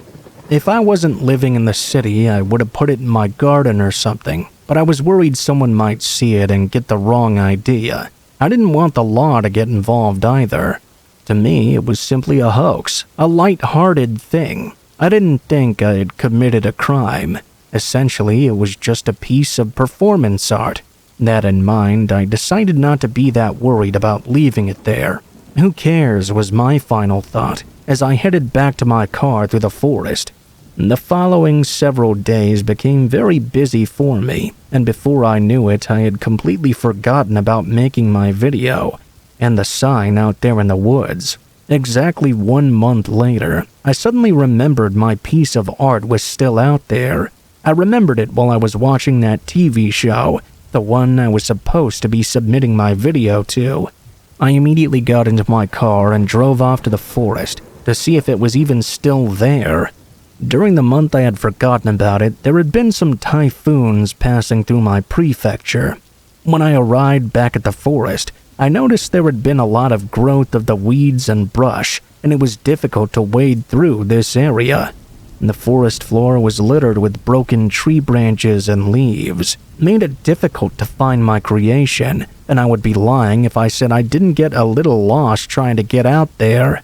If I wasn't living in the city, I would have put it in my garden or something, but I was worried someone might see it and get the wrong idea. I didn't want the law to get involved either. To me, it was simply a hoax, a light-hearted thing. I didn't think I had committed a crime. Essentially, it was just a piece of performance art. That in mind, I decided not to be that worried about leaving it there. Who cares was my final thought as I headed back to my car through the forest. The following several days became very busy for me, and before I knew it, I had completely forgotten about making my video and the sign out there in the woods. Exactly 1 month later, I suddenly remembered my piece of art was still out there. I remembered it while I was watching that TV show, the one I was supposed to be submitting my video to. I immediately got into my car and drove off to the forest to see if it was even still there. During the month I had forgotten about it, there had been some typhoons passing through my prefecture. When I arrived back at the forest, I noticed there had been a lot of growth of the weeds and brush, and it was difficult to wade through this area. The forest floor was littered with broken tree branches and leaves, made it difficult to find my creation, and I would be lying if I said I didn't get a little lost trying to get out there.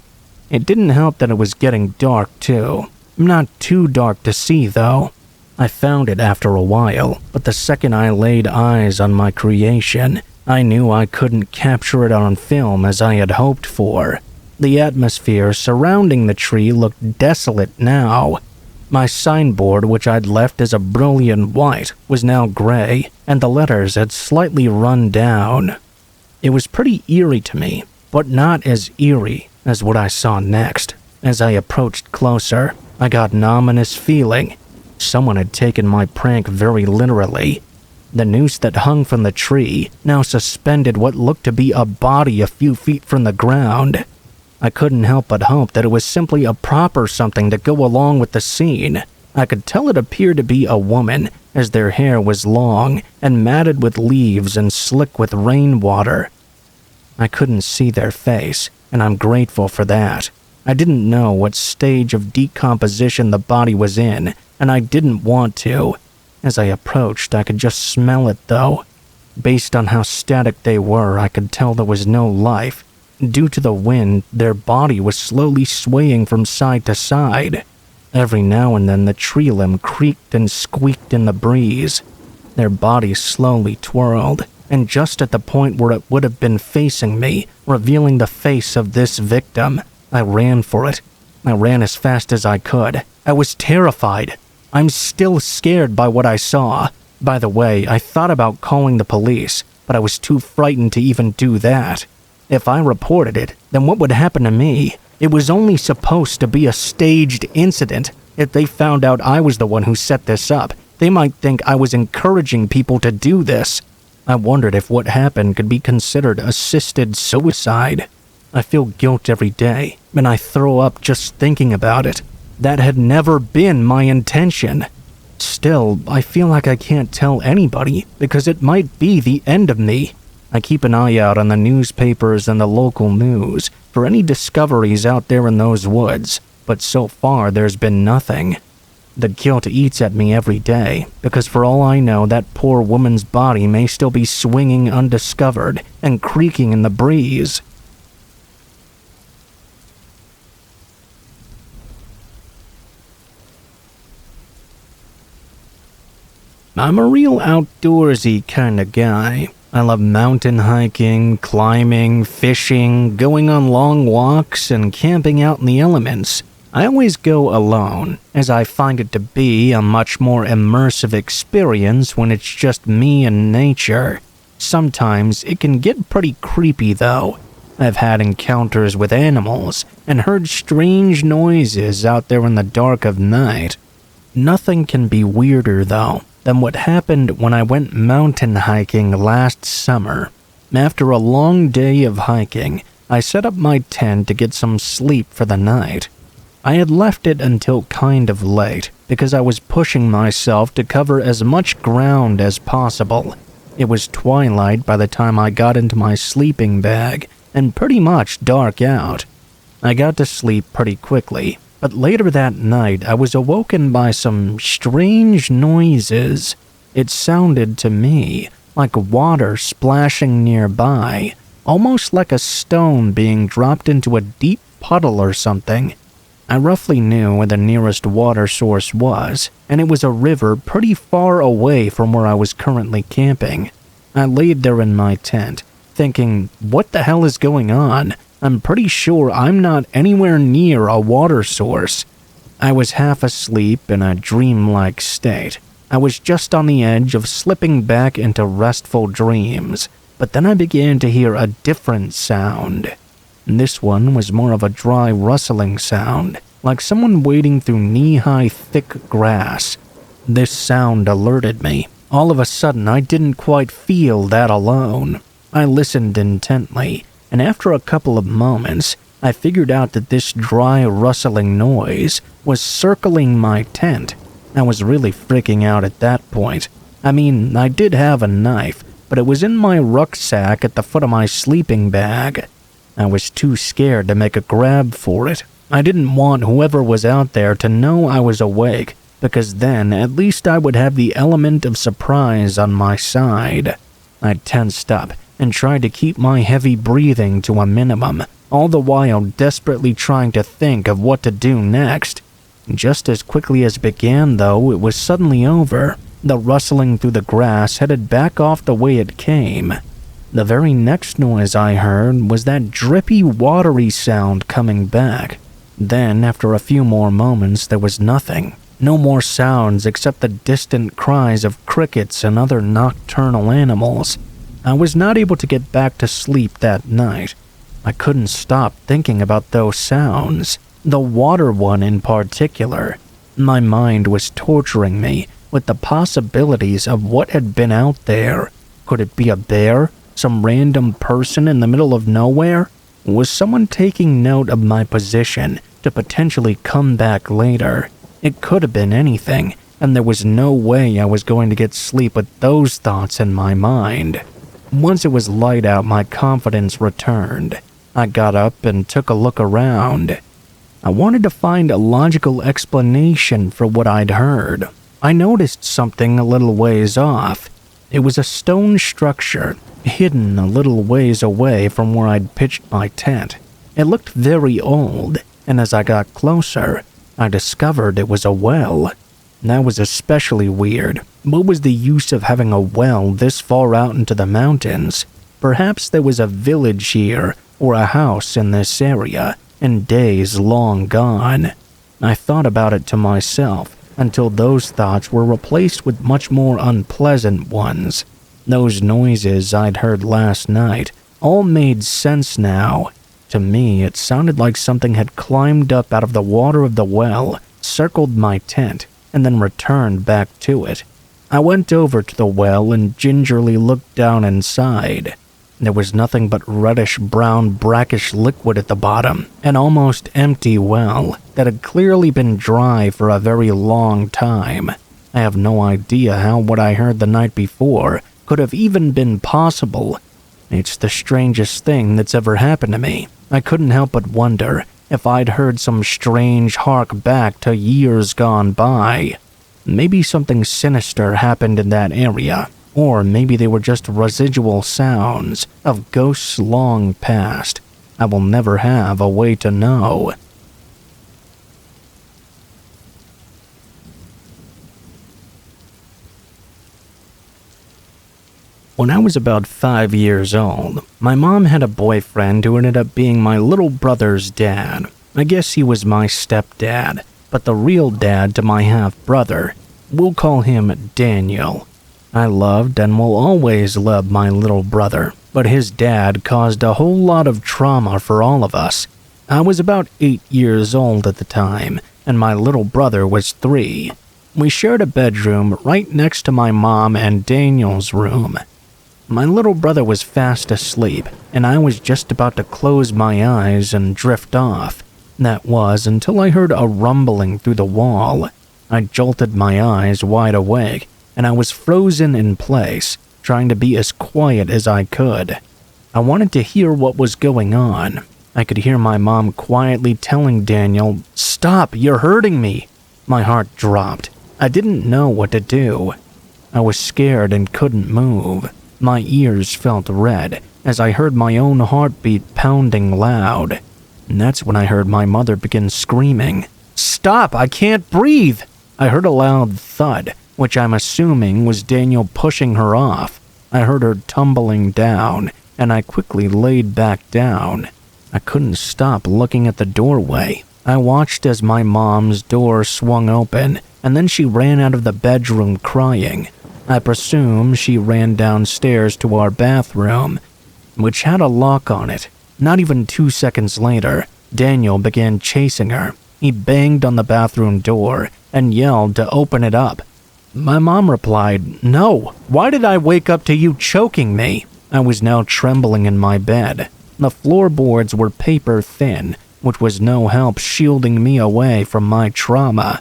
It didn't help that it was getting dark too. Not too dark to see though. I found it after a while, but the second I laid eyes on my creation, I knew I couldn't capture it on film as I had hoped for. The atmosphere surrounding the tree looked desolate now. My signboard, which I'd left as a brilliant white, was now gray, and the letters had slightly run down. It was pretty eerie to me, but not as eerie as what I saw next. As I approached closer, I got an ominous feeling. Someone had taken my prank very literally. The noose that hung from the tree now suspended what looked to be a body a few feet from the ground. I couldn't help but hope that it was simply a prop or something to go along with the scene. I could tell it appeared to be a woman, as their hair was long and matted with leaves and slick with rainwater. I couldn't see their face, and I'm grateful for that. I didn't know what stage of decomposition the body was in, and I didn't want to. As I approached, I could just smell it though. Based on how static they were, I could tell there was no life. Due to the wind, their body was slowly swaying from side to side. Every now and then the tree limb creaked and squeaked in the breeze. Their bodies slowly twirled, and just at the point where it would have been facing me, revealing the face of this victim, I ran for it. I ran as fast as I could. I was terrified. I'm still scared by what I saw. By the way, I thought about calling the police, but I was too frightened to even do that. If I reported it, then what would happen to me? It was only supposed to be a staged incident. If they found out I was the one who set this up, they might think I was encouraging people to do this. I wondered if what happened could be considered assisted suicide. I feel guilt every day, and I throw up just thinking about it. That had never been my intention. Still, I feel like I can't tell anybody because it might be the end of me. I keep an eye out on the newspapers and the local news for any discoveries out there in those woods, but so far there's been nothing. The guilt eats at me every day, because for all I know, that poor woman's body may still be swinging undiscovered and creaking in the breeze. I'm a real outdoorsy kind of guy. I love mountain hiking, climbing, fishing, going on long walks, and camping out in the elements. I always go alone, as I find it to be a much more immersive experience when it's just me and nature. Sometimes it can get pretty creepy though. I've had encounters with animals and heard strange noises out there in the dark of night. Nothing can be weirder though than what happened when I went mountain hiking last summer. After a long day of hiking, I set up my tent to get some sleep for the night. I had left it until kind of late because I was pushing myself to cover as much ground as possible. It was twilight by the time I got into my sleeping bag and pretty much dark out. I got to sleep pretty quickly, but later that night I was awoken by some strange noises. It sounded to me like water splashing nearby, almost like a stone being dropped into a deep puddle or something. I roughly knew where the nearest water source was, and it was a river pretty far away from where I was currently camping. I laid there in my tent, thinking, what the hell is going on? I'm pretty sure I'm not anywhere near a water source. I was half asleep in a dreamlike state. I was just on the edge of slipping back into restful dreams, but then I began to hear a different sound. This one was more of a dry rustling sound, like someone wading through knee-high thick grass. This sound alerted me. All of a sudden, I didn't quite feel that alone. I listened intently, and after a couple of moments, I figured out that this dry rustling noise was circling my tent. I was really freaking out at that point. I mean, I did have a knife, but it was in my rucksack at the foot of my sleeping bag. I was too scared to make a grab for it. I didn't want whoever was out there to know I was awake, because then at least I would have the element of surprise on my side. I tensed up and tried to keep my heavy breathing to a minimum, all the while desperately trying to think of what to do next. Just as quickly as it began, though, it was suddenly over. The rustling through the grass headed back off the way it came. The very next noise I heard was that drippy, watery sound coming back. Then, after a few more moments, there was nothing. No more sounds except the distant cries of crickets and other nocturnal animals. I was not able to get back to sleep that night. I couldn't stop thinking about those sounds, the water one in particular. My mind was torturing me with the possibilities of what had been out there. Could it be a bear? Some random person in the middle of nowhere? Was someone taking note of my position to potentially come back later? It could have been anything, and there was no way I was going to get sleep with those thoughts in my mind. Once it was light out, my confidence returned. I got up and took a look around. I wanted to find a logical explanation for what I'd heard. I noticed something a little ways off. It was a stone structure, hidden a little ways away from where I'd pitched my tent. It looked very old, and as I got closer, I discovered it was a well. That was especially weird. What was the use of having a well this far out into the mountains? Perhaps there was a village here, or a house in this area, in days long gone. I thought about it to myself, until those thoughts were replaced with much more unpleasant ones. Those noises I'd heard last night all made sense now. To me, it sounded like something had climbed up out of the water of the well, circled my tent, and then returned back to it. I went over to the well and gingerly looked down inside. There was nothing but reddish-brown brackish liquid at the bottom, an almost empty well that had clearly been dry for a very long time. I have no idea how what I heard the night before could have even been possible. It's the strangest thing that's ever happened to me. I couldn't help but wonder if I'd heard some strange hark back to years gone by. Maybe something sinister happened in that area, or maybe they were just residual sounds of ghosts long past. I will never have a way to know. When I was about 5 years old, my mom had a boyfriend who ended up being my little brother's dad. I guess he was my stepdad, but the real dad to my half-brother. We'll call him Daniel. I loved and will always love my little brother, but his dad caused a whole lot of trauma for all of us. I was about 8 years old at the time, and my little brother was 3. We shared a bedroom right next to my mom and Daniel's room. My little brother was fast asleep, and I was just about to close my eyes and drift off. That was until I heard a rumbling through the wall. I jolted my eyes wide awake, and I was frozen in place, trying to be as quiet as I could. I wanted to hear what was going on. I could hear my mom quietly telling Daniel, "Stop, you're hurting me." My heart dropped. I didn't know what to do. I was scared and couldn't move. My ears felt red as I heard my own heartbeat pounding loud. And that's when I heard my mother begin screaming, "Stop, I can't breathe!" I heard a loud thud, which I'm assuming was Daniel pushing her off. I heard her tumbling down, and I quickly laid back down. I couldn't stop looking at the doorway. I watched as my mom's door swung open, and then she ran out of the bedroom crying. I presume she ran downstairs to our bathroom, which had a lock on it. Not even 2 seconds later, Daniel began chasing her. He banged on the bathroom door and yelled to open it up. My mom replied, "No, why did I wake up to you choking me?" I was now trembling in my bed. The floorboards were paper thin, which was no help shielding me away from my trauma.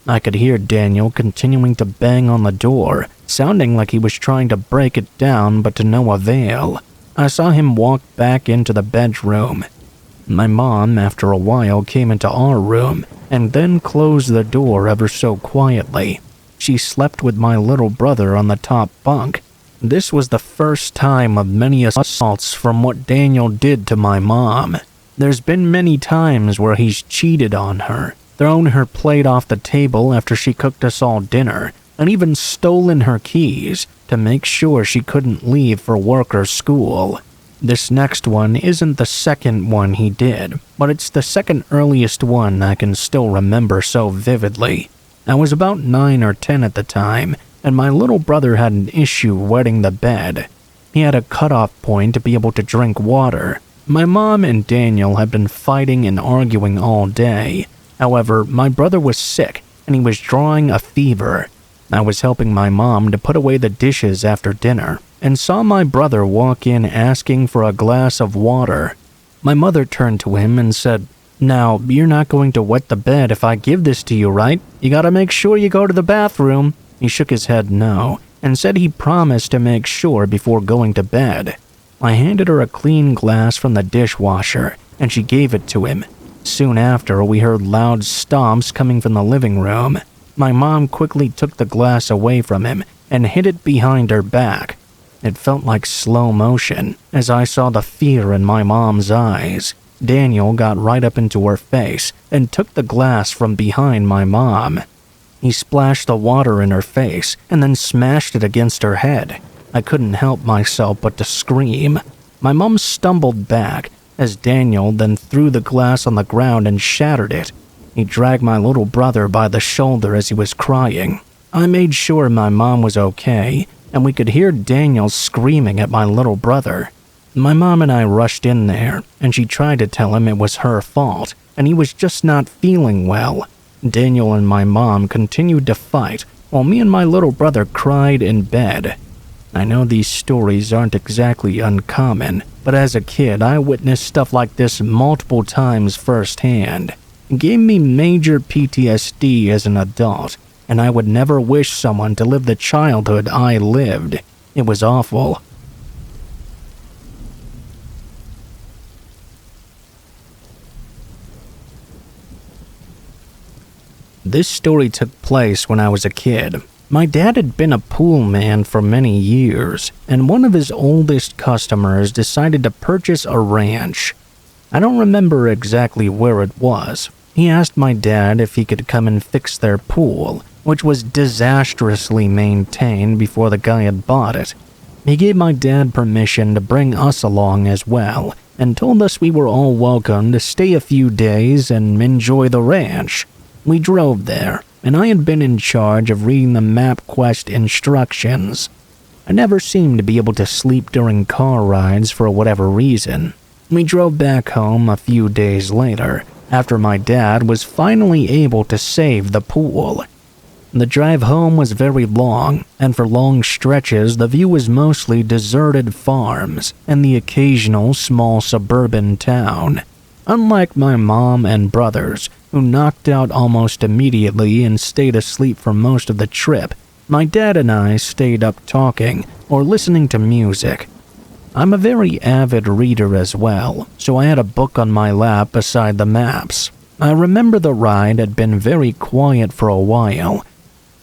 I could hear Daniel continuing to bang on the door, sounding like he was trying to break it down, but to no avail. I saw him walk back into the bedroom. My mom, after a while, came into our room and then closed the door ever so quietly. She slept with my little brother on the top bunk. This was the first time of many assaults from what Daniel did to my mom. There's been many times where he's cheated on her, thrown her plate off the table after she cooked us all dinner, and even stolen her keys to make sure she couldn't leave for work or school. This next one isn't the second one he did, but it's the second earliest one I can still remember so vividly. I was about 9 or 10 at the time, and my little brother had an issue wetting the bed. He had a cutoff point to be able to drink water. My mom and Daniel had been fighting and arguing all day. However, my brother was sick, and he was drawing a fever. I was helping my mom to put away the dishes after dinner, and saw my brother walk in asking for a glass of water. My mother turned to him and said, "Now, you're not going to wet the bed if I give this to you, right? You gotta make sure you go to the bathroom." He shook his head no, and said he promised to make sure before going to bed. I handed her a clean glass from the dishwasher, and she gave it to him. Soon after, we heard loud stomps coming from the living room. My mom quickly took the glass away from him and hid it behind her back. It felt like slow motion as I saw the fear in my mom's eyes. Daniel got right up into her face and took the glass from behind my mom. He splashed the water in her face and then smashed it against her head. I couldn't help myself but to scream. My mom stumbled back as Daniel then threw the glass on the ground and shattered it. He dragged my little brother by the shoulder as he was crying. I made sure my mom was okay, and we could hear Daniel screaming at my little brother. My mom and I rushed in there, and she tried to tell him it was her fault, and he was just not feeling well. Daniel and my mom continued to fight, while me and my little brother cried in bed. I know these stories aren't exactly uncommon, but as a kid I witnessed stuff like this multiple times firsthand. It gave me major PTSD as an adult, and I would never wish someone to live the childhood I lived. It was awful. This story took place when I was a kid. My dad had been a pool man for many years, and one of his oldest customers decided to purchase a ranch. I don't remember exactly where it was. He asked my dad if he could come and fix their pool, which was disastrously maintained before the guy had bought it. He gave my dad permission to bring us along as well, and told us we were all welcome to stay a few days and enjoy the ranch. We drove there, and I had been in charge of reading the MapQuest instructions. I never seemed to be able to sleep during car rides for whatever reason. We drove back home a few days later, after my dad was finally able to save the pool. The drive home was very long, and for long stretches the view was mostly deserted farms and the occasional small suburban town. Unlike my mom and brothers, who knocked out almost immediately and stayed asleep for most of the trip, my dad and I stayed up talking or listening to music. I'm a very avid reader as well, so I had a book on my lap beside the maps. I remember the ride had been very quiet for a while.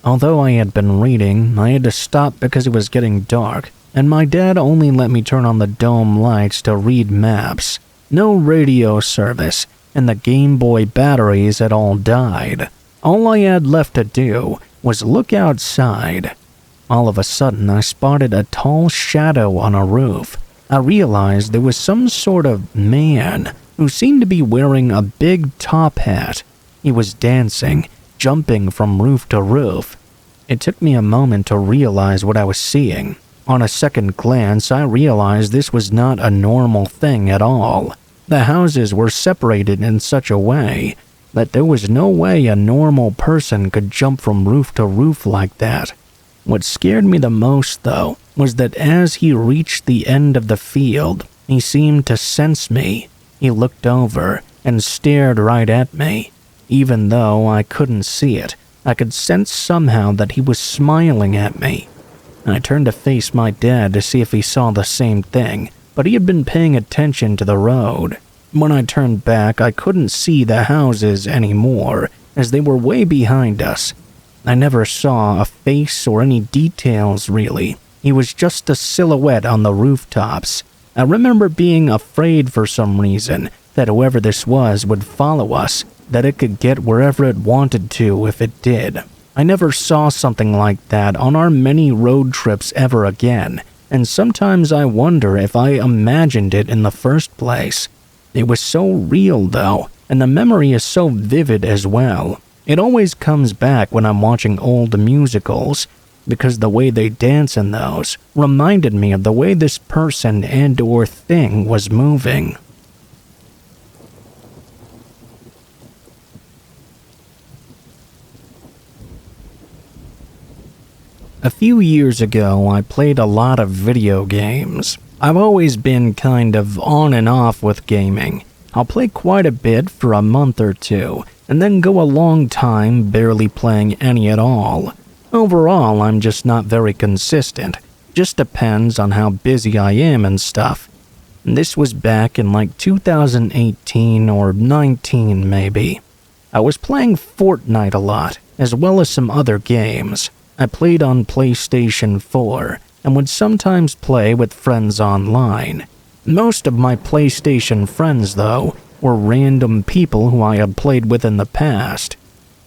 Although I had been reading, I had to stop because it was getting dark, and my dad only let me turn on the dome lights to read maps. No radio service, and the Game Boy batteries had all died. All I had left to do was look outside. All of a sudden, I spotted a tall shadow on a roof. I realized there was some sort of man who seemed to be wearing a big top hat. He was dancing, jumping from roof to roof. It took me a moment to realize what I was seeing. On a second glance, I realized this was not a normal thing at all. The houses were separated in such a way that there was no way a normal person could jump from roof to roof like that. What scared me the most, though, was that as he reached the end of the field, he seemed to sense me. He looked over and stared right at me. Even though I couldn't see it, I could sense somehow that he was smiling at me. I turned to face my dad to see if he saw the same thing, but he had been paying attention to the road. When I turned back, I couldn't see the houses anymore, as they were way behind us. I never saw a face or any details really. He was just a silhouette on the rooftops. I remember being afraid for some reason that whoever this was would follow us, that it could get wherever it wanted to if it did. I never saw something like that on our many road trips ever again, and sometimes I wonder if I imagined it in the first place. It was so real though, and the memory is so vivid as well. It always comes back when I'm watching old musicals, because the way they dance in those reminded me of the way this person and/or thing was moving. A few years ago, I played a lot of video games. I've always been kind of on and off with gaming. I'll play quite a bit for a month or two, and then go a long time barely playing any at all. Overall, I'm just not very consistent. Just depends on how busy I am and stuff. This was back in like 2018 or 19 maybe. I was playing Fortnite a lot, as well as some other games. I played on PlayStation 4, and would sometimes play with friends online. Most of my PlayStation friends, though, were random people who I had played with in the past.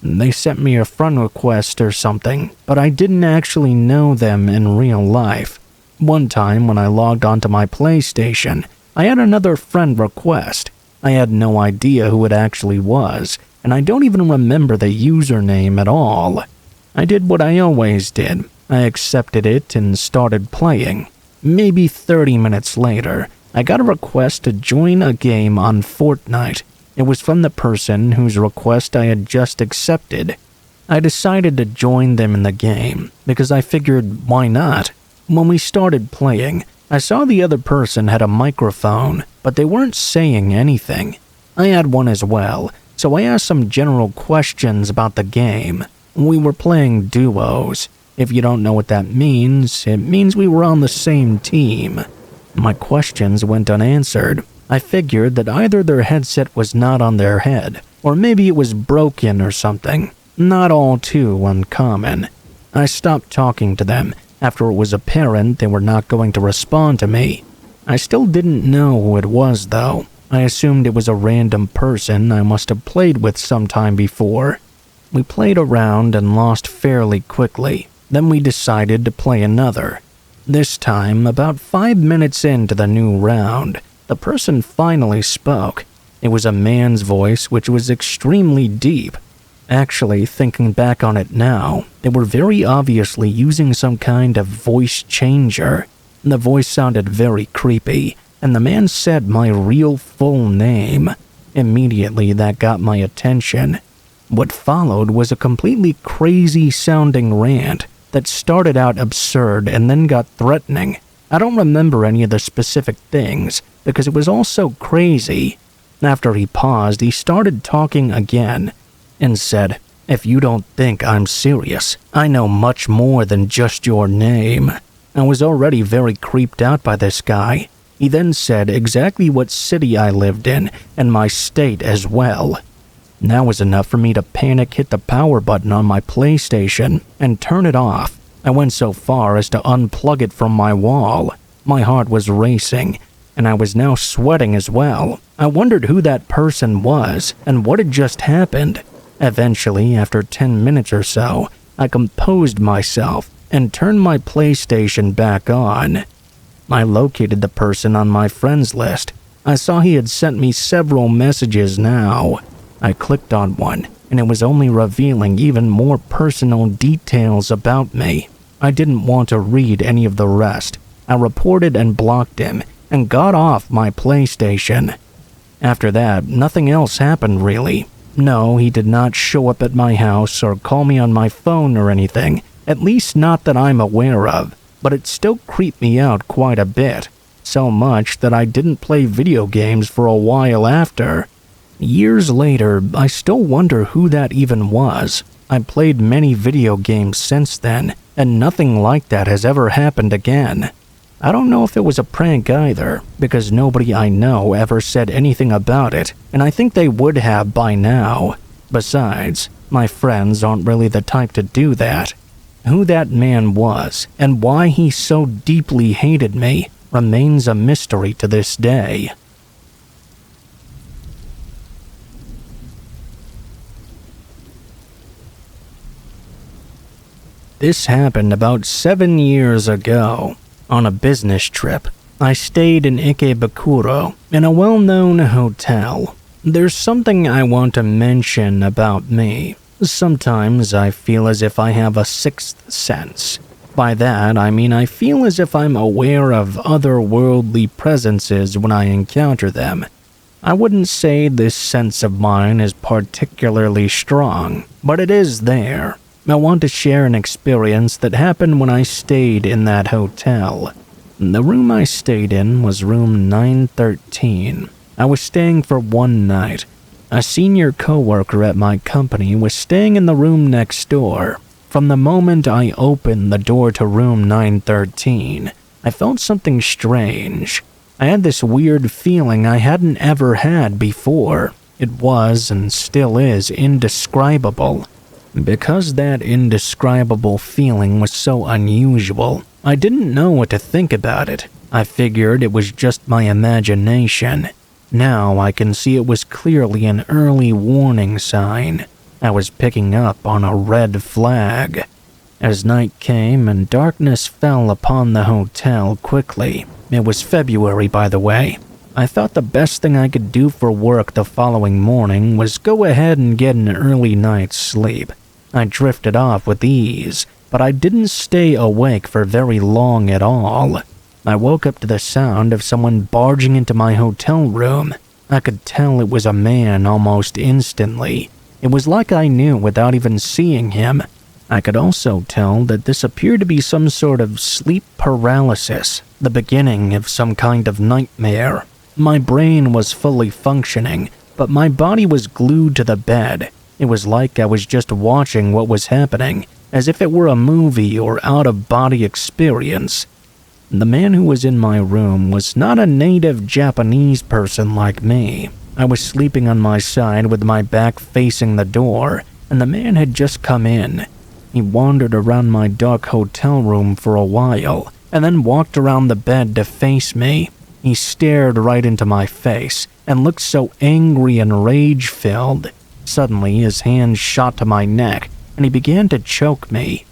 They sent me a friend request or something, but I didn't actually know them in real life. One time when I logged onto my PlayStation, I had another friend request. I had no idea who it actually was, and I don't even remember the username at all. I did what I always did. I accepted it and started playing. Maybe 30 minutes later, I got a request to join a game on Fortnite. It was from the person whose request I had just accepted. I decided to join them in the game, because I figured, why not? When we started playing, I saw the other person had a microphone, but they weren't saying anything. I had one as well, so I asked some general questions about the game. We were playing duos. If you don't know what that means, it means we were on the same team. My questions went unanswered. I figured that either their headset was not on their head, or maybe it was broken or something. Not all too uncommon. I stopped talking to them after it was apparent they were not going to respond to me. I still didn't know who it was though. I assumed it was a random person I must have played with sometime before. We played around and lost fairly quickly. Then we decided to play another. This time, about 5 minutes into the new round, the person finally spoke. It was a man's voice, which was extremely deep. Actually, thinking back on it now, they were very obviously using some kind of voice changer. The voice sounded very creepy, and the man said my real full name. Immediately, that got my attention. What followed was a completely crazy-sounding rant that started out absurd and then got threatening. I don't remember any of the specific things, because it was all so crazy. After he paused, he started talking again, and said, "If you don't think I'm serious, I know much more than just your name." I was already very creeped out by this guy. He then said exactly what city I lived in, and my state as well. That was enough for me to panic hit the power button on my PlayStation and turn it off. I went so far as to unplug it from my wall. My heart was racing, and I was now sweating as well. I wondered who that person was and what had just happened. Eventually, after 10 minutes or so, I composed myself and turned my PlayStation back on. I located the person on my friends list. I saw he had sent me several messages now. I clicked on one, and it was only revealing even more personal details about me. I didn't want to read any of the rest. I reported and blocked him, and got off my PlayStation. After that, nothing else happened really. No, he did not show up at my house or call me on my phone or anything, at least not that I'm aware of, but it still creeped me out quite a bit, so much that I didn't play video games for a while after. Years later, I still wonder who that even was. I played many video games since then, and nothing like that has ever happened again. I don't know if it was a prank either, because nobody I know ever said anything about it, and I think they would have by now. Besides, my friends aren't really the type to do that. Who that man was, and why he so deeply hated me, remains a mystery to this day. This happened about 7 years ago. On a business trip, I stayed in Ikebukuro in a well-known hotel. There's something I want to mention about me. Sometimes I feel as if I have a sixth sense. By that, I mean I feel as if I'm aware of otherworldly presences when I encounter them. I wouldn't say this sense of mine is particularly strong, but it is there. I want to share an experience that happened when I stayed in that hotel. The room I stayed in was room 913. I was staying for one night. A senior coworker at my company was staying in the room next door. From the moment I opened the door to room 913, I felt something strange. I had this weird feeling I hadn't ever had before. It was, and still is, indescribable. Because that indescribable feeling was so unusual, I didn't know what to think about it. I figured it was just my imagination. Now I can see it was clearly an early warning sign. I was picking up on a red flag. As night came and darkness fell upon the hotel quickly, it was February, by the way, I thought the best thing I could do for work the following morning was go ahead and get an early night's sleep. I drifted off with ease, but I didn't stay awake for very long at all. I woke up to the sound of someone barging into my hotel room. I could tell it was a man almost instantly. It was like I knew without even seeing him. I could also tell that this appeared to be some sort of sleep paralysis, the beginning of some kind of nightmare. My brain was fully functioning, but my body was glued to the bed. It was like I was just watching what was happening, as if it were a movie or out-of-body experience. The man who was in my room was not a native Japanese person like me. I was sleeping on my side with my back facing the door, and the man had just come in. He wandered around my dark hotel room for a while, and then walked around the bed to face me. He stared right into my face, and looked so angry and rage-filled. Suddenly, his hand shot to my neck, and he began to choke me.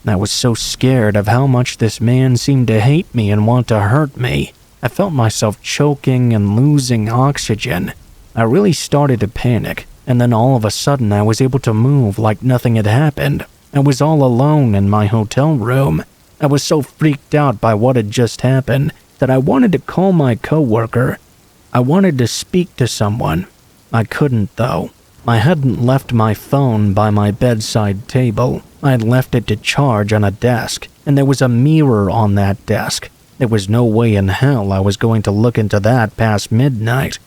I was so scared of how much this man seemed to hate me and want to hurt me. I felt myself choking and losing oxygen. I really started to panic, and then all of a sudden I was able to move like nothing had happened. I was all alone in my hotel room. I was so freaked out by what had just happened that I wanted to call my coworker. I wanted to speak to someone. I couldn't, though. I hadn't left my phone by my bedside table. I had left it to charge on a desk, and there was a mirror on that desk. There was no way in hell I was going to look into that past midnight.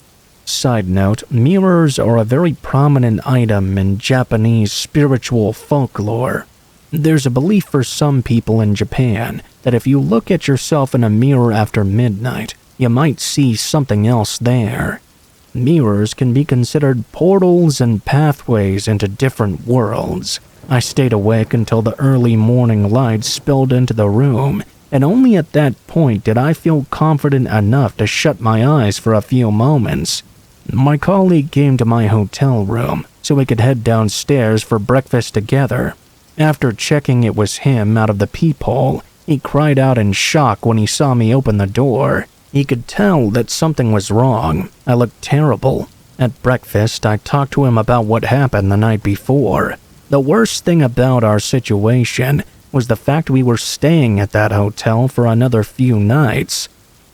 Side note, mirrors are a very prominent item in Japanese spiritual folklore. There's a belief for some people in Japan that if you look at yourself in a mirror after midnight, you might see something else there. Mirrors can be considered portals and pathways into different worlds. I stayed awake until the early morning light spilled into the room, and only at that point did I feel confident enough to shut my eyes for a few moments. My colleague came to my hotel room so we could head downstairs for breakfast together. After checking it was him out of the peephole, he cried out in shock when he saw me open the door. He could tell that something was wrong. I looked terrible. At breakfast, I talked to him about what happened the night before. The worst thing about our situation was the fact we were staying at that hotel for another few nights.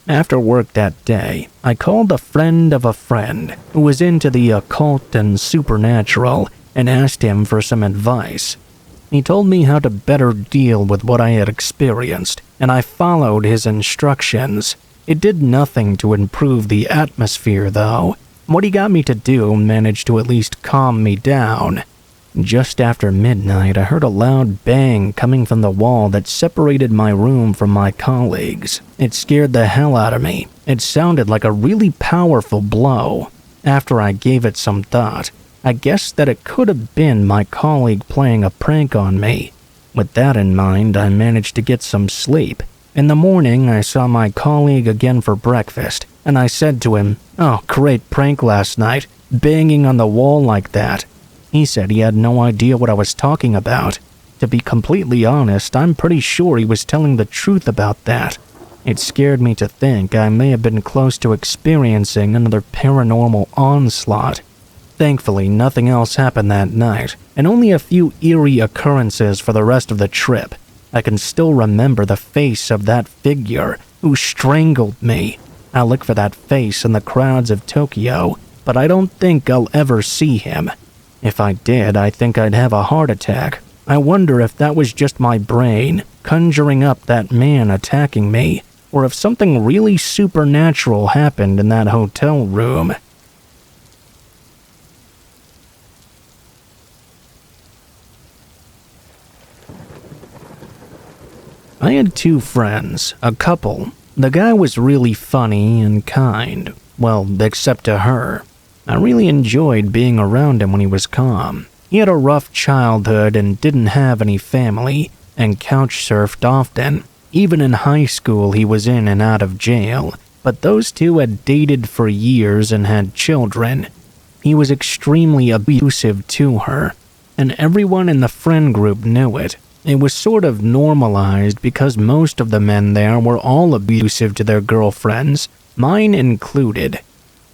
After work that day, I called a friend of a friend who was into the occult and supernatural and asked him for some advice. He told me how to better deal with what I had experienced, and I followed his instructions. It did nothing to improve the atmosphere, though. What he got me to do managed to at least calm me down. Just after midnight, I heard a loud bang coming from the wall that separated my room from my colleagues. It scared the hell out of me. It sounded like a really powerful blow. After I gave it some thought, I guessed that it could have been my colleague playing a prank on me. With that in mind, I managed to get some sleep. In the morning, I saw my colleague again for breakfast, and I said to him, "Oh, great prank last night, banging on the wall like that." He said he had no idea what I was talking about. To be completely honest, I'm pretty sure he was telling the truth about that. It scared me to think I may have been close to experiencing another paranormal onslaught. Thankfully, nothing else happened that night, and only a few eerie occurrences for the rest of the trip. I can still remember the face of that figure who strangled me. I look for that face in the crowds of Tokyo, but I don't think I'll ever see him. If I did, I think I'd have a heart attack. I wonder if that was just my brain conjuring up that man attacking me, or if something really supernatural happened in that hotel room. I had two friends, a couple. The guy was really funny and kind. Well, except to her. I really enjoyed being around him when he was calm. He had a rough childhood and didn't have any family, and couch surfed often. Even in high school, he was in and out of jail. But those two had dated for years and had children. He was extremely abusive to her, and everyone in the friend group knew it. It was sort of normalized because most of the men there were all abusive to their girlfriends, mine included.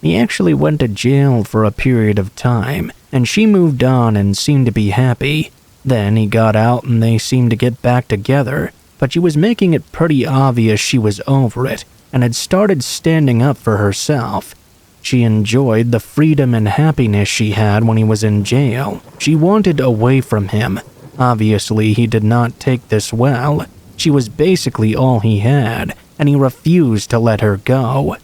He actually went to jail for a period of time, and she moved on and seemed to be happy. Then he got out and they seemed to get back together, but she was making it pretty obvious she was over it and had started standing up for herself. She enjoyed the freedom and happiness she had when he was in jail. She wanted away from him. Obviously, he did not take this well. She was basically all he had, and he refused to let her go.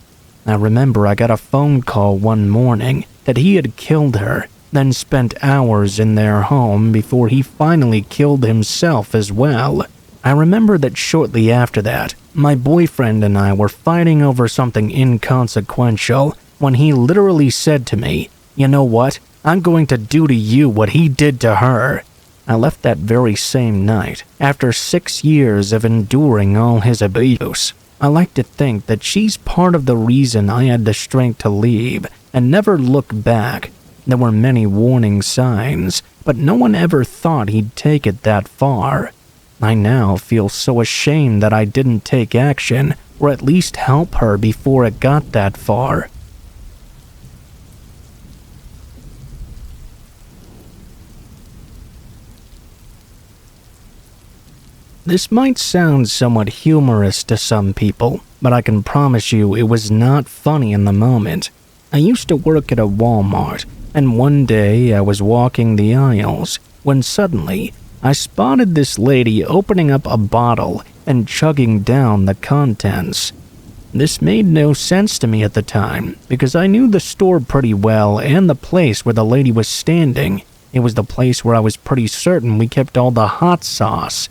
I remember I got a phone call one morning that he had killed her, then spent hours in their home before he finally killed himself as well. I remember that shortly after that, my boyfriend and I were fighting over something inconsequential when he literally said to me, "You know what? I'm going to do to you what he did to her." I left that very same night, after 6 years of enduring all his abuse. I like to think that she's part of the reason I had the strength to leave and never look back. There were many warning signs, but no one ever thought he'd take it that far. I now feel so ashamed that I didn't take action, or at least help her before it got that far. This might sound somewhat humorous to some people, but I can promise you it was not funny in the moment. I used to work at a Walmart, and one day I was walking the aisles when suddenly I spotted this lady opening up a bottle and chugging down the contents. This made no sense to me at the time because I knew the store pretty well and the place where the lady was standing. It was the place where I was pretty certain we kept all the hot sauce.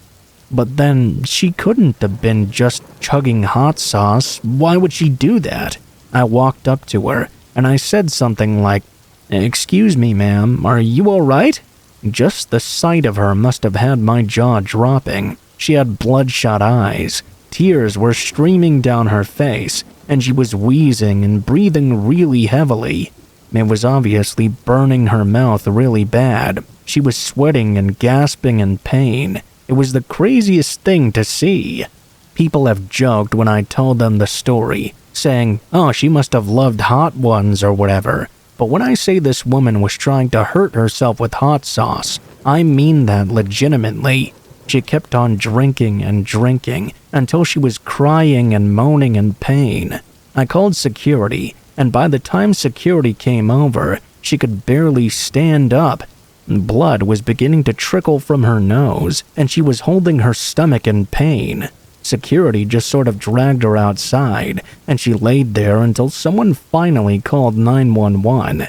But then, she couldn't have been just chugging hot sauce. Why would she do that? I walked up to her, and I said something like, "Excuse me, ma'am, are you all right?" Just the sight of her must have had my jaw dropping. She had bloodshot eyes. Tears were streaming down her face, and she was wheezing and breathing really heavily. It was obviously burning her mouth really bad. She was sweating and gasping in pain. It was the craziest thing to see. People have joked when I told them the story, saying, "Oh, she must have loved hot ones or whatever." But when I say this woman was trying to hurt herself with hot sauce, I mean that legitimately. She kept on drinking and drinking until she was crying and moaning in pain. I called security, and by the time security came over, she could barely stand up. Blood was beginning to trickle from her nose, and she was holding her stomach in pain. Security just sort of dragged her outside, and she laid there until someone finally called 911.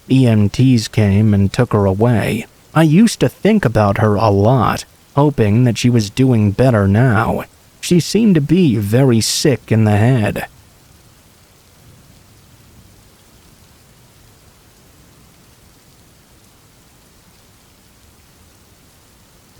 EMTs came and took her away. I used to think about her a lot, hoping that she was doing better now. She seemed to be very sick in the head.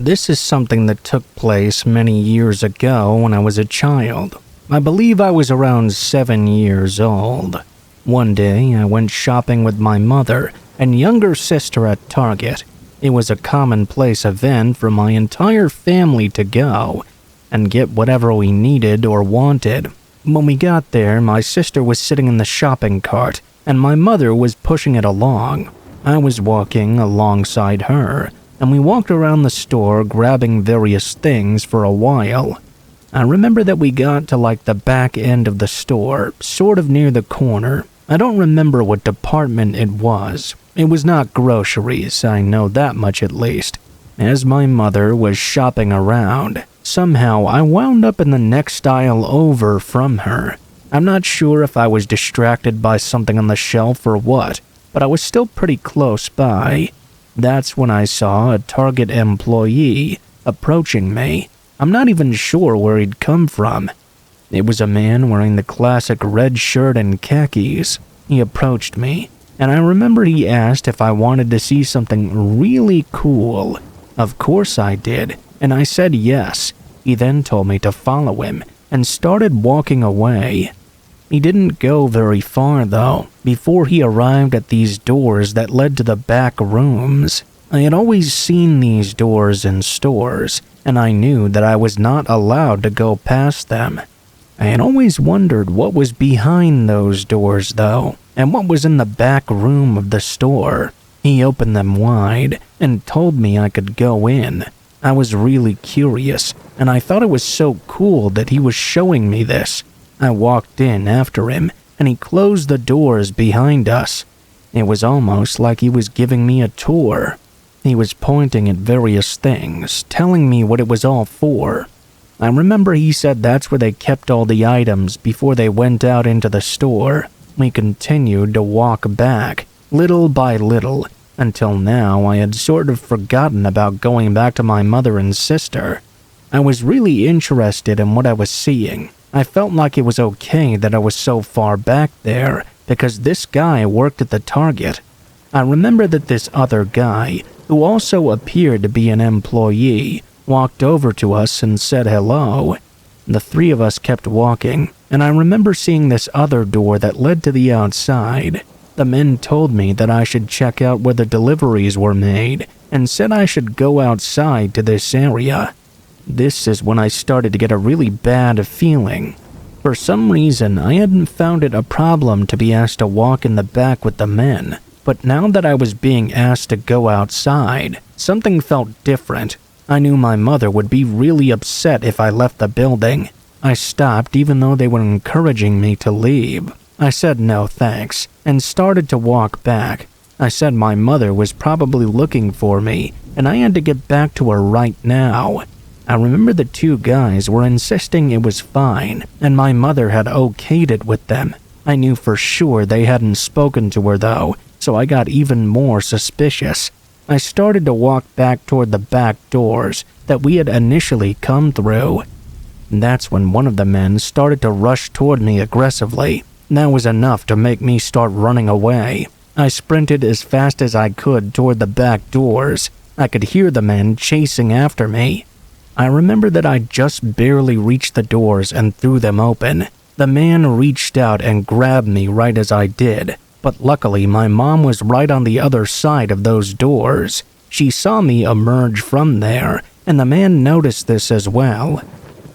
This is something that took place many years ago when I was a child. I believe I was around 7 years old. One day, I went shopping with my mother and younger sister at Target. It was a commonplace event for my entire family to go and get whatever we needed or wanted. When we got there, my sister was sitting in the shopping cart and my mother was pushing it along. I was walking alongside her, and we walked around the store grabbing various things for a while. I remember that we got to like the back end of the store, sort of near the corner. I don't remember what department it was. It was not groceries, I know that much at least. As my mother was shopping around, somehow I wound up in the next aisle over from her. I'm not sure if I was distracted by something on the shelf or what, but I was still pretty close by. That's when I saw a Target employee approaching me. I'm not even sure where he'd come from. It was a man wearing the classic red shirt and khakis. He approached me, and I remember he asked if I wanted to see something really cool. Of course I did, and I said yes. He then told me to follow him and started walking away. He didn't go very far, though, before he arrived at these doors that led to the back rooms. I had always seen these doors in stores, and I knew that I was not allowed to go past them. I had always wondered what was behind those doors, though, and what was in the back room of the store. He opened them wide and told me I could go in. I was really curious, and I thought it was so cool that he was showing me this. I walked in after him, and he closed the doors behind us. It was almost like he was giving me a tour. He was pointing at various things, telling me what it was all for. I remember he said that's where they kept all the items before they went out into the store. We continued to walk back, little by little, until now I had sort of forgotten about going back to my mother and sister. I was really interested in what I was seeing. I felt like it was okay that I was so far back there, because this guy worked at the Target. I remember that this other guy, who also appeared to be an employee, walked over to us and said hello. The three of us kept walking, and I remember seeing this other door that led to the outside. The men told me that I should check out where the deliveries were made, and said I should go outside to this area. This is when I started to get a really bad feeling. For some reason, I hadn't found it a problem to be asked to walk in the back with the men, but now that I was being asked to go outside, something felt different. I knew my mother would be really upset if I left the building. I stopped even though they were encouraging me to leave. I said no thanks, and started to walk back. I said my mother was probably looking for me, and I had to get back to her right now. I remember the two guys were insisting it was fine, and my mother had okayed it with them. I knew for sure they hadn't spoken to her though, so I got even more suspicious. I started to walk back toward the back doors that we had initially come through. That's when one of the men started to rush toward me aggressively. That was enough to make me start running away. I sprinted as fast as I could toward the back doors. I could hear the men chasing after me. I remember that I just barely reached the doors and threw them open. The man reached out and grabbed me right as I did, but luckily my mom was right on the other side of those doors. She saw me emerge from there, and the man noticed this as well.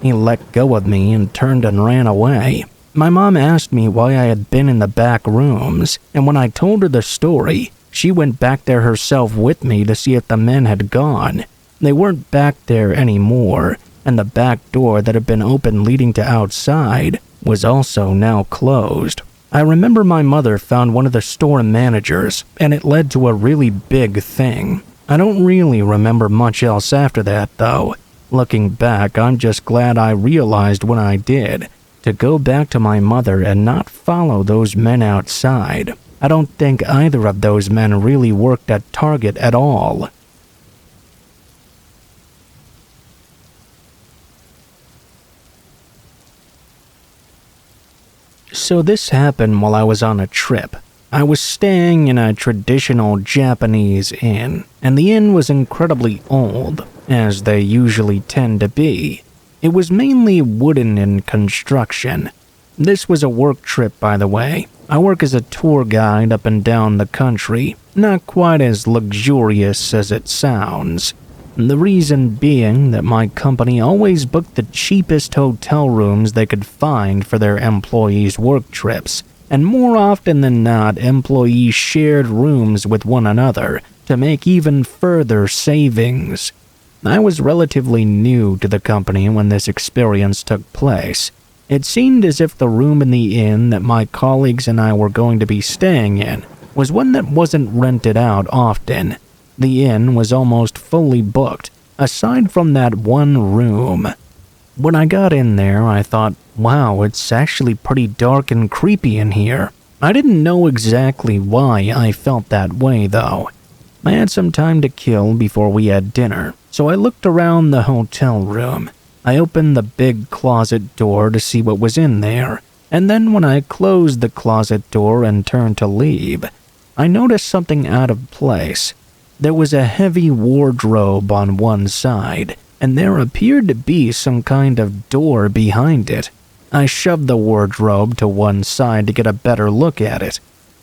He let go of me and turned and ran away. My mom asked me why I had been in the back rooms, and when I told her the story, she went back there herself with me to see if the men had gone. They weren't back there anymore, and the back door that had been open leading to outside was also now closed. I remember my mother found one of the store managers, and it led to a really big thing. I don't really remember much else after that, though. Looking back, I'm just glad I realized when I did, to go back to my mother and not follow those men outside. I don't think either of those men really worked at Target at all. So this happened while I was on a trip. I was staying in a traditional Japanese inn, and the inn was incredibly old, as they usually tend to be. It was mainly wooden in construction. This was a work trip, by the way. I work as a tour guide up and down the country, not quite as luxurious as it sounds. The reason being that my company always booked the cheapest hotel rooms they could find for their employees' work trips, and more often than not, employees shared rooms with one another to make even further savings. I was relatively new to the company when this experience took place. It seemed as if the room in the inn that my colleagues and I were going to be staying in was one that wasn't rented out often. The inn was almost fully booked, aside from that one room. When I got in there, I thought, wow, it's actually pretty dark and creepy in here. I didn't know exactly why I felt that way, though. I had some time to kill before we had dinner, so I looked around the hotel room. I opened the big closet door to see what was in there, and then when I closed the closet door and turned to leave, I noticed something out of place. There was a heavy wardrobe on one side, and there appeared to be some kind of door behind it. I shoved the wardrobe to one side to get a better look at it.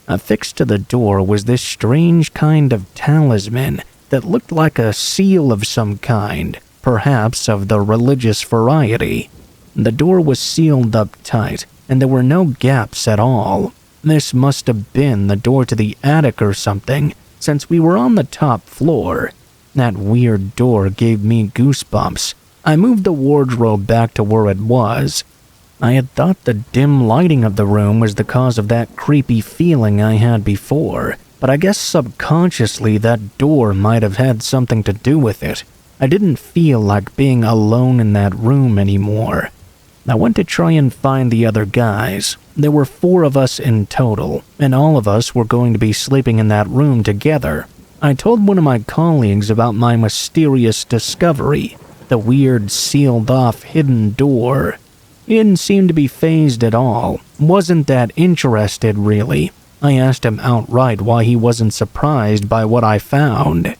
Affixed to the door was this strange kind of talisman that looked like a seal of some kind, perhaps of the religious variety. The door was sealed up tight, and there were no gaps at all. This must have been the door to the attic or something, since we were on the top floor. That weird door gave me goosebumps. I moved the wardrobe back to where it was. I had thought the dim lighting of the room was the cause of that creepy feeling I had before, but I guess subconsciously that door might have had something to do with it. I didn't feel like being alone in that room anymore. I went to try and find the other guys. There were 4 of us in total, and all of us were going to be sleeping in that room together. I told one of my colleagues about my mysterious discovery, the weird sealed-off hidden door. He didn't seem to be fazed at all, wasn't that interested really. I asked him outright why he wasn't surprised by what I found.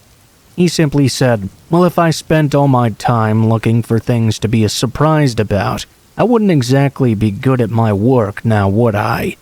He simply said, well, if I spent all my time looking for things to be surprised about, I wouldn't exactly be good at my work now, would I?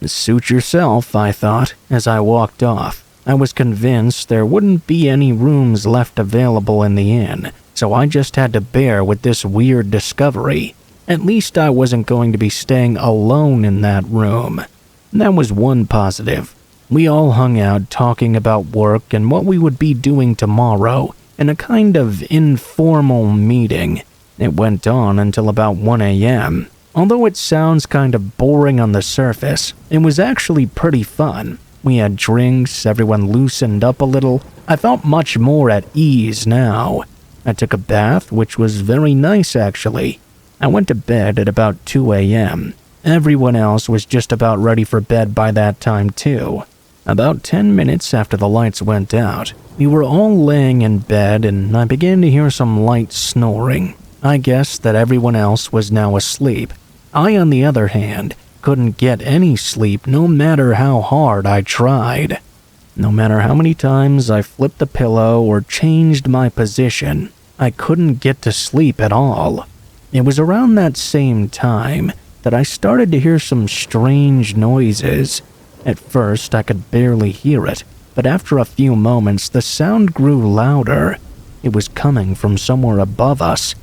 Suit yourself, I thought, as I walked off. I was convinced there wouldn't be any rooms left available in the inn, so I just had to bear with this weird discovery. At least I wasn't going to be staying alone in that room. That was one positive. We all hung out talking about work and what we would be doing tomorrow in a kind of informal meeting. It went on until about 1 a.m. Although it sounds kind of boring on the surface, it was actually pretty fun. We had drinks, everyone loosened up a little. I felt much more at ease now. I took a bath, which was very nice actually. I went to bed at about 2 a.m. Everyone else was just about ready for bed by that time too. About 10 minutes after the lights went out, we were all laying in bed and I began to hear some light snoring. I guessed that everyone else was now asleep. I, on the other hand, couldn't get any sleep no matter how hard I tried. No matter how many times I flipped the pillow or changed my position, I couldn't get to sleep at all. It was around that same time that I started to hear some strange noises. At first, I could barely hear it, but after a few moments, the sound grew louder. It was coming from somewhere above us.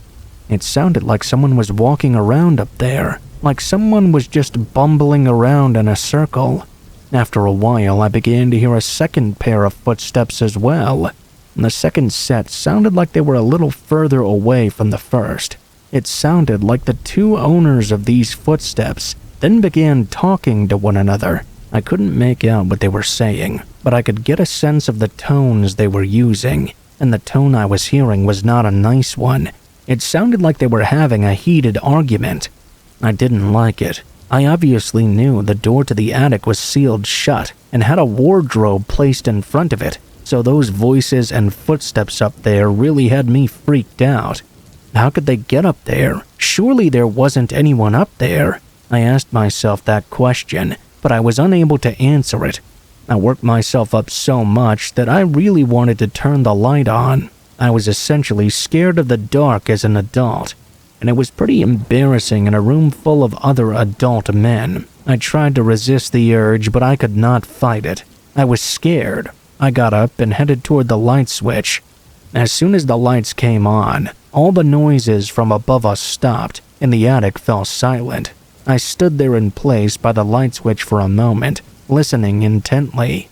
It sounded like someone was walking around up there, like someone was just bumbling around in a circle. After a while, I began to hear a second pair of footsteps as well. The second set sounded like they were a little further away from the first. It sounded like the 2 owners of these footsteps then began talking to one another. I couldn't make out what they were saying, but I could get a sense of the tones they were using, and the tone I was hearing was not a nice one. It sounded like they were having a heated argument. I didn't like it. I obviously knew the door to the attic was sealed shut and had a wardrobe placed in front of it, so those voices and footsteps up there really had me freaked out. How could they get up there? Surely there wasn't anyone up there. I asked myself that question, but I was unable to answer it. I worked myself up so much that I really wanted to turn the light on. I was essentially scared of the dark as an adult, and it was pretty embarrassing in a room full of other adult men. I tried to resist the urge, but I could not fight it. I was scared. I got up and headed toward the light switch. As soon as the lights came on, all the noises from above us stopped, and the attic fell silent. I stood there in place by the light switch for a moment, listening intently.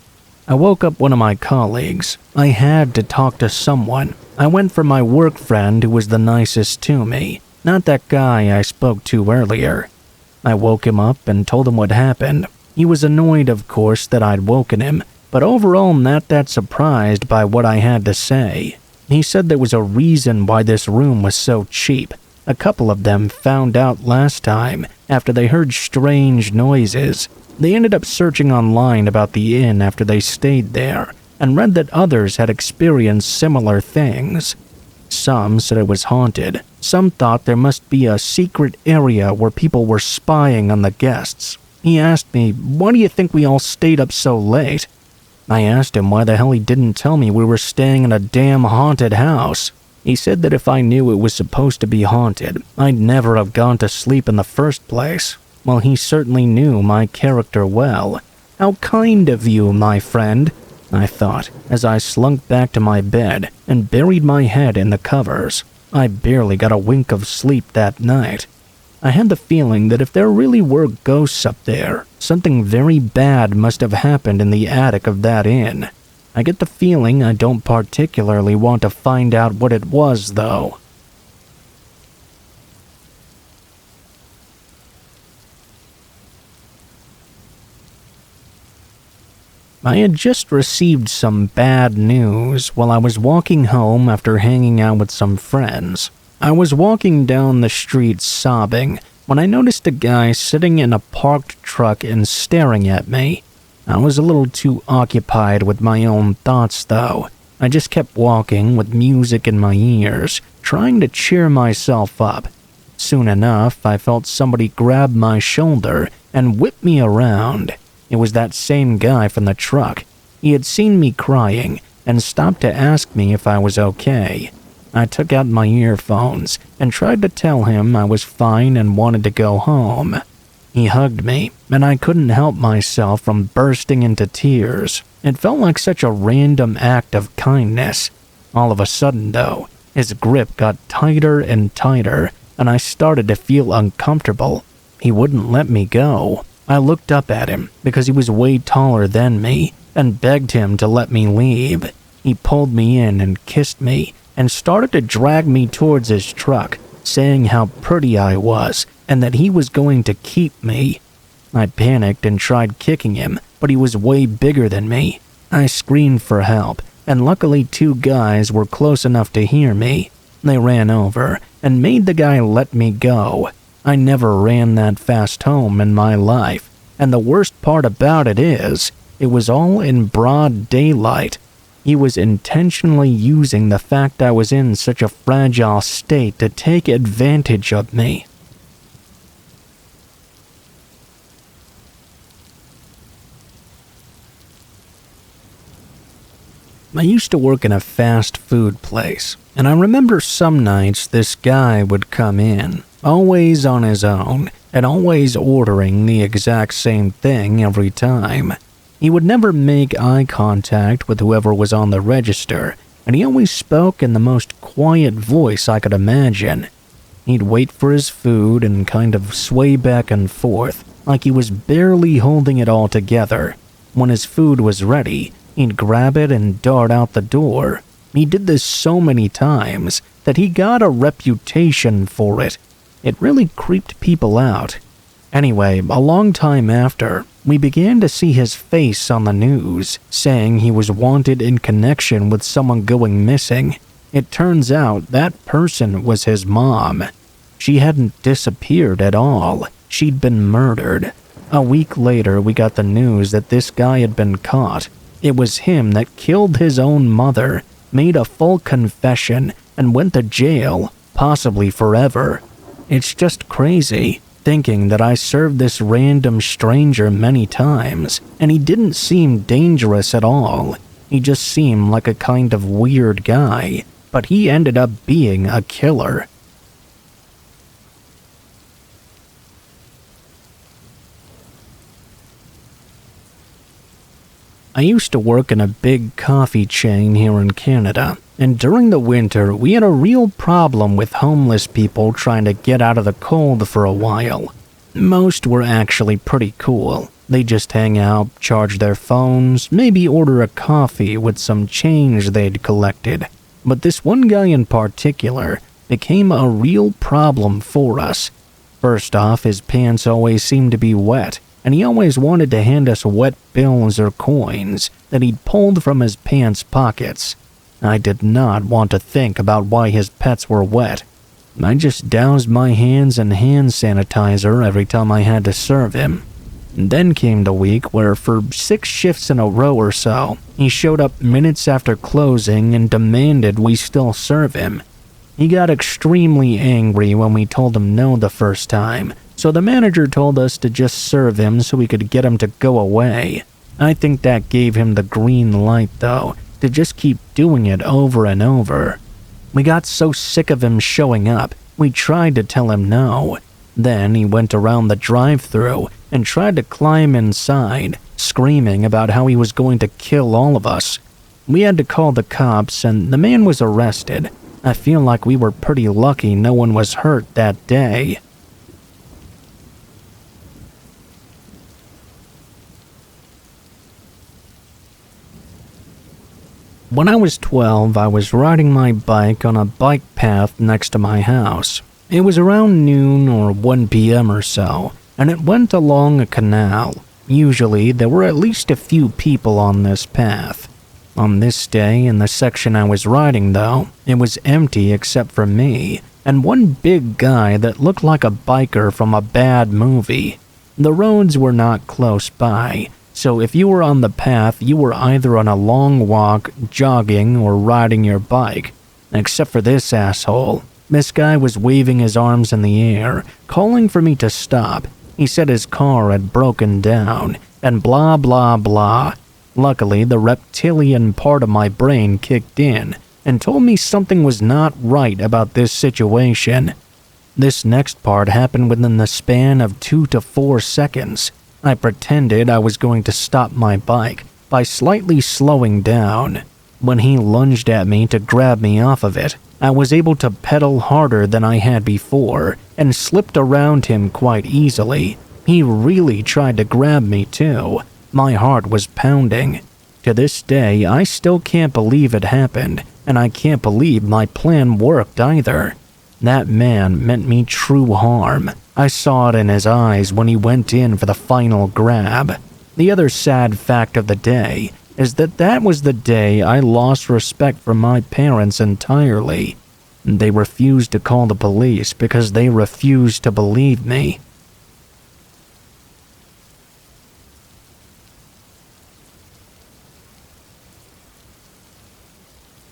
I woke up one of my colleagues. I had to talk to someone. I went for my work friend who was the nicest to me, not that guy I spoke to earlier. I woke him up and told him what happened. He was annoyed, of course, that I'd woken him, but overall not that surprised by what I had to say. He said there was a reason why this room was so cheap. A couple of them found out last time after they heard strange noises. They ended up searching online about the inn after they stayed there and read that others had experienced similar things. Some said it was haunted. Some thought there must be a secret area where people were spying on the guests. He asked me, "Why do you think we all stayed up so late?" I asked him why the hell he didn't tell me we were staying in a damn haunted house. He said that if I knew it was supposed to be haunted, I'd never have gone to sleep in the first place. Well, he certainly knew my character well. How kind of you, my friend, I thought, as I slunk back to my bed and buried my head in the covers. I barely got a wink of sleep that night. I had the feeling that if there really were ghosts up there, something very bad must have happened in the attic of that inn. I get the feeling I don't particularly want to find out what it was, though. I had just received some bad news while I was walking home after hanging out with some friends. I was walking down the street sobbing when I noticed a guy sitting in a parked truck and staring at me. I was a little too occupied with my own thoughts, though. I just kept walking with music in my ears, trying to cheer myself up. Soon enough, I felt somebody grab my shoulder and whip me around. It was that same guy from the truck. He had seen me crying and stopped to ask me if I was okay. I took out my earphones and tried to tell him I was fine and wanted to go home. He hugged me, and I couldn't help myself from bursting into tears. It felt like such a random act of kindness. All of a sudden, though, his grip got tighter and tighter, and I started to feel uncomfortable. He wouldn't let me go. I looked up at him because he was way taller than me and begged him to let me leave. He pulled me in and kissed me and started to drag me towards his truck, saying how pretty I was and that he was going to keep me. I panicked and tried kicking him, but he was way bigger than me. I screamed for help, and luckily 2 guys were close enough to hear me. They ran over and made the guy let me go. I never ran that fast home in my life, and the worst part about it is, it was all in broad daylight. He was intentionally using the fact I was in such a fragile state to take advantage of me. I used to work in a fast food place, and I remember some nights this guy would come in, always on his own, and always ordering the exact same thing every time. He would never make eye contact with whoever was on the register, and he always spoke in the most quiet voice I could imagine. He'd wait for his food and kind of sway back and forth, like he was barely holding it all together. When his food was ready, he'd grab it and dart out the door. He did this so many times that he got a reputation for it. It really creeped people out. Anyway, a long time after, we began to see his face on the news, saying he was wanted in connection with someone going missing. It turns out that person was his mom. She hadn't disappeared at all. She'd been murdered. A week later, we got the news that this guy had been caught. It was him that killed his own mother, made a full confession, and went to jail, possibly forever. It's just crazy. thinking that I served this random stranger many times, and he didn't seem dangerous at all. He just seemed like a kind of weird guy, but he ended up being a killer. I used to work in a big coffee chain here in Canada, and during the winter we had a real problem with homeless people trying to get out of the cold for a while. Most were actually pretty cool. They just hang out, charge their phones, maybe order a coffee with some change they'd collected. But this one guy in particular became a real problem for us. First off, his pants always seemed to be wet, and he always wanted to hand us wet bills or coins that he'd pulled from his pants pockets. I did not want to think about why his pets were wet. I just doused my hands in hand sanitizer every time I had to serve him. Then came the week where for 6 shifts in a row or so, he showed up minutes after closing and demanded we still serve him. He got extremely angry when we told him no the first time, so the manager told us to just serve him so we could get him to go away. I think that gave him the green light though, to just keep doing it over and over. We got so sick of him showing up, we tried to tell him no. Then he went around the drive-thru and tried to climb inside, screaming about how he was going to kill all of us. We had to call the cops and the man was arrested. I feel like we were pretty lucky no one was hurt that day. When I was 12, I was riding my bike on a bike path next to my house. It was around noon or 1 p.m. or so, and it went along a canal. Usually, there were at least a few people on this path. On this day, in the section I was riding though, it was empty except for me, and one big guy that looked like a biker from a bad movie. The roads were not close by, so if you were on the path, you were either on a long walk, jogging, or riding your bike. Except for this asshole. This guy was waving his arms in the air, calling for me to stop. He said his car had broken down, and blah blah blah. Luckily, the reptilian part of my brain kicked in and told me something was not right about this situation. This next part happened within the span of 2 to 4 seconds. I pretended I was going to stop my bike by slightly slowing down. When he lunged at me to grab me off of it, I was able to pedal harder than I had before and slipped around him quite easily. He really tried to grab me too. My heart was pounding. To this day, I still can't believe it happened, and I can't believe my plan worked either. That man meant me true harm. I saw it in his eyes when he went in for the final grab. The other sad fact of the day is that that was the day I lost respect for my parents entirely. They refused to call the police because they refused to believe me.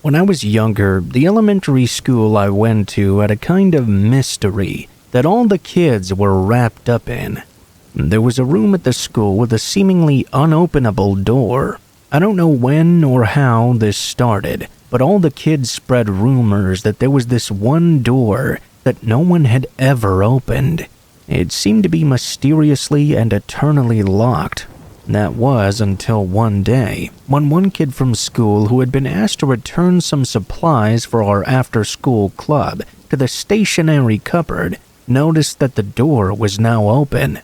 When I was younger, the elementary school I went to had a kind of mystery that all the kids were wrapped up in. There was a room at the school with a seemingly unopenable door. I don't know when or how this started, but all the kids spread rumors that there was this one door that no one had ever opened. It seemed to be mysteriously and eternally locked. That was until one day, when one kid from school who had been asked to return some supplies for our after-school club to the stationery cupboard noticed that the door was now open.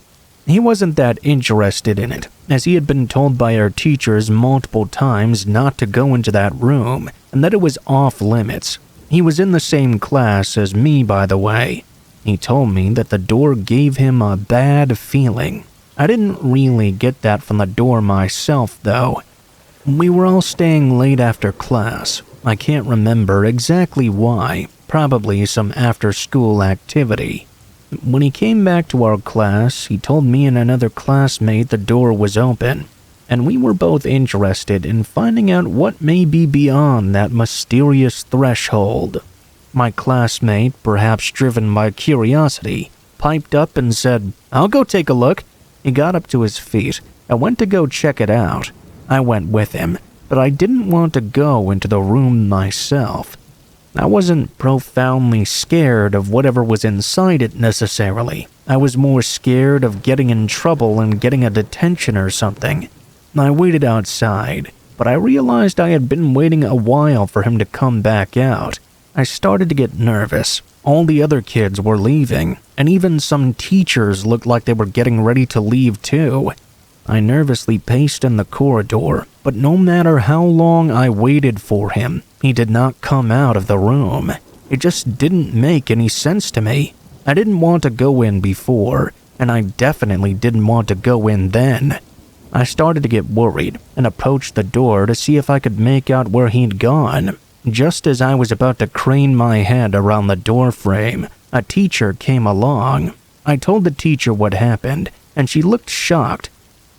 He wasn't that interested in it, as he had been told by our teachers multiple times not to go into that room and that it was off limits. He was in the same class as me, by the way. He told me that the door gave him a bad feeling. I didn't really get that from the door myself, though. We were all staying late after class. I can't remember exactly why, probably some after-school activity. When he came back to our class, he told me and another classmate the door was open, and we were both interested in finding out what may be beyond that mysterious threshold. My classmate, perhaps driven by curiosity, piped up and said, "I'll go take a look." He got up to his feet and went to go check it out. I went with him, but I didn't want to go into the room myself. I wasn't profoundly scared of whatever was inside it necessarily. I was more scared of getting in trouble and getting a detention or something. I waited outside, but I realized I had been waiting a while for him to come back out. I started to get nervous. All the other kids were leaving, and even some teachers looked like they were getting ready to leave too. I nervously paced in the corridor, but no matter how long I waited for him, he did not come out of the room. It just didn't make any sense to me. I didn't want to go in before, and I definitely didn't want to go in then. I started to get worried and approached the door to see if I could make out where he'd gone. Just as I was about to crane my head around the door frame, a teacher came along. I told the teacher what happened, and she looked shocked.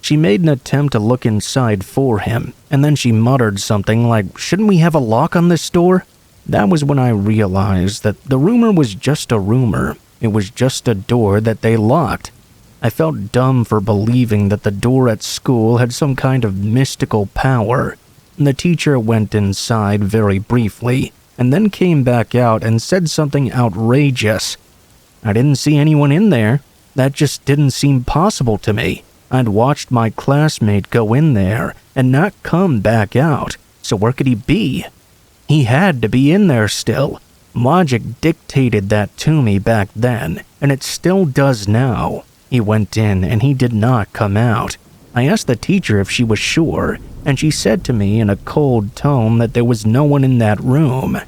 She made an attempt to look inside for him, and then she muttered something like, "Shouldn't we have a lock on this door?" That was when I realized that the rumor was just a rumor. It was just a door that they locked. I felt dumb for believing that the door at school had some kind of mystical power. The teacher went inside very briefly, and then came back out and said something outrageous. I didn't see anyone in there. That just didn't seem possible to me. I'd watched my classmate go in there and not come back out, so where could he be? He had to be in there still. Logic dictated that to me back then, and it still does now. He went in and he did not come out. I asked the teacher if she was sure, and she said to me in a cold tone that there was no one in that room.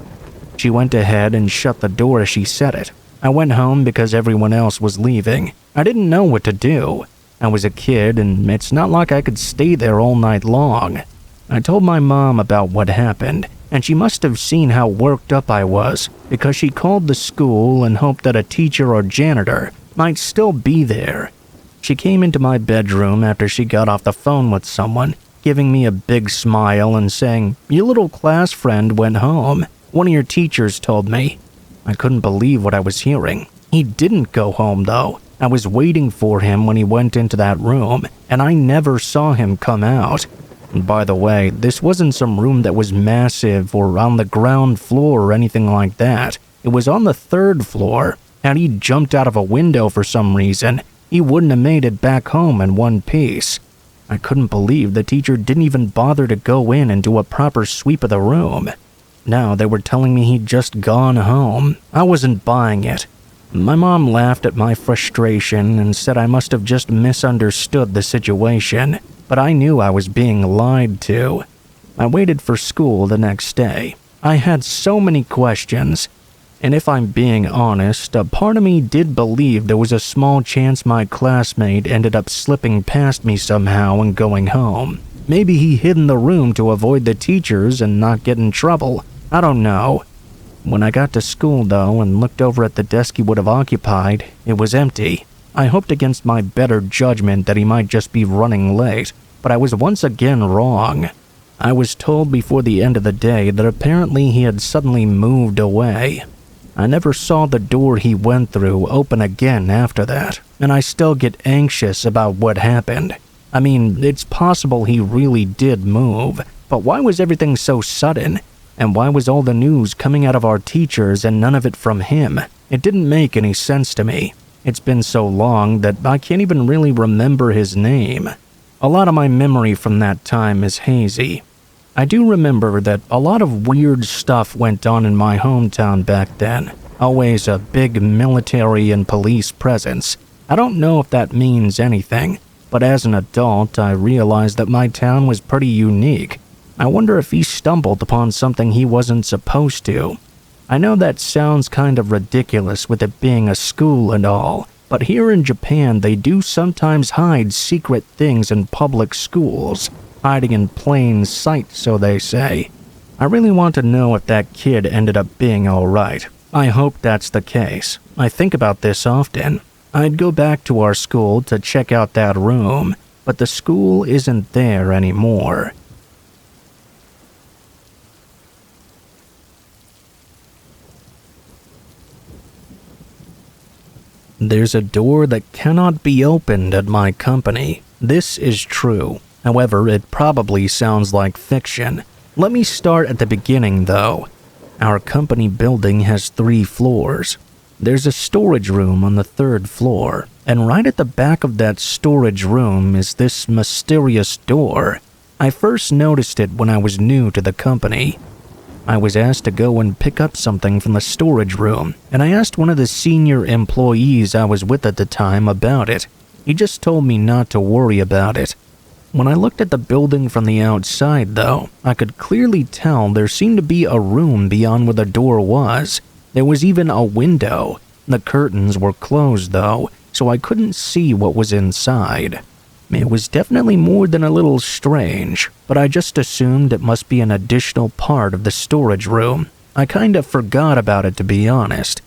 She went ahead and shut the door as she said it. I went home because everyone else was leaving. I didn't know what to do. I was a kid, and it's not like I could stay there all night long. I told my mom about what happened, and she must have seen how worked up I was, because she called the school and hoped that a teacher or janitor might still be there. She came into my bedroom after she got off the phone with someone, giving me a big smile and saying, "Your little class friend went home. One of your teachers told me." I couldn't believe what I was hearing. He didn't go home, though. I was waiting for him when he went into that room, and I never saw him come out. And by the way, this wasn't some room that was massive or on the ground floor or anything like that. It was on the 3rd floor. Had he jumped out of a window for some reason, he wouldn't have made it back home in one piece. I couldn't believe the teacher didn't even bother to go in and do a proper sweep of the room. Now they were telling me he'd just gone home. I wasn't buying it. My mom laughed at my frustration and said I must have just misunderstood the situation, but I knew I was being lied to. I waited for school the next day. I had so many questions, and if I'm being honest, a part of me did believe there was a small chance my classmate ended up slipping past me somehow and going home. Maybe he hid in the room to avoid the teachers and not get in trouble. I don't know. When I got to school, though, and looked over at the desk he would have occupied, it was empty. I hoped against my better judgment that he might just be running late, but I was once again wrong. I was told before the end of the day that apparently he had suddenly moved away. I never saw the door he went through open again after that, and I still get anxious about what happened. I mean, it's possible he really did move, but why was everything so sudden? And why was all the news coming out of our teachers and none of it from him? It didn't make any sense to me. It's been so long that I can't even really remember his name. A lot of my memory from that time is hazy. I do remember that a lot of weird stuff went on in my hometown back then. Always a big military and police presence. I don't know if that means anything, but as an adult, I realized that my town was pretty unique. I wonder if he stumbled upon something he wasn't supposed to. I know that sounds kind of ridiculous with it being a school and all, but here in Japan they do sometimes hide secret things in public schools, hiding in plain sight, so they say. I really want to know if that kid ended up being alright. I hope that's the case. I think about this often. I'd go back to our school to check out that room, but the school isn't there anymore. There's a door that cannot be opened at my company. This is true. However, it probably sounds like fiction. Let me start at the beginning, though. Our company building has 3 floors. There's a storage room on the 3rd floor, and right at the back of that storage room is this mysterious door. I first noticed it when I was new to the company. I was asked to go and pick up something from the storage room, and I asked one of the senior employees I was with at the time about it. He just told me not to worry about it. When I looked at the building from the outside, though, I could clearly tell there seemed to be a room beyond where the door was. There was even a window. The curtains were closed, though, so I couldn't see what was inside. It was definitely more than a little strange, but I just assumed it must be an additional part of the storage room. I kind of forgot about it, to be honest.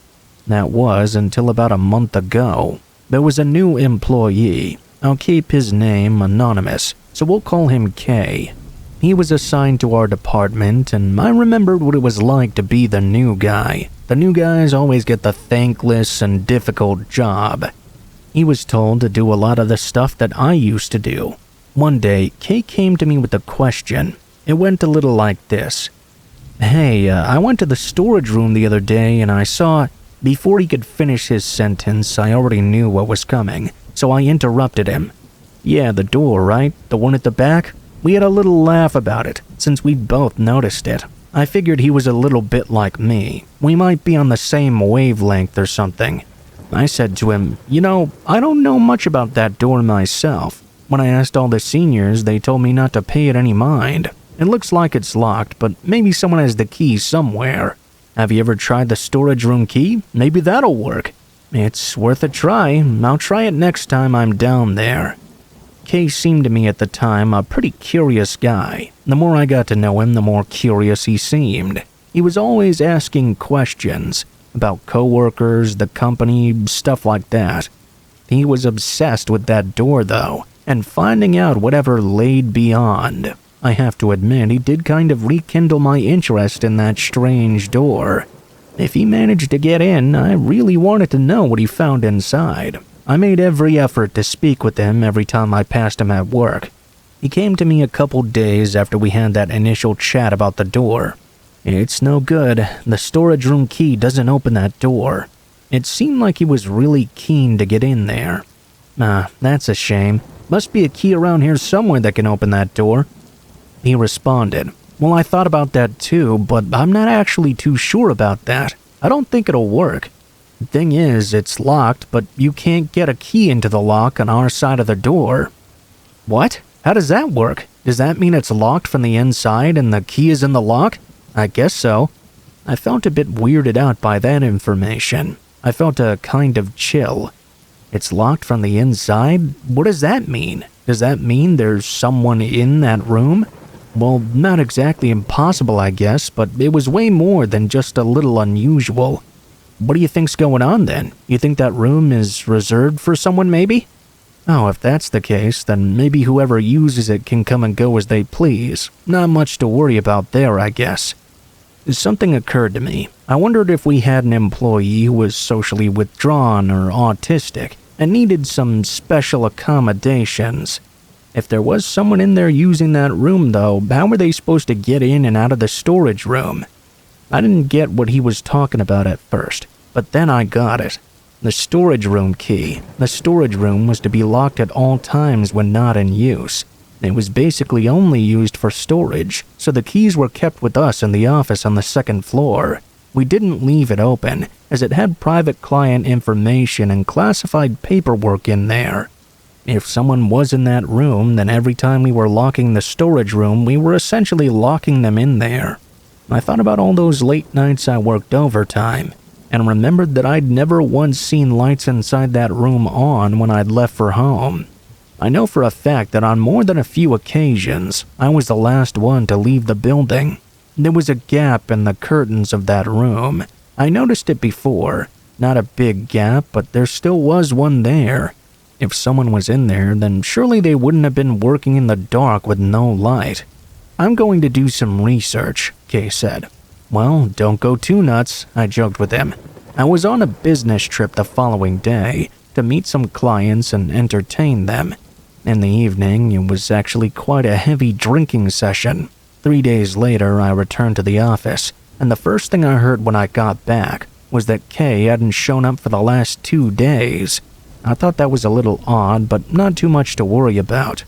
That was until about a month ago. There was a new employee. I'll keep his name anonymous, so we'll call him K. He was assigned to our department, and I remembered what it was like to be the new guy. The new guys always get the thankless and difficult job. He was told to do a lot of the stuff that I used to do. One day, K came to me with a question. It went a little like this. Hey, I went to the storage room the other day and I saw... Before he could finish his sentence, I already knew what was coming, so I interrupted him. Yeah, the door, right? The one at the back? We had a little laugh about it, since we'd both noticed it. I figured he was a little bit like me. We might be on the same wavelength or something. I said to him, I don't know much about that door myself. When I asked all the seniors, they told me not to pay it any mind. It looks like it's locked, but maybe someone has the key somewhere. Have you ever tried the storage room key? Maybe that'll work. It's worth a try. I'll try it next time I'm down there. Kay seemed to me at the time a pretty curious guy. The more I got to know him, the more curious he seemed. He was always asking questions about coworkers, the company, stuff like that. He was obsessed with that door, though, and finding out whatever laid beyond. I have to admit, he did kind of rekindle my interest in that strange door. If he managed to get in, I really wanted to know what he found inside. I made every effort to speak with him every time I passed him at work. He came to me a couple days after we had that initial chat about the door. It's no good. The storage room key doesn't open that door. It seemed like he was really keen to get in there. That's a shame. Must be a key around here somewhere that can open that door. He responded, Well, I thought about that too, but I'm not actually too sure about that. I don't think it'll work. The thing is, it's locked, but you can't get a key into the lock on our side of the door. What? How does that work? Does that mean it's locked from the inside and the key is in the lock? I guess so. I felt a bit weirded out by that information. I felt a kind of chill. It's locked from the inside? What does that mean? Does that mean there's someone in that room? Well, not exactly impossible, I guess, but it was way more than just a little unusual. What do you think's going on then? You think that room is reserved for someone, maybe? Oh, if that's the case, then maybe whoever uses it can come and go as they please. Not much to worry about there, I guess. Something occurred to me. I wondered if we had an employee who was socially withdrawn or autistic and needed some special accommodations. If there was someone in there using that room, though, how were they supposed to get in and out of the storage room? I didn't get what he was talking about at first, but then I got it. The storage room key. The storage room was to be locked at all times when not in use. It was basically only used for storage, so the keys were kept with us in the office on the 2nd floor. We didn't leave it open, as it had private client information and classified paperwork in there. If someone was in that room, then every time we were locking the storage room, we were essentially locking them in there. I thought about all those late nights I worked overtime, and remembered that I'd never once seen lights inside that room on when I'd left for home. I know for a fact that on more than a few occasions, I was the last one to leave the building. There was a gap in the curtains of that room. I noticed it before. Not a big gap, but there still was one there. If someone was in there, then surely they wouldn't have been working in the dark with no light. I'm going to do some research, Kay said. Well, don't go too nuts, I joked with him. I was on a business trip the following day to meet some clients and entertain them. In the evening, it was actually quite a heavy drinking session. 3 days later, I returned to the office, and the first thing I heard when I got back was that Kay hadn't shown up for the last 2 days. I thought that was a little odd, but not too much to worry about.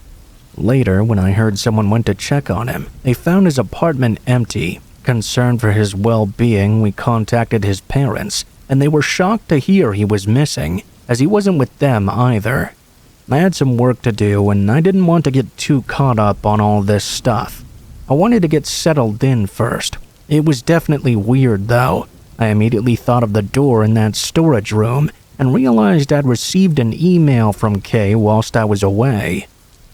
Later, when I heard someone went to check on him, they found his apartment empty. Concerned for his well-being, we contacted his parents, and they were shocked to hear he was missing, as he wasn't with them either. I had some work to do, and I didn't want to get too caught up on all this stuff. I wanted to get settled in first. It was definitely weird, though. I immediately thought of the door in that storage room and realized I'd received an email from Kay whilst I was away.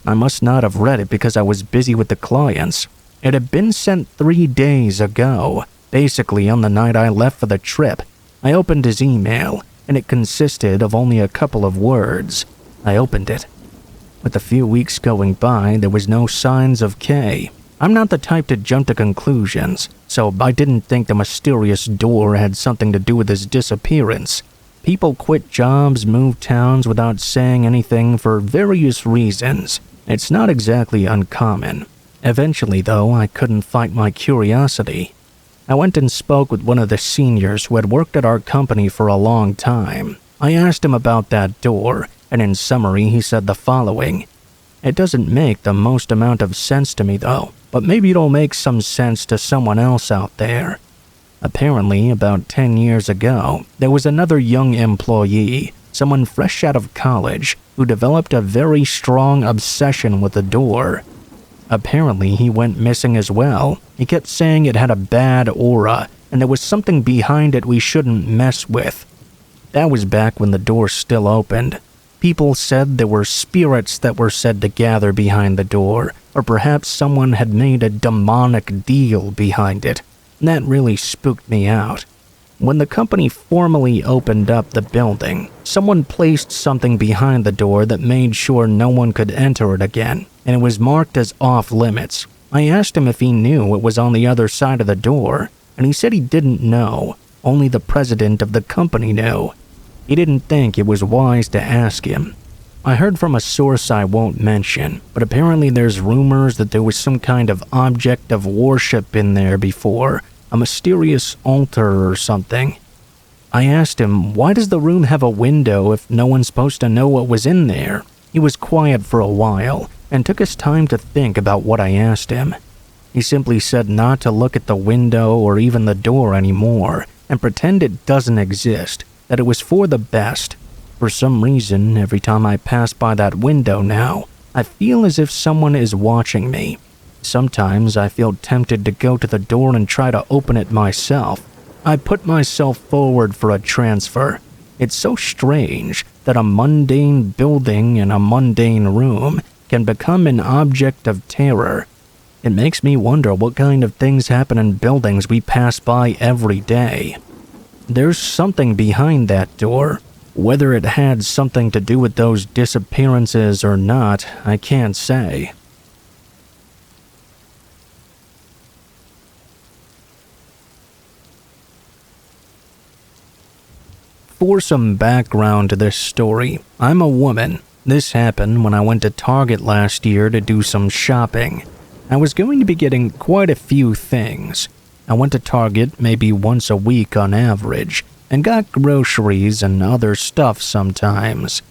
I must not have read it because I was busy with the clients. It had been sent 3 days ago, basically on the night I left for the trip. I opened his email, and it consisted of only a couple of words. I opened it. With a few weeks going by, there was no signs of Kay. I'm not the type to jump to conclusions, so I didn't think the mysterious door had something to do with his disappearance. People quit jobs, move towns without saying anything for various reasons. It's not exactly uncommon. Eventually, though, I couldn't fight my curiosity. I went and spoke with one of the seniors who had worked at our company for a long time. I asked him about that door, and in summary, he said the following. It doesn't make the most amount of sense to me, though, but maybe it'll make some sense to someone else out there. Apparently, about 10 years ago, there was another young employee, someone fresh out of college, who developed a very strong obsession with the door. Apparently, he went missing as well. He kept saying it had a bad aura, and there was something behind it we shouldn't mess with. That was back when the door still opened. People said there were spirits that were said to gather behind the door, or perhaps someone had made a demonic deal behind it. That really spooked me out. When the company formally opened up the building, someone placed something behind the door that made sure no one could enter it again, and it was marked as off-limits. I asked him if he knew it was on the other side of the door, and he said he didn't know. Only the president of the company knew. He didn't think it was wise to ask him. I heard from a source I won't mention, but apparently there's rumors that there was some kind of object of worship in there before, a mysterious altar or something. I asked him, why does the room have a window if no one's supposed to know what was in there? He was quiet for a while and took his time to think about what I asked him. He simply said not to look at the window or even the door anymore and pretend it doesn't exist, that it was for the best. For some reason, every time I pass by that window now, I feel as if someone is watching me. Sometimes I feel tempted to go to the door and try to open it myself. I put myself forward for a transfer. It's so strange that a mundane building in a mundane room can become an object of terror. It makes me wonder what kind of things happen in buildings we pass by every day. There's something behind that door. Whether it had something to do with those disappearances or not, I can't say. For some background to this story, I'm a woman. This happened when I went to Target last year to do some shopping. I was going to be getting quite a few things. I went to Target maybe once a week on average, and got groceries and other stuff sometimes.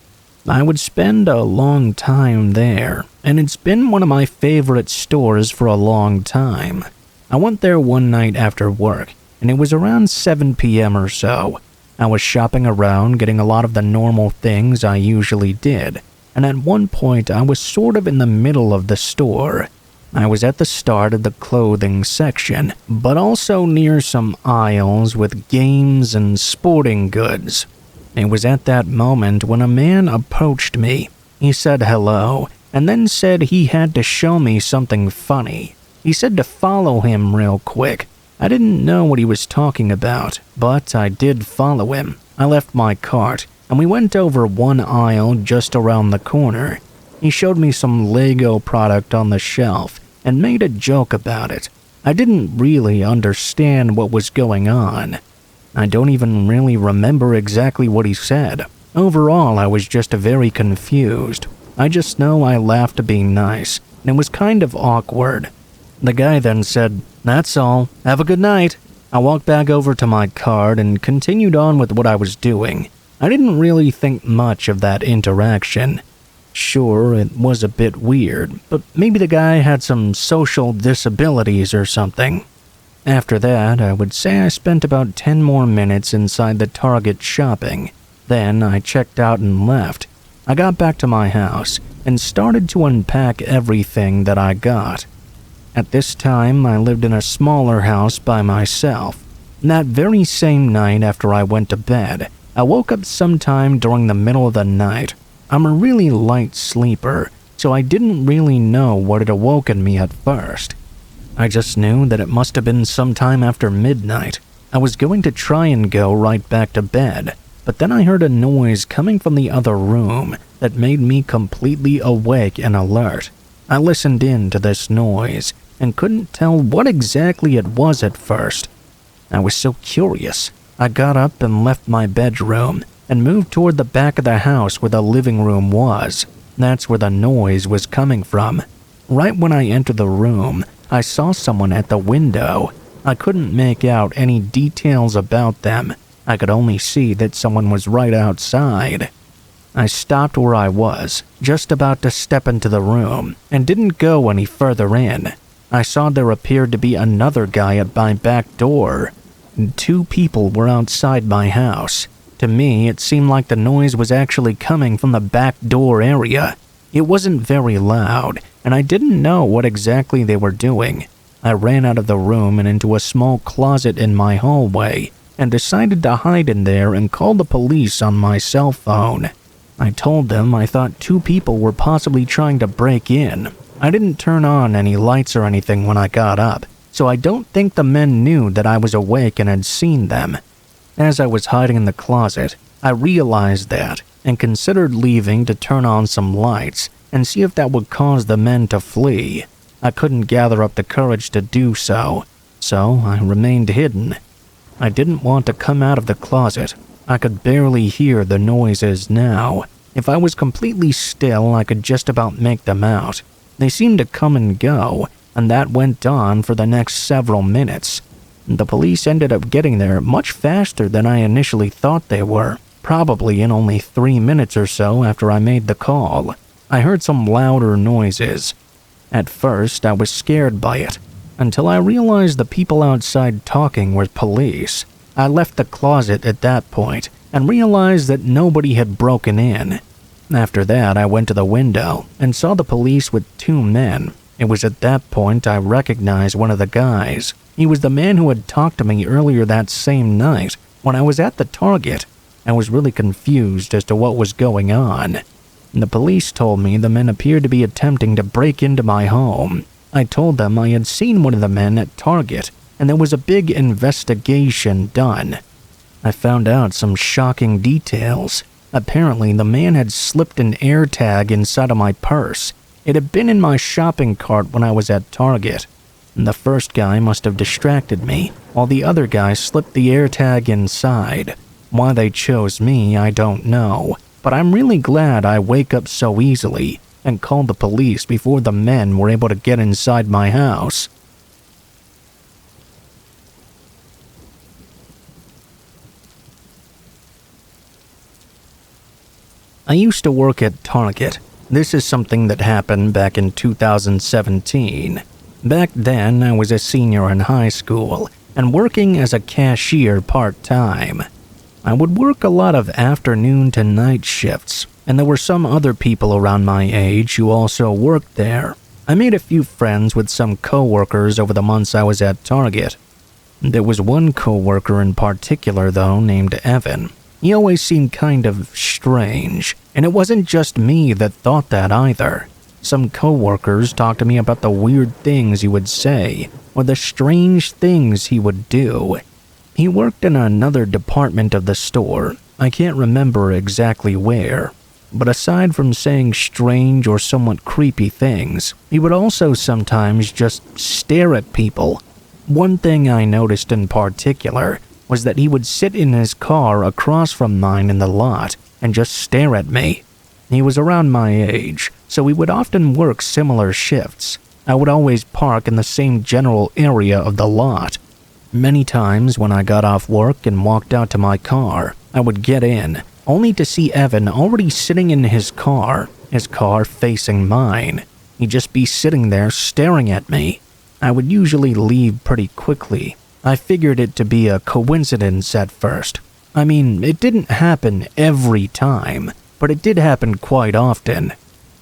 I would spend a long time there, and it's been one of my favorite stores for a long time. I went there one night after work, and it was around 7 p.m. or so. I was shopping around, getting a lot of the normal things I usually did, and at one point I was sort of in the middle of the store. I was at the start of the clothing section, but also near some aisles with games and sporting goods. It was at that moment when a man approached me. He said hello, and then said he had to show me something funny. He said to follow him real quick. I didn't know what he was talking about, but I did follow him. I left my cart, and we went over one aisle just around the corner. He showed me some Lego product on the shelf and made a joke about it. I didn't really understand what was going on. I don't even really remember exactly what he said. Overall, I was just very confused. I just know I laughed to be nice, and it was kind of awkward. The guy then said, "That's all. Have a good night." I walked back over to my cart and continued on with what I was doing. I didn't really think much of that interaction. Sure, it was a bit weird, but maybe the guy had some social disabilities or something. After that, I would say I spent about 10 more minutes inside the Target shopping. Then I checked out and left. I got back to my house and started to unpack everything that I got. At this time, I lived in a smaller house by myself. That very same night after I went to bed, I woke up sometime during the middle of the night. I'm a really light sleeper, so I didn't really know what had awoken me at first. I just knew that it must have been sometime after midnight. I was going to try and go right back to bed, but then I heard a noise coming from the other room that made me completely awake and alert. I listened in to this noise and couldn't tell what exactly it was at first. I was so curious. I got up and left my bedroom and moved toward the back of the house where the living room was. That's where the noise was coming from. Right when I entered the room, I saw someone at the window. I couldn't make out any details about them. I could only see that someone was right outside. I stopped where I was, just about to step into the room, and didn't go any further in. I saw there appeared to be another guy at my back door. 2 people were outside my house. To me, it seemed like the noise was actually coming from the back door area. It wasn't very loud, and I didn't know what exactly they were doing. I ran out of the room and into a small closet in my hallway, and decided to hide in there and call the police on my cell phone. I told them I thought 2 people were possibly trying to break in. I didn't turn on any lights or anything when I got up, so I don't think the men knew that I was awake and had seen them. As I was hiding in the closet, I realized that and considered leaving to turn on some lights and see if that would cause the men to flee. I couldn't gather up the courage to do so, so I remained hidden. I didn't want to come out of the closet. I could barely hear the noises now. If I was completely still, I could just about make them out. They seemed to come and go, and that went on for the next several minutes. The police ended up getting there much faster than I initially thought they were, probably in only 3 minutes or so after I made the call. I heard some louder noises. At first, I was scared by it, until I realized the people outside talking were police. I left the closet at that point and realized that nobody had broken in. After that, I went to the window and saw the police with 2 men. It was at that point I recognized one of the guys. He was the man who had talked to me earlier that same night when I was at the Target. I was really confused as to what was going on. The police told me the men appeared to be attempting to break into my home. I told them I had seen one of the men at Target, and there was a big investigation done. I found out some shocking details. Apparently, the man had slipped an AirTag inside of my purse. It had been in my shopping cart when I was at Target. The first guy must have distracted me, while the other guy slipped the AirTag inside. Why they chose me, I don't know, but I'm really glad I wake up so easily and called the police before the men were able to get inside my house. I used to work at Target. This is something that happened back in 2017. Back then, I was a senior in high school and working as a cashier part-time. I would work a lot of afternoon to night shifts, and there were some other people around my age who also worked there. I made a few friends with some coworkers over the months I was at Target. There was one coworker in particular, though, named Evan. He always seemed kind of strange, and it wasn't just me that thought that either. Some coworkers talked to me about the weird things he would say, or the strange things he would do. He worked in another department of the store. I can't remember exactly where. But aside from saying strange or somewhat creepy things, he would also sometimes just stare at people. One thing I noticed in particular was that he would sit in his car across from mine in the lot and just stare at me. He was around my age, so we would often work similar shifts. I would always park in the same general area of the lot. Many times when I got off work and walked out to my car, I would get in, only to see Evan already sitting in his car facing mine. He'd just be sitting there staring at me. I would usually leave pretty quickly. I figured it to be a coincidence at first. I mean, it didn't happen every time, but it did happen quite often.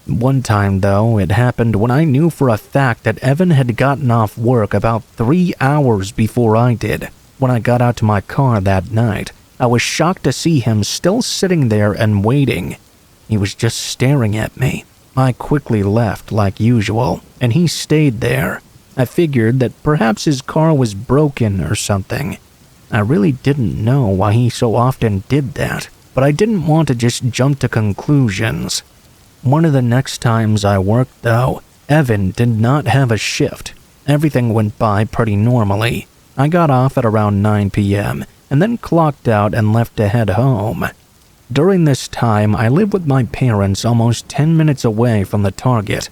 One time, though, it happened when I knew for a fact that Evan had gotten off work about 3 hours before I did. When I got out to my car that night, I was shocked to see him still sitting there and waiting. He was just staring at me. I quickly left like usual, and he stayed there. I figured that perhaps his car was broken or something. I really didn't know why he so often did that, but I didn't want to just jump to conclusions. One of the next times I worked, though, Evan did not have a shift. Everything went by pretty normally. I got off at around 9 p.m. and then clocked out and left to head home. During this time, I lived with my parents almost 10 minutes away from the Target.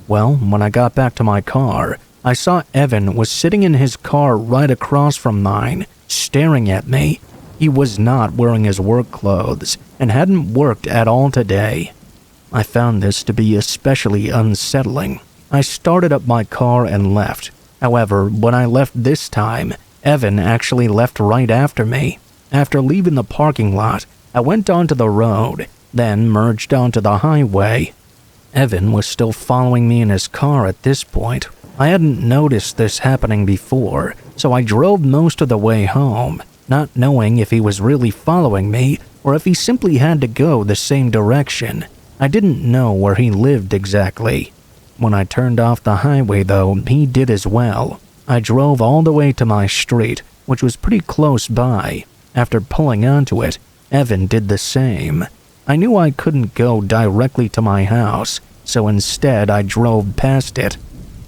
Well, when I got back to my car, I saw Evan was sitting in his car right across from mine, staring at me. He was not wearing his work clothes and hadn't worked at all today. I found this to be especially unsettling. I started up my car and left. However, when I left this time, Evan actually left right after me. After leaving the parking lot, I went onto the road, then merged onto the highway. Evan was still following me in his car at this point. I hadn't noticed this happening before, so I drove most of the way home, not knowing if he was really following me or if he simply had to go the same direction. I didn't know where he lived exactly. When I turned off the highway, though, he did as well. I drove all the way to my street, which was pretty close by. After pulling onto it, Evan did the same. I knew I couldn't go directly to my house, so instead I drove past it.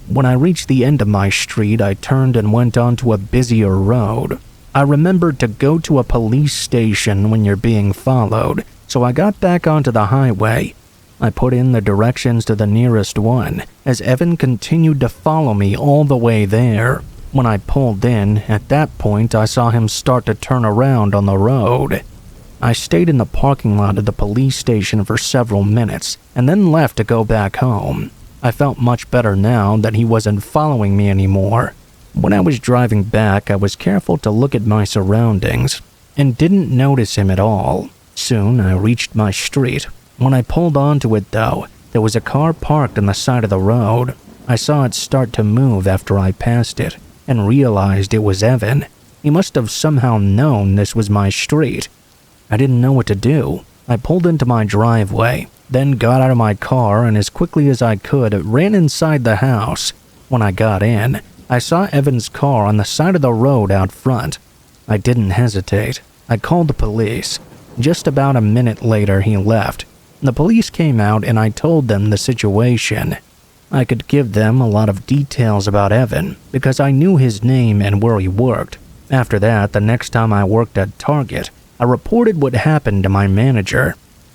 When I reached the end of my street, I turned and went onto a busier road. I remembered to go to a police station when you're being followed, so I got back onto the highway. I put in the directions to the nearest one, as Evan continued to follow me all the way there. When I pulled in, at that point I saw him start to turn around on the road. I stayed in the parking lot of the police station for several minutes, and then left to go back home. I felt much better now that he wasn't following me anymore. When I was driving back, I was careful to look at my surroundings, and didn't notice him at all. Soon I reached my street. When I pulled onto it, though, there was a car parked on the side of the road. I saw it start to move after I passed it, and realized it was Evan. He must have somehow known this was my street. I didn't know what to do. I pulled into my driveway, then got out of my car and as quickly as I could ran inside the house. When I got in, I saw Evan's car on the side of the road out front. I didn't hesitate. I called the police. Just about a minute later, he left. The police came out and I told them the situation. I could give them a lot of details about Evan because I knew his name and where he worked. After that, the next time I worked at Target, I reported what happened to my manager.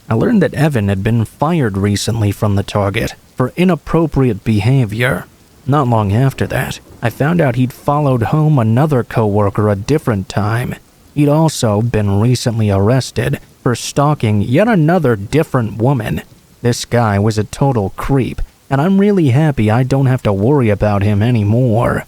I learned that Evan had been fired recently from the Target for inappropriate behavior. Not long after that, I found out he'd followed home another coworker a different time. He'd also been recently arrested for stalking yet another different woman. This guy was a total creep, and I'm really happy I don't have to worry about him anymore.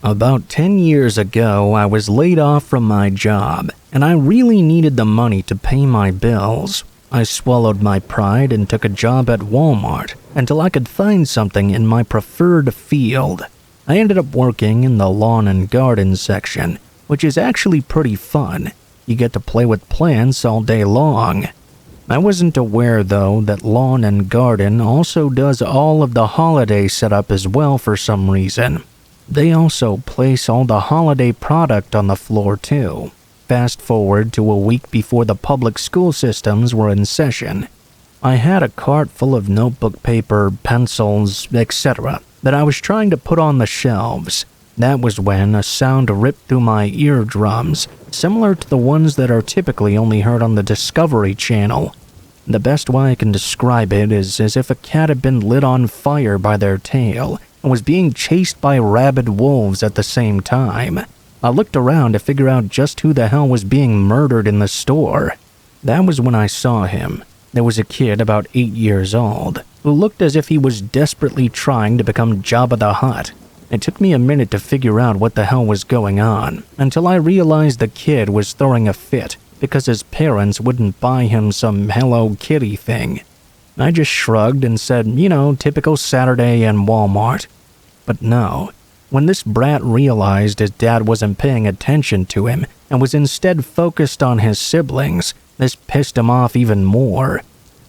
About 10 years ago, I was laid off from my job, and I really needed the money to pay my bills. I swallowed my pride and took a job at Walmart until I could find something in my preferred field. I ended up working in the lawn and garden section, which is actually pretty fun. You get to play with plants all day long. I wasn't aware, though, that lawn and garden also does all of the holiday setup as well for some reason. They also place all the holiday product on the floor too. Fast forward to a week before the public school systems were in session. I had a cart full of notebook paper, pencils, etc. that I was trying to put on the shelves. That was when a sound ripped through my eardrums, similar to the ones that are typically only heard on the Discovery Channel. The best way I can describe it is as if a cat had been lit on fire by their tail and was being chased by rabid wolves at the same time. I looked around to figure out just who the hell was being murdered in the store. That was when I saw him. There was a kid about 8 years old who looked as if he was desperately trying to become Jabba the Hutt. It took me a minute to figure out what the hell was going on until I realized the kid was throwing a fit because his parents wouldn't buy him some Hello Kitty thing. I just shrugged and said, typical Saturday in Walmart. But no, when this brat realized his dad wasn't paying attention to him and was instead focused on his siblings, this pissed him off even more.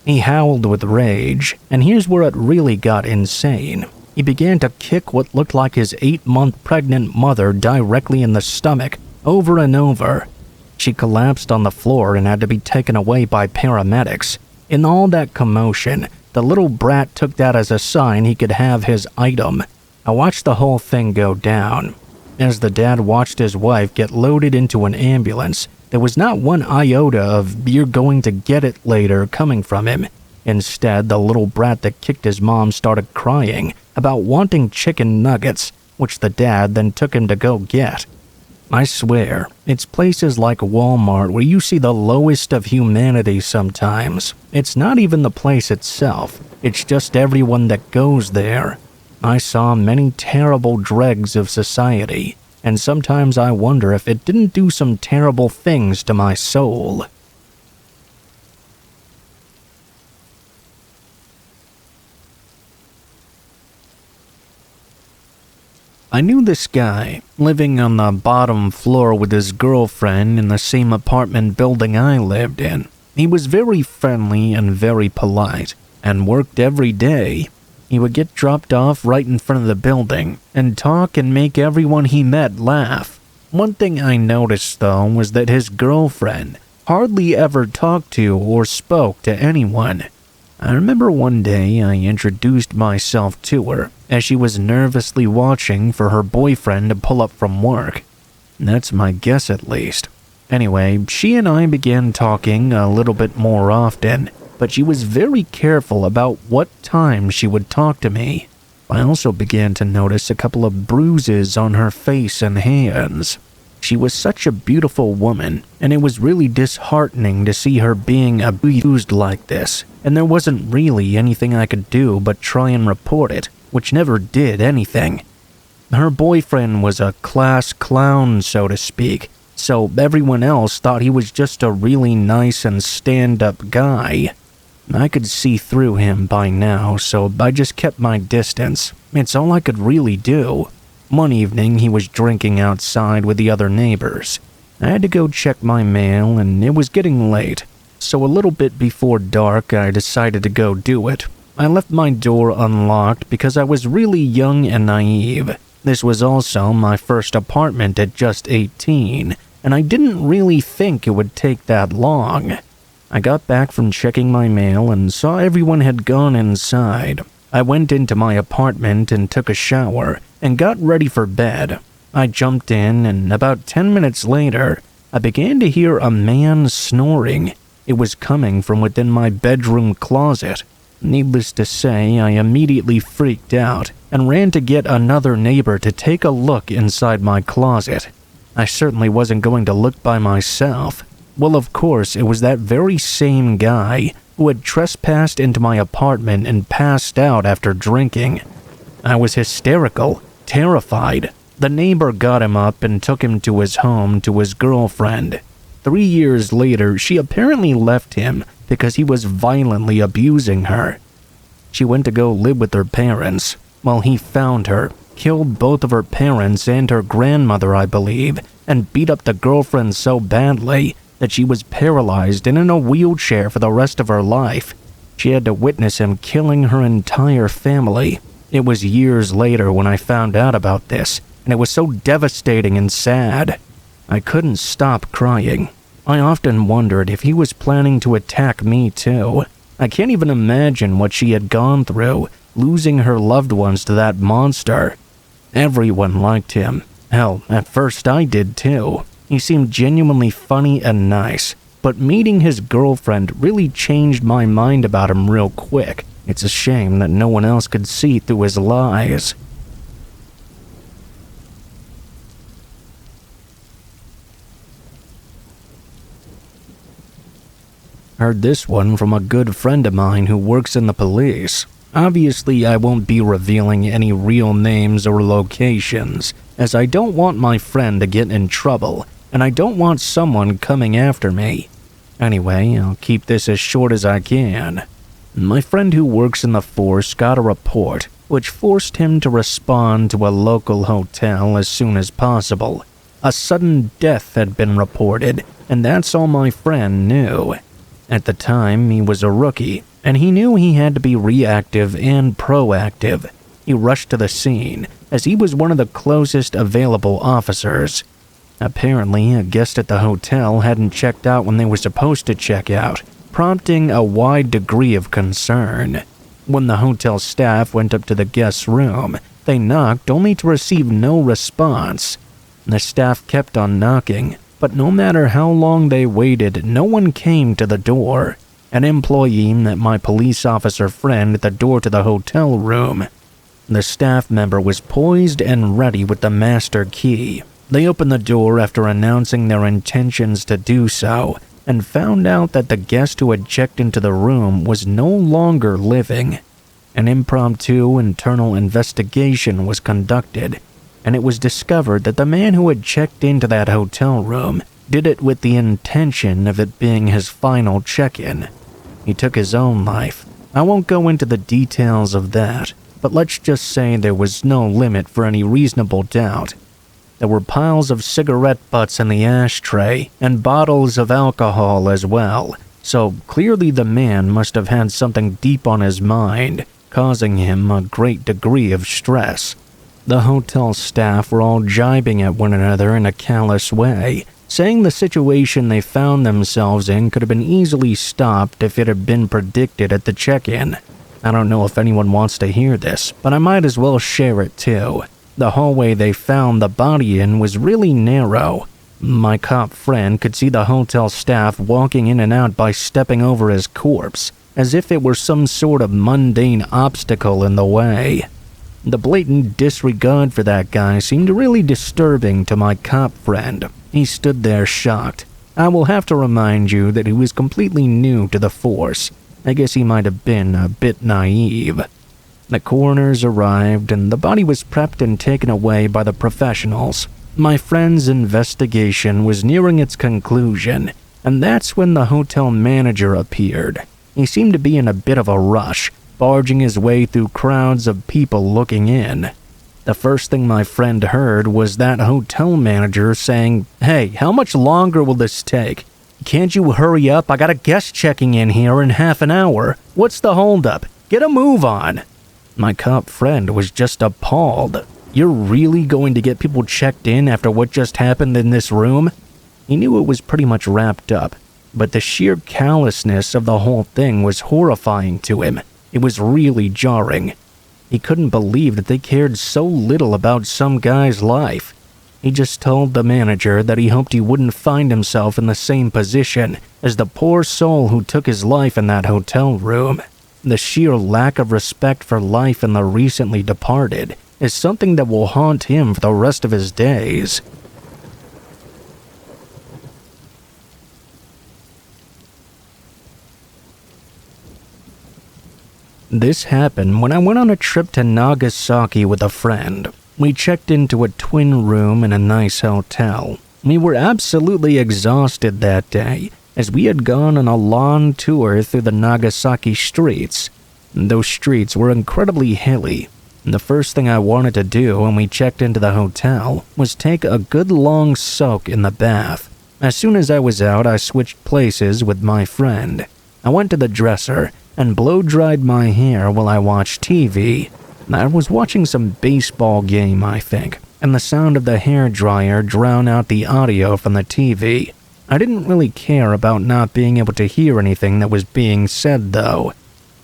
He howled with rage, and here's where it really got insane. He began to kick what looked like his 8-month pregnant mother directly in the stomach, over and over. She collapsed on the floor and had to be taken away by paramedics. In all that commotion, the little brat took that as a sign he could have his item. I watched the whole thing go down. As the dad watched his wife get loaded into an ambulance, there was not one iota of "you're going to get it later" coming from him. Instead, the little brat that kicked his mom started crying about wanting chicken nuggets, which the dad then took him to go get. I swear, it's places like Walmart where you see the lowest of humanity sometimes. It's not even the place itself, it's just everyone that goes there. I saw many terrible dregs of society, and sometimes I wonder if it didn't do some terrible things to my soul. I knew this guy, living on the bottom floor with his girlfriend in the same apartment building I lived in. He was very friendly and very polite, and worked every day. He would get dropped off right in front of the building, and talk and make everyone he met laugh. One thing I noticed, though, was that his girlfriend hardly ever talked to or spoke to anyone. I remember one day I introduced myself to her, as she was nervously watching for her boyfriend to pull up from work. That's my guess, at least. Anyway, she and I began talking a little bit more often, but she was very careful about what time she would talk to me. I also began to notice a couple of bruises on her face and hands. She was such a beautiful woman, and it was really disheartening to see her being abused like this, and there wasn't really anything I could do but try and report it, which never did anything. Her boyfriend was a class clown, so to speak, so everyone else thought he was just a really nice and stand-up guy. I could see through him by now, so I just kept my distance. It's all I could really do. One evening, he was drinking outside with the other neighbors. I had to go check my mail, and it was getting late, so a little bit before dark, I decided to go do it. I left my door unlocked because I was really young and naive. This was also my first apartment at just 18, and I didn't really think it would take that long. I got back from checking my mail and saw everyone had gone inside. I went into my apartment and took a shower and got ready for bed. I jumped in, and about 10 minutes later, I began to hear a man snoring. It was coming from within my bedroom closet. Needless to say, I immediately freaked out and ran to get another neighbor to take a look inside my closet. I certainly wasn't going to look by myself. Well, of course, it was that very same guy who had trespassed into my apartment and passed out after drinking. I was hysterical, terrified. The neighbor got him up and took him to his home to his girlfriend. 3 years later, she apparently left him because he was violently abusing her. She went to go live with her parents. Well, he found her, killed both of her parents and her grandmother, I believe, and beat up the girlfriend so badly that she was paralyzed and in a wheelchair for the rest of her life. She had to witness him killing her entire family. It was years later when I found out about this, and it was so devastating and sad. I couldn't stop crying. I often wondered if he was planning to attack me too. I can't even imagine what she had gone through, losing her loved ones to that monster. Everyone liked him. Hell, at first I did too. He seemed genuinely funny and nice, but meeting his girlfriend really changed my mind about him real quick. It's a shame that no one else could see through his lies. Heard this one from a good friend of mine who works in the police. Obviously, I won't be revealing any real names or locations, as I don't want my friend to get in trouble, and I don't want someone coming after me. Anyway, I'll keep this as short as I can. My friend who works in the force got a report, which forced him to respond to a local hotel as soon as possible. A sudden death had been reported, and that's all my friend knew. At the time, he was a rookie, and he knew he had to be reactive and proactive. He rushed to the scene, as he was one of the closest available officers. Apparently, a guest at the hotel hadn't checked out when they were supposed to check out, prompting a wide degree of concern. When the hotel staff went up to the guest's room, they knocked only to receive no response. The staff kept on knocking, but no matter how long they waited, no one came to the door. An employee met my police officer friend at the door to the hotel room. The staff member was poised and ready with the master key. They opened the door after announcing their intentions to do so, and found out that the guest who had checked into the room was no longer living. An impromptu internal investigation was conducted, and it was discovered that the man who had checked into that hotel room did it with the intention of it being his final check-in. He took his own life. I won't go into the details of that, but let's just say there was no limit for any reasonable doubt. There were piles of cigarette butts in the ashtray and bottles of alcohol as well, so clearly the man must have had something deep on his mind, causing him a great degree of stress. The hotel staff were all jibing at one another in a callous way, saying the situation they found themselves in could have been easily stopped if it had been predicted at the check-in. I don't know if anyone wants to hear this, but I might as well share it too. The hallway they found the body in was really narrow. My cop friend could see the hotel staff walking in and out by stepping over his corpse, as if it were some sort of mundane obstacle in the way. The blatant disregard for that guy seemed really disturbing to my cop friend. He stood there shocked. I will have to remind you that he was completely new to the force. I guess he might have been a bit naive. The coroners arrived and the body was prepped and taken away by the professionals. My friend's investigation was nearing its conclusion, and that's when the hotel manager appeared. He seemed to be in a bit of a rush, barging his way through crowds of people looking in. The first thing my friend heard was that hotel manager saying, "Hey, how much longer will this take? Can't you hurry up? I got a guest checking in here in half an hour. What's the holdup? Get a move on." My cop friend was just appalled. You're really going to get people checked in after what just happened in this room? He knew it was pretty much wrapped up, but the sheer callousness of the whole thing was horrifying to him. It was really jarring. He couldn't believe that they cared so little about some guy's life. He just told the manager that he hoped he wouldn't find himself in the same position as the poor soul who took his life in that hotel room. The sheer lack of respect for life in the recently departed is something that will haunt him for the rest of his days. This happened when I went on a trip to Nagasaki with a friend. We checked into a twin room in a nice hotel. We were absolutely exhausted that day, as we had gone on a long tour through the Nagasaki streets. Those streets were incredibly hilly. The first thing I wanted to do when we checked into the hotel was take a good long soak in the bath. As soon as I was out, I switched places with my friend. I went to the dresser and blow-dried my hair while I watched TV. I was watching some baseball game, I think, and the sound of the hairdryer drowned out the audio from the TV. I didn't really care about not being able to hear anything that was being said, though.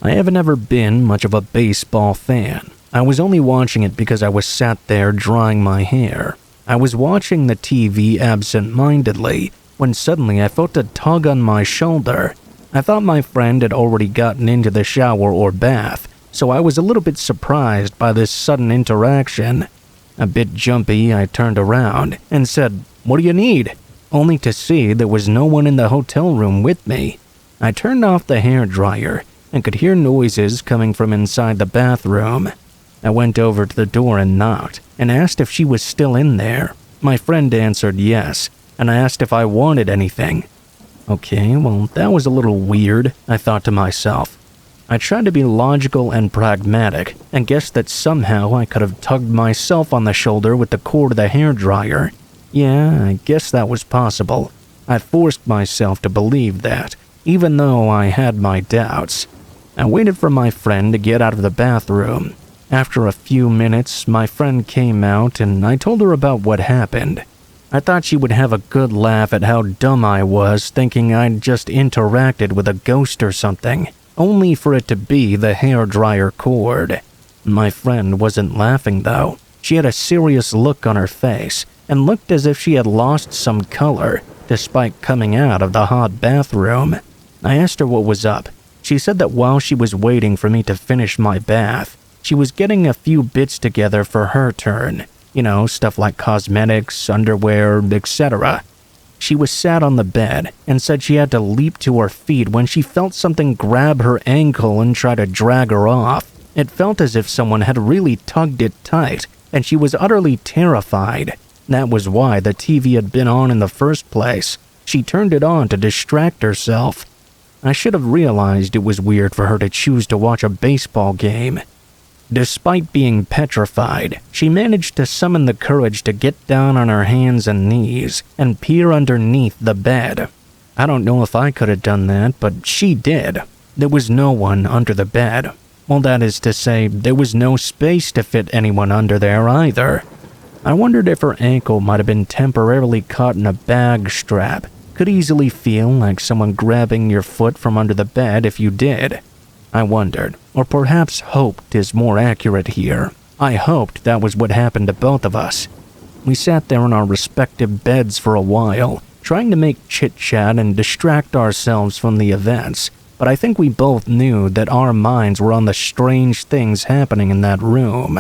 I haven't ever been much of a baseball fan. I was only watching it because I was sat there drying my hair. I was watching the TV absent-mindedly when suddenly I felt a tug on my shoulder. I thought my friend had already gotten into the shower or bath, so I was a little bit surprised by this sudden interaction. A bit jumpy, I turned around and said, "What do you need?" Only to see there was no one in the hotel room with me. I turned off the hairdryer and could hear noises coming from inside the bathroom. I went over to the door and knocked and asked if she was still in there. My friend answered yes, and I asked if I wanted anything. Okay, well, that was a little weird, I thought to myself. I tried to be logical and pragmatic and guessed that somehow I could have tugged myself on the shoulder with the cord of the hairdryer. Yeah, I guess that was possible. I forced myself to believe that, even though I had my doubts. I waited for my friend to get out of the bathroom. After a few minutes, my friend came out and I told her about what happened. I thought she would have a good laugh at how dumb I was, thinking I'd just interacted with a ghost or something, only for it to be the hairdryer cord. My friend wasn't laughing, though. She had a serious look on her face and looked as if she had lost some color, despite coming out of the hot bathroom. I asked her what was up. She said that while she was waiting for me to finish my bath, she was getting a few bits together for her turn. You know, stuff like cosmetics, underwear, etc. She was sat on the bed and said she had to leap to her feet when she felt something grab her ankle and try to drag her off. It felt as if someone had really tugged it tight, and she was utterly terrified. That was why the TV had been on in the first place. She turned it on to distract herself. I should have realized it was weird for her to choose to watch a baseball game. Despite being petrified, she managed to summon the courage to get down on her hands and knees and peer underneath the bed. I don't know if I could have done that, but she did. There was no one under the bed. Well, that is to say, there was no space to fit anyone under there either. I wondered if her ankle might have been temporarily caught in a bag strap. Could easily feel like someone grabbing your foot from under the bed if you did. I wondered, or perhaps hoped is more accurate here. I hoped that was what happened to both of us. We sat there in our respective beds for a while, trying to make chit-chat and distract ourselves from the events, but I think we both knew that our minds were on the strange things happening in that room.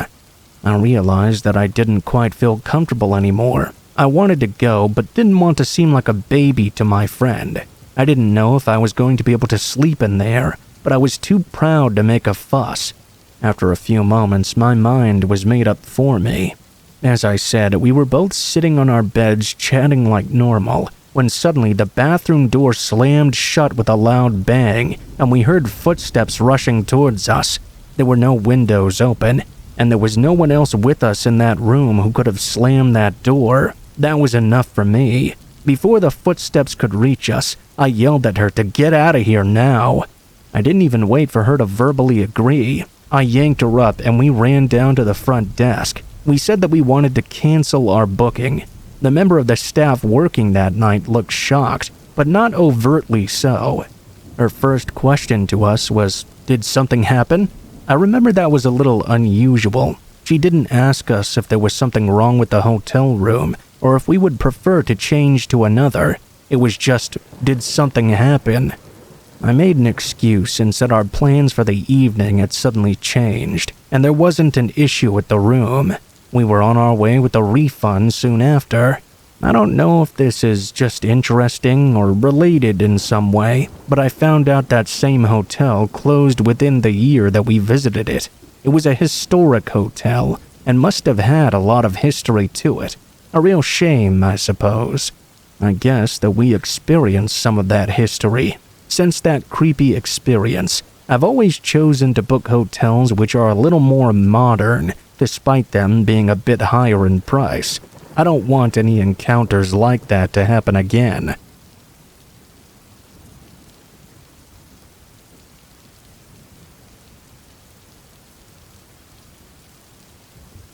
I realized that I didn't quite feel comfortable anymore. I wanted to go, but didn't want to seem like a baby to my friend. I didn't know if I was going to be able to sleep in there, but I was too proud to make a fuss. After a few moments, my mind was made up for me. As I said, we were both sitting on our beds chatting like normal, when suddenly the bathroom door slammed shut with a loud bang, and we heard footsteps rushing towards us. There were no windows open, and there was no one else with us in that room who could have slammed that door. That was enough for me. Before the footsteps could reach us, I yelled at her to get out of here now. I didn't even wait for her to verbally agree. I yanked her up and we ran down to the front desk. We said that we wanted to cancel our booking. The member of the staff working that night looked shocked, but not overtly so. Her first question to us was, "Did something happen?" I remember that was a little unusual. She didn't ask us if there was something wrong with the hotel room or if we would prefer to change to another. It was just, "Did something happen?" I made an excuse and said our plans for the evening had suddenly changed, and there wasn't an issue with the room. We were on our way with a refund soon after. I don't know if this is just interesting or related in some way, but I found out that same hotel closed within the year that we visited it. It was a historic hotel and must have had a lot of history to it. A real shame, I suppose. I guess that we experienced some of that history. Since that creepy experience, I've always chosen to book hotels which are a little more modern, despite them being a bit higher in price. I don't want any encounters like that to happen again.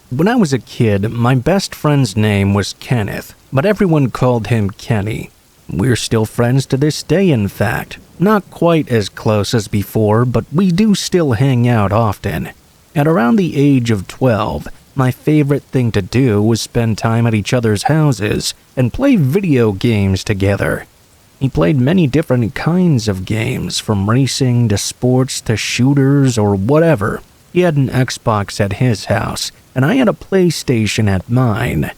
When I was a kid, my best friend's name was Kenneth, but everyone called him Kenny. We're still friends to this day, in fact. Not quite as close as before, but we do still hang out often. At around the age of 12, my favorite thing to do was spend time at each other's houses and play video games together. He played many different kinds of games, from racing to sports to shooters or whatever. He had an Xbox at his house, and I had a PlayStation at mine.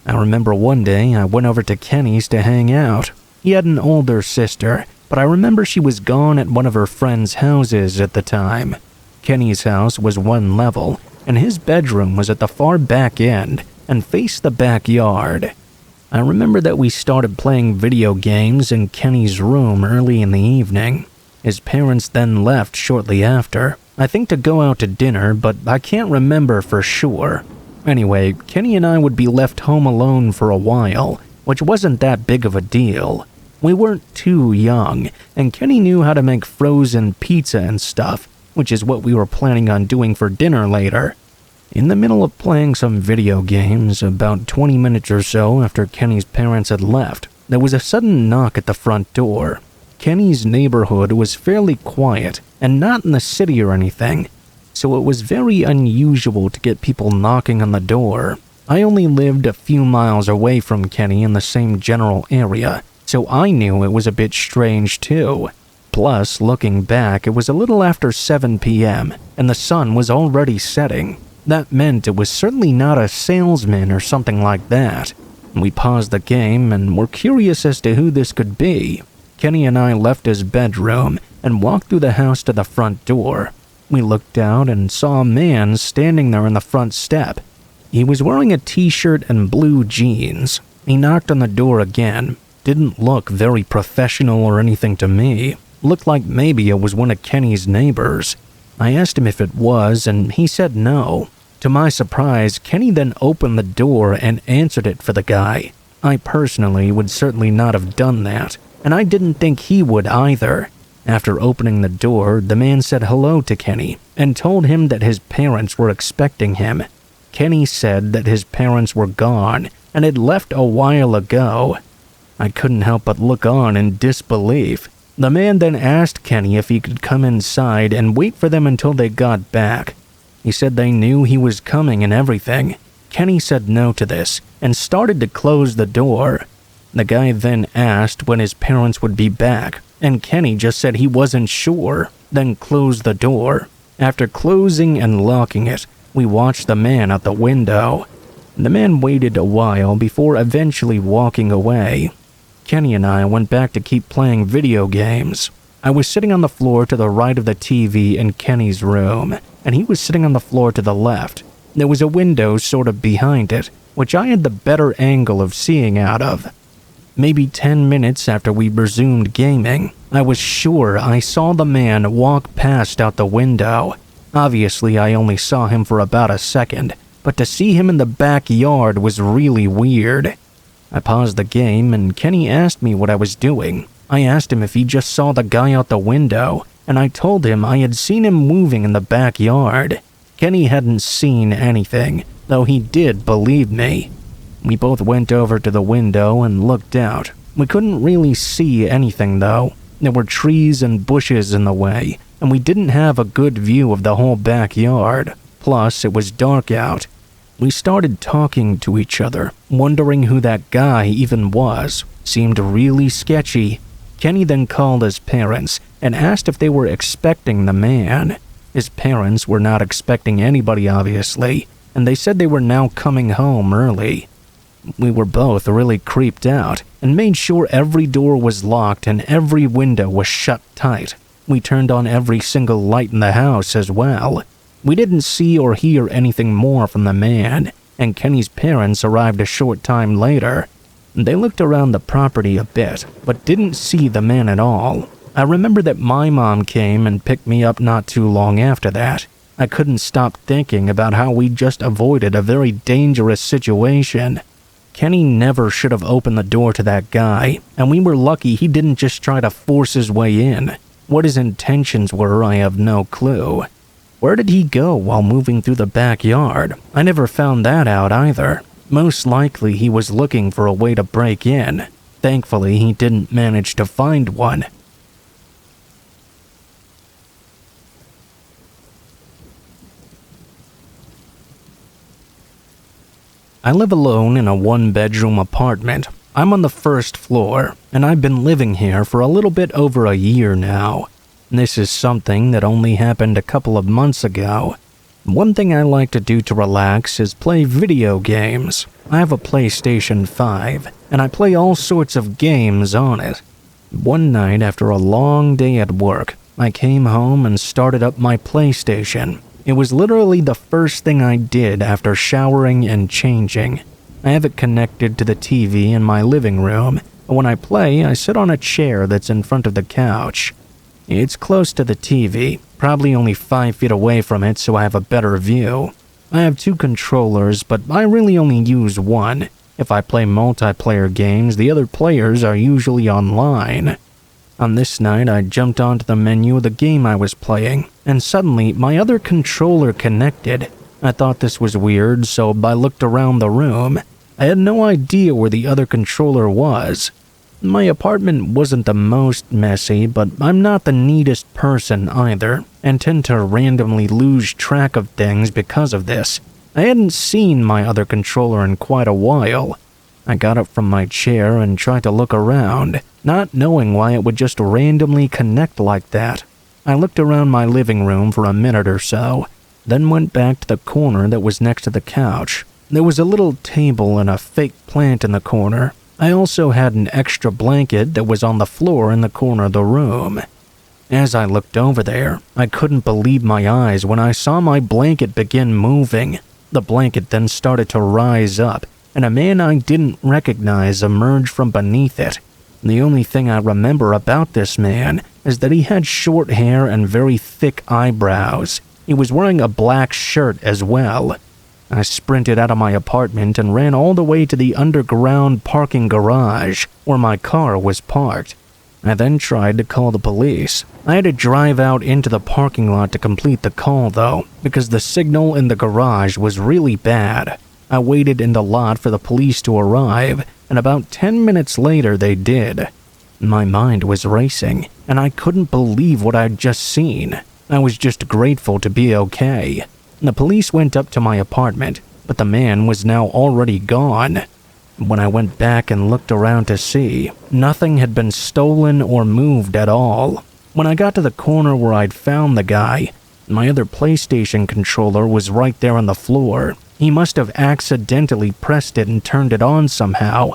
I remember one day I went over to Kenny's to hang out. He had an older sister, but I remember she was gone at one of her friends' houses at the time. Kenny's house was one level, and his bedroom was at the far back end and faced the backyard. I remember that we started playing video games in Kenny's room early in the evening. His parents then left shortly after, I think to go out to dinner, but I can't remember for sure. Anyway, Kenny and I would be left home alone for a while, which wasn't that big of a deal. We weren't too young, and Kenny knew how to make frozen pizza and stuff, which is what we were planning on doing for dinner later. In the middle of playing some video games, about 20 minutes or so after Kenny's parents had left, there was a sudden knock at the front door. Kenny's neighborhood was fairly quiet, and not in the city or anything, so it was very unusual to get people knocking on the door. I only lived a few miles away from Kenny in the same general area, so I knew it was a bit strange too. Plus, looking back, it was a little after 7 p.m., and the sun was already setting. That meant it was certainly not a salesman or something like that. We paused the game and were curious as to who this could be. Kenny and I left his bedroom and walked through the house to the front door. We looked out and saw a man standing there on the front step. He was wearing a t-shirt and blue jeans. He knocked on the door again. Didn't look very professional or anything to me. Looked like maybe it was one of Kenny's neighbors. I asked him if it was, and he said no. To my surprise, Kenny then opened the door and answered it for the guy. I personally would certainly not have done that, and I didn't think he would either. After opening the door, the man said hello to Kenny and told him that his parents were expecting him. Kenny said that his parents were gone and had left a while ago. I couldn't help but look on in disbelief. The man then asked Kenny if he could come inside and wait for them until they got back. He said they knew he was coming and everything. Kenny said no to this and started to close the door. The guy then asked when his parents would be back, and Kenny just said he wasn't sure, then closed the door. After closing and locking it, we watched the man out the window. The man waited a while before eventually walking away. Kenny and I went back to keep playing video games. I was sitting on the floor to the right of the TV in Kenny's room, and he was sitting on the floor to the left. There was a window sort of behind it, which I had the better angle of seeing out of. Maybe 10 minutes after we resumed gaming, I was sure I saw the man walk past out the window. Obviously, I only saw him for about a second, but to see him in the backyard was really weird. I paused the game and Kenny asked me what I was doing. I asked him if he just saw the guy out the window, and I told him I had seen him moving in the backyard. Kenny hadn't seen anything, though he did believe me. We both went over to the window and looked out. We couldn't really see anything though. There were trees and bushes in the way, and we didn't have a good view of the whole backyard. Plus, it was dark out. We started talking to each other, wondering who that guy even was. Seemed really sketchy. Kenny then called his parents and asked if they were expecting the man. His parents were not expecting anybody, obviously, and they said they were now coming home early. We were both really creeped out and made sure every door was locked and every window was shut tight. We turned on every single light in the house as well. We didn't see or hear anything more from the man, and Kenny's parents arrived a short time later. They looked around the property a bit, but didn't see the man at all. I remember that my mom came and picked me up not too long after that. I couldn't stop thinking about how we just avoided a very dangerous situation. Kenny never should have opened the door to that guy, and we were lucky he didn't just try to force his way in. What his intentions were, I have no clue. Where did he go while moving through the backyard? I never found that out either. Most likely he was looking for a way to break in. Thankfully, he didn't manage to find one. I live alone in a one-bedroom apartment. I'm on the first floor, and I've been living here for a little bit over a year now. This is something that only happened a couple of months ago. One thing I like to do to relax is play video games. I have a PlayStation 5, and I play all sorts of games on it. One night after a long day at work, I came home and started up my PlayStation. It was literally the first thing I did after showering and changing. I have it connected to the TV in my living room, and when I play, I sit on a chair that's in front of the couch. It's close to the TV, probably only 5 feet away from it so I have a better view. I have 2 controllers, but I really only use one. If I play multiplayer games, the other players are usually online. On this night, I jumped onto the menu of the game I was playing, and suddenly my other controller connected. I thought this was weird, so I looked around the room. I had no idea where the other controller was. My apartment wasn't the most messy, but I'm not the neatest person either, and tend to randomly lose track of things because of this. I hadn't seen my other controller in quite a while. I got up from my chair and tried to look around, not knowing why it would just randomly connect like that. I looked around my living room for a minute or so, then went back to the corner that was next to the couch. There was a little table and a fake plant in the corner. I also had an extra blanket that was on the floor in the corner of the room. As I looked over there, I couldn't believe my eyes when I saw my blanket begin moving. The blanket then started to rise up, and a man I didn't recognize emerged from beneath it. The only thing I remember about this man is that he had short hair and very thick eyebrows. He was wearing a black shirt as well. I sprinted out of my apartment and ran all the way to the underground parking garage where my car was parked. I then tried to call the police. I had to drive out into the parking lot to complete the call though, because the signal in the garage was really bad. I waited in the lot for the police to arrive, and about 10 minutes later they did. My mind was racing, and I couldn't believe what I'd just seen. I was just grateful to be okay. The police went up to my apartment, but the man was now already gone. When I went back and looked around to see, nothing had been stolen or moved at all. When I got to the corner where I'd found the guy, my other PlayStation controller was right there on the floor. He must have accidentally pressed it and turned it on somehow.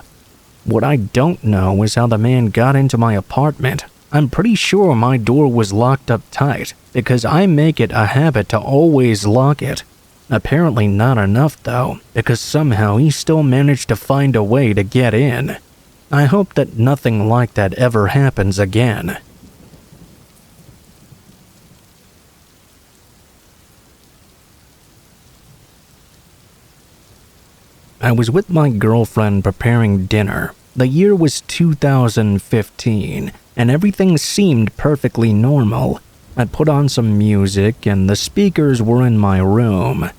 What I don't know is how the man got into my apartment. I'm pretty sure my door was locked up tight, because I make it a habit to always lock it. Apparently not enough though, because somehow he still managed to find a way to get in. I hope that nothing like that ever happens again. I was with my girlfriend preparing dinner. The year was 2015, and everything seemed perfectly normal. I put on some music, and the speakers were in my room.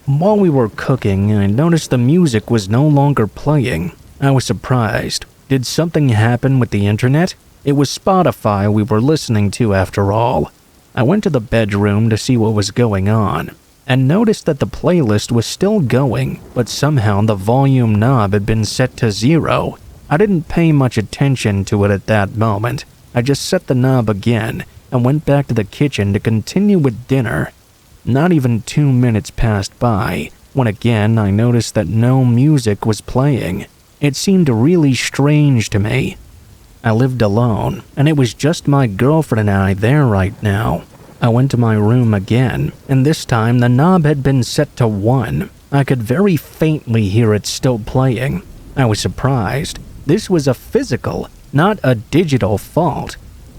While we were cooking, I noticed the music was no longer playing. I was surprised. Did something happen with the internet? It was Spotify we were listening to after all. I went to the bedroom to see what was going on, and noticed that the playlist was still going, but somehow the volume knob had been set to 0. I didn't pay much attention to it at that moment. I just set the knob again and went back to the kitchen to continue with dinner. Not even 2 minutes passed by when again I noticed that no music was playing. It seemed really strange to me. I lived alone, and it was just my girlfriend and I there right now. I went to my room again, and this time the knob had been set to 1. I could very faintly hear it still playing. I was surprised. This was a physical, not a digital fault.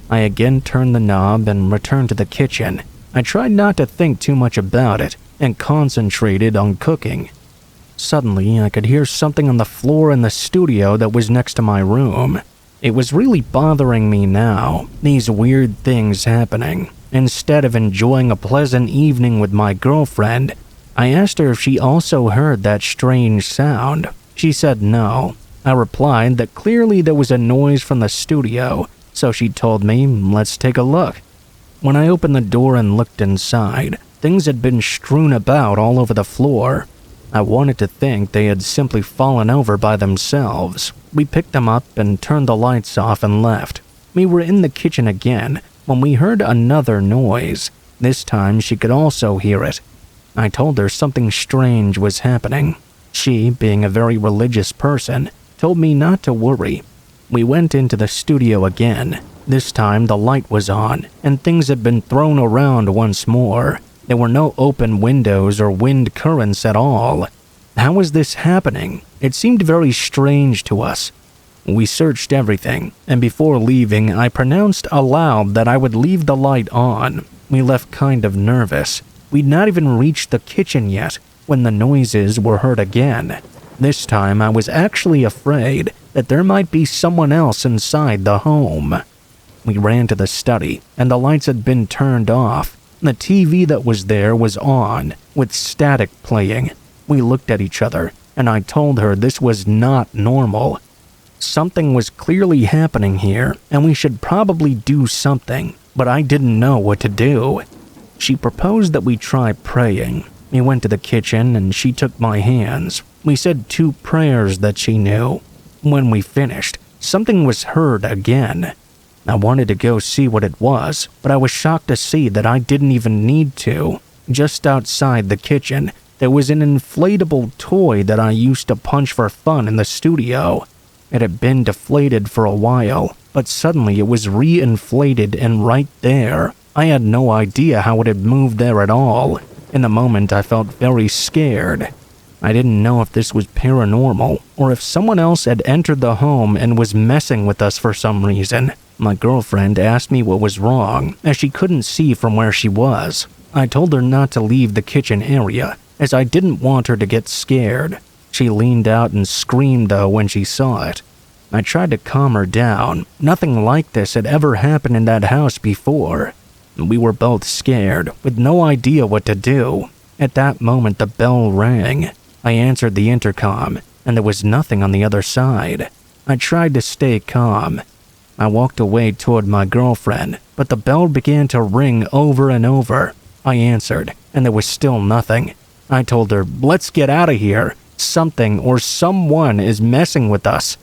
I again turned the knob and returned to the kitchen. I tried not to think too much about it and concentrated on cooking. Suddenly, I could hear something on the floor in the studio that was next to my room. It was really bothering me now, these weird things happening. Instead of enjoying a pleasant evening with my girlfriend, I asked her if she also heard that strange sound. She said no. I replied that clearly there was a noise from the studio, so she told me, let's take a look. When I opened the door and looked inside, things had been strewn about all over the floor. I wanted to think they had simply fallen over by themselves. We picked them up and turned the lights off and left. We were in the kitchen again when we heard another noise. This time she could also hear it. I told her something strange was happening. She, being a very religious person, told me not to worry. We went into the studio again. This time the light was on, and things had been thrown around once more. There were no open windows or wind currents at all. How was this happening? It seemed very strange to us. We searched everything, and before leaving, I pronounced aloud that I would leave the light on. We left kind of nervous. We'd not even reached the kitchen yet when the noises were heard again. This time I was actually afraid that there might be someone else inside the home. We ran to the study, and the lights had been turned off. The TV that was there was on, with static playing. We looked at each other, and I told her this was not normal. Something was clearly happening here, and we should probably do something, but I didn't know what to do. She proposed that we try praying. We went to the kitchen, and she took my hands. We said 2 prayers that she knew. When we finished, something was heard again. I wanted to go see what it was, but I was shocked to see that I didn't even need to. Just outside the kitchen, there was an inflatable toy that I used to punch for fun in the studio. It had been deflated for a while, but suddenly it was re-inflated and right there. I had no idea how it had moved there at all. In the moment, I felt very scared. I didn't know if this was paranormal or if someone else had entered the home and was messing with us for some reason. My girlfriend asked me what was wrong, as she couldn't see from where she was. I told her not to leave the kitchen area, as I didn't want her to get scared. She leaned out and screamed though when she saw it. I tried to calm her down. Nothing like this had ever happened in that house before. We were both scared, with no idea what to do. At that moment, the bell rang. I answered the intercom, and there was nothing on the other side. I tried to stay calm. I walked away toward my girlfriend, but the bell began to ring over and over. I answered, and there was still nothing. I told her, let's get out of here. Something or someone is messing with us.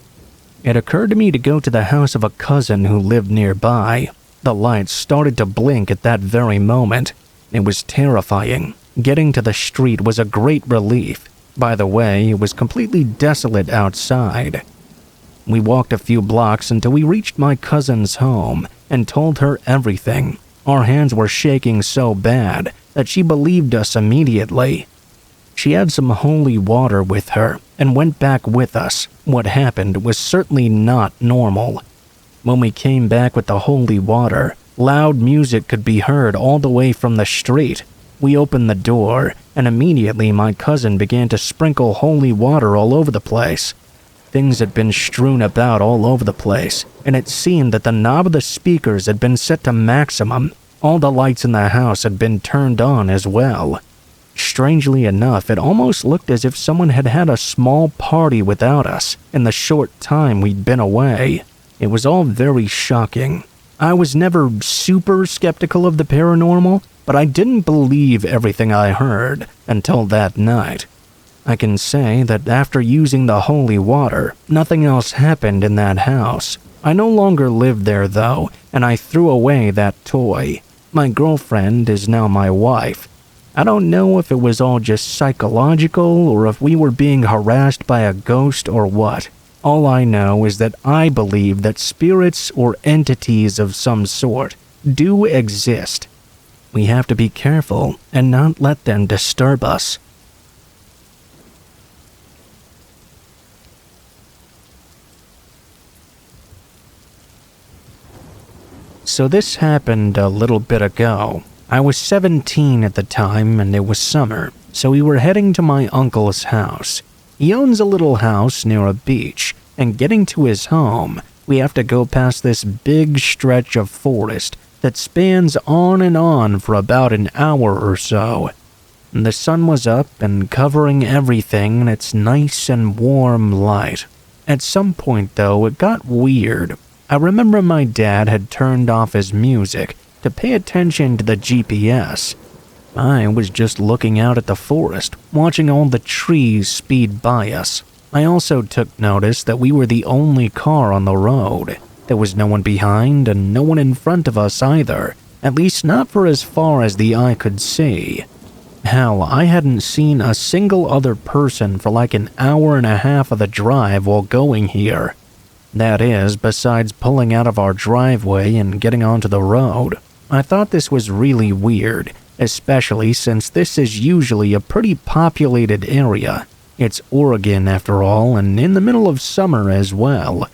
It occurred to me to go to the house of a cousin who lived nearby. The lights started to blink at that very moment. It was terrifying. Getting to the street was a great relief. By the way, it was completely desolate outside. We walked a few blocks until we reached my cousin's home and told her everything. Our hands were shaking so bad that she believed us immediately. She had some holy water with her and went back with us. What happened was certainly not normal. When we came back with the holy water, loud music could be heard all the way from the street. We opened the door, and immediately my cousin began to sprinkle holy water all over the place. Things had been strewn about all over the place, and it seemed that the knob of the speakers had been set to maximum. All the lights in the house had been turned on as well. Strangely enough, it almost looked as if someone had had a small party without us in the short time we'd been away. It was all very shocking. I was never super skeptical of the paranormal, but I didn't believe everything I heard until that night. I can say that after using the holy water, nothing else happened in that house. I no longer lived there though, and I threw away that toy. My girlfriend is now my wife. I don't know if it was all just psychological or if we were being harassed by a ghost or what. All I know is that I believe that spirits or entities of some sort do exist. We have to be careful and not let them disturb us. So this happened a little bit ago. I was 17 at the time and it was summer, so we were heading to my uncle's house. He owns a little house near a beach, and getting to his home, we have to go past this big stretch of forest that spans on and on for about an hour or so. The sun was up and covering everything in its nice and warm light. At some point, though, it got weird. I remember my dad had turned off his music to pay attention to the GPS. I was just looking out at the forest, watching all the trees speed by us. I also took notice that we were the only car on the road. There was no one behind and no one in front of us either, at least not for as far as the eye could see. Hell, I hadn't seen a single other person for like an hour and a half of the drive while going here. That is, besides pulling out of our driveway and getting onto the road. I thought this was really weird, especially since this is usually a pretty populated area. It's Oregon after all, and in the middle of summer as well.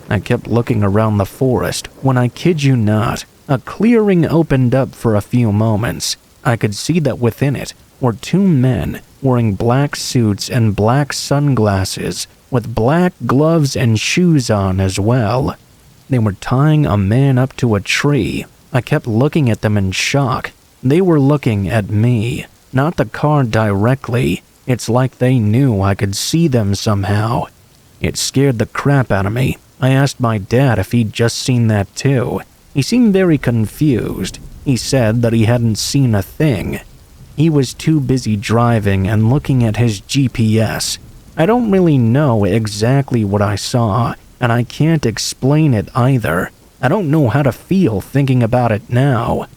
I kept looking around the forest when, I kid you not, a clearing opened up for a few moments. I could see that within it were two men wearing black suits and black sunglasses with black gloves and shoes on as well. They were tying a man up to a tree. I kept looking at them in shock. They were looking at me, not the car directly. It's like they knew I could see them somehow. It scared the crap out of me. I asked my dad if he'd just seen that too. He seemed very confused. He said that he hadn't seen a thing. He was too busy driving and looking at his GPS. I don't really know exactly what I saw, and I can't explain it either. I don't know how to feel thinking about it now.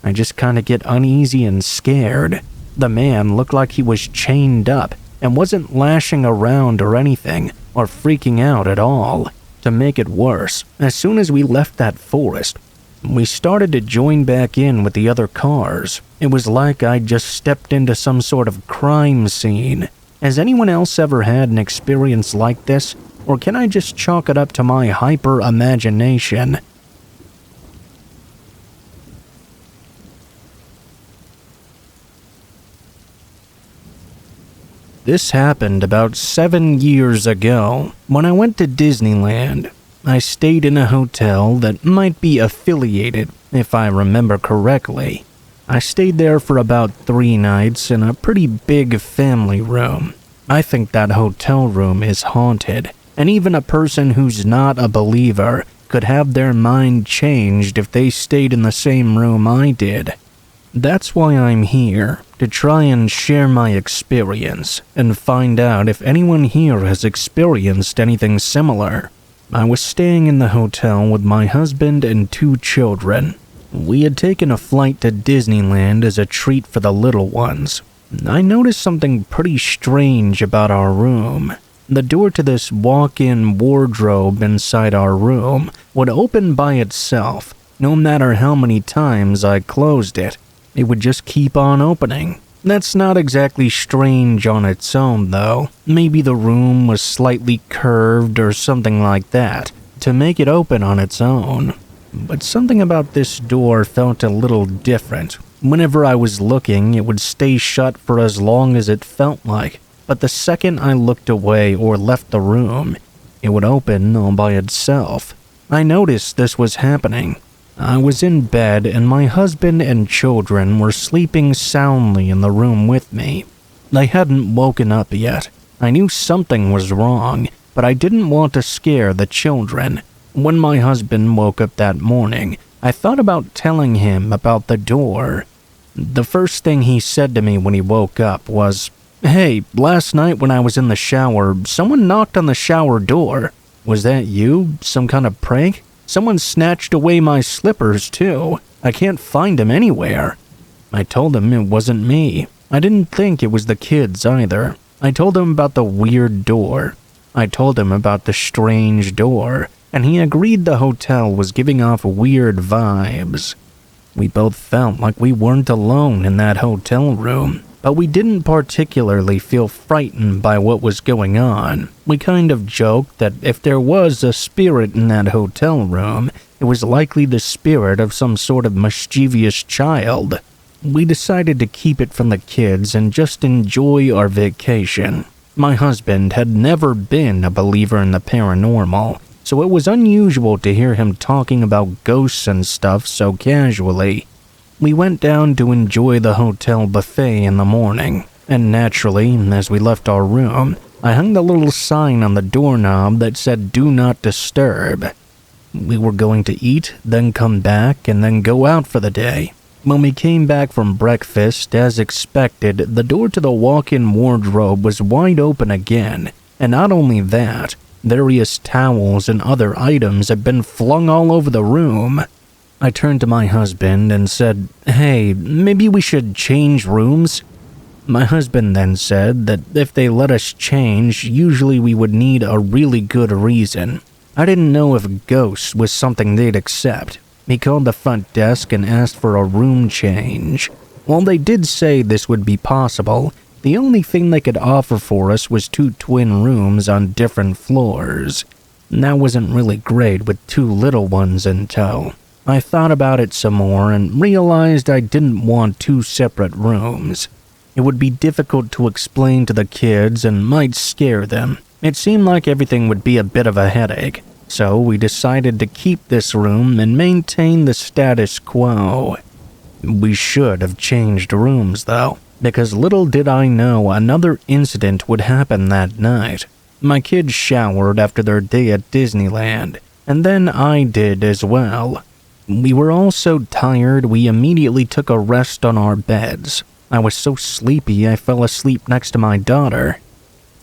I just kinda get uneasy and scared. The man looked like he was chained up and wasn't lashing around or anything, or freaking out at all. To make it worse, as soon as we left that forest, we started to join back in with the other cars. It was like I'd just stepped into some sort of crime scene. Has anyone else ever had an experience like this, or can I just chalk it up to my hyper-imagination? This happened about 7 years ago when I went to Disneyland. I stayed in a hotel that might be affiliated, if I remember correctly. I stayed there for about 3 nights in a pretty big family room. I think that hotel room is haunted, and even a person who's not a believer could have their mind changed if they stayed in the same room I did. That's why I'm here, to try and share my experience and find out if anyone here has experienced anything similar. I was staying in the hotel with my husband and 2 children. We had taken a flight to Disneyland as a treat for the little ones. I noticed something pretty strange about our room. The door to this walk-in wardrobe inside our room would open by itself, no matter how many times I closed it. It would just keep on opening. That's not exactly strange on its own, though. Maybe the room was slightly curved or something like that to make it open on its own. But something about this door felt a little different. Whenever I was looking, it would stay shut for as long as it felt like. But the second I looked away or left the room, it would open all by itself. I noticed this was happening. I was in bed and my husband and children were sleeping soundly in the room with me. They hadn't woken up yet. I knew something was wrong, but I didn't want to scare the children. When my husband woke up that morning, I thought about telling him about the door. The first thing he said to me when he woke up was, "Hey, last night when I was in the shower, someone knocked on the shower door. Was that you? Some kind of prank? Someone snatched away my slippers, too. I can't find them anywhere." I told him it wasn't me. I didn't think it was the kids either. I told him about the weird door. I told him about the strange door, and he agreed the hotel was giving off weird vibes. We both felt like we weren't alone in that hotel room, but we didn't particularly feel frightened by what was going on. We kind of joked that if there was a spirit in that hotel room, it was likely the spirit of some sort of mischievous child. We decided to keep it from the kids and just enjoy our vacation. My husband had never been a believer in the paranormal, so it was unusual to hear him talking about ghosts and stuff so casually. We went down to enjoy the hotel buffet in the morning, and naturally, as we left our room, I hung the little sign on the doorknob that said "Do Not Disturb." We were going to eat, then come back, and then go out for the day. When we came back from breakfast, as expected, the door to the walk-in wardrobe was wide open again, and not only that, various towels and other items had been flung all over the room. I turned to my husband and said, "Hey, maybe we should change rooms?" My husband then said that if they let us change, usually we would need a really good reason. I didn't know if ghosts was something they'd accept. He called the front desk and asked for a room change. While they did say this would be possible, the only thing they could offer for us was 2 twin rooms on different floors. That wasn't really great with 2 little ones in tow. I thought about it some more and realized I didn't want 2 separate rooms. It would be difficult to explain to the kids and might scare them. It seemed like everything would be a bit of a headache, so we decided to keep this room and maintain the status quo. We should have changed rooms though, because little did I know another incident would happen that night. My kids showered after their day at Disneyland, and then I did as well. We were all so tired we immediately took a rest on our beds. I was so sleepy I fell asleep next to my daughter.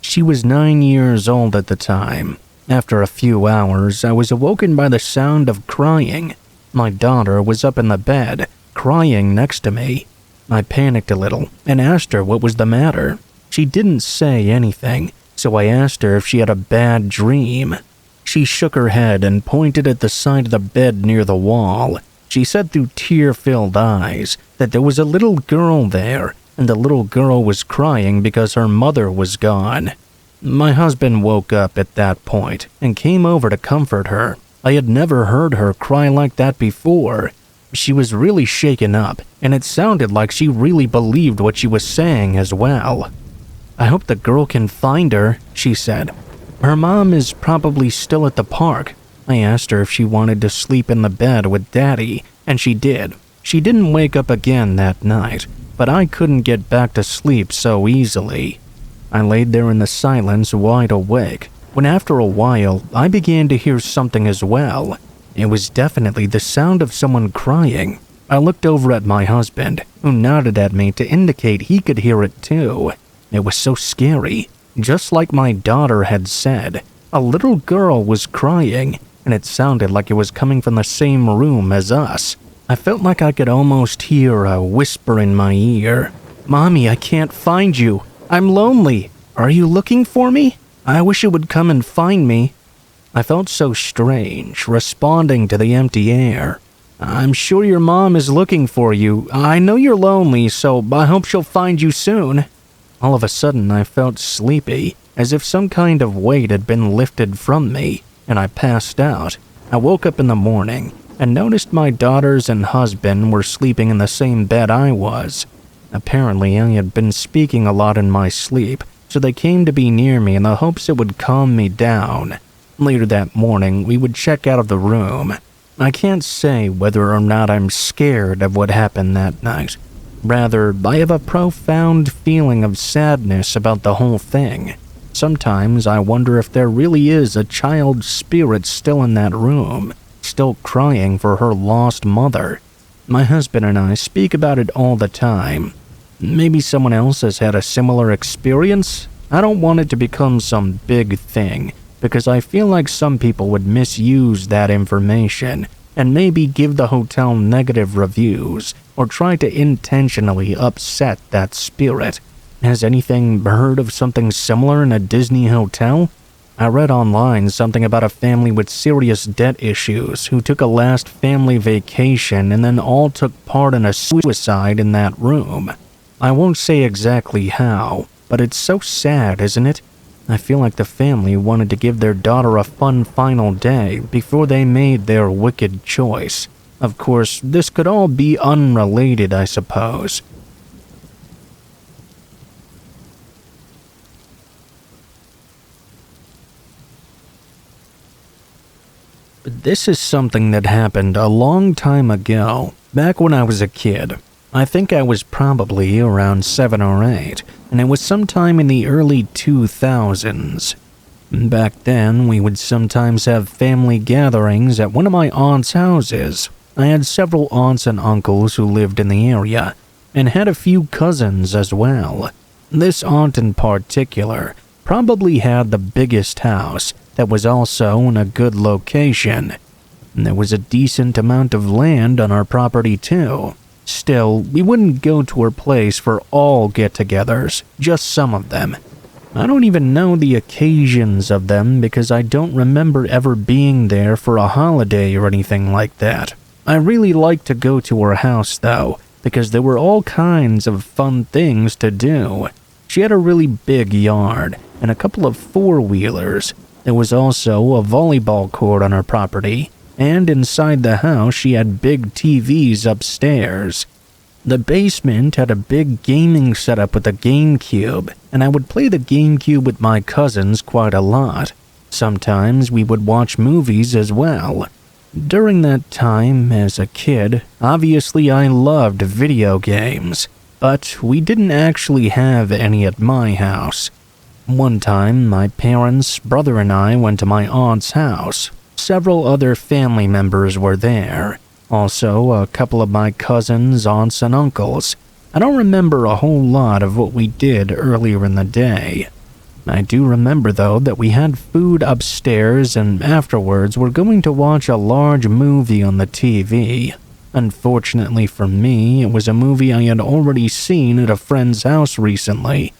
She was 9 years old at the time. After a few hours, I was awoken by the sound of crying. My daughter was up in the bed, crying next to me. I panicked a little and asked her what was the matter. She didn't say anything, so I asked her if she had a bad dream. She shook her head and pointed at the side of the bed near the wall. She said through tear-filled eyes that there was a little girl there, and the little girl was crying because her mother was gone. My husband woke up at that point and came over to comfort her. I had never heard her cry like that before. She was really shaken up, and it sounded like she really believed what she was saying as well. "I hope the girl can find her," she said. "Her mom is probably still at the park." I asked her if she wanted to sleep in the bed with Daddy, and she did. She didn't wake up again that night, but I couldn't get back to sleep so easily. I laid there in the silence, wide awake, when after a while, I began to hear something as well. It was definitely the sound of someone crying. I looked over at my husband, who nodded at me to indicate he could hear it too. It was so scary. Just like my daughter had said, a little girl was crying, and it sounded like it was coming from the same room as us. I felt like I could almost hear a whisper in my ear. "Mommy, I can't find you. I'm lonely. Are you looking for me? I wish you would come and find me." I felt so strange, responding to the empty air. "I'm sure your mom is looking for you. I know you're lonely, so I hope she'll find you soon." All of a sudden, I felt sleepy, as if some kind of weight had been lifted from me, and I passed out. I woke up in the morning and noticed my daughters and husband were sleeping in the same bed I was. Apparently, I had been speaking a lot in my sleep, so they came to be near me in the hopes it would calm me down. Later that morning, we would check out of the room. I can't say whether or not I'm scared of what happened that night. Rather, I have a profound feeling of sadness about the whole thing. Sometimes I wonder if there really is a child spirit still in that room, still crying for her lost mother. My husband and I speak about it all the time. Maybe someone else has had a similar experience? I don't want it to become some big thing, because I feel like some people would misuse that information and maybe give the hotel negative reviews or try to intentionally upset that spirit. Has anything heard of something similar in a Disney hotel? I read online something about a family with serious debt issues who took a last family vacation and then all took part in a suicide in that room. I won't say exactly how, but it's so sad, isn't it? I feel like the family wanted to give their daughter a fun final day before they made their wicked choice. Of course, this could all be unrelated, I suppose. But this is something that happened a long time ago, back when I was a kid. I think I was probably around 7 or 8, and it was sometime in the early 2000s. Back then, we would sometimes have family gatherings at one of my aunt's houses. I had several aunts and uncles who lived in the area, and had a few cousins as well. This aunt in particular probably had the biggest house that was also in a good location. And there was a decent amount of land on our property too. Still, we wouldn't go to her place for all get-togethers, just some of them. I don't even know the occasions of them because I don't remember ever being there for a holiday or anything like that. I really liked to go to her house though, because there were all kinds of fun things to do. She had a really big yard and a couple of four-wheelers. There was also a volleyball court on her property, and inside the house she had big TVs upstairs. The basement had a big gaming setup with a GameCube, and I would play the GameCube with my cousins quite a lot. Sometimes we would watch movies as well. During that time, as a kid, obviously I loved video games, but we didn't actually have any at my house. One time, my parents, brother and I went to my aunt's house. Several other family members were there. Also, a couple of my cousins, aunts, and uncles. I don't remember a whole lot of what we did earlier in the day. I do remember, though, that we had food upstairs and afterwards we're going to watch a large movie on the TV. Unfortunately for me, it was a movie I had already seen at a friend's house recently.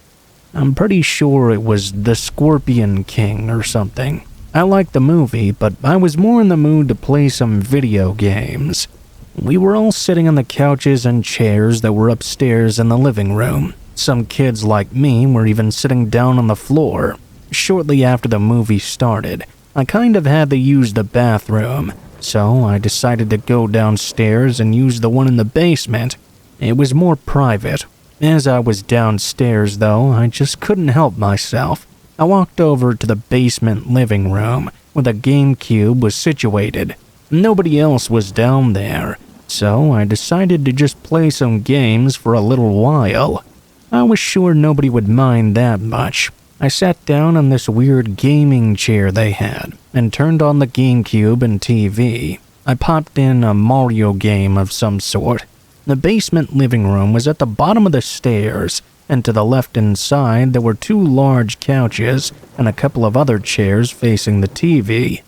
I'm pretty sure it was The Scorpion King or something. I liked the movie, but I was more in the mood to play some video games. We were all sitting on the couches and chairs that were upstairs in the living room. Some kids like me were even sitting down on the floor. Shortly after the movie started, I kind of had to use the bathroom, so I decided to go downstairs and use the one in the basement. It was more private. As I was downstairs, though, I just couldn't help myself. I walked over to the basement living room, where the GameCube was situated. Nobody else was down there, so I decided to just play some games for a little while. I was sure nobody would mind that much. I sat down on this weird gaming chair they had, and turned on the GameCube and TV. I popped in a Mario game of some sort. The basement living room was at the bottom of the stairs, and to the left-hand side there were two large couches and a couple of other chairs facing the TV.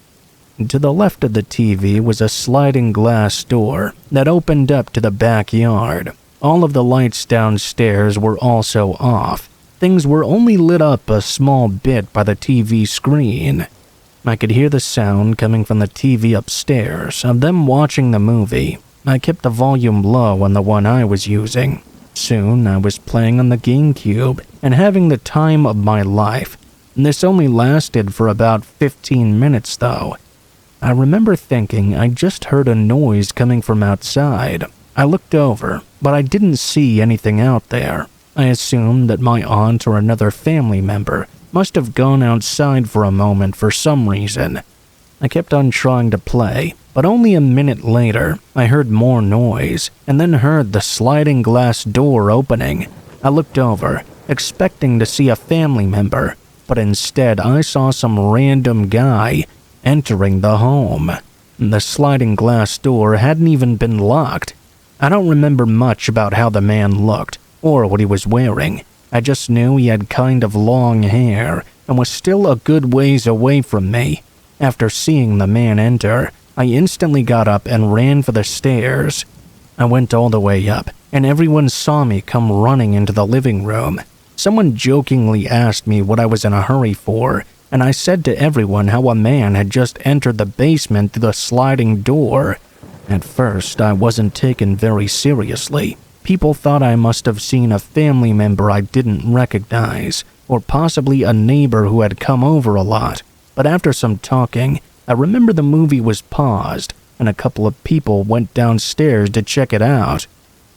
To the left of the TV was a sliding glass door that opened up to the backyard. All of the lights downstairs were also off. Things were only lit up a small bit by the TV screen. I could hear the sound coming from the TV upstairs of them watching the movie. I kept the volume low on the one I was using. Soon, I was playing on the GameCube and having the time of my life. This only lasted for about 15 minutes, though. I remember thinking I just heard a noise coming from outside. I looked over, but I didn't see anything out there. I assumed that my aunt or another family member must have gone outside for a moment for some reason. I kept on trying to play, but only a minute later, I heard more noise, and then heard the sliding glass door opening. I looked over, expecting to see a family member, but instead I saw some random guy entering the home. The sliding glass door hadn't even been locked. I don't remember much about how the man looked, or what he was wearing. I just knew he had kind of long hair, and was still a good ways away from me. After seeing the man enter, I instantly got up and ran for the stairs. I went all the way up, and everyone saw me come running into the living room. Someone jokingly asked me what I was in a hurry for, and I said to everyone how a man had just entered the basement through the sliding door. At first, I wasn't taken very seriously. People thought I must have seen a family member I didn't recognize, or possibly a neighbor who had come over a lot. But after some talking, I remember the movie was paused, and a couple of people went downstairs to check it out.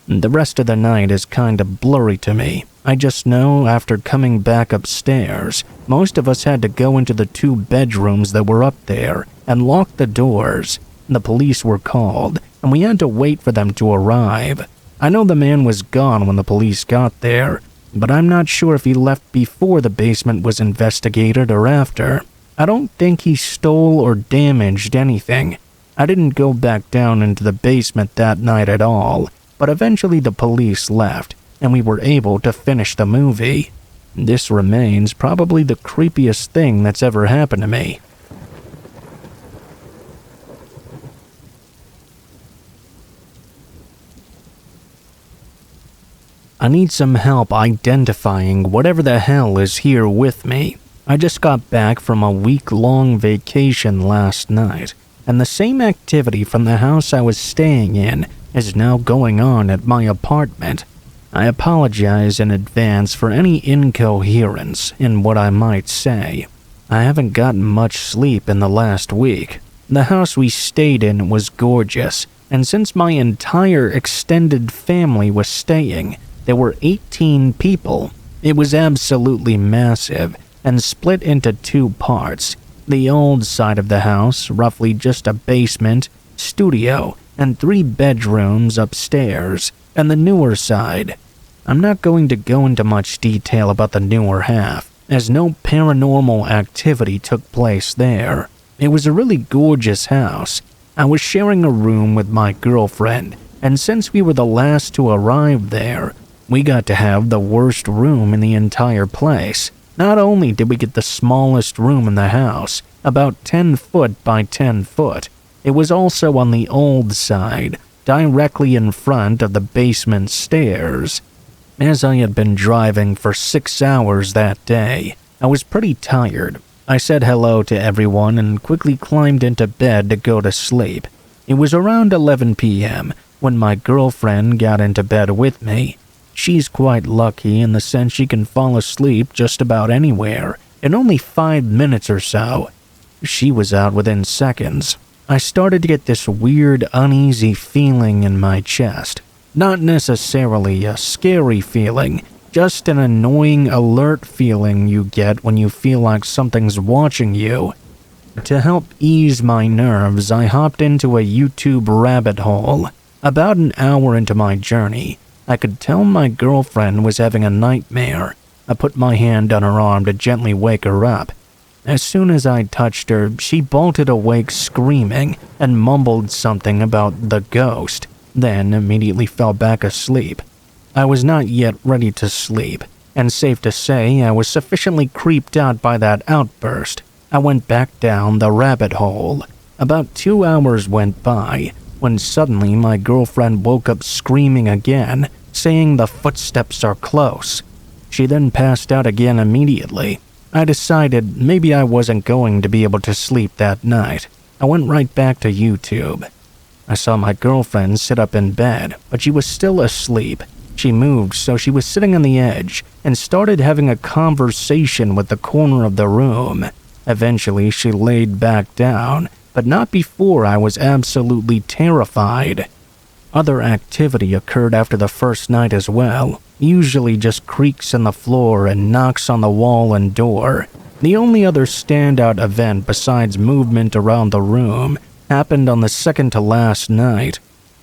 The rest of the night is kind of blurry to me. I just know after coming back upstairs, most of us had to go into the two bedrooms that were up there and lock the doors. The police were called, and we had to wait for them to arrive. I know the man was gone when the police got there, but I'm not sure if he left before the basement was investigated or after. I don't think he stole or damaged anything. I didn't go back down into the basement that night at all, but eventually the police left, and we were able to finish the movie. This remains probably the creepiest thing that's ever happened to me. I need some help identifying whatever the hell is here with me. I just got back from a week-long vacation last night, and the same activity from the house I was staying in is now going on at my apartment. I apologize in advance for any incoherence in what I might say. I haven't gotten much sleep in the last week. The house we stayed in was gorgeous, and since my entire extended family was staying, there were 18 people. It was absolutely massive and split into 2 parts. The old side of the house, roughly just a basement, studio, and 3 bedrooms upstairs, and the newer side. I'm not going to go into much detail about the newer half, as no paranormal activity took place there. It was a really gorgeous house. I was sharing a room with my girlfriend, and since we were the last to arrive there, we got to have the worst room in the entire place. Not only did we get the smallest room in the house, about 10 foot by 10 foot, it was also on the old side, directly in front of the basement stairs. As I had been driving for 6 hours that day, I was pretty tired. I said hello to everyone and quickly climbed into bed to go to sleep. It was around 11 p.m. when my girlfriend got into bed with me. She's quite lucky in the sense she can fall asleep just about anywhere in only 5 minutes or so. She was out within seconds. I started to get this weird, uneasy feeling in my chest. Not necessarily a scary feeling, just an annoying, alert feeling you get when you feel like something's watching you. To help ease my nerves, I hopped into a YouTube rabbit hole. About an hour into my journey, I could tell my girlfriend was having a nightmare. I put my hand on her arm to gently wake her up. As soon as I touched her, she bolted awake screaming and mumbled something about the ghost, then immediately fell back asleep. I was not yet ready to sleep, and safe to say I was sufficiently creeped out by that outburst. I went back down the rabbit hole. About 2 hours went by, when suddenly my girlfriend woke up screaming again, saying the footsteps are close. She then passed out again immediately. I decided maybe I wasn't going to be able to sleep that night. I went right back to YouTube. I saw my girlfriend sit up in bed, but she was still asleep. She moved so she was sitting on the edge and started having a conversation with the corner of the room. Eventually, she laid back down, but not before I was absolutely terrified. Other activity occurred after the first night as well, usually just creaks in the floor and knocks on the wall and door. The only other standout event besides movement around the room happened on the second to last night.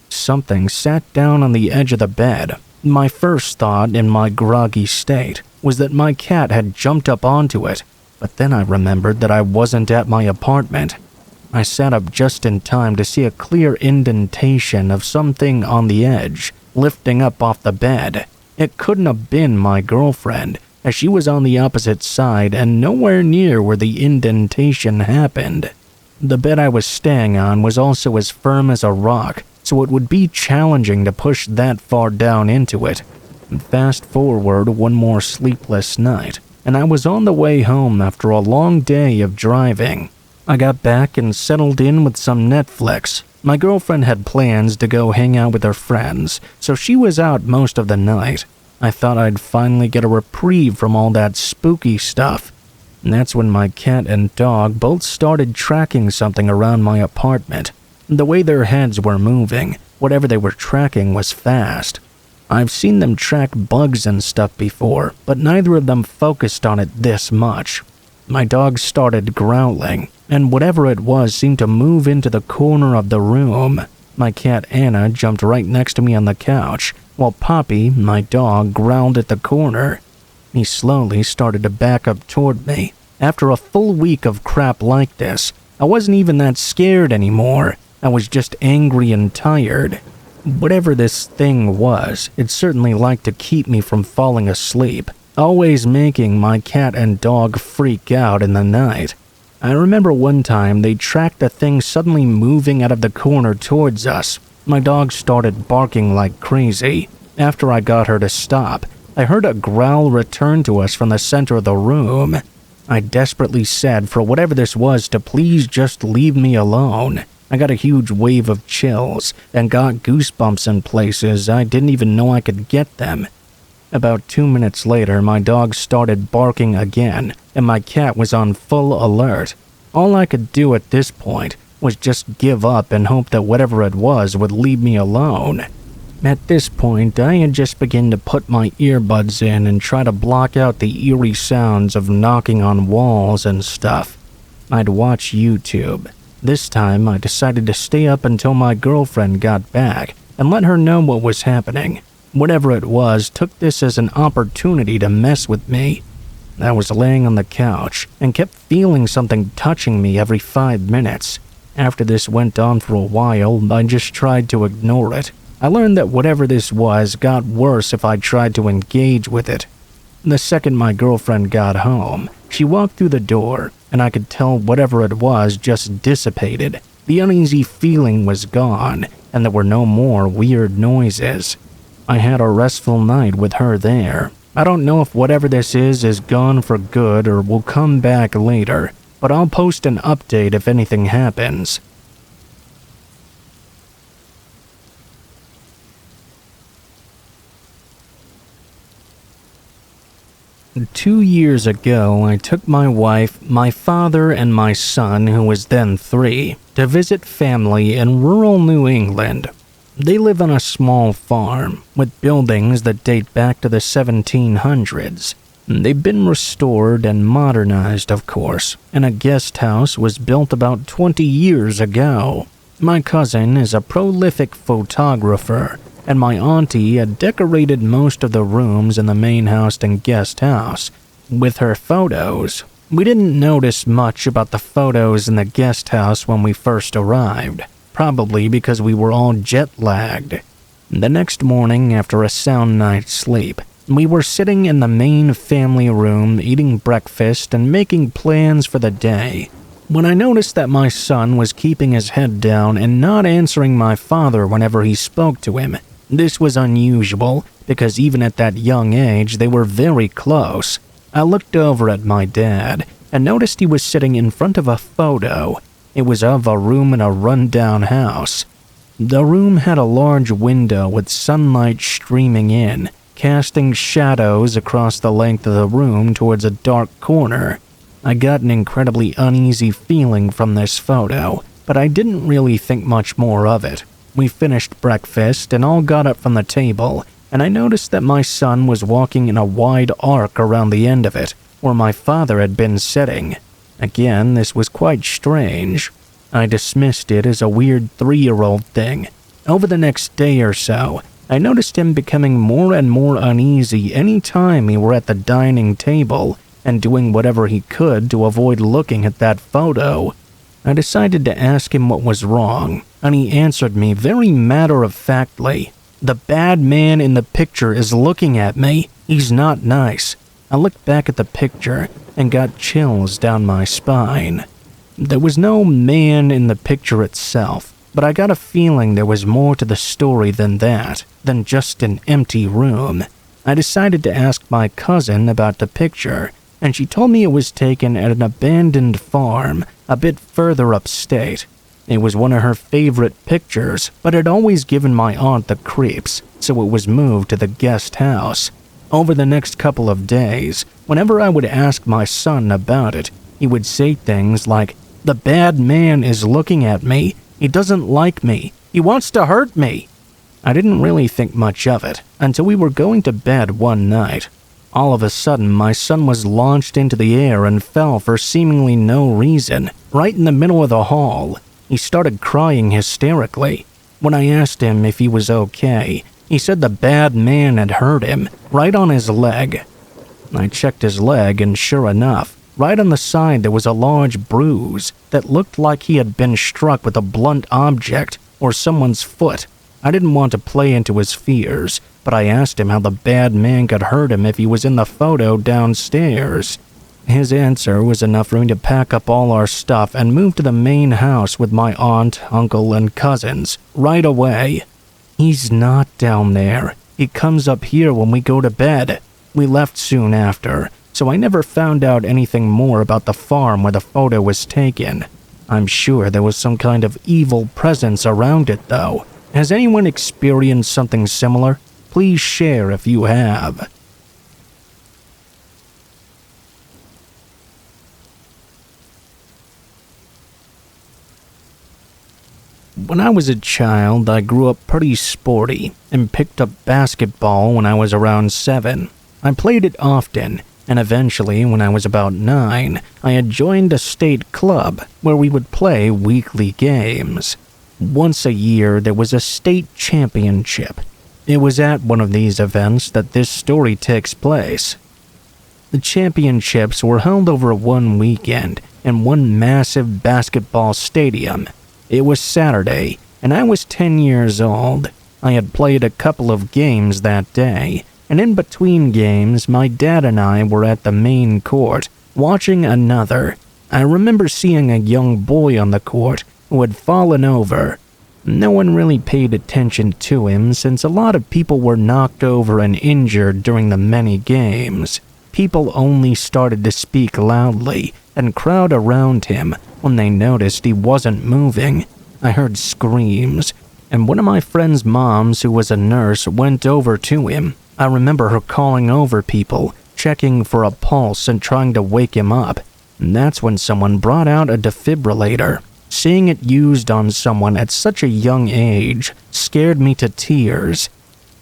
Something sat down on the edge of the bed. My first thought in my groggy state was that my cat had jumped up onto it, but then I remembered that I wasn't at my apartment. I sat up just in time to see a clear indentation of something on the edge, lifting up off the bed. It couldn't have been my girlfriend, as she was on the opposite side and nowhere near where the indentation happened. The bed I was staying on was also as firm as a rock, so it would be challenging to push that far down into it. Fast forward one more sleepless night, and I was on the way home after a long day of driving. I got back and settled in with some Netflix. My girlfriend had plans to go hang out with her friends, so she was out most of the night. I thought I'd finally get a reprieve from all that spooky stuff. And that's when my cat and dog both started tracking something around my apartment. The way their heads were moving, whatever they were tracking was fast. I've seen them track bugs and stuff before, but neither of them focused on it this much. My dog started growling, and whatever it was seemed to move into the corner of the room. My cat Anna jumped right next to me on the couch, while Poppy, my dog, growled at the corner. He slowly started to back up toward me. After a full week of crap like this, I wasn't even that scared anymore. I was just angry and tired. Whatever this thing was, it certainly liked to keep me from falling asleep, always making my cat and dog freak out in the night. I remember one time they tracked the thing suddenly moving out of the corner towards us. My dog started barking like crazy. After I got her to stop, I heard a growl return to us from the center of the room. I desperately said for whatever this was to please just leave me alone. I got a huge wave of chills and got goosebumps in places I didn't even know I could get them. About 2 minutes later, my dog started barking again, and my cat was on full alert. All I could do at this point was just give up and hope that whatever it was would leave me alone. At this point, I had just begun to put my earbuds in and try to block out the eerie sounds of knocking on walls and stuff. I'd watch YouTube. This time, I decided to stay up until my girlfriend got back and let her know what was happening. Whatever it was took this as an opportunity to mess with me. I was laying on the couch and kept feeling something touching me every 5 minutes. After this went on for a while, I just tried to ignore it. I learned that whatever this was got worse if I tried to engage with it. The second my girlfriend got home, she walked through the door, and I could tell whatever it was just dissipated. The uneasy feeling was gone, and there were no more weird noises. I had a restful night with her there. I don't know if whatever this is gone for good or will come back later, but I'll post an update if anything happens. Two years ago, I took my wife, my father, and my son, who was then 3, to visit family in rural New England. They live on a small farm, with buildings that date back to the 1700s. They've been restored and modernized, of course, and a guest house was built about 20 years ago. My cousin is a prolific photographer, and my auntie had decorated most of the rooms in the main house and guest house with her photos. We didn't notice much about the photos in the guest house when we first arrived, probably because we were all jet-lagged. The next morning, after a sound night's sleep, we were sitting in the main family room eating breakfast and making plans for the day, when I noticed that my son was keeping his head down and not answering my father whenever he spoke to him. This was unusual, because even at that young age, they were very close. I looked over at my dad and noticed he was sitting in front of a photo. It was of a room in a run-down house. The room had a large window with sunlight streaming in, casting shadows across the length of the room towards a dark corner. I got an incredibly uneasy feeling from this photo, but I didn't really think much more of it. We finished breakfast and all got up from the table, and I noticed that my son was walking in a wide arc around the end of it, where my father had been sitting. Again, this was quite strange. I dismissed it as a weird 3-year-old thing. Over the next day or so, I noticed him becoming more and more uneasy any time we were at the dining table and doing whatever he could to avoid looking at that photo. I decided to ask him what was wrong, and he answered me very matter-of-factly. "The bad man in the picture is looking at me. He's not nice." I looked back at the picture and got chills down my spine. There was no man in the picture itself, but I got a feeling there was more to the story than that, than just an empty room. I decided to ask my cousin about the picture, and she told me it was taken at an abandoned farm a bit further upstate. It was one of her favorite pictures, but had always given my aunt the creeps, so it was moved to the guest house. Over the next couple of days, whenever I would ask my son about it, he would say things like, "The bad man is looking at me. He doesn't like me. He wants to hurt me." I didn't really think much of it until we were going to bed one night. All of a sudden, my son was launched into the air and fell for seemingly no reason, right in the middle of the hall. He started crying hysterically. When I asked him if he was okay, He said the bad man had hurt him, right on his leg. I checked his leg, and sure enough, right on the side there was a large bruise that looked like he had been struck with a blunt object or someone's foot. I didn't want to play into his fears, but I asked him how the bad man could hurt him if he was in the photo downstairs. His answer was enough for me to pack up all our stuff and move to the main house with my aunt, uncle, and cousins right away. "He's not down there. He comes up here when we go to bed." We left soon after, so I never found out anything more about the farm where the photo was taken. I'm sure there was some kind of evil presence around it, though. Has anyone experienced something similar? Please share if you have. When I was a child, I grew up pretty sporty and picked up basketball when I was around 7. I played it often, and eventually, when I was about 9, I had joined a state club where we would play weekly games. Once a year, there was a state championship. It was at one of these events that this story takes place. The championships were held over one weekend in one massive basketball stadium. It was Saturday, and I was 10 years old. I had played a couple of games that day, and in between games, my dad and I were at the main court, watching another. I remember seeing a young boy on the court who had fallen over. No one really paid attention to him since a lot of people were knocked over and injured during the many games. People only started to speak loudly and crowd around him when they noticed he wasn't moving. I heard screams, and one of my friend's moms, who was a nurse, went over to him. I remember her calling over people, checking for a pulse and trying to wake him up. And that's when someone brought out a defibrillator. Seeing it used on someone at such a young age scared me to tears.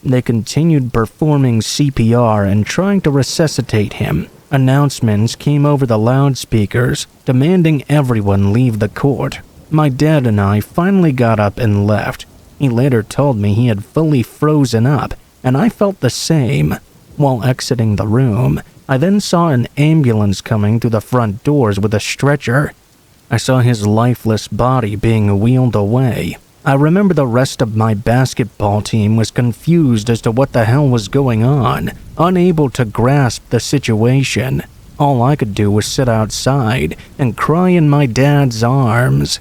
They continued performing CPR and trying to resuscitate him. Announcements came over the loudspeakers, demanding everyone leave the court. My dad and I finally got up and left. He later told me he had fully frozen up, and I felt the same. While exiting the room, I then saw an ambulance coming through the front doors with a stretcher. I saw his lifeless body being wheeled away. I remember the rest of my basketball team was confused as to what the hell was going on, unable to grasp the situation. All I could do was sit outside and cry in my dad's arms.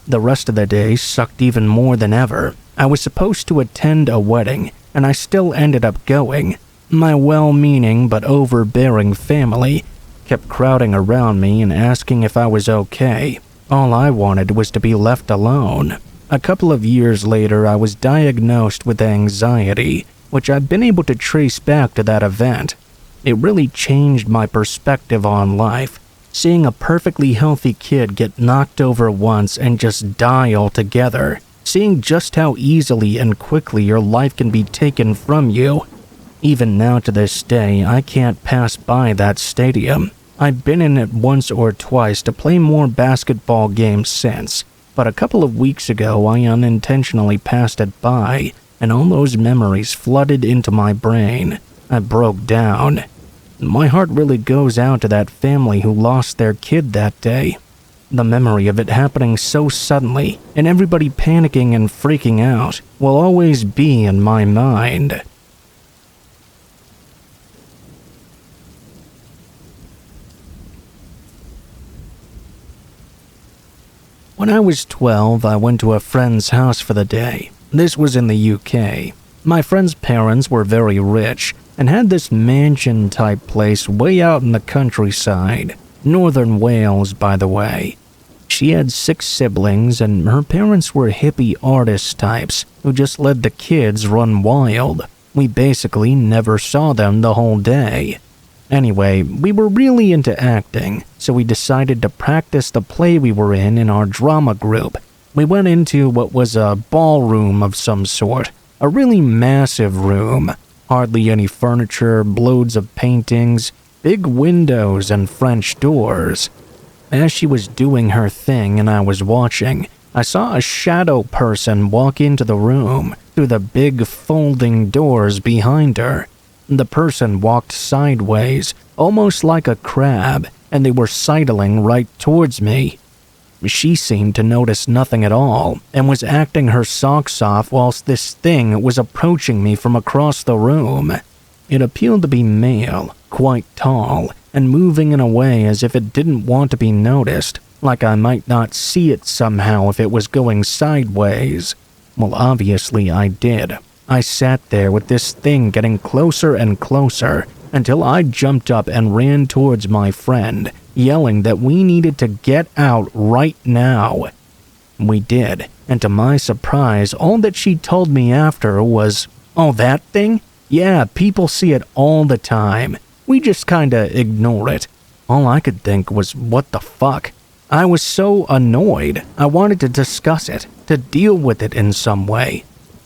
The rest of the day sucked even more than ever. I was supposed to attend a wedding, and I still ended up going. My well-meaning but overbearing family kept crowding around me and asking if I was okay. All I wanted was to be left alone. A couple of years later, I was diagnosed with anxiety, which I've been able to trace back to that event. It really changed my perspective on life. Seeing a perfectly healthy kid get knocked over once and just die altogether. Seeing just how easily and quickly your life can be taken from you. Even now to this day, I can't pass by that stadium. I've been in it once or twice to play more basketball games since, but a couple of weeks ago I unintentionally passed it by, and all those memories flooded into my brain. I broke down. My heart really goes out to that family who lost their kid that day. The memory of it happening so suddenly, and everybody panicking and freaking out, will always be in my mind. When I was 12, I went to a friend's house for the day. This was in the UK. My friend's parents were very rich and had this mansion-type place way out in the countryside. Northern Wales, by the way. She had 6 siblings, and her parents were hippie artist types who just let the kids run wild. We basically never saw them the whole day. Anyway, we were really into acting, so we decided to practice the play we were in our drama group. We went into what was a ballroom of some sort, a really massive room. Hardly any furniture, loads of paintings, big windows, and French doors. As she was doing her thing and I was watching, I saw a shadow person walk into the room through the big folding doors behind her. The person walked sideways, almost like a crab, and they were sidling right towards me. She seemed to notice nothing at all and was acting her socks off whilst this thing was approaching me from across the room. It appeared to be male, quite tall, and moving in a way as if it didn't want to be noticed, like I might not see it somehow if it was going sideways. Well, obviously I did. I sat there with this thing getting closer and closer until I jumped up and ran towards my friend, yelling that we needed to get out right now. We did, and to my surprise, all that she told me after was, "Oh, that thing? Yeah, people see it all the time. We just kinda ignore it." All I could think was, what the fuck? I was so annoyed. I wanted to discuss it, to deal with it in some way.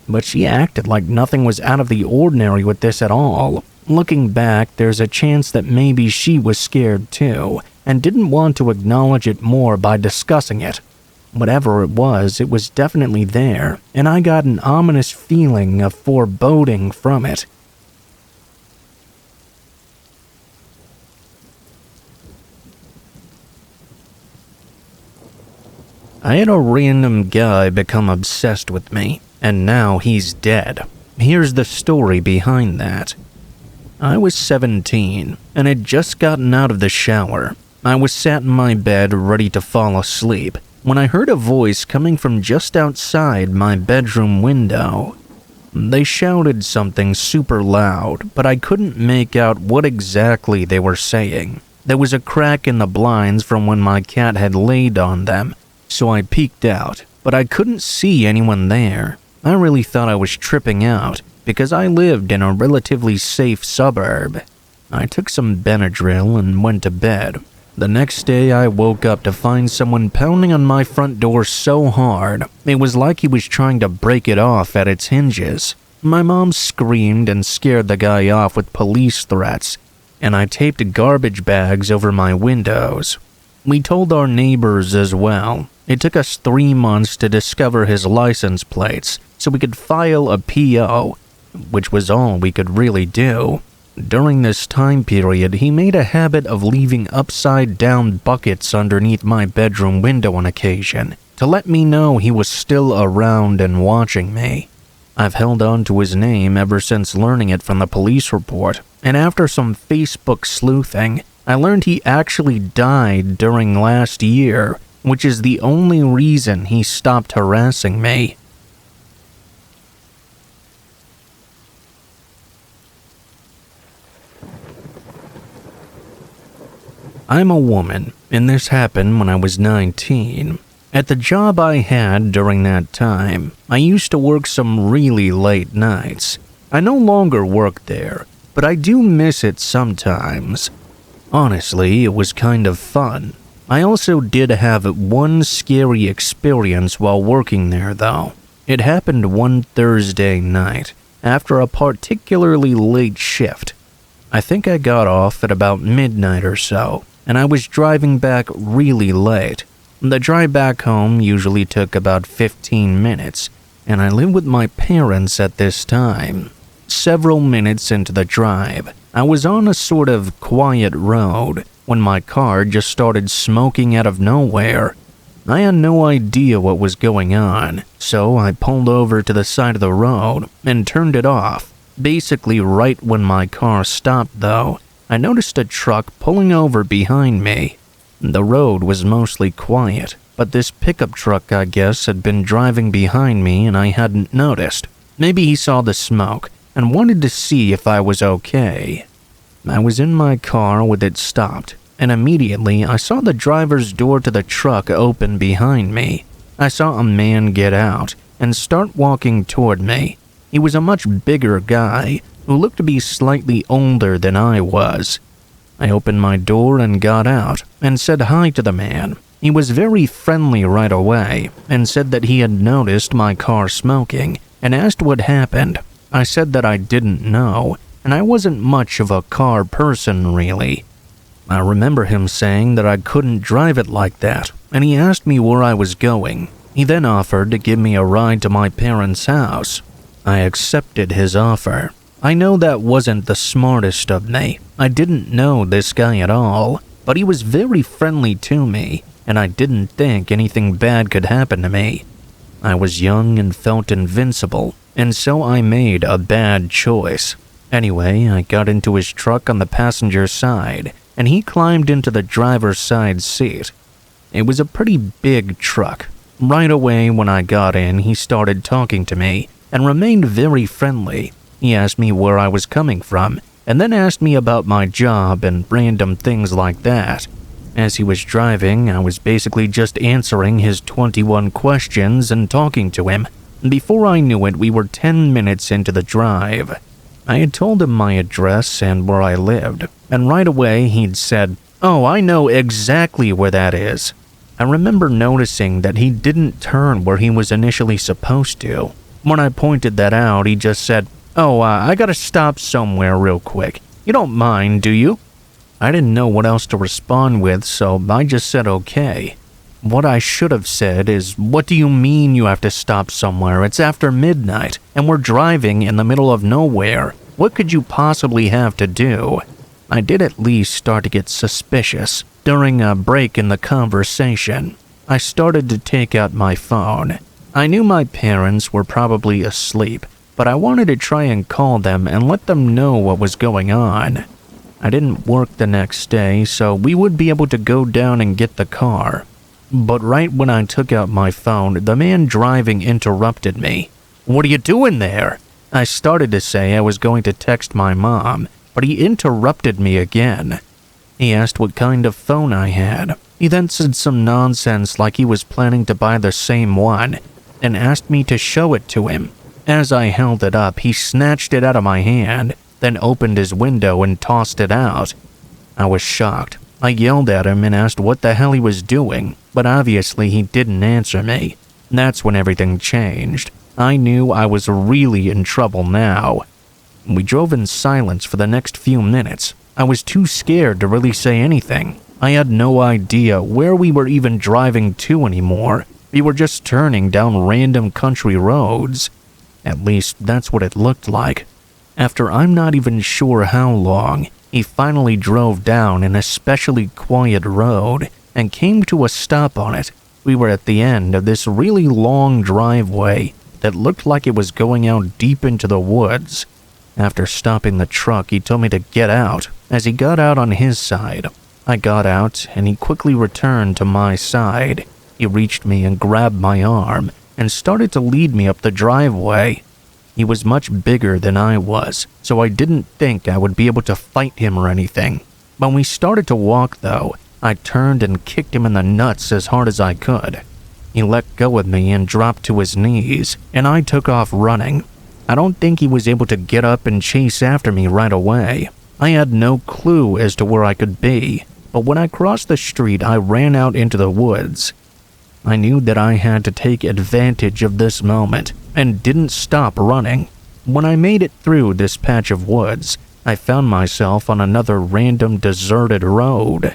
But she acted like nothing was out of the ordinary with this at all. Looking back, there's a chance that maybe she was scared too, and didn't want to acknowledge it more by discussing it. Whatever it was definitely there, and I got an ominous feeling of foreboding from it. I had a random guy become obsessed with me, and now he's dead. Here's the story behind that. I was 17, and had just gotten out of the shower. I was sat in my bed ready to fall asleep, when I heard a voice coming from just outside my bedroom window. They shouted something super loud, but I couldn't make out what exactly they were saying. There was a crack in the blinds from when my cat had laid on them, so I peeked out, but I couldn't see anyone there. I really thought I was tripping out, because I lived in a relatively safe suburb. I took some Benadryl and went to bed. The next day, I woke up to find someone pounding on my front door so hard, it was like he was trying to break it off at its hinges. My mom screamed and scared the guy off with police threats, and I taped garbage bags over my windows. We told our neighbors as well. It took us 3 months to discover his license plates so we could file a PO, which was all we could really do. During this time period, he made a habit of leaving upside-down buckets underneath my bedroom window on occasion to let me know he was still around and watching me. I've held on to his name ever since learning it from the police report, and after some Facebook sleuthing, I learned he actually died during last year, which is the only reason he stopped harassing me. I'm a woman, and this happened when I was 19. At the job I had during that time, I used to work some really late nights. I no longer work there, but I do miss it sometimes. Honestly, it was kind of fun. I also did have one scary experience while working there, though. It happened one Thursday night, after a particularly late shift. I think I got off at about midnight or so, and I was driving back really late. The drive back home usually took about 15 minutes, and I lived with my parents at this time. Several minutes into the drive, I was on a sort of quiet road when my car just started smoking out of nowhere. I had no idea what was going on, so I pulled over to the side of the road and turned it off. Basically right when my car stopped, though, I noticed a truck pulling over behind me. The road was mostly quiet, but this pickup truck, I guess, had been driving behind me and I hadn't noticed. Maybe he saw the smoke and wanted to see if I was okay. I was in my car with it stopped, and immediately I saw the driver's door to the truck open behind me. I saw a man get out and start walking toward me. He was a much bigger guy who looked to be slightly older than I was. I opened my door and got out and said hi to the man. He was very friendly right away and said that he had noticed my car smoking and asked what happened. I said that I didn't know, and I wasn't much of a car person really. I remember him saying that I couldn't drive it like that, and he asked me where I was going. He then offered to give me a ride to my parents' house. I accepted his offer. I know that wasn't the smartest of me. I didn't know this guy at all, but he was very friendly to me, and I didn't think anything bad could happen to me. I was young and felt invincible, and so I made a bad choice. Anyway, I got into his truck on the passenger side, and he climbed into the driver's side seat. It was a pretty big truck. Right away when I got in, he started talking to me and remained very friendly. He asked me where I was coming from, and then asked me about my job and random things like that. As he was driving, I was basically just answering his 21 questions and talking to him. Before I knew it, we were 10 minutes into the drive. I had told him my address and where I lived, and right away he'd said, "Oh, I know exactly where that is." I remember noticing that he didn't turn where he was initially supposed to. When I pointed that out, he just said, "Oh, I gotta stop somewhere real quick. You don't mind, do you?" I didn't know what else to respond with, so I just said okay. What I should have said is, "What do you mean you have to stop somewhere? It's after midnight, and we're driving in the middle of nowhere. What could you possibly have to do?" I did at least start to get suspicious. During a break in the conversation, I started to take out my phone. I knew my parents were probably asleep, but I wanted to try and call them and let them know what was going on. I didn't work the next day, so we would be able to go down and get the car. But right when I took out my phone, the man driving interrupted me. "What are you doing there?" I started to say I was going to text my mom, but he interrupted me again. He asked what kind of phone I had. He then said some nonsense like he was planning to buy the same one, and asked me to show it to him. As I held it up, he snatched it out of my hand, then opened his window and tossed it out. I was shocked. I yelled at him and asked what the hell he was doing, but obviously he didn't answer me. That's when everything changed. I knew I was really in trouble now. We drove in silence for the next few minutes. I was too scared to really say anything. I had no idea where we were even driving to anymore. We were just turning down random country roads. At least that's what it looked like. After I'm not even sure how long, he finally drove down an especially quiet road and came to a stop on it. We were at the end of this really long driveway that looked like it was going out deep into the woods. After stopping the truck, he told me to get out. As he got out on his side, I got out and he quickly returned to my side. He reached me and grabbed my arm and started to lead me up the driveway. He was much bigger than I was, so I didn't think I would be able to fight him or anything. When we started to walk, though, I turned and kicked him in the nuts as hard as I could. He let go of me and dropped to his knees, and I took off running. I don't think he was able to get up and chase after me right away. I had no clue as to where I could be, but when I crossed the street, I ran out into the woods. I knew that I had to take advantage of this moment and didn't stop running. When I made it through this patch of woods, I found myself on another random deserted road.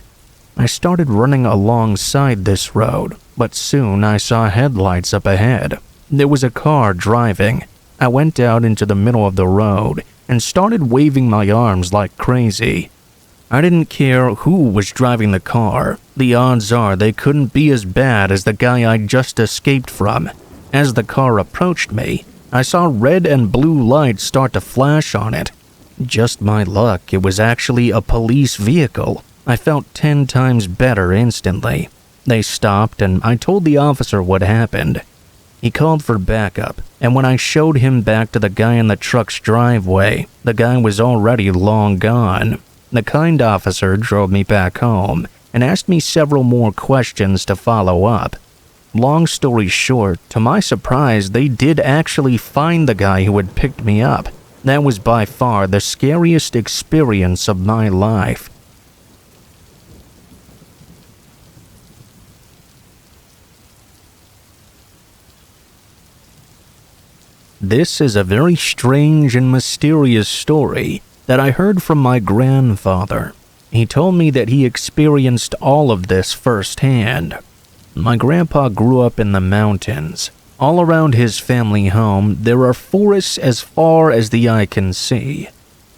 I started running alongside this road, but soon I saw headlights up ahead. There was a car driving. I went out into the middle of the road and started waving my arms like crazy. I didn't care who was driving the car. The odds are they couldn't be as bad as the guy I just escaped from. As the car approached me, I saw red and blue lights start to flash on it. Just my luck, it was actually a police vehicle. I felt 10 times better instantly. They stopped and I told the officer what happened. He called for backup, and when I showed him back to the guy in the truck's driveway, the guy was already long gone. The kind officer drove me back home and asked me several more questions to follow up. Long story short, to my surprise, they did actually find the guy who had picked me up. That was by far the scariest experience of my life. This is a very strange and mysterious story that I heard from my grandfather. He told me that he experienced all of this firsthand. My grandpa grew up in the mountains. All around his family home, there are forests as far as the eye can see.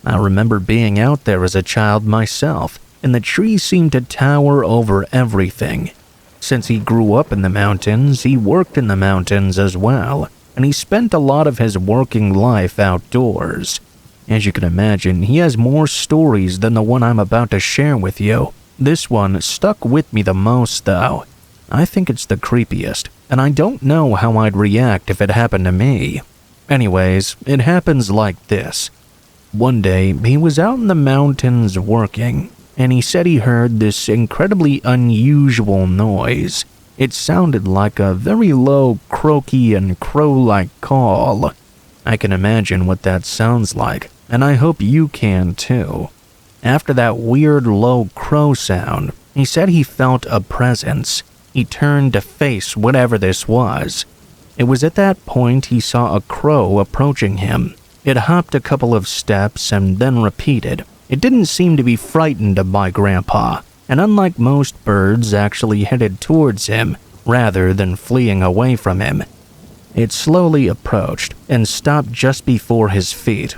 I remember being out there as a child myself, and the trees seemed to tower over everything. Since he grew up in the mountains, he worked in the mountains as well, and he spent a lot of his working life outdoors. As you can imagine, he has more stories than the one I'm about to share with you. This one stuck with me the most, though. I think it's the creepiest, and I don't know how I'd react if it happened to me. Anyways, it happens like this. One day, he was out in the mountains working, and he said he heard this incredibly unusual noise. It sounded like a very low, croaky and crow-like call. I can imagine what that sounds like, and I hope you can too. After that weird low crow sound, he said he felt a presence. He turned to face whatever this was. It was at that point he saw a crow approaching him. It hopped a couple of steps and then repeated. It didn't seem to be frightened by Grandpa, and unlike most birds, actually headed towards him rather than fleeing away from him. It slowly approached and stopped just before his feet.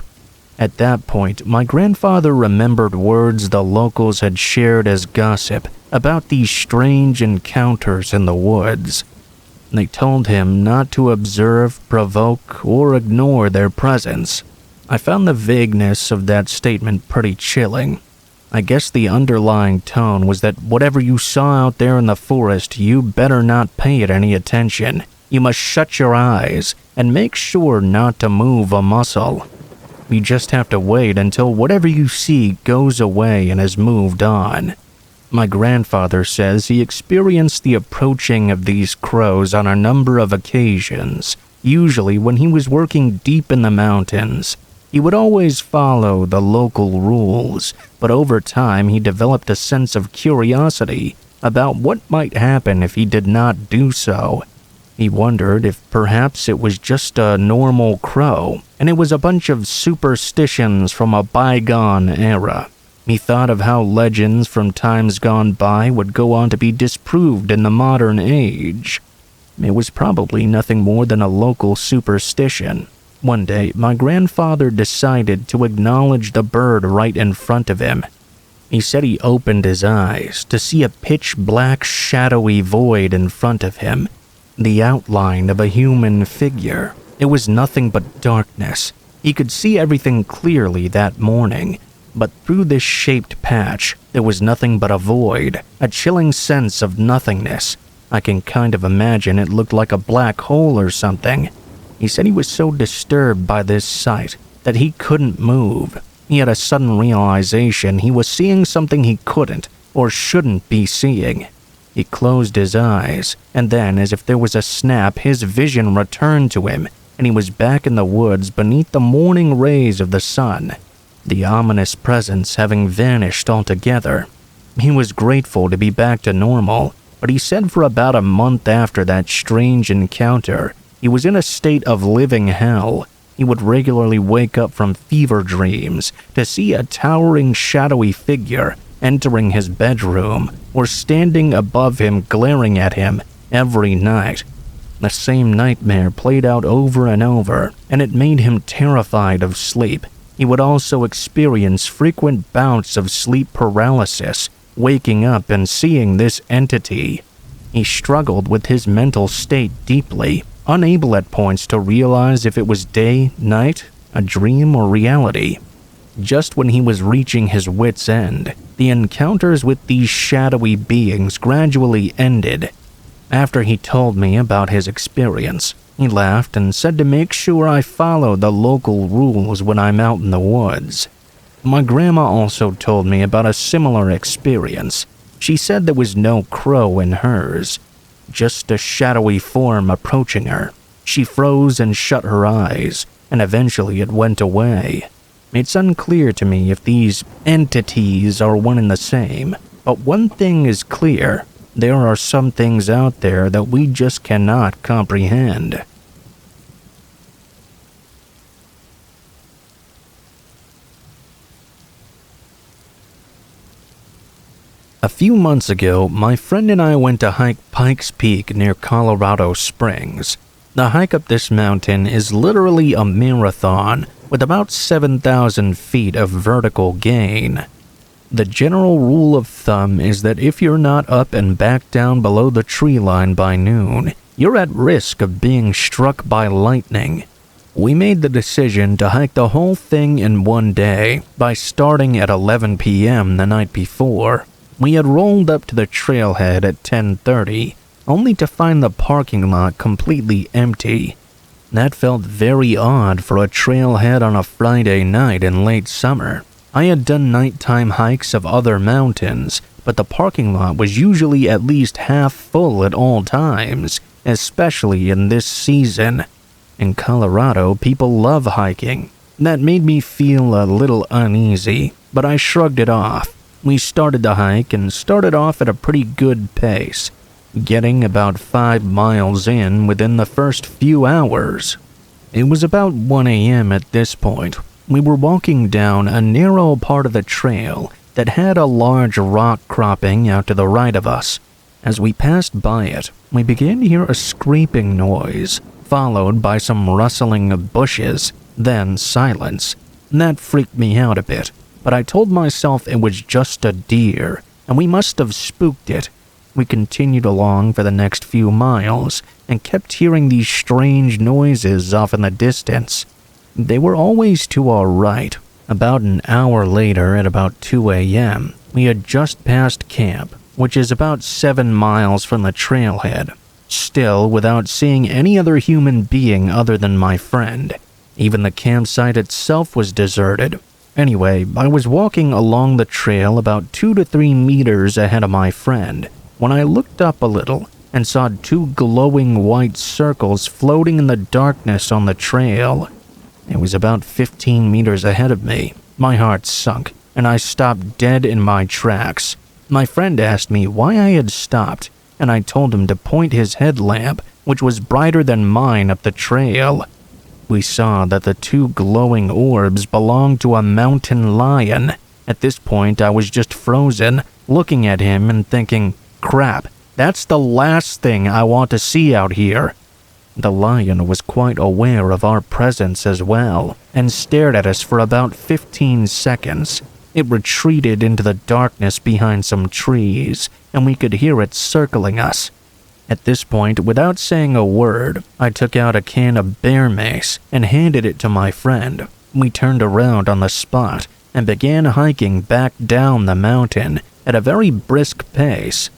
At that point, my grandfather remembered words the locals had shared as gossip about these strange encounters in the woods. They told him not to observe, provoke, or ignore their presence. I found the vagueness of that statement pretty chilling. I guess the underlying tone was that whatever you saw out there in the forest, you better not pay it any attention. You must shut your eyes and make sure not to move a muscle. You just have to wait until whatever you see goes away and has moved on. My grandfather says he experienced the approaching of these crows on a number of occasions, usually when he was working deep in the mountains. He would always follow the local rules, but over time he developed a sense of curiosity about what might happen if he did not do so. He wondered if perhaps it was just a normal crow, and it was a bunch of superstitions from a bygone era. He thought of how legends from times gone by would go on to be disproved in the modern age. It was probably nothing more than a local superstition. One day, my grandfather decided to acknowledge the bird right in front of him. He said he opened his eyes to see a pitch-black, shadowy void in front of him, the outline of a human figure. It was nothing but darkness. He could see everything clearly that morning, but through this shaped patch, there was nothing but a void, a chilling sense of nothingness. I can kind of imagine it looked like a black hole or something. He said he was so disturbed by this sight that he couldn't move. He had a sudden realization he was seeing something he couldn't or shouldn't be seeing. He closed his eyes, and then, as if there was a snap, his vision returned to him, and he was back in the woods beneath the morning rays of the sun, the ominous presence having vanished altogether. He was grateful to be back to normal, but he said for about a month after that strange encounter, he was in a state of living hell. He would regularly wake up from fever dreams to see a towering shadowy figure entering his bedroom or standing above him glaring at him every night. The same nightmare played out over and over, and it made him terrified of sleep. He would also experience frequent bouts of sleep paralysis, waking up and seeing this entity. He struggled with his mental state deeply, unable at points to realize if it was day, night, a dream, or reality. Just when he was reaching his wit's end, the encounters with these shadowy beings gradually ended. After he told me about his experience, he laughed and said to make sure I follow the local rules when I'm out in the woods. My grandma also told me about a similar experience. She said there was no crow in hers, just a shadowy form approaching her. She froze and shut her eyes, and eventually it went away. It's unclear to me if these entities are one and the same, but one thing is clear. There are some things out there that we just cannot comprehend. A few months ago, my friend and I went to hike Pikes Peak near Colorado Springs. The hike up this mountain is literally a marathon with about 7,000 feet of vertical gain. The general rule of thumb is that if you're not up and back down below the tree line by noon, you're at risk of being struck by lightning. We made the decision to hike the whole thing in one day by starting at 11 p.m. the night before. We had rolled up to the trailhead at 10:30, only to find the parking lot completely empty. That felt very odd for a trailhead on a Friday night in late summer. I had done nighttime hikes of other mountains, but the parking lot was usually at least half full at all times, especially in this season. In Colorado, people love hiking. That made me feel a little uneasy, but I shrugged it off. We started the hike and started off at a pretty good pace, getting about 5 miles in within the first few hours. It was about 1 a.m. at this point. We were walking down a narrow part of the trail that had a large rock cropping out to the right of us. As we passed by it, we began to hear a scraping noise, followed by some rustling of bushes, then silence. That freaked me out a bit, but I told myself it was just a deer, and we must have spooked it. We continued along for the next few miles, and kept hearing these strange noises off in the distance. They were always to our right. About an hour later, at about 2 a.m., we had just passed camp, which is about 7 miles from the trailhead. Still, without seeing any other human being other than my friend. Even the campsite itself was deserted. Anyway, I was walking along the trail about 2 to 3 meters ahead of my friend when I looked up a little and saw 2 glowing white circles floating in the darkness on the trail. It was about 15 meters ahead of me. My heart sunk, and I stopped dead in my tracks. My friend asked me why I had stopped, and I told him to point his headlamp, which was brighter than mine, up the trail. We saw that the 2 glowing orbs belonged to a mountain lion. At this point, I was just frozen, looking at him and thinking, crap, that's the last thing I want to see out here. The lion was quite aware of our presence as well, and stared at us for about 15 seconds. It retreated into the darkness behind some trees, and we could hear it circling us. At this point, without saying a word, I took out a can of bear mace and handed it to my friend. We turned around on the spot and began hiking back down the mountain at a very brisk pace.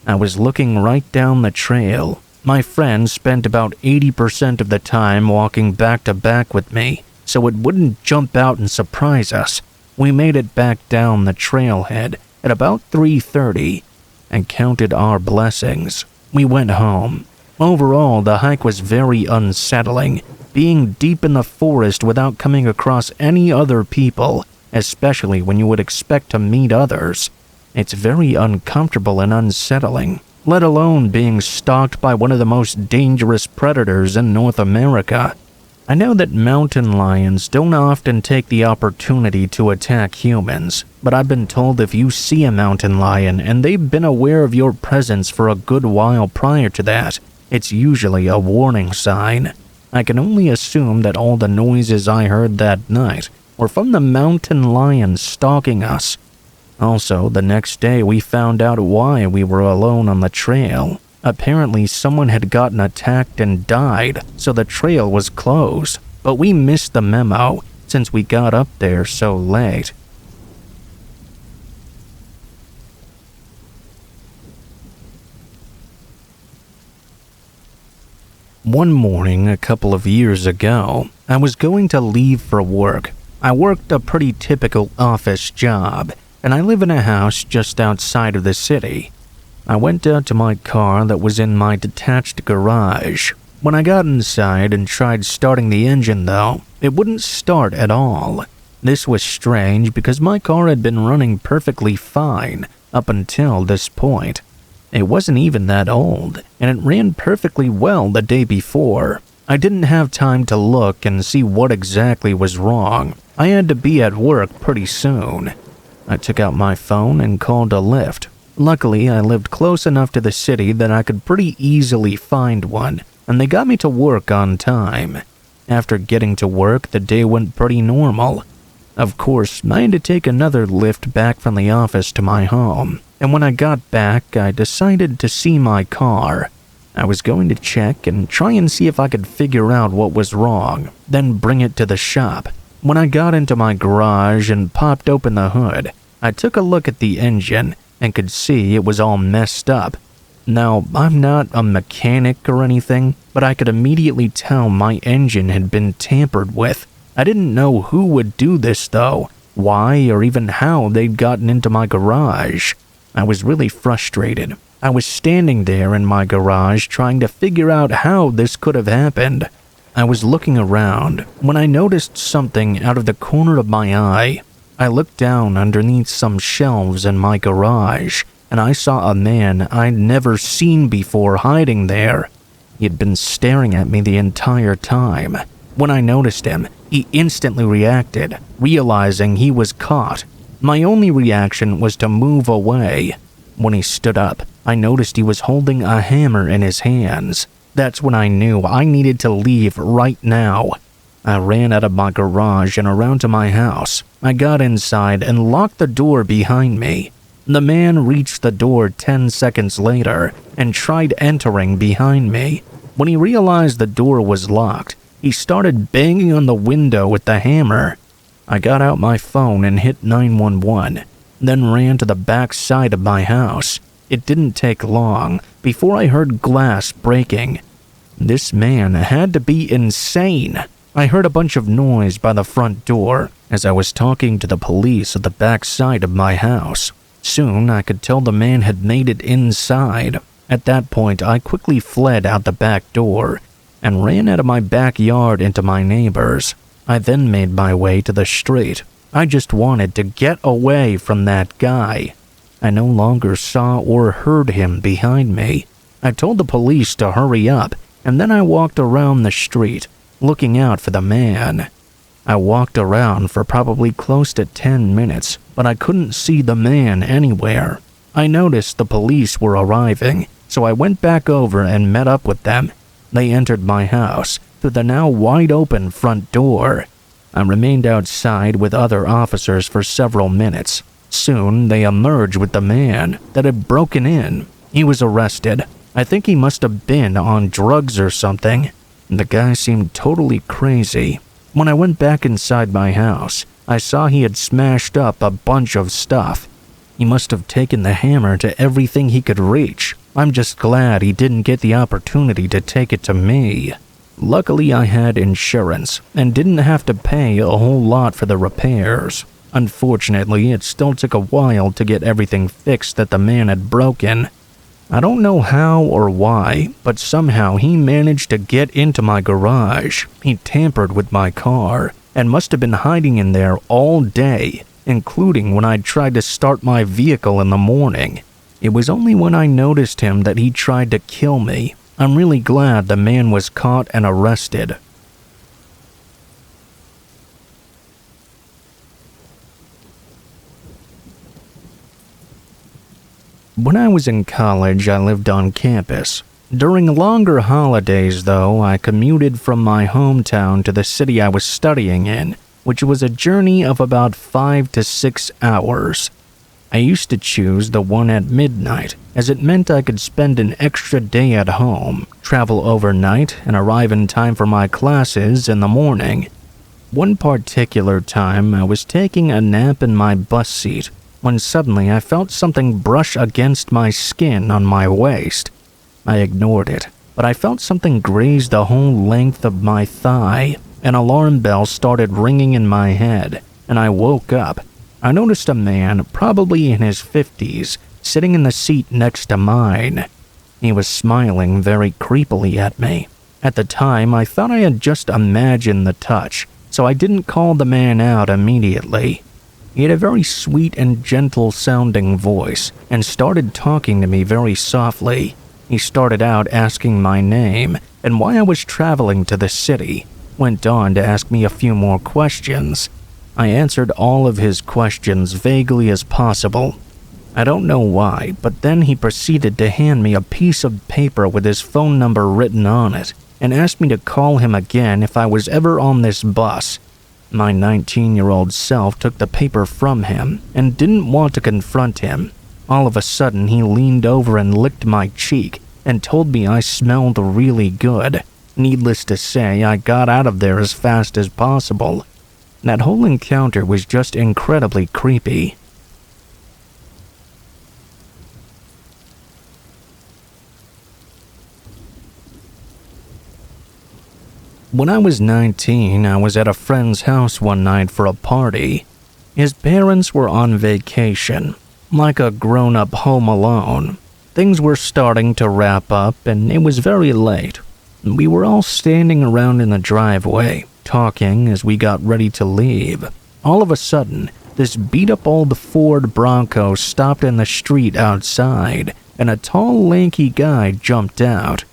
I was looking right down the trail. My friend spent about 80% of the time walking back to back with me, so it wouldn't jump out and surprise us. We made it back down the trailhead at about 3:30 and counted our blessings. We went home. Overall, the hike was very unsettling, being deep in the forest without coming across any other people, especially when you would expect to meet others. It's very uncomfortable and unsettling, let alone being stalked by one of the most dangerous predators in North America. I know that mountain lions don't often take the opportunity to attack humans, but I've been told if you see a mountain lion and they've been aware of your presence for a good while prior to that, it's usually a warning sign. I can only assume that all the noises I heard that night were from the mountain lion stalking us. Also, the next day we found out why we were alone on the trail. Apparently, someone had gotten attacked and died, so the trail was closed. But we missed the memo, since we got up there so late. One morning a couple of years ago, I was going to leave for work. I worked a pretty typical office job, and I live in a house just outside of the city. I went out to my car that was in my detached garage. When I got inside and tried starting the engine though, it wouldn't start at all. This was strange because my car had been running perfectly fine up until this point. It wasn't even that old, and it ran perfectly well the day before. I didn't have time to look and see what exactly was wrong. I had to be at work pretty soon. I took out my phone and called a Lyft. Luckily, I lived close enough to the city that I could pretty easily find one, and they got me to work on time. After getting to work, the day went pretty normal. Of course, I had to take another lift back from the office to my home, and when I got back, I decided to see my car. I was going to check and try and see if I could figure out what was wrong, then bring it to the shop. When I got into my garage and popped open the hood, I took a look at the engine and could see it was all messed up. Now, I'm not a mechanic or anything, but I could immediately tell my engine had been tampered with. I didn't know who would do this though, why or even how they'd gotten into my garage. I was really frustrated. I was standing there in my garage trying to figure out how this could have happened. I was looking around when I noticed something out of the corner of my eye. I looked down underneath some shelves in my garage, and I saw a man I'd never seen before hiding there. He had been staring at me the entire time. When I noticed him, he instantly reacted, realizing he was caught. My only reaction was to move away. When he stood up, I noticed he was holding a hammer in his hands. That's when I knew I needed to leave right now. I ran out of my garage and around to my house. I got inside and locked the door behind me. The man reached the door 10 seconds later and tried entering behind me. When he realized the door was locked, he started banging on the window with the hammer. I got out my phone and hit 911, then ran to the back side of my house. It didn't take long before I heard glass breaking. This man had to be insane. I heard a bunch of noise by the front door as I was talking to the police at the back side of my house. Soon I could tell the man had made it inside. At that point, I quickly fled out the back door and ran out of my backyard into my neighbor's. I then made my way to the street. I just wanted to get away from that guy. I no longer saw or heard him behind me. I told the police to hurry up, and then I walked around the street, looking out for the man. I walked around for probably close to 10 minutes, but I couldn't see the man anywhere. I noticed the police were arriving, so I went back over and met up with them. They entered my house through the now wide-open front door. I remained outside with other officers for several minutes. Soon, they emerged with the man that had broken in. He was arrested. I think he must have been on drugs or something. The guy seemed totally crazy. When I went back inside my house, I saw he had smashed up a bunch of stuff. He must have taken the hammer to everything he could reach. I'm just glad he didn't get the opportunity to take it to me. Luckily, I had insurance and didn't have to pay a whole lot for the repairs. Unfortunately, it still took a while to get everything fixed that the man had broken. I don't know how or why, but somehow he managed to get into my garage. He tampered with my car and must have been hiding in there all day, including when I tried to start my vehicle in the morning. It was only when I noticed him that he tried to kill me. I'm really glad the man was caught and arrested. When I was in college, I lived on campus. During longer holidays, though, I commuted from my hometown to the city I was studying in, which was a journey of about 5 to 6 hours. I used to choose the one at midnight, as it meant I could spend an extra day at home, travel overnight, and arrive in time for my classes in the morning. One particular time, I was taking a nap in my bus seat when suddenly I felt something brush against my skin on my waist. I ignored it, but I felt something graze the whole length of my thigh. An alarm bell started ringing in my head, and I woke up. I noticed a man, probably in his 50s, sitting in the seat next to mine. He was smiling very creepily at me. At the time, I thought I had just imagined the touch, so I didn't call the man out immediately. He had a very sweet and gentle-sounding voice and started talking to me very softly. He started out asking my name and why I was traveling to the city, went on to ask me a few more questions. I answered all of his questions vaguely as possible. I don't know why, but then he proceeded to hand me a piece of paper with his phone number written on it and asked me to call him again if I was ever on this bus. My 19-year-old self took the paper from him and didn't want to confront him. All of a sudden, he leaned over and licked my cheek and told me I smelled really good. Needless to say, I got out of there as fast as possible. That whole encounter was just incredibly creepy. When I was 19, I was at a friend's house one night for a party. His parents were on vacation, like a grown-up home alone. Things were starting to wrap up and it was very late. We were all standing around in the driveway, talking as we got ready to leave. All of a sudden, this beat-up old Ford Bronco stopped in the street outside, and a tall, lanky guy jumped out.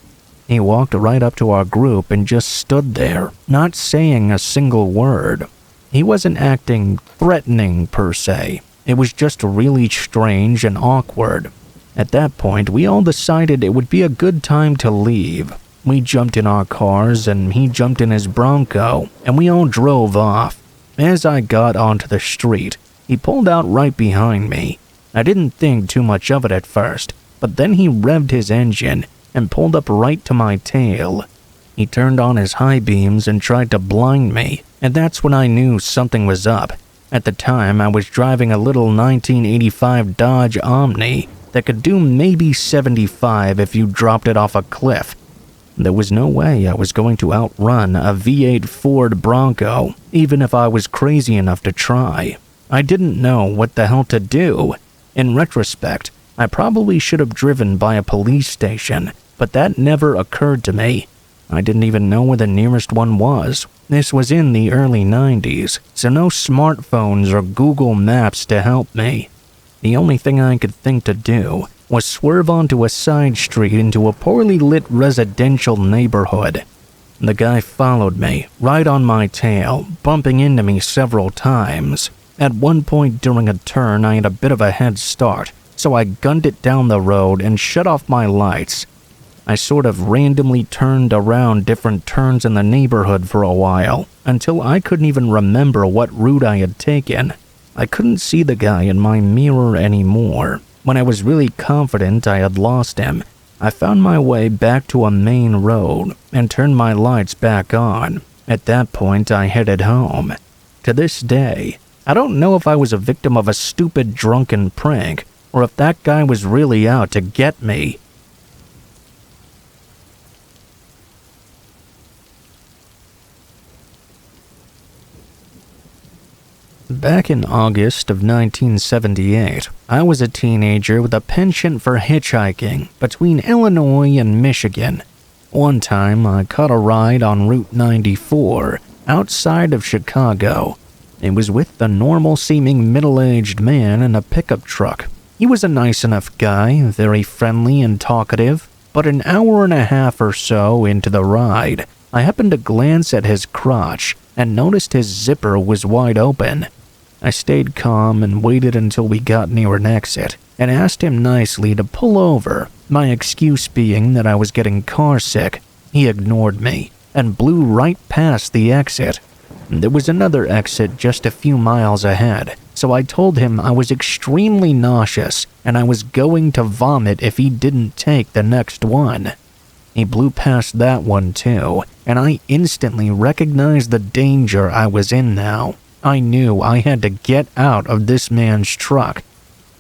He walked right up to our group and just stood there, not saying a single word. He wasn't acting threatening per se. It was just really strange and awkward. At that point, we all decided it would be a good time to leave. We jumped in our cars and he jumped in his Bronco, and we all drove off. As I got onto the street, he pulled out right behind me. I didn't think too much of it at first, but then he revved his engine and pulled up right to my tail. He turned on his high beams and tried to blind me, and that's when I knew something was up. At the time, I was driving a little 1985 Dodge Omni that could do maybe 75 if you dropped it off a cliff. There was no way I was going to outrun a V8 Ford Bronco, even if I was crazy enough to try. I didn't know what the hell to do. In retrospect, I probably should have driven by a police station, but that never occurred to me. I didn't even know where the nearest one was. This was in the early 90s, so no smartphones or Google Maps to help me. The only thing I could think to do was swerve onto a side street into a poorly lit residential neighborhood. The guy followed me, right on my tail, bumping into me several times. At one point during a turn, I had a bit of a head start, so I gunned it down the road and shut off my lights. I sort of randomly turned around different turns in the neighborhood for a while, until I couldn't even remember what route I had taken. I couldn't see the guy in my mirror anymore. When I was really confident I had lost him, I found my way back to a main road and turned my lights back on. At that point, I headed home. To this day, I don't know if I was a victim of a stupid drunken prank, or if that guy was really out to get me. Back in August of 1978, I was a teenager with a penchant for hitchhiking between Illinois and Michigan. One time, I caught a ride on Route 94 outside of Chicago. It was with a normal-seeming middle-aged man in a pickup truck. He was a nice enough guy, very friendly and talkative, but an hour and a half or so into the ride, I happened to glance at his crotch and noticed his zipper was wide open. I stayed calm and waited until we got near an exit and asked him nicely to pull over, my excuse being that I was getting car sick. He ignored me and blew right past the exit. There was another exit just a few miles ahead, so I told him I was extremely nauseous and I was going to vomit if he didn't take the next one. He blew past that one too, and I instantly recognized the danger I was in now. I knew I had to get out of this man's truck.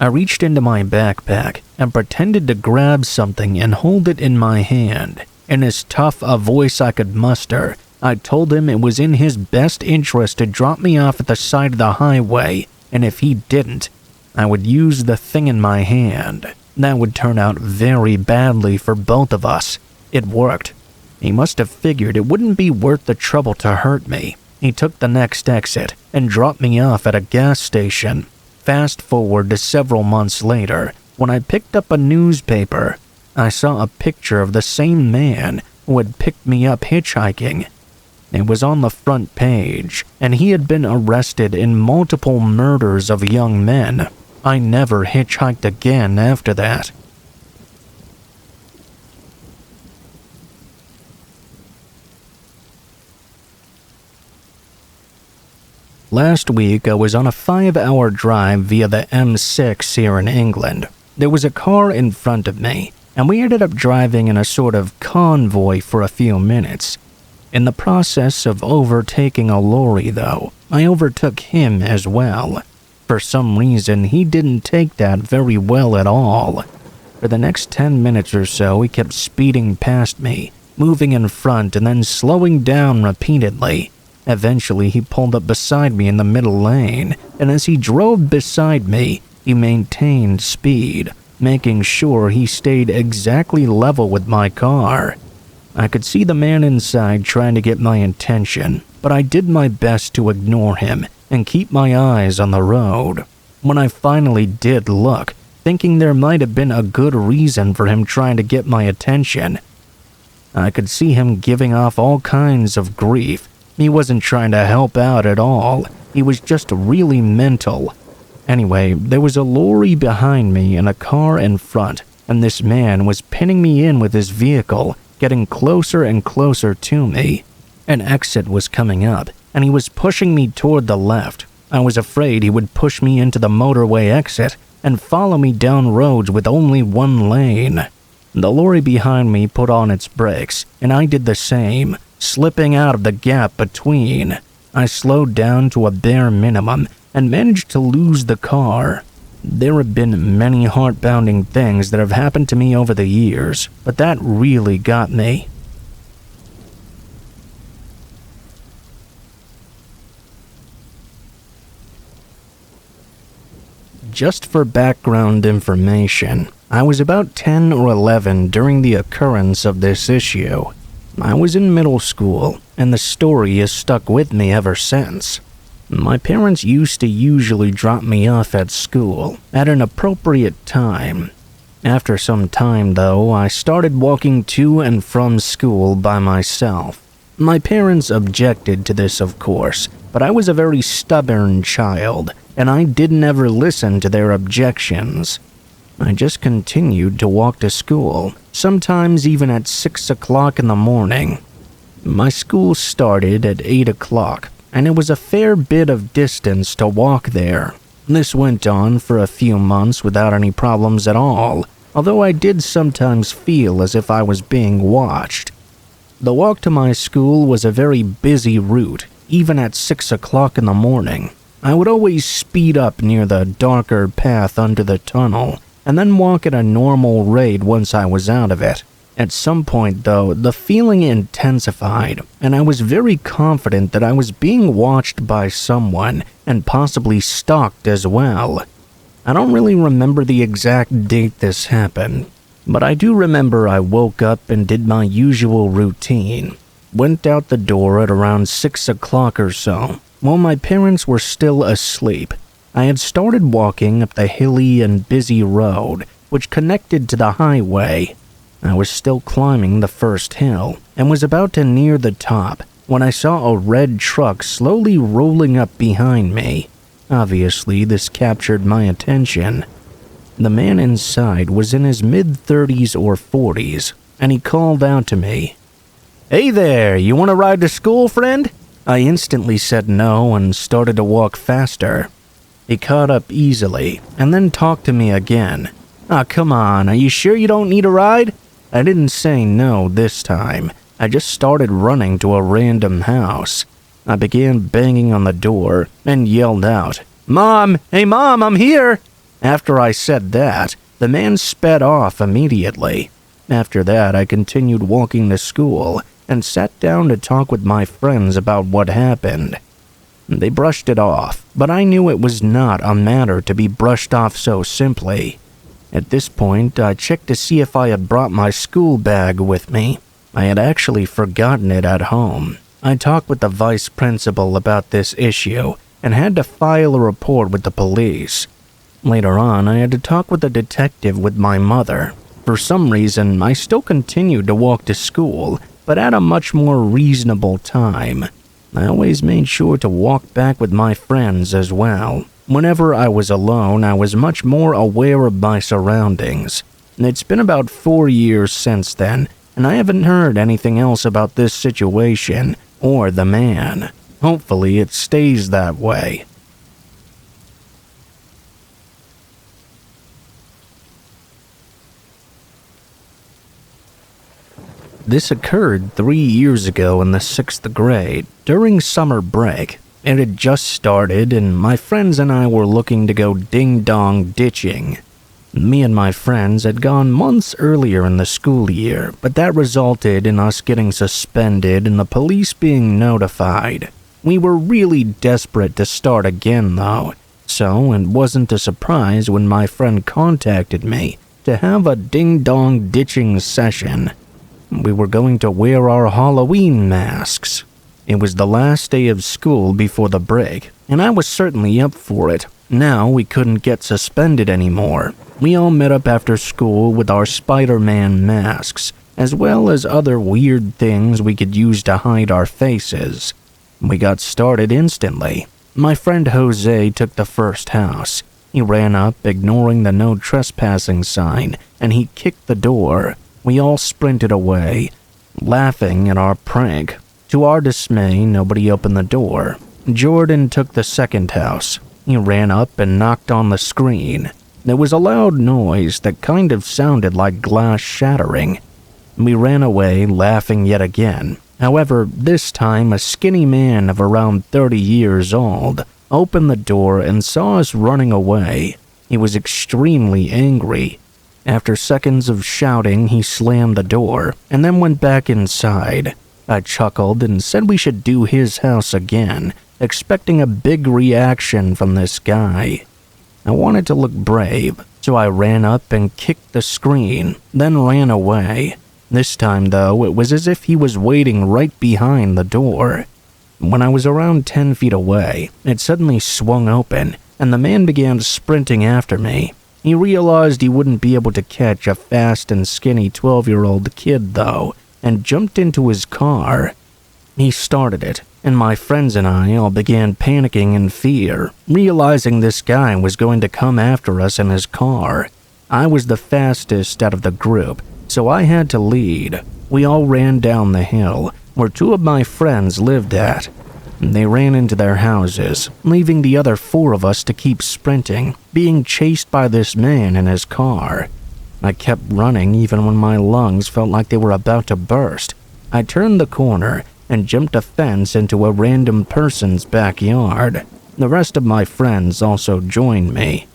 I reached into my backpack and pretended to grab something and hold it in my hand. In as tough a voice I could muster, I told him it was in his best interest to drop me off at the side of the highway, and if he didn't, I would use the thing in my hand. That would turn out very badly for both of us. It worked. He must have figured it wouldn't be worth the trouble to hurt me. He took the next exit and dropped me off at a gas station. Fast forward to several months later, when I picked up a newspaper, I saw a picture of the same man who had picked me up hitchhiking. It was on the front page, and he had been arrested in multiple murders of young men. I never hitchhiked again after that. Last week, I was on a 5-hour drive via the M6 here in England. There was a car in front of me, and we ended up driving in a sort of convoy for a few minutes. In the process of overtaking a lorry, though, I overtook him as well. For some reason, he didn't take that very well at all. For the next 10 minutes or so, he kept speeding past me, moving in front and then slowing down repeatedly. Eventually, he pulled up beside me in the middle lane, and as he drove beside me, he maintained speed, making sure he stayed exactly level with my car. I could see the man inside trying to get my attention, but I did my best to ignore him and keep my eyes on the road. When I finally did look, thinking there might have been a good reason for him trying to get my attention, I could see him giving off all kinds of grief. He wasn't trying to help out at all. He was just really mental. Anyway, there was a lorry behind me and a car in front, and this man was pinning me in with his vehicle, getting closer and closer to me. An exit was coming up, and he was pushing me toward the left. I was afraid he would push me into the motorway exit and follow me down roads with only one lane. The lorry behind me put on its brakes, and I did the same, slipping out of the gap between. I slowed down to a bare minimum and managed to lose the car. There have been many heart-pounding things that have happened to me over the years, but that really got me. Just for background information, I was about 10 or 11 during the occurrence of this issue. I was in middle school, and the story has stuck with me ever since. My parents used to usually drop me off at school at an appropriate time. After some time, though, I started walking to and from school by myself. My parents objected to this, of course, but I was a very stubborn child, and I didn't ever listen to their objections. I just continued to walk to school, sometimes even at 6 o'clock in the morning. My school started at 8 o'clock, and it was a fair bit of distance to walk there. This went on for a few months without any problems at all, although I did sometimes feel as if I was being watched. The walk to my school was a very busy route, even at 6 o'clock in the morning. I would always speed up near the darker path under the tunnel, and then walk at a normal rate once I was out of it. At some point, though, the feeling intensified, and I was very confident that I was being watched by someone, and possibly stalked as well. I don't really remember the exact date this happened, but I do remember I woke up and did my usual routine. Went out the door at around 6 o'clock or so, while my parents were still asleep. I had started walking up the hilly and busy road, which connected to the highway. I was still climbing the first hill, and was about to near the top, when I saw a red truck slowly rolling up behind me. Obviously, this captured my attention. The man inside was in his mid-30s or 40s, and he called out to me, "Hey there, you want to ride to school, friend?" I instantly said no and started to walk faster. He caught up easily, and then talked to me again. Come on, are you sure you don't need a ride?" I didn't say no this time. I just started running to a random house. I began banging on the door and yelled out, "Mom! Hey Mom, I'm here!" After I said that, the man sped off immediately. After that, I continued walking to school and sat down to talk with my friends about what happened. They brushed it off, but I knew it was not a matter to be brushed off so simply. At this point, I checked to see if I had brought my school bag with me. I had actually forgotten it at home. I talked with the vice principal about this issue and had to file a report with the police. Later on, I had to talk with a detective with my mother. For some reason, I still continued to walk to school, but at a much more reasonable time. I always made sure to walk back with my friends as well. Whenever I was alone, I was much more aware of my surroundings. It's been about 4 years since then, and I haven't heard anything else about this situation or the man. Hopefully it stays that way. This occurred 3 years ago in the 6th grade, during summer break. It had just started, and my friends and I were looking to go ding-dong ditching. Me and my friends had gone months earlier in the school year, but that resulted in us getting suspended and the police being notified. We were really desperate to start again, though, so it wasn't a surprise when my friend contacted me to have a ding-dong ditching session. We were going to wear our Halloween masks. It was the last day of school before the break, and I was certainly up for it. Now we couldn't get suspended anymore. We all met up after school with our Spider-Man masks, as well as other weird things we could use to hide our faces. We got started instantly. My friend Jose took the first house. He ran up, ignoring the no trespassing sign, and he kicked the door. We all sprinted away, laughing at our prank. To our dismay, nobody opened the door. Jordan took the second house. He ran up and knocked on the screen. There was a loud noise that kind of sounded like glass shattering. We ran away, laughing yet again. However, this time a skinny man of around 30 years old opened the door and saw us running away. He was extremely angry. After seconds of shouting, he slammed the door and then went back inside. I chuckled and said we should do his house again, expecting a big reaction from this guy. I wanted to look brave, so I ran up and kicked the screen, then ran away. This time, though, it was as if he was waiting right behind the door. When I was around 10 feet away, it suddenly swung open, and the man began sprinting after me. He realized he wouldn't be able to catch a fast and skinny 12-year-old kid, though, and jumped into his car. He started it, and my friends and I all began panicking in fear, realizing this guy was going to come after us in his car. I was the fastest out of the group, so I had to lead. We all ran down the hill, where 2 of my friends lived at. They ran into their houses, leaving the other 4 of us to keep sprinting, being chased by this man in his car. I kept running even when my lungs felt like they were about to burst. I turned the corner and jumped a fence into a random person's backyard. The rest of my friends also joined me.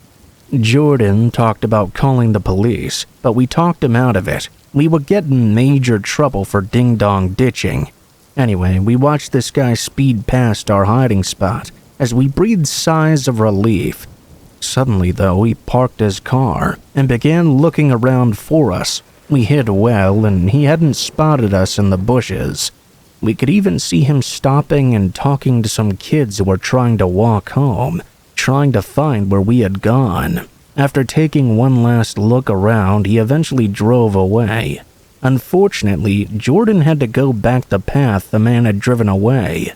Jordan talked about calling the police, but we talked him out of it. We would get in major trouble for ding-dong ditching. Anyway, we watched this guy speed past our hiding spot as we breathed sighs of relief. Suddenly, though, he parked his car and began looking around for us. We hid well, and he hadn't spotted us in the bushes. We could even see him stopping and talking to some kids who were trying to walk home, trying to find where we had gone. After taking one last look around, he eventually drove away. Unfortunately, Jordan had to go back the path the man had driven away.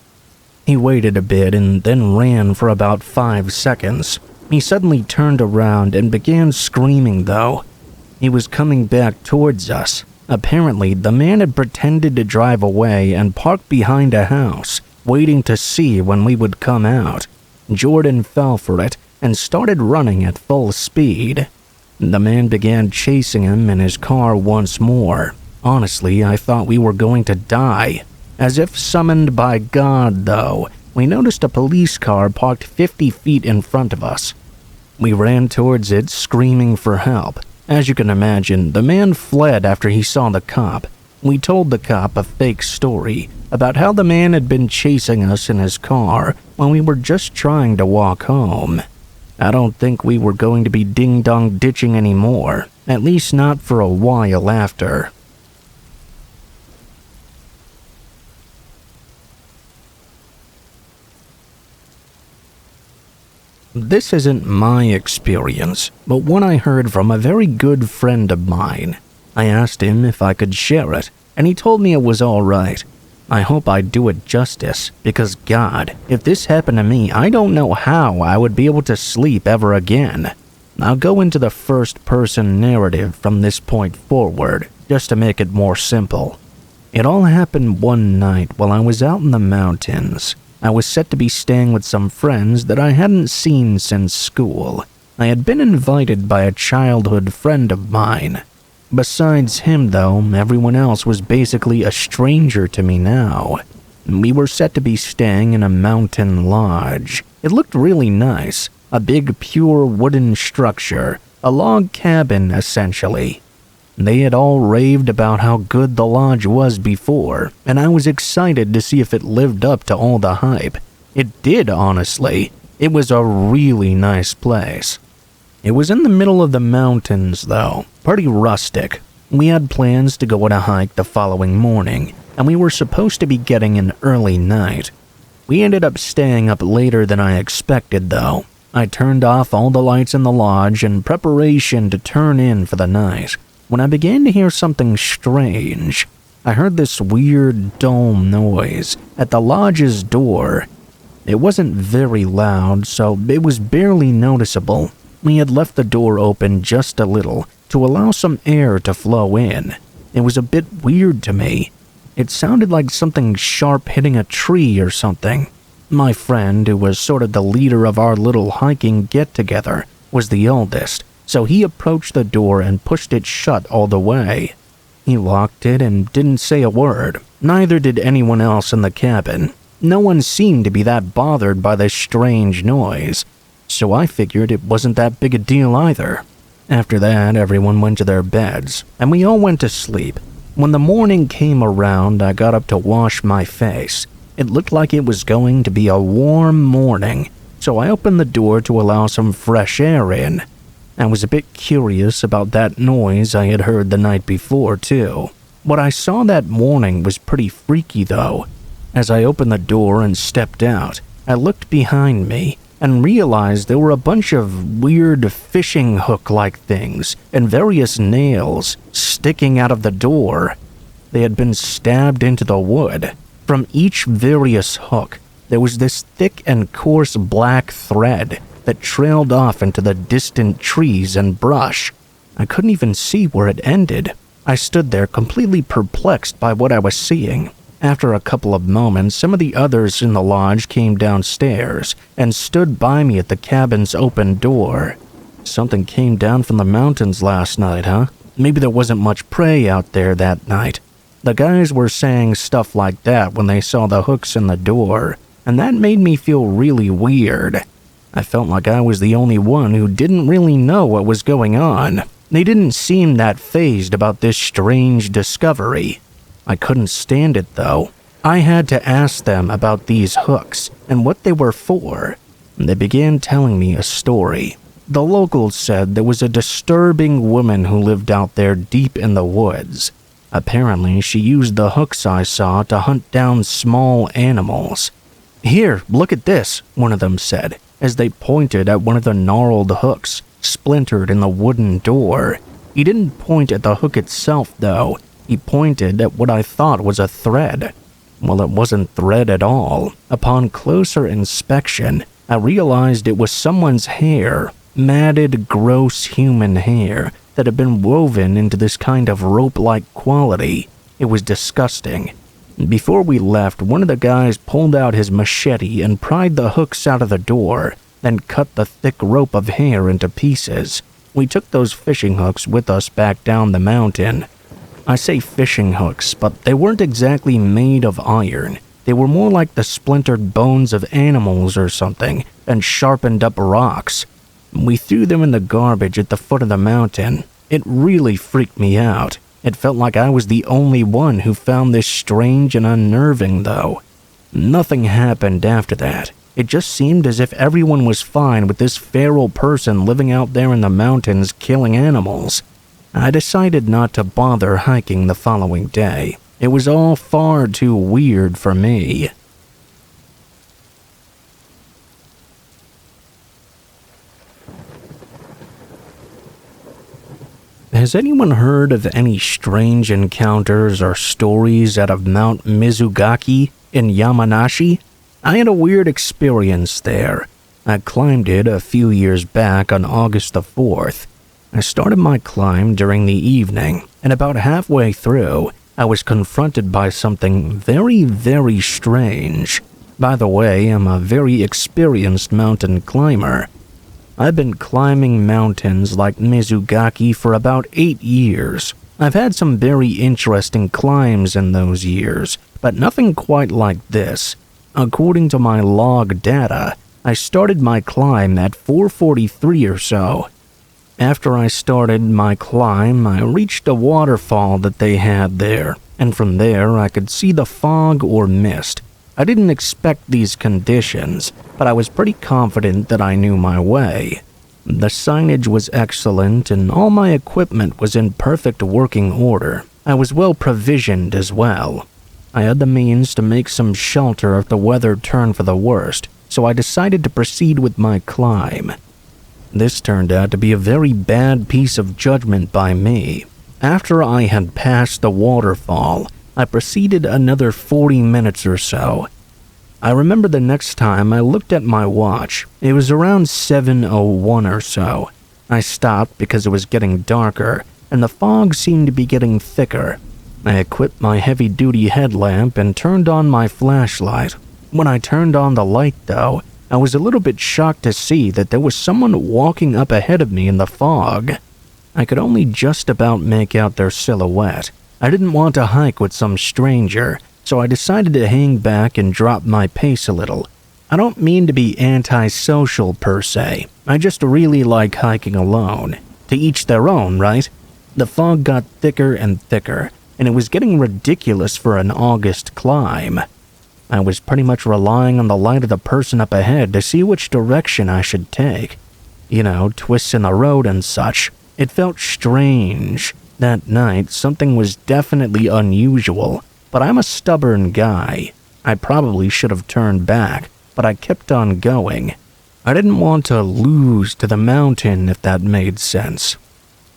He waited a bit and then ran for about 5 seconds. He suddenly turned around and began screaming, though. He was coming back towards us. Apparently, the man had pretended to drive away and parked behind a house, waiting to see when we would come out. Jordan fell for it and started running at full speed. The man began chasing him in his car once more. Honestly, I thought we were going to die. As if summoned by God, though, we noticed a police car parked 50 feet in front of us. We ran towards it, screaming for help. As you can imagine, the man fled after he saw the cop. We told the cop a fake story about how the man had been chasing us in his car when we were just trying to walk home. I don't think we were going to be ding-dong ditching anymore, at least not for a while after. This isn't my experience, but one I heard from a very good friend of mine. I asked him if I could share it, and he told me it was all right. I hope I do it justice, because God, if this happened to me, I don't know how I would be able to sleep ever again. I'll go into the first-person narrative from this point forward, just to make it more simple. It all happened one night while I was out in the mountains. I was set to be staying with some friends that I hadn't seen since school. I had been invited by a childhood friend of mine. Besides him, though, everyone else was basically a stranger to me now. We were set to be staying in a mountain lodge. It looked really nice, a big pure wooden structure, a log cabin essentially. They had all raved about how good the lodge was before, and I was excited to see if it lived up to all the hype. It did, honestly. It was a really nice place. It was in the middle of the mountains, though, pretty rustic. We had plans to go on a hike the following morning, and we were supposed to be getting an early night. We ended up staying up later than I expected, though. I turned off all the lights in the lodge in preparation to turn in for the night, when I began to hear something strange. I heard this weird, dull noise at the lodge's door. It wasn't very loud, so it was barely noticeable. We had left the door open just a little to allow some air to flow in. It was a bit weird to me. It sounded like something sharp hitting a tree or something. My friend, who was sort of the leader of our little hiking get-together, was the oldest, so he approached the door and pushed it shut all the way. He locked it and didn't say a word. Neither did anyone else in the cabin. No one seemed to be that bothered by this strange noise, so I figured it wasn't that big a deal either. After that, everyone went to their beds, and we all went to sleep. When the morning came around, I got up to wash my face. It looked like it was going to be a warm morning, so I opened the door to allow some fresh air in. I was a bit curious about that noise I had heard the night before, too. What I saw that morning was pretty freaky, though. As I opened the door and stepped out, I looked behind me and realized there were a bunch of weird fishing hook-like things and various nails sticking out of the door. They had been stabbed into the wood. From each various hook, there was this thick and coarse black thread that trailed off into the distant trees and brush. I couldn't even see where it ended. I stood there completely perplexed by what I was seeing. After a couple of moments, some of the others in the lodge came downstairs and stood by me at the cabin's open door. Something came down from the mountains last night, huh? Maybe there wasn't much prey out there that night. The guys were saying stuff like that when they saw the hooks in the door, and that made me feel really weird. I felt like I was the only one who didn't really know what was going on. They didn't seem that fazed about this strange discovery. I couldn't stand it, though. I had to ask them about these hooks and what they were for. They began telling me a story. The locals said there was a disturbing woman who lived out there deep in the woods. Apparently, she used the hooks I saw to hunt down small animals. "Here, look at this," one of them said, as they pointed at one of the gnarled hooks splintered in the wooden door. He didn't point at the hook itself, though. He pointed at what I thought was a thread. Well, it wasn't thread at all. Upon closer inspection, I realized it was someone's hair, matted, gross human hair that had been woven into this kind of rope-like quality. It was disgusting. Before we left, one of the guys pulled out his machete and pried the hooks out of the door, then cut the thick rope of hair into pieces. We took those fishing hooks with us back down the mountain. I say fishing hooks, but they weren't exactly made of iron. They were more like the splintered bones of animals or something, and sharpened up rocks. We threw them in the garbage at the foot of the mountain. It really freaked me out. It felt like I was the only one who found this strange and unnerving, though. Nothing happened after that. It just seemed as if everyone was fine with this feral person living out there in the mountains killing animals. I decided not to bother hiking the following day. It was all far too weird for me. Has anyone heard of any strange encounters or stories out of Mount Mizugaki in Yamanashi? I had a weird experience there. I climbed it a few years back on August the 4th. I started my climb during the evening, and about halfway through, I was confronted by something very, very strange. By the way, I'm a very experienced mountain climber. I've been climbing mountains like Mizugaki for about 8 years. I've had some very interesting climbs in those years, but nothing quite like this. According to my log data, I started my climb at 4:43 or so. After I started my climb, I reached a waterfall that they had there, and from there I could see the fog or mist. I didn't expect these conditions, but I was pretty confident that I knew my way. The signage was excellent and all my equipment was in perfect working order. I was well provisioned as well. I had the means to make some shelter if the weather turned for the worst, so I decided to proceed with my climb. This turned out to be a very bad piece of judgment by me. After I had passed the waterfall, I proceeded another 40 minutes or so. I remember the next time I looked at my watch, it was around 7:01 or so. I stopped because it was getting darker, and the fog seemed to be getting thicker. I equipped my heavy-duty headlamp and turned on my flashlight. When I turned on the light, though, I was a little bit shocked to see that there was someone walking up ahead of me in the fog. I could only just about make out their silhouette. I didn't want to hike with some stranger, so I decided to hang back and drop my pace a little. I don't mean to be antisocial per se, I just really like hiking alone. To each their own, right? The fog got thicker and thicker, and it was getting ridiculous for an August climb. I was pretty much relying on the light of the person up ahead to see which direction I should take. You know, twists in the road and such. It felt strange. That night, something was definitely unusual, but I'm a stubborn guy. I probably should have turned back, but I kept on going. I didn't want to lose to the mountain, if that made sense.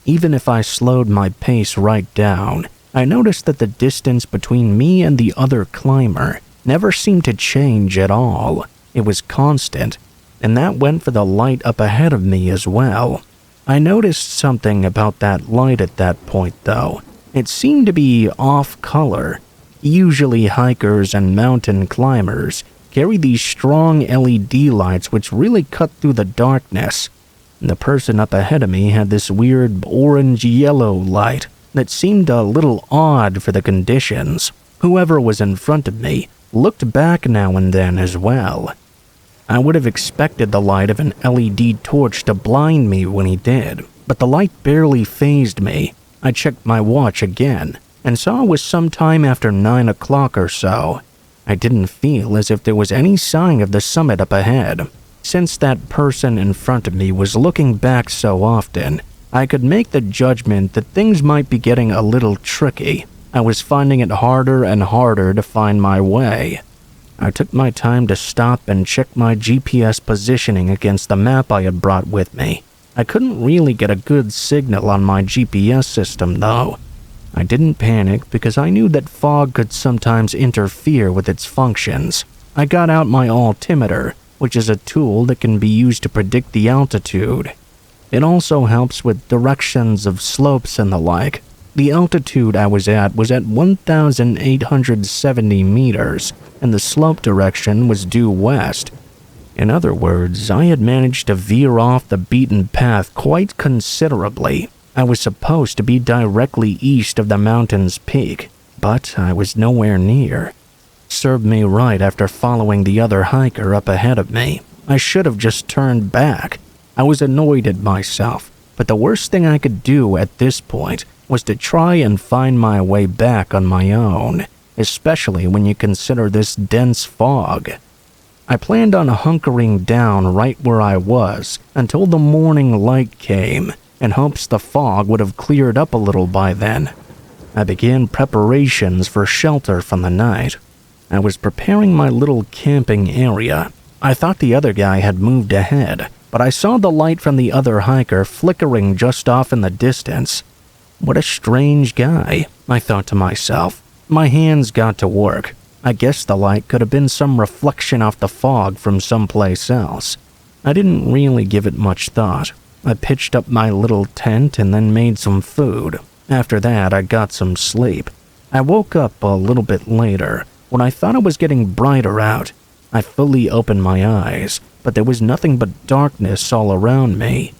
Even if I slowed my pace right down, I noticed that the distance between me and the other climber never seemed to change at all. It was constant, and that went for the light up ahead of me as well. I noticed something about that light at that point, though. It seemed to be off-color. Usually hikers and mountain climbers carry these strong LED lights which really cut through the darkness. The person up ahead of me had this weird orange-yellow light that seemed a little odd for the conditions. Whoever was in front of me looked back now and then as well. I would have expected the light of an LED torch to blind me when he did, but the light barely fazed me. I checked my watch again, and saw it was sometime after 9 o'clock or so. I didn't feel as if there was any sign of the summit up ahead. Since that person in front of me was looking back so often, I could make the judgment that things might be getting a little tricky. I was finding it harder and harder to find my way. I took my time to stop and check my GPS positioning against the map I had brought with me. I couldn't really get a good signal on my GPS system, though. I didn't panic because I knew that fog could sometimes interfere with its functions. I got out my altimeter, which is a tool that can be used to predict the altitude. It also helps with directions of slopes and the like. The altitude I was at 1,870 meters, and the slope direction was due west. In other words, I had managed to veer off the beaten path quite considerably. I was supposed to be directly east of the mountain's peak, but I was nowhere near. Served me right after following the other hiker up ahead of me. I should have just turned back. I was annoyed at myself, but the worst thing I could do at this point was to try and find my way back on my own, especially when you consider this dense fog. I planned on hunkering down right where I was until the morning light came, in hopes the fog would have cleared up a little by then. I began preparations for shelter from the night. I was preparing my little camping area. I thought the other guy had moved ahead, but I saw the light from the other hiker flickering just off in the distance. What a strange guy, I thought to myself. My hands got to work. I guess the light could have been some reflection off the fog from someplace else. I didn't really give it much thought. I pitched up my little tent and then made some food. After that, I got some sleep. I woke up a little bit later when I thought it was getting brighter out. I fully opened my eyes, but there was nothing but darkness all around me.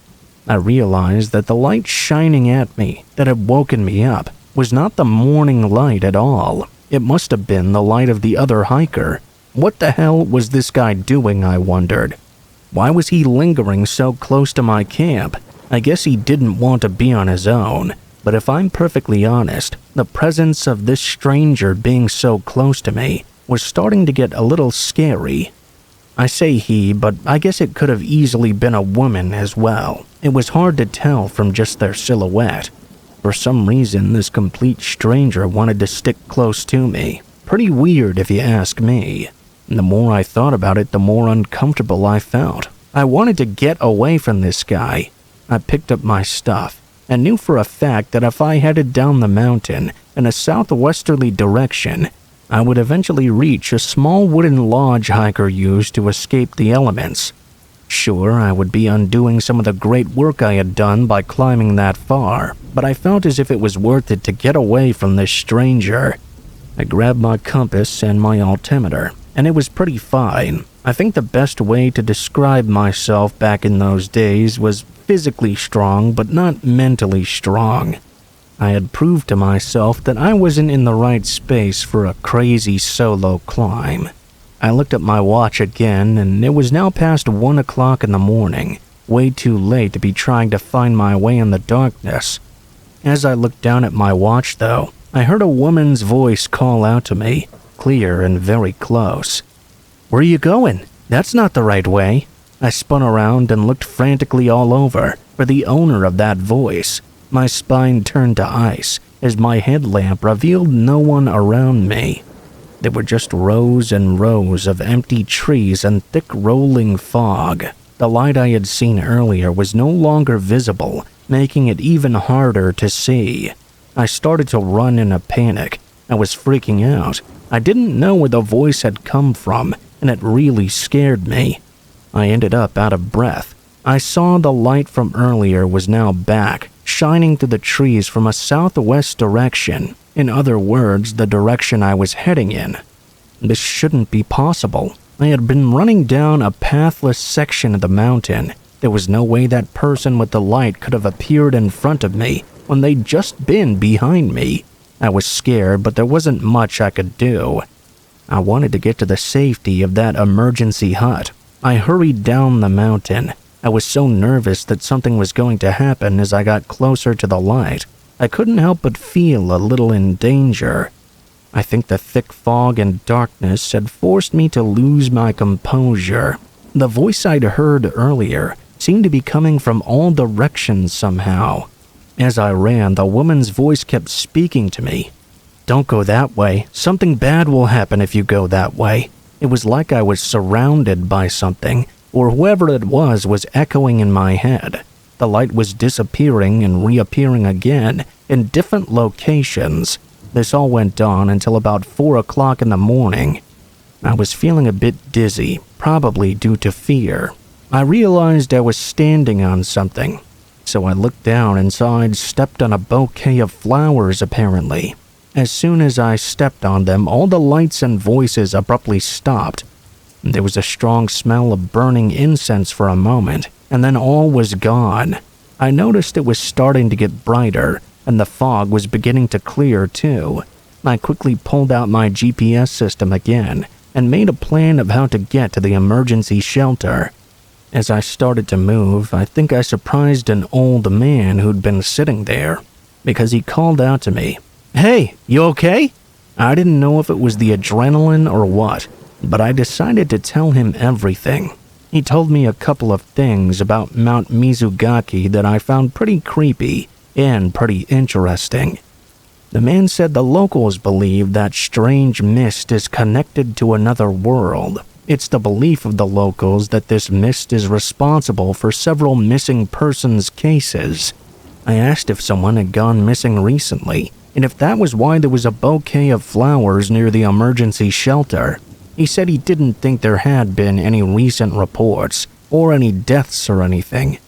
I realized that the light shining at me that had woken me up was not the morning light at all. It must have been the light of the other hiker. What the hell was this guy doing, I wondered. Why was he lingering so close to my camp? I guess he didn't want to be on his own. But if I'm perfectly honest, the presence of this stranger being so close to me was starting to get a little scary. I say he, but I guess it could have easily been a woman as well. It was hard to tell from just their silhouette. For some reason, this complete stranger wanted to stick close to me. Pretty weird if you ask me. The more I thought about it, the more uncomfortable I felt. I wanted to get away from this guy. I picked up my stuff and knew for a fact that if I headed down the mountain in a southwesterly direction, I would eventually reach a small wooden lodge hiker used to escape the elements. Sure, I would be undoing some of the great work I had done by climbing that far, but I felt as if it was worth it to get away from this stranger. I grabbed my compass and my altimeter, and it was pretty fine. I think the best way to describe myself back in those days was physically strong, but not mentally strong. I had proved to myself that I wasn't in the right space for a crazy solo climb. I looked at my watch again, and it was now past 1 o'clock in the morning, way too late to be trying to find my way in the darkness. As I looked down at my watch, though, I heard a woman's voice call out to me, clear and very close. "Where are you going? That's not the right way." I spun around and looked frantically all over for the owner of that voice. My spine turned to ice as my headlamp revealed no one around me. There were just rows and rows of empty trees and thick rolling fog. The light I had seen earlier was no longer visible, making it even harder to see. I started to run in a panic. I was freaking out. I didn't know where the voice had come from, and it really scared me. I ended up out of breath. I saw the light from earlier was now back, shining through the trees from a southwest direction. In other words, the direction I was heading in. This shouldn't be possible. I had been running down a pathless section of the mountain. There was no way that person with the light could have appeared in front of me when they'd just been behind me. I was scared, but there wasn't much I could do. I wanted to get to the safety of that emergency hut. I hurried down the mountain. I was so nervous that something was going to happen as I got closer to the light. I couldn't help but feel a little in danger. I think the thick fog and darkness had forced me to lose my composure. The voice I'd heard earlier seemed to be coming from all directions somehow. As I ran, the woman's voice kept speaking to me. "Don't go that way. Something bad will happen if you go that way." It was like I was surrounded by something, or whoever it was echoing in my head. The light was disappearing and reappearing again in different locations. This all went on until about 4 o'clock in the morning. I was feeling a bit dizzy, probably due to fear. I realized I was standing on something, so I looked down and saw I'd stepped on a bouquet of flowers apparently. As soon as I stepped on them, all the lights and voices abruptly stopped. There was a strong smell of burning incense for a moment, and then all was gone. I noticed it was starting to get brighter, and the fog was beginning to clear too. I quickly pulled out my GPS system again and made a plan of how to get to the emergency shelter. As I started to move, I think I surprised an old man who'd been sitting there, because he called out to me, "Hey, you okay?" I didn't know if it was the adrenaline or what, but I decided to tell him everything. He told me a couple of things about Mount Mizugaki that I found pretty creepy and pretty interesting. The man said the locals believe that strange mist is connected to another world. It's the belief of the locals that this mist is responsible for several missing persons cases. I asked if someone had gone missing recently, and if that was why there was a bouquet of flowers near the emergency shelter. He said he didn't think there had been any recent reports, or any deaths or anything.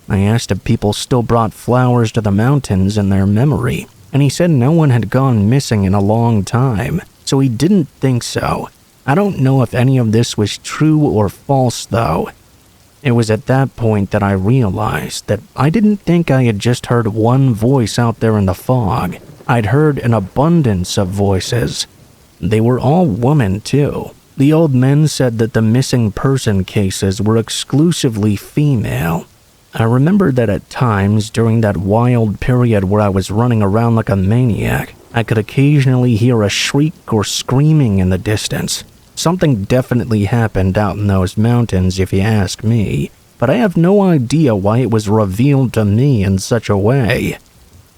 I asked if people still brought flowers to the mountains in their memory, and he said no one had gone missing in a long time, so he didn't think so. I don't know if any of this was true or false, though. It was at that point that I realized that I didn't think I had just heard one voice out there in the fog. I'd heard an abundance of voices. They were all women, too. The old men said that the missing person cases were exclusively female. I remember that at times during that wild period where I was running around like a maniac, I could occasionally hear a shriek or screaming in the distance. Something definitely happened out in those mountains if you ask me, but I have no idea why it was revealed to me in such a way.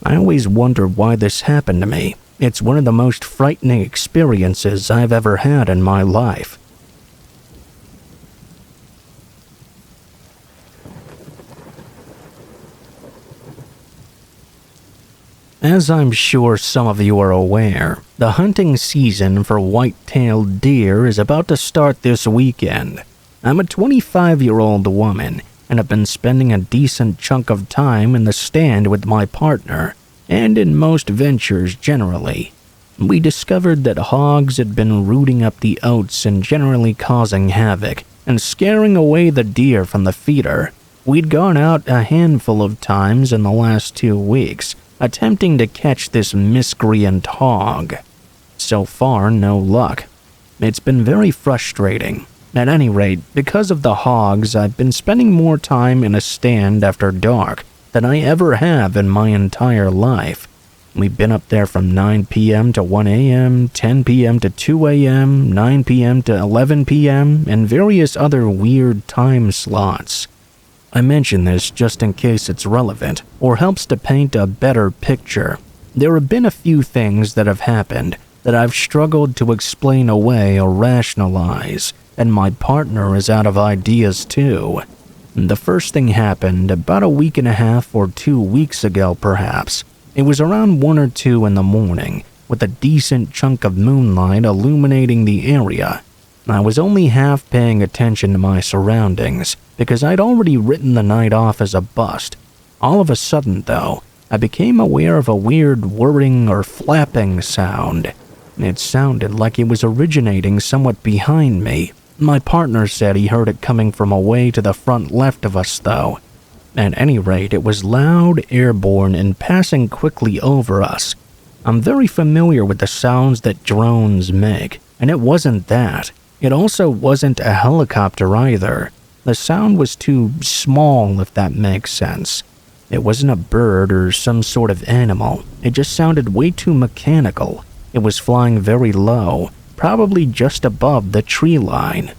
I always wondered why this happened to me. It's one of the most frightening experiences I've ever had in my life. As I'm sure some of you are aware, the hunting season for white-tailed deer is about to start this weekend. I'm a 25-year-old woman, and have been spending a decent chunk of time in the stand with my partner, and in most ventures generally. We discovered that hogs had been rooting up the oats and generally causing havoc, and scaring away the deer from the feeder. We'd gone out a handful of times in the last 2 weeks, attempting to catch this miscreant hog. So far, no luck. It's been very frustrating. At any rate, because of the hogs, I've been spending more time in a stand after dark than I ever have in my entire life. We've been up there from 9 p.m. to 1 a.m., 10 p.m. to 2 a.m., 9 p.m. to 11 p.m., and various other weird time slots. I mention this just in case it's relevant, or helps to paint a better picture. There have been a few things that have happened that I've struggled to explain away or rationalize, and my partner is out of ideas too. The first thing happened about a week and a half or 2 weeks ago perhaps. It was around 1 or 2 in the morning, with a decent chunk of moonlight illuminating the area. I was only half paying attention to my surroundings, because I'd already written the night off as a bust. All of a sudden, though, I became aware of a weird whirring or flapping sound. It sounded like it was originating somewhat behind me. My partner said he heard it coming from away to the front left of us, though. At any rate, it was loud, airborne, and passing quickly over us. I'm very familiar with the sounds that drones make, and it wasn't that. It also wasn't a helicopter either. The sound was too small, if that makes sense. It wasn't a bird or some sort of animal. It just sounded way too mechanical. It was flying very low, probably just above the tree line.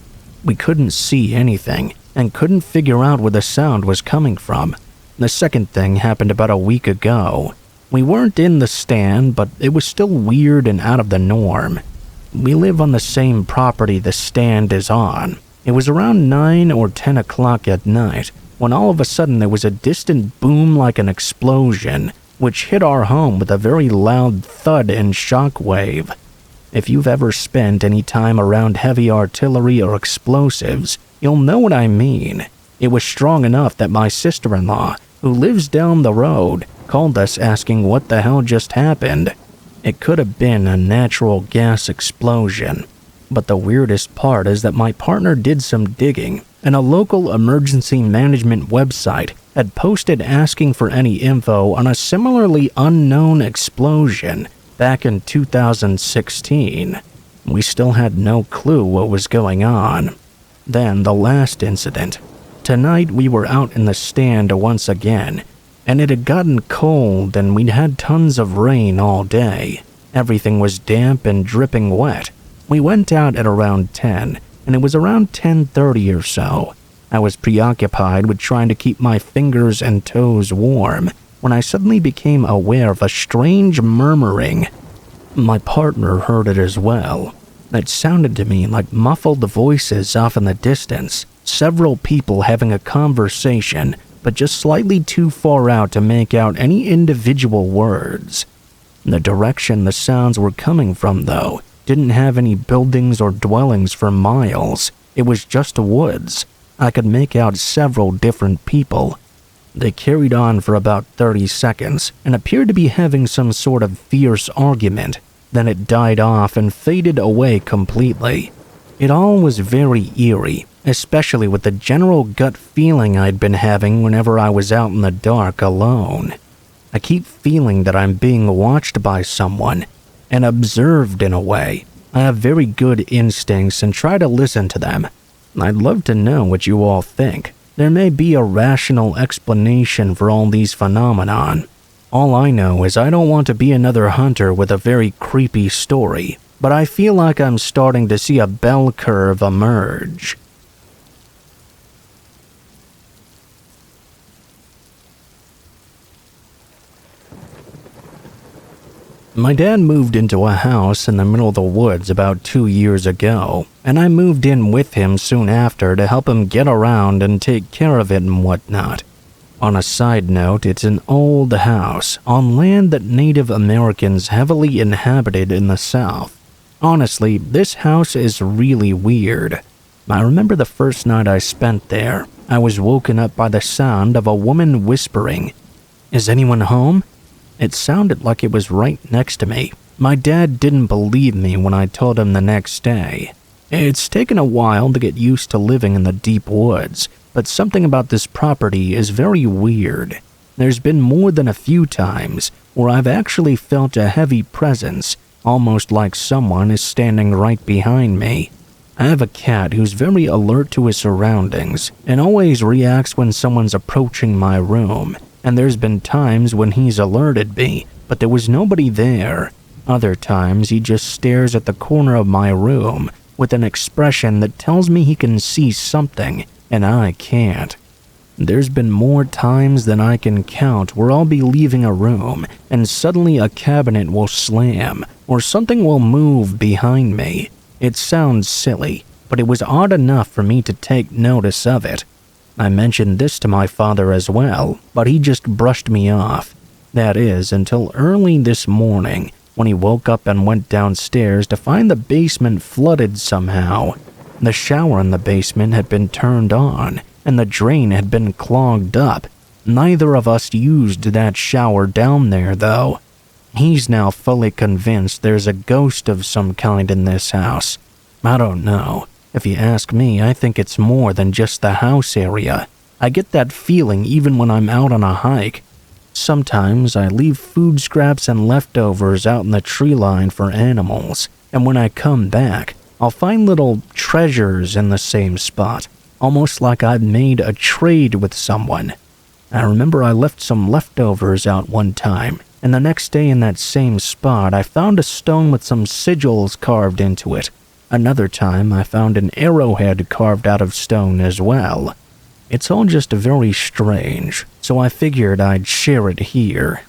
We couldn't see anything, and couldn't figure out where the sound was coming from. The second thing happened about a week ago. We weren't in the stand, but it was still weird and out of the norm. We live on the same property the stand is on. It was around 9 or 10 o'clock at night, when all of a sudden there was a distant boom like an explosion, which hit our home with a very loud thud and shockwave. If you've ever spent any time around heavy artillery or explosives, you'll know what I mean. It was strong enough that my sister-in-law, who lives down the road, called us asking what the hell just happened. It could have been a natural gas explosion. But the weirdest part is that my partner did some digging, and a local emergency management website had posted asking for any info on a similarly unknown explosion back in 2016. We still had no clue what was going on. Then the last incident. Tonight we were out in the stand once again, and it had gotten cold and we'd had tons of rain all day. Everything was damp and dripping wet. We went out at around 10, and it was around 10:30 or so. I was preoccupied with trying to keep my fingers and toes warm when I suddenly became aware of a strange murmuring. My partner heard it as well. It sounded to me like muffled voices off in the distance, several people having a conversation, but just slightly too far out to make out any individual words. The direction the sounds were coming from, though, didn't have any buildings or dwellings for miles. It was just woods. I could make out several different people. They carried on for about 30 seconds and appeared to be having some sort of fierce argument. Then it died off and faded away completely. It all was very eerie, especially with the general gut feeling I'd been having whenever I was out in the dark alone. I keep feeling that I'm being watched by someone and observed in a way. I have very good instincts and try to listen to them. I'd love to know what you all think. There may be a rational explanation for all these phenomenon. All I know is I don't want to be another hunter with a very creepy story, but I feel like I'm starting to see a bell curve emerge. My dad moved into a house in the middle of the woods about 2 years ago, and I moved in with him soon after to help him get around and take care of it and whatnot. On a side note, it's an old house on land that Native Americans heavily inhabited in the South. Honestly, this house is really weird. I remember the first night I spent there, I was woken up by the sound of a woman whispering, "Is anyone home?" It sounded like it was right next to me. My dad didn't believe me when I told him the next day. It's taken a while to get used to living in the deep woods, but something about this property is very weird. There's been more than a few times where I've actually felt a heavy presence, almost like someone is standing right behind me. I have a cat who's very alert to his surroundings and always reacts when someone's approaching my room. And there's been times when he's alerted me, but there was nobody there. Other times he just stares at the corner of my room with an expression that tells me he can see something and I can't. There's been more times than I can count where I'll be leaving a room and suddenly a cabinet will slam or something will move behind me. It sounds silly, but it was odd enough for me to take notice of it. I mentioned this to my father as well, but he just brushed me off. That is, until early this morning, when he woke up and went downstairs to find the basement flooded somehow. The shower in the basement had been turned on, and the drain had been clogged up. Neither of us used that shower down there, though. He's now fully convinced there's a ghost of some kind in this house. I don't know. If you ask me, I think it's more than just the house area. I get that feeling even when I'm out on a hike. Sometimes I leave food scraps and leftovers out in the tree line for animals, and when I come back, I'll find little treasures in the same spot, almost like I've made a trade with someone. I remember I left some leftovers out one time, and the next day in that same spot I found a stone with some sigils carved into it. Another time, I found an arrowhead carved out of stone as well. It's all just very strange, so I figured I'd share it here.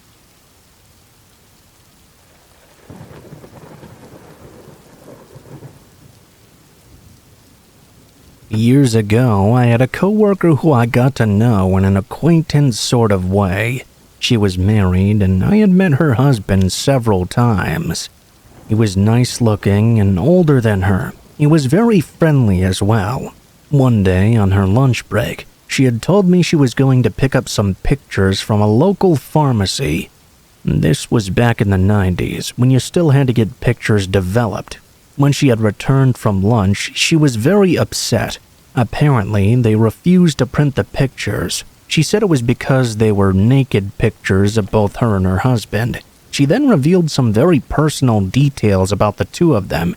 Years ago, I had a coworker who I got to know in an acquaintance sort of way. She was married, and I had met her husband several times. He was nice-looking and older than her. He was very friendly as well. One day, on her lunch break, she had told me she was going to pick up some pictures from a local pharmacy. This was back in the 90s, when you still had to get pictures developed. When she had returned from lunch, she was very upset. Apparently, they refused to print the pictures. She said it was because they were naked pictures of both her and her husband. She then revealed some very personal details about the two of them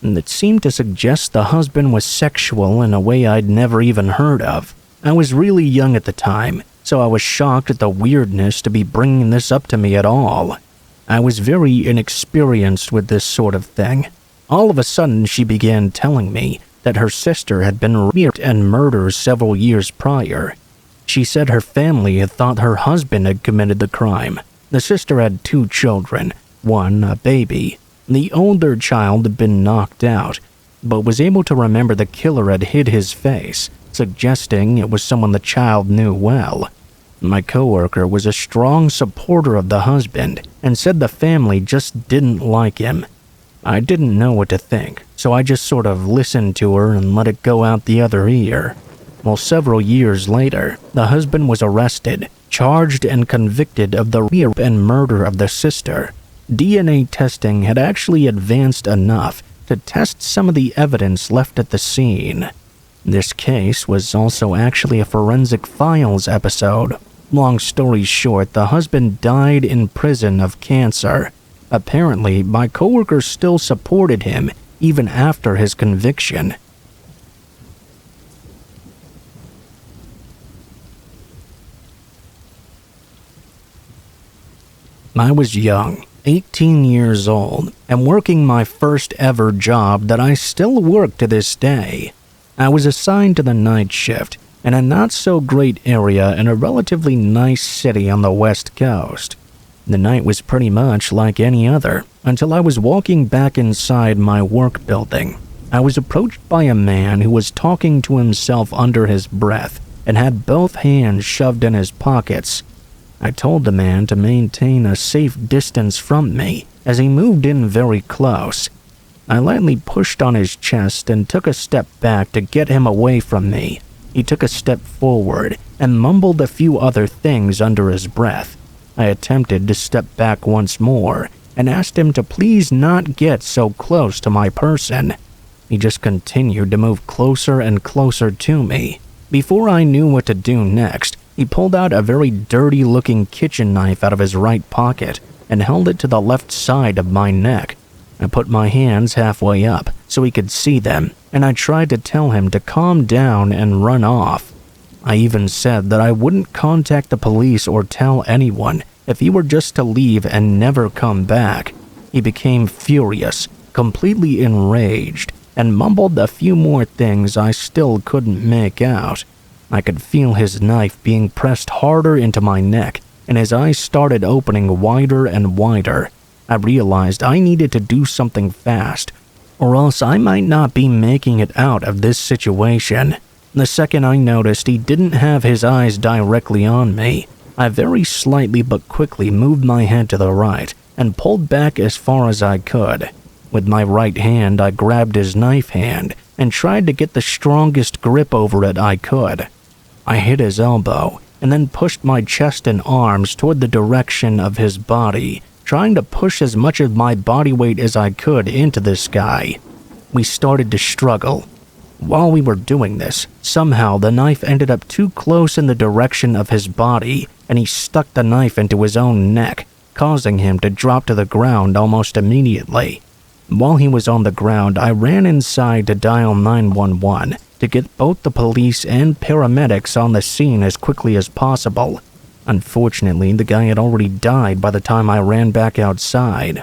that seemed to suggest the husband was sexual in a way I'd never even heard of. I was really young at the time, so I was shocked at the weirdness to be bringing this up to me at all. I was very inexperienced with this sort of thing. All of a sudden, she began telling me that her sister had been raped and murdered several years prior. She said her family had thought her husband had committed the crime. The sister had 2 children, one a baby. The older child had been knocked out, but was able to remember the killer had hid his face, suggesting it was someone the child knew well. My coworker was a strong supporter of the husband and said the family just didn't like him. I didn't know what to think, so I just sort of listened to her and let it go out the other ear. Well, several years later, the husband was arrested, charged and convicted of the rape and murder of the sister. DNA testing had actually advanced enough to test some of the evidence left at the scene. This case was also actually a Forensic Files episode. Long story short, the husband died in prison of cancer. Apparently, my coworker still supported him even after his conviction. I was young, 18 years old, and working my first ever job that I still work to this day. I was assigned to the night shift in a not-so-great area in a relatively nice city on the West Coast. The night was pretty much like any other until I was walking back inside my work building. I was approached by a man who was talking to himself under his breath and had both hands shoved in his pockets. I told the man to maintain a safe distance from me as he moved in very close. I lightly pushed on his chest and took a step back to get him away from me. He took a step forward and mumbled a few other things under his breath. I attempted to step back once more and asked him to please not get so close to my person. He just continued to move closer and closer to me. Before I knew what to do next, he pulled out a very dirty-looking kitchen knife out of his right pocket and held it to the left side of my neck. I put my hands halfway up so he could see them, and I tried to tell him to calm down and run off. I even said that I wouldn't contact the police or tell anyone if he were just to leave and never come back. He became furious, completely enraged, and mumbled a few more things I still couldn't make out. I could feel his knife being pressed harder into my neck, and his eyes started opening wider and wider. I realized I needed to do something fast, or else I might not be making it out of this situation. The second I noticed he didn't have his eyes directly on me, I very slightly but quickly moved my head to the right and pulled back as far as I could. With my right hand, I grabbed his knife hand and tried to get the strongest grip over it I could. I hit his elbow and then pushed my chest and arms toward the direction of his body, trying to push as much of my body weight as I could into this guy. We started to struggle. While we were doing this, somehow the knife ended up too close in the direction of his body, and he stuck the knife into his own neck, causing him to drop to the ground almost immediately. While he was on the ground, I ran inside to dial 911 to get both the police and paramedics on the scene as quickly as possible. Unfortunately, the guy had already died by the time I ran back outside.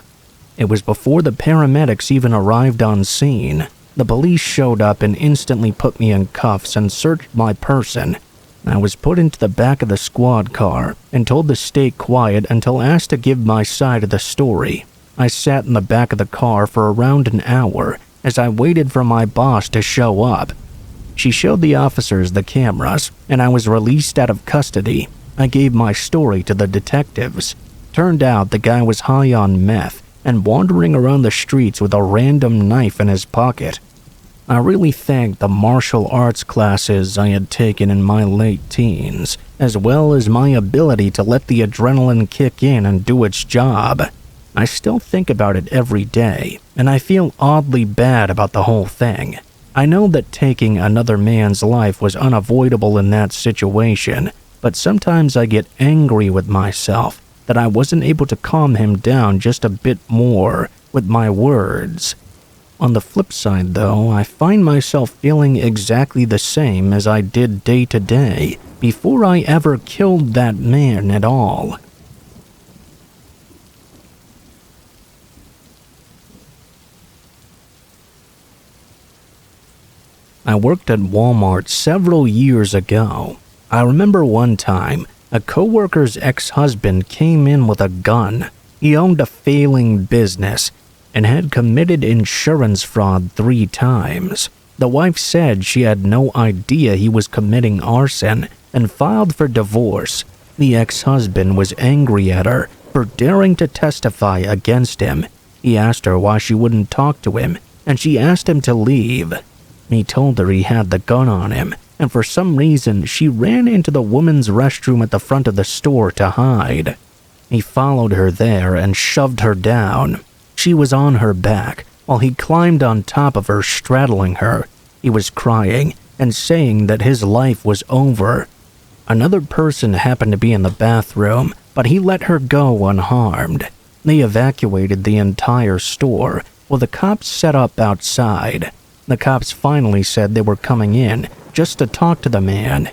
It was before the paramedics even arrived on scene. The police showed up and instantly put me in cuffs and searched my person. I was put into the back of the squad car and told to stay quiet until asked to give my side of the story. I sat in the back of the car for around an hour as I waited for my boss to show up. She showed the officers the cameras, and I was released out of custody. I gave my story to the detectives. Turned out the guy was high on meth and wandering around the streets with a random knife in his pocket. I really thanked the martial arts classes I had taken in my late teens, as well as my ability to let the adrenaline kick in and do its job. I still think about it every day, and I feel oddly bad about the whole thing. I know that taking another man's life was unavoidable in that situation, but sometimes I get angry with myself that I wasn't able to calm him down just a bit more with my words. On the flip side, though, I find myself feeling exactly the same as I did day to day before I ever killed that man at all. I worked at Walmart several years ago. I remember one time, a coworker's ex-husband came in with a gun. He owned a failing business and had committed insurance fraud 3 times. The wife said she had no idea he was committing arson and filed for divorce. The ex-husband was angry at her for daring to testify against him. He asked her why she wouldn't talk to him, and she asked him to leave. He told her he had the gun on him, and for some reason she ran into the women's restroom at the front of the store to hide. He followed her there and shoved her down. She was on her back, while he climbed on top of her, straddling her. He was crying and saying that his life was over. Another person happened to be in the bathroom, but he let her go unharmed. They evacuated the entire store, while the cops set up outside. The cops finally said they were coming in just to talk to the man.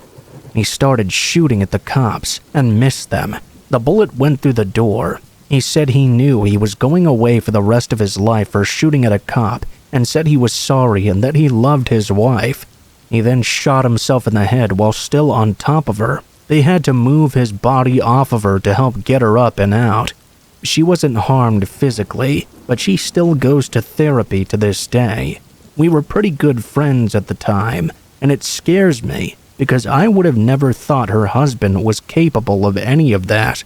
He started shooting at the cops and missed them. The bullet went through the door. He said he knew he was going away for the rest of his life for shooting at a cop, and said he was sorry and that he loved his wife. He then shot himself in the head while still on top of her. They had to move his body off of her to help get her up and out. She wasn't harmed physically, but she still goes to therapy to this day. We were pretty good friends at the time, and it scares me because I would have never thought her husband was capable of any of that.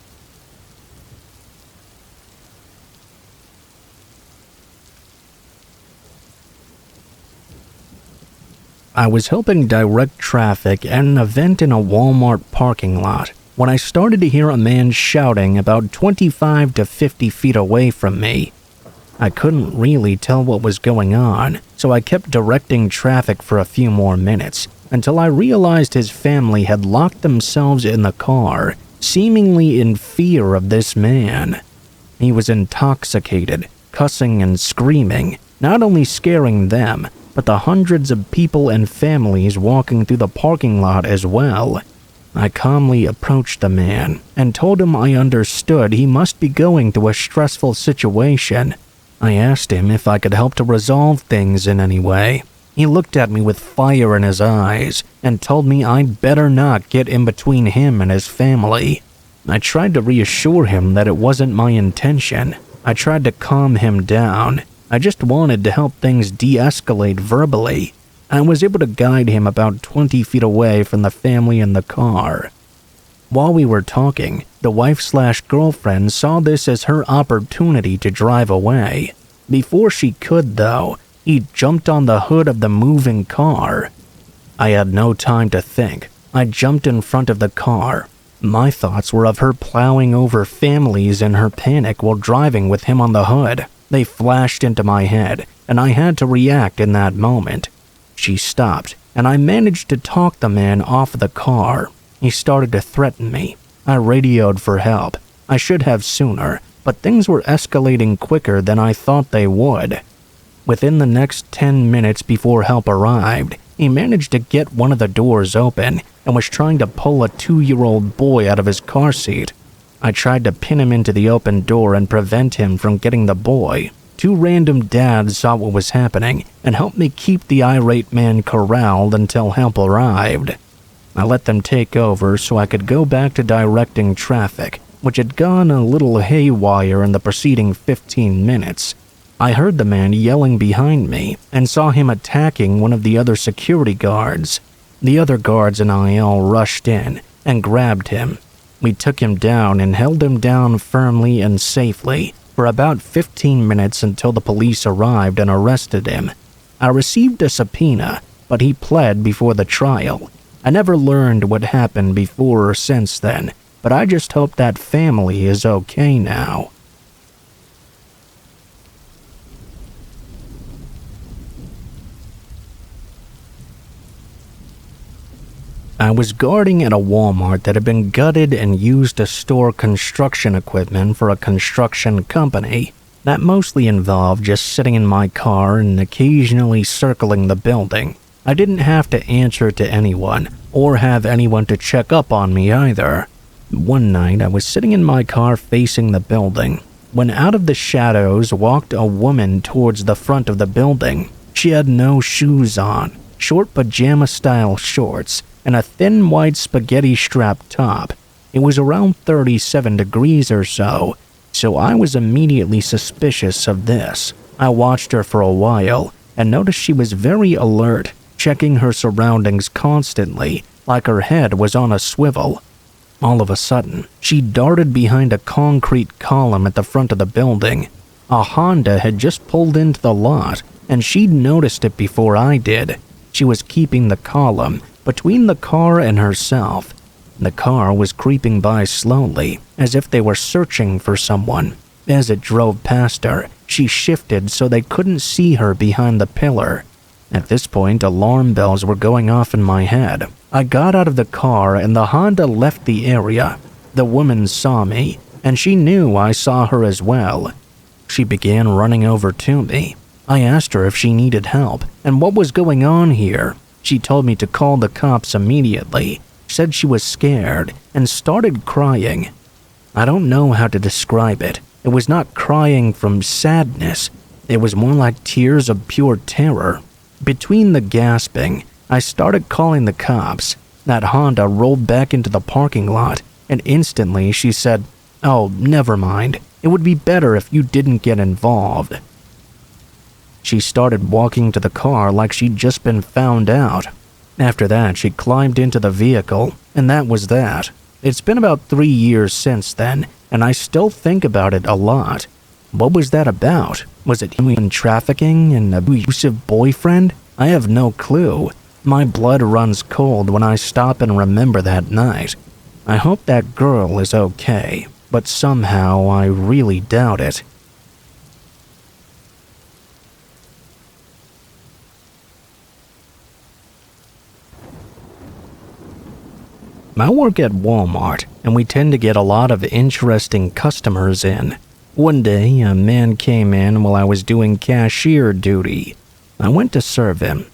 I was helping direct traffic at an event in a Walmart parking lot when I started to hear a man shouting about 25 to 50 feet away from me. I couldn't really tell what was going on, so I kept directing traffic for a few more minutes until I realized his family had locked themselves in the car, seemingly in fear of this man. He was intoxicated, cussing and screaming, not only scaring them, but the hundreds of people and families walking through the parking lot as well. I calmly approached the man and told him I understood he must be going through a stressful situation. I asked him if I could help to resolve things in any way. He looked at me with fire in his eyes and told me I'd better not get in between him and his family. I tried to reassure him that it wasn't my intention. I tried to calm him down. I just wanted to help things de-escalate verbally. I was able to guide him about 20 feet away from the family in the car. While we were talking, the wife/girlfriend saw this as her opportunity to drive away. Before she could, though, he jumped on the hood of the moving car. I had no time to think. I jumped in front of the car. My thoughts were of her plowing over families in her panic while driving with him on the hood. They flashed into my head, and I had to react in that moment. She stopped, and I managed to talk the man off the car. He started to threaten me. I radioed for help. I should have sooner, but things were escalating quicker than I thought they would. Within the next 10 minutes before help arrived, he managed to get one of the doors open and was trying to pull a 2-year-old boy out of his car seat. I tried to pin him into the open door and prevent him from getting the boy. 2 random dads saw what was happening and helped me keep the irate man corralled until help arrived. I let them take over so I could go back to directing traffic, which had gone a little haywire in the preceding 15 minutes. I heard the man yelling behind me and saw him attacking one of the other security guards. The other guards and I all rushed in and grabbed him. We took him down and held him down firmly and safely for about 15 minutes until the police arrived and arrested him. I received a subpoena, but he pled before the trial. I never learned what happened before or since then, but I just hope that family is okay now. I was guarding at a Walmart that had been gutted and used to store construction equipment for a construction company. That mostly involved just sitting in my car and occasionally circling the building. I didn't have to answer to anyone, or have anyone to check up on me either. One night, I was sitting in my car facing the building, when out of the shadows walked a woman towards the front of the building. She had no shoes on, short pajama-style shorts, and a thin white spaghetti-strap top. It was around 37 degrees or so I was immediately suspicious of this. I watched her for a while and noticed she was very alert, checking her surroundings constantly, like her head was on a swivel. All of a sudden, she darted behind a concrete column at the front of the building. A Honda had just pulled into the lot, and she'd noticed it before I did. She was keeping the column between the car and herself. The car was creeping by slowly, as if they were searching for someone. As it drove past her, she shifted so they couldn't see her behind the pillar. At this point, alarm bells were going off in my head. I got out of the car and the Honda left the area. The woman saw me, and she knew I saw her as well. She began running over to me. I asked her if she needed help and what was going on here. She told me to call the cops immediately, said she was scared, and started crying. I don't know how to describe it. It was not crying from sadness. It was more like tears of pure terror. Between the gasping, I started calling the cops. That Honda rolled back into the parking lot, and instantly she said, "Oh, never mind. It would be better if you didn't get involved." She started walking to the car like she'd just been found out. After that, she climbed into the vehicle, and that was that. It's been about 3 years since then, and I still think about it a lot. What was that about? Was it human trafficking, an abusive boyfriend? I have no clue. My blood runs cold when I stop and remember that night. I hope that girl is okay, but somehow I really doubt it. I work at Walmart, and we tend to get a lot of interesting customers in. One day, a man came in while I was doing cashier duty. I went to serve him.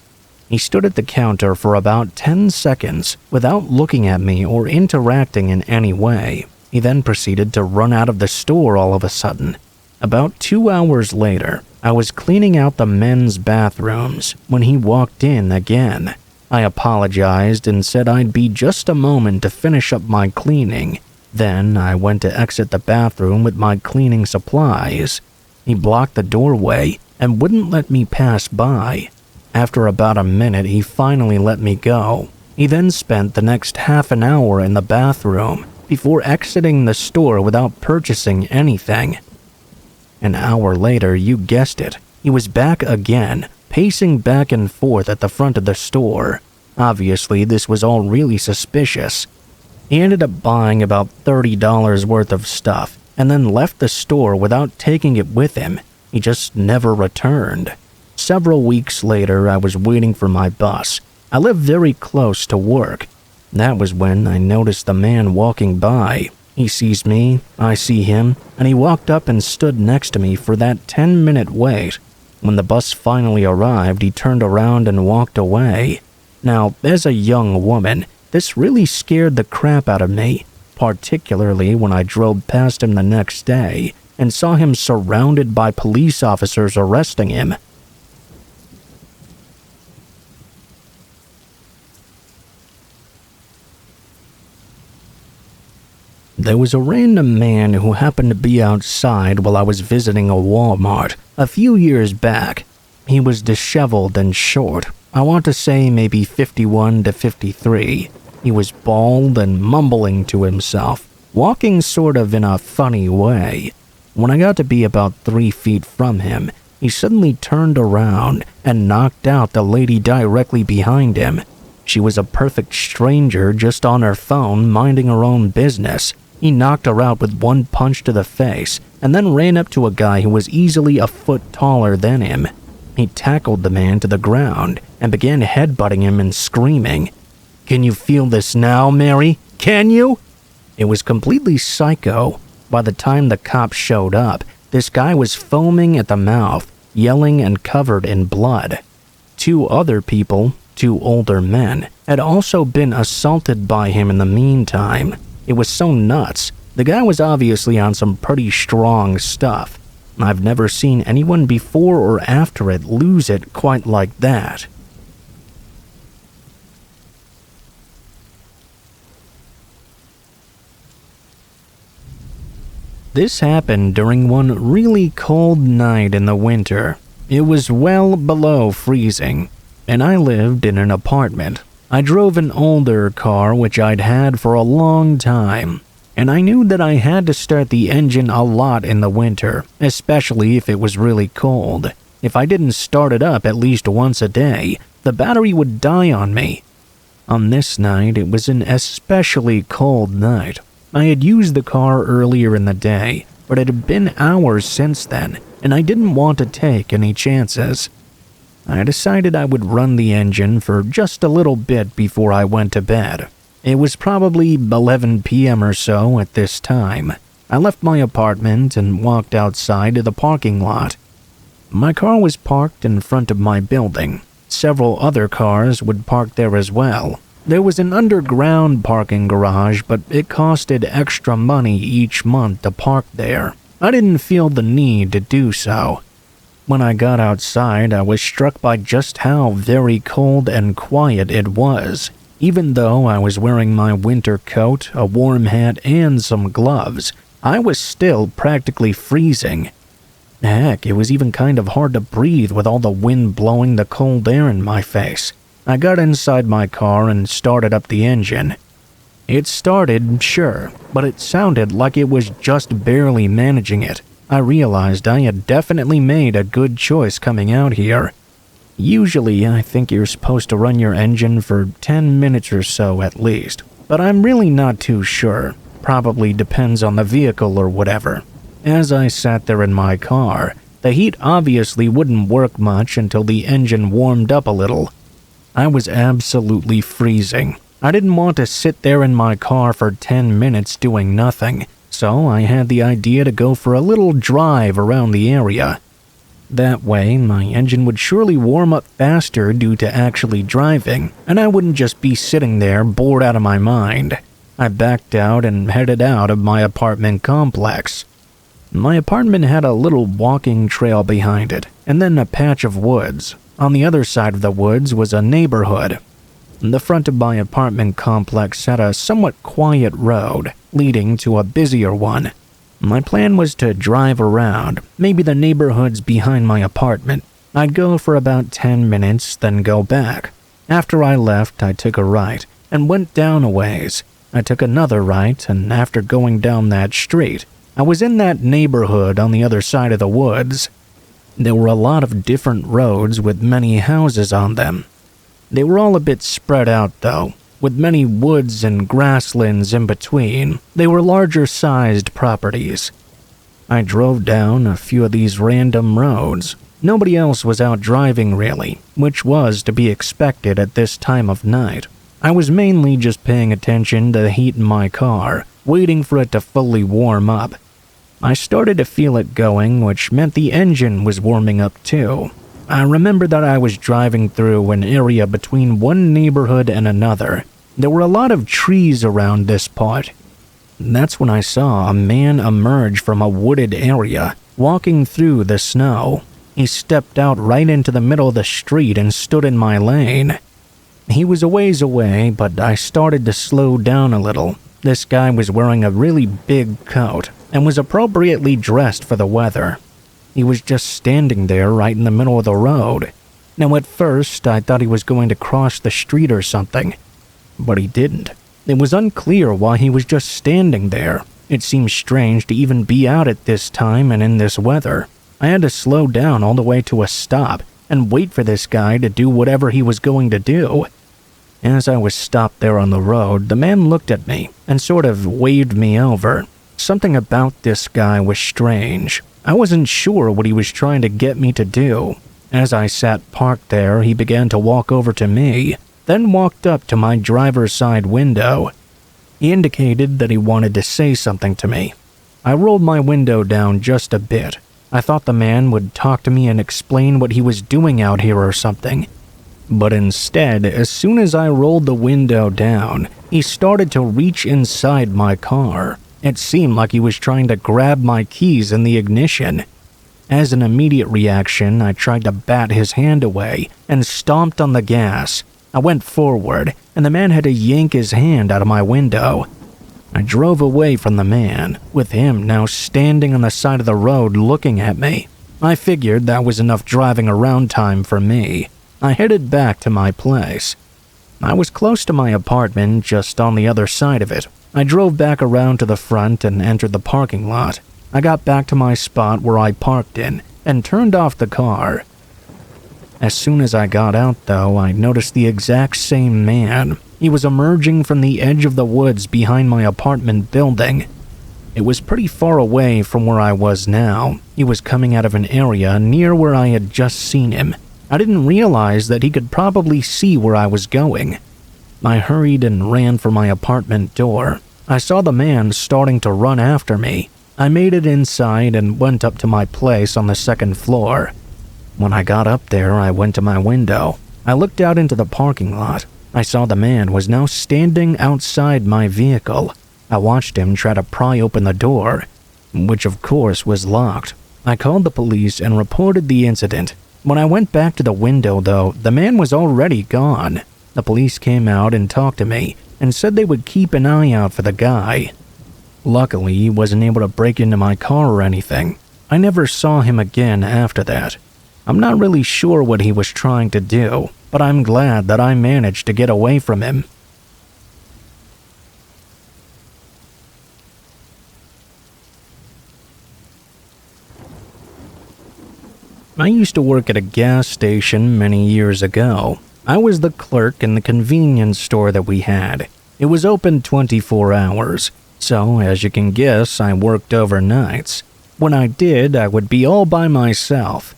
He stood at the counter for about 10 seconds without looking at me or interacting in any way. He then proceeded to run out of the store all of a sudden. About 2 hours later, I was cleaning out the men's bathrooms when he walked in again. I apologized and said I'd be just a moment to finish up my cleaning. Then I went to exit the bathroom with my cleaning supplies. He blocked the doorway and wouldn't let me pass by. After about a minute, he finally let me go. He then spent the next half an hour in the bathroom before exiting the store without purchasing anything. An hour later, you guessed it, he was back again, pacing back and forth at the front of the store. Obviously, this was all really suspicious. He ended up buying about $30 worth of stuff and then left the store without taking it with him. He just never returned. Several weeks later, I was waiting for my bus. I live very close to work. That was when I noticed the man walking by. He sees me, I see him, and he walked up and stood next to me for that 10-minute wait. When the bus finally arrived, he turned around and walked away. Now, as a young woman, this really scared the crap out of me, particularly when I drove past him the next day and saw him surrounded by police officers arresting him. There was a random man who happened to be outside while I was visiting a Walmart a few years back. He was disheveled and short. I want to say maybe 51 to 53. He was bald and mumbling to himself, walking sort of in a funny way. When I got to be about 3 feet from him, he suddenly turned around and knocked out the lady directly behind him. She was a perfect stranger just on her phone minding her own business. He knocked her out with one punch to the face and then ran up to a guy who was easily a foot taller than him. He tackled the man to the ground and began headbutting him and screaming, "Can you feel this now, Mary? Can you?" It was completely psycho. By the time the cops showed up, this guy was foaming at the mouth, yelling and covered in blood. 2 other people, 2 older men, had also been assaulted by him in the meantime. It was so nuts. The guy was obviously on some pretty strong stuff. I've never seen anyone before or after it lose it quite like that. This happened during one really cold night in the winter. It was well below freezing, and I lived in an apartment. I drove an older car which I'd had for a long time, and I knew that I had to start the engine a lot in the winter, especially if it was really cold. If I didn't start it up at least once a day, the battery would die on me. On this night, it was an especially cold night. I had used the car earlier in the day, but it had been hours since then, and I didn't want to take any chances. I decided I would run the engine for just a little bit before I went to bed. It was probably 11 p.m. or so at this time. I left my apartment and walked outside to the parking lot. My car was parked in front of my building. Several other cars would park there as well. There was an underground parking garage, but it costed extra money each month to park there. I didn't feel the need to do so. When I got outside, I was struck by just how very cold and quiet it was. Even though I was wearing my winter coat, a warm hat, and some gloves, I was still practically freezing. Heck, it was even kind of hard to breathe with all the wind blowing the cold air in my face. I got inside my car and started up the engine. It started, sure, but it sounded like it was just barely managing it. I realized I had definitely made a good choice coming out here. Usually, I think you're supposed to run your engine for 10 minutes or so at least, but I'm really not too sure. Probably depends on the vehicle or whatever. As I sat there in my car, the heat obviously wouldn't work much until the engine warmed up a little. I was absolutely freezing. I didn't want to sit there in my car for 10 minutes doing nothing, so I had the idea to go for a little drive around the area. That way, my engine would surely warm up faster due to actually driving, and I wouldn't just be sitting there bored out of my mind. I backed out and headed out of my apartment complex. My apartment had a little walking trail behind it, and then a patch of woods. On the other side of the woods was a neighborhood. The front of my apartment complex had a somewhat quiet road, leading to a busier one. My plan was to drive around, maybe the neighborhoods behind my apartment. I'd go for about 10 minutes, then go back. After I left, I took a right and went down a ways. I took another right, and after going down that street, I was in that neighborhood on the other side of the woods. There were a lot of different roads with many houses on them. They were all a bit spread out though, with many woods and grasslands in between. They were larger-sized properties. I drove down a few of these random roads. Nobody else was out driving really, which was to be expected at this time of night. I was mainly just paying attention to the heat in my car, waiting for it to fully warm up. I started to feel it going, which meant the engine was warming up too. I remember that I was driving through an area between one neighborhood and another. There were a lot of trees around this part. That's when I saw a man emerge from a wooded area, walking through the snow. He stepped out right into the middle of the street and stood in my lane. He was a ways away, but I started to slow down a little. This guy was wearing a really big coat and was appropriately dressed for the weather. He was just standing there right in the middle of the road. Now at first, I thought he was going to cross the street or something, but he didn't. It was unclear why he was just standing there. It seemed strange to even be out at this time and in this weather. I had to slow down all the way to a stop and wait for this guy to do whatever he was going to do. As I was stopped there on the road, the man looked at me and sort of waved me over. Something about this guy was strange. I wasn't sure what he was trying to get me to do. As I sat parked there, he began to walk over to me, then walked up to my driver's side window. He indicated that he wanted to say something to me. I rolled my window down just a bit. I thought the man would talk to me and explain what he was doing out here or something. But instead, as soon as I rolled the window down, he started to reach inside my car. It seemed like he was trying to grab my keys in the ignition. As an immediate reaction, I tried to bat his hand away and stomped on the gas. I went forward, and the man had to yank his hand out of my window. I drove away from the man, with him now standing on the side of the road looking at me. I figured that was enough driving around time for me. I headed back to my place. I was close to my apartment, just on the other side of it. I drove back around to the front and entered the parking lot. I got back to my spot where I parked in and turned off the car. As soon as I got out, though, I noticed the exact same man. He was emerging from the edge of the woods behind my apartment building. It was pretty far away from where I was now. He was coming out of an area near where I had just seen him. I didn't realize that he could probably see where I was going. I hurried and ran for my apartment door. I saw the man starting to run after me. I made it inside and went up to my place on the second floor. When I got up there, I went to my window. I looked out into the parking lot. I saw the man was now standing outside my vehicle. I watched him try to pry open the door, which of course was locked. I called the police and reported the incident. When I went back to the window, though, the man was already gone. The police came out and talked to me and said they would keep an eye out for the guy. Luckily, he wasn't able to break into my car or anything. I never saw him again after that. I'm not really sure what he was trying to do, but I'm glad that I managed to get away from him. I used to work at a gas station many years ago. I was the clerk in the convenience store that we had. It was open 24 hours, so as you can guess, I worked overnights. When I did, I would be all by myself.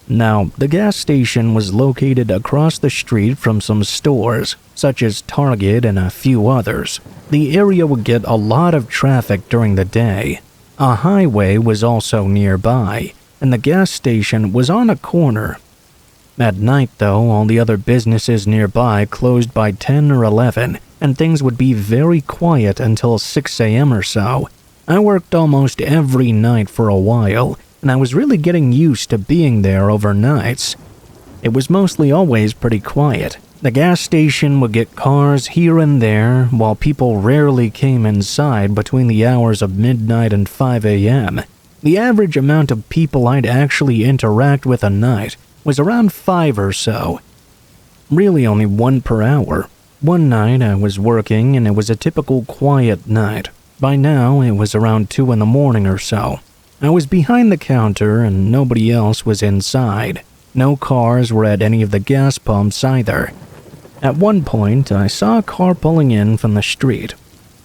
Now, the gas station was located across the street from some stores, such as Target and a few others. The area would get a lot of traffic during the day. A highway was also nearby, and the gas station was on a corner. At night, though, all the other businesses nearby closed by 10 or 11, and things would be very quiet until 6 a.m. or so. I worked almost every night for a while, and I was really getting used to being there overnights. It was mostly always pretty quiet. The gas station would get cars here and there, while people rarely came inside between the hours of midnight and 5 a.m. The average amount of people I'd actually interact with a night was around 5 or so. Really only one per hour. One night I was working and it was a typical quiet night. By now it was around 2 in the morning or so. I was behind the counter and nobody else was inside. No cars were at any of the gas pumps either. At one point, I saw a car pulling in from the street.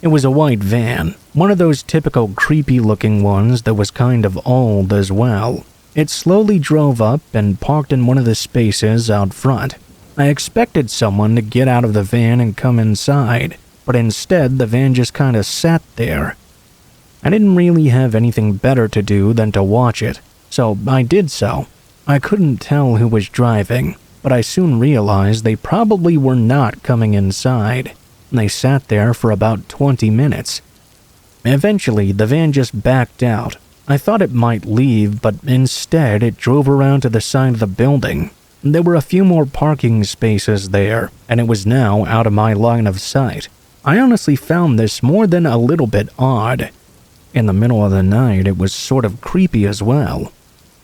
It was a white van, one of those typical creepy-looking ones that was kind of old as well. It slowly drove up and parked in one of the spaces out front. I expected someone to get out of the van and come inside, but instead the van just kind of sat there. I didn't really have anything better to do than to watch it, so I did so. I couldn't tell who was driving, but I soon realized they probably were not coming inside. They sat there for about 20 minutes. Eventually, the van just backed out. I thought it might leave, but instead it drove around to the side of the building. There were a few more parking spaces there, and it was now out of my line of sight. I honestly found this more than a little bit odd. In the middle of the night, it was sort of creepy as well.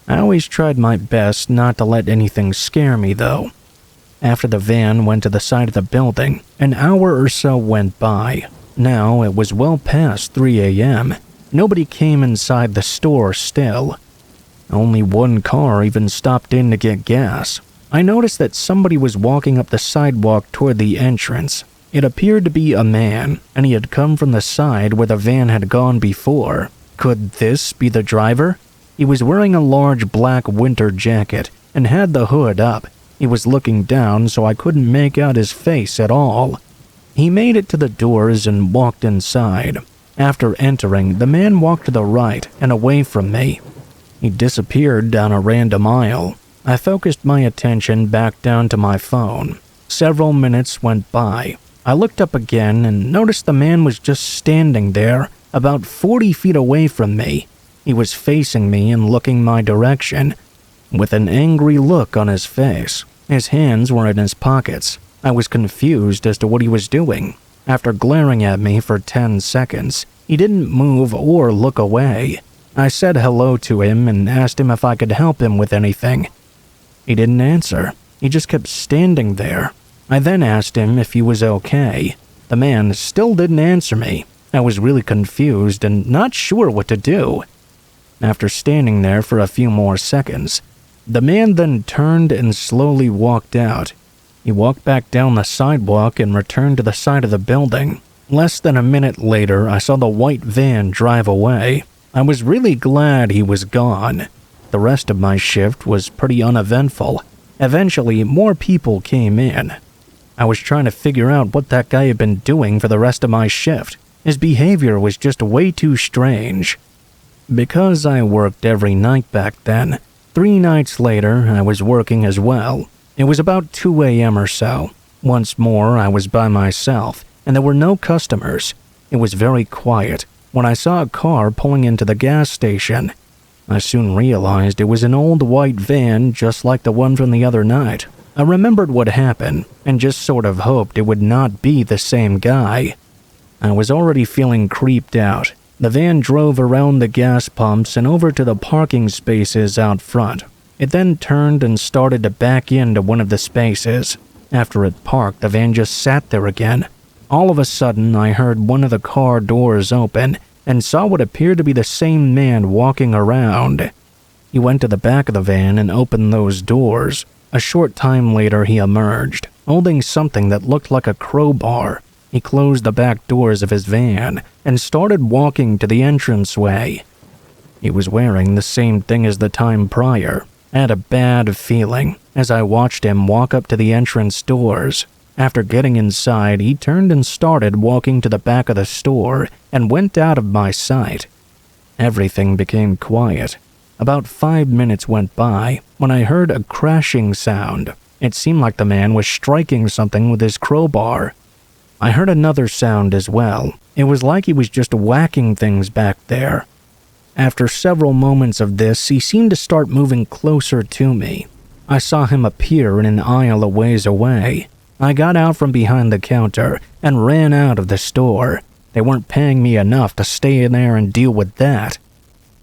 I always tried my best not to let anything scare me, though. After the van went to the side of the building, an hour or so went by. Now it was well past 3 a.m. Nobody came inside the store still. Only one car even stopped in to get gas. I noticed that somebody was walking up the sidewalk toward the entrance. It appeared to be a man, and he had come from the side where the van had gone before. Could this be the driver? He was wearing a large black winter jacket and had the hood up. He was looking down, so I couldn't make out his face at all. He made it to the doors and walked inside. After entering, the man walked to the right and away from me. He disappeared down a random aisle. I focused my attention back down to my phone. Several minutes went by. I looked up again and noticed the man was just standing there, about 40 feet away from me. He was facing me and looking my direction, with an angry look on his face. His hands were in his pockets. I was confused as to what he was doing. After glaring at me for 10 seconds, he didn't move or look away. I said hello to him and asked him if I could help him with anything. He didn't answer. He just kept standing there. I then asked him if he was okay. The man still didn't answer me. I was really confused and not sure what to do. After standing there for a few more seconds, the man then turned and slowly walked out. He walked back down the sidewalk and returned to the side of the building. Less than a minute later, I saw the white van drive away. I was really glad he was gone. The rest of my shift was pretty uneventful. Eventually, more people came in. I was trying to figure out what that guy had been doing for the rest of my shift. His behavior was just way too strange. Because I worked every night back then, 3 nights later I was working as well. It was about 2 a.m. or so. Once more, I was by myself, and there were no customers. It was very quiet when I saw a car pulling into the gas station. I soon realized it was an old white van just like the one from the other night. I remembered what happened and just sort of hoped it would not be the same guy. I was already feeling creeped out. The van drove around the gas pumps and over to the parking spaces out front. It then turned and started to back into one of the spaces. After it parked, the van just sat there again. All of a sudden, I heard one of the car doors open and saw what appeared to be the same man walking around. He went to the back of the van and opened those doors. A short time later, he emerged, holding something that looked like a crowbar. He closed the back doors of his van and started walking to the entranceway. He was wearing the same thing as the time prior. I had a bad feeling as I watched him walk up to the entrance doors. After getting inside, he turned and started walking to the back of the store and went out of my sight. Everything became quiet. About 5 minutes went by when I heard a crashing sound. It seemed like the man was striking something with his crowbar. I heard another sound as well. It was like he was just whacking things back there. After several moments of this, he seemed to start moving closer to me. I saw him appear in an aisle a ways away. I got out from behind the counter and ran out of the store. They weren't paying me enough to stay in there and deal with that.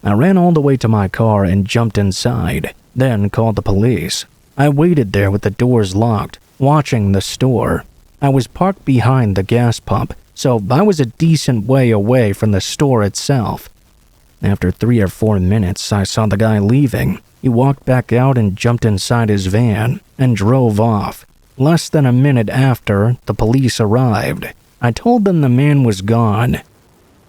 I ran all the way to my car and jumped inside, then called the police. I waited there with the doors locked, watching the store. I was parked behind the gas pump, so I was a decent way away from the store itself. After 3 or 4 minutes, I saw the guy leaving. He walked back out and jumped inside his van and drove off. Less than a minute after, the police arrived. I told them the man was gone.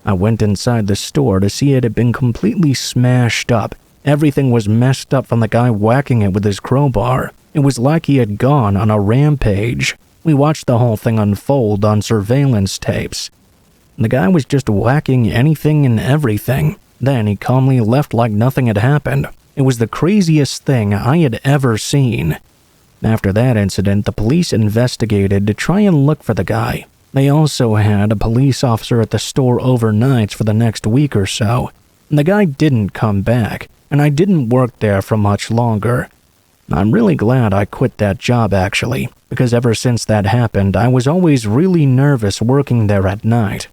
I went inside the store to see it had been completely smashed up. Everything was messed up from the guy whacking it with his crowbar. It was like he had gone on a rampage. We watched the whole thing unfold on surveillance tapes. The guy was just whacking anything and everything. Then he calmly left like nothing had happened. It was the craziest thing I had ever seen. After that incident, the police investigated to try and look for the guy. They also had a police officer at the store overnight for the next week or so. The guy didn't come back, and I didn't work there for much longer. I'm really glad I quit that job actually, because ever since that happened, I was always really nervous working there at night.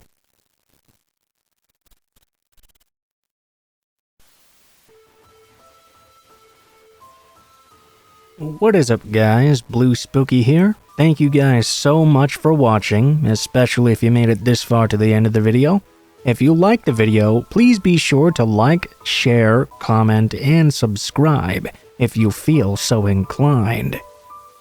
What is up guys, Blue Spooky here. Thank you guys so much for watching, especially if you made it this far to the end of the video. If you liked the video, please be sure to like, share, comment, and subscribe if you feel so inclined.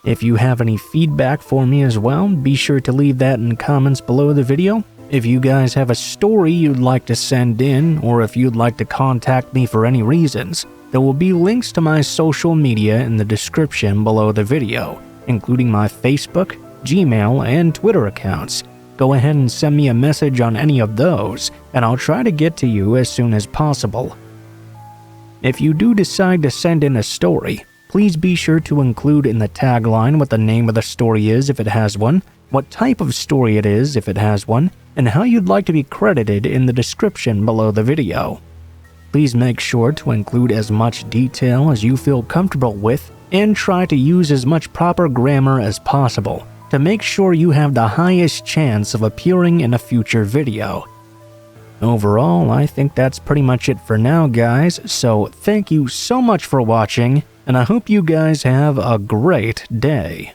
If you have any feedback for me as well, be sure to leave that in comments below the video. If you guys have a story you'd like to send in, or if you'd like to contact me for any reasons, there will be links to my social media in the description below the video, including my Facebook, Gmail, and Twitter accounts. Go ahead and send me a message on any of those, and I'll try to get to you as soon as possible. If you do decide to send in a story, please be sure to include in the tagline what the name of the story is if it has one, what type of story it is if it has one, and how you'd like to be credited in the description below the video. Please make sure to include as much detail as you feel comfortable with, and try to use as much proper grammar as possible to make sure you have the highest chance of appearing in a future video. Overall, I think that's pretty much it for now, guys, so thank you so much for watching, and I hope you guys have a great day.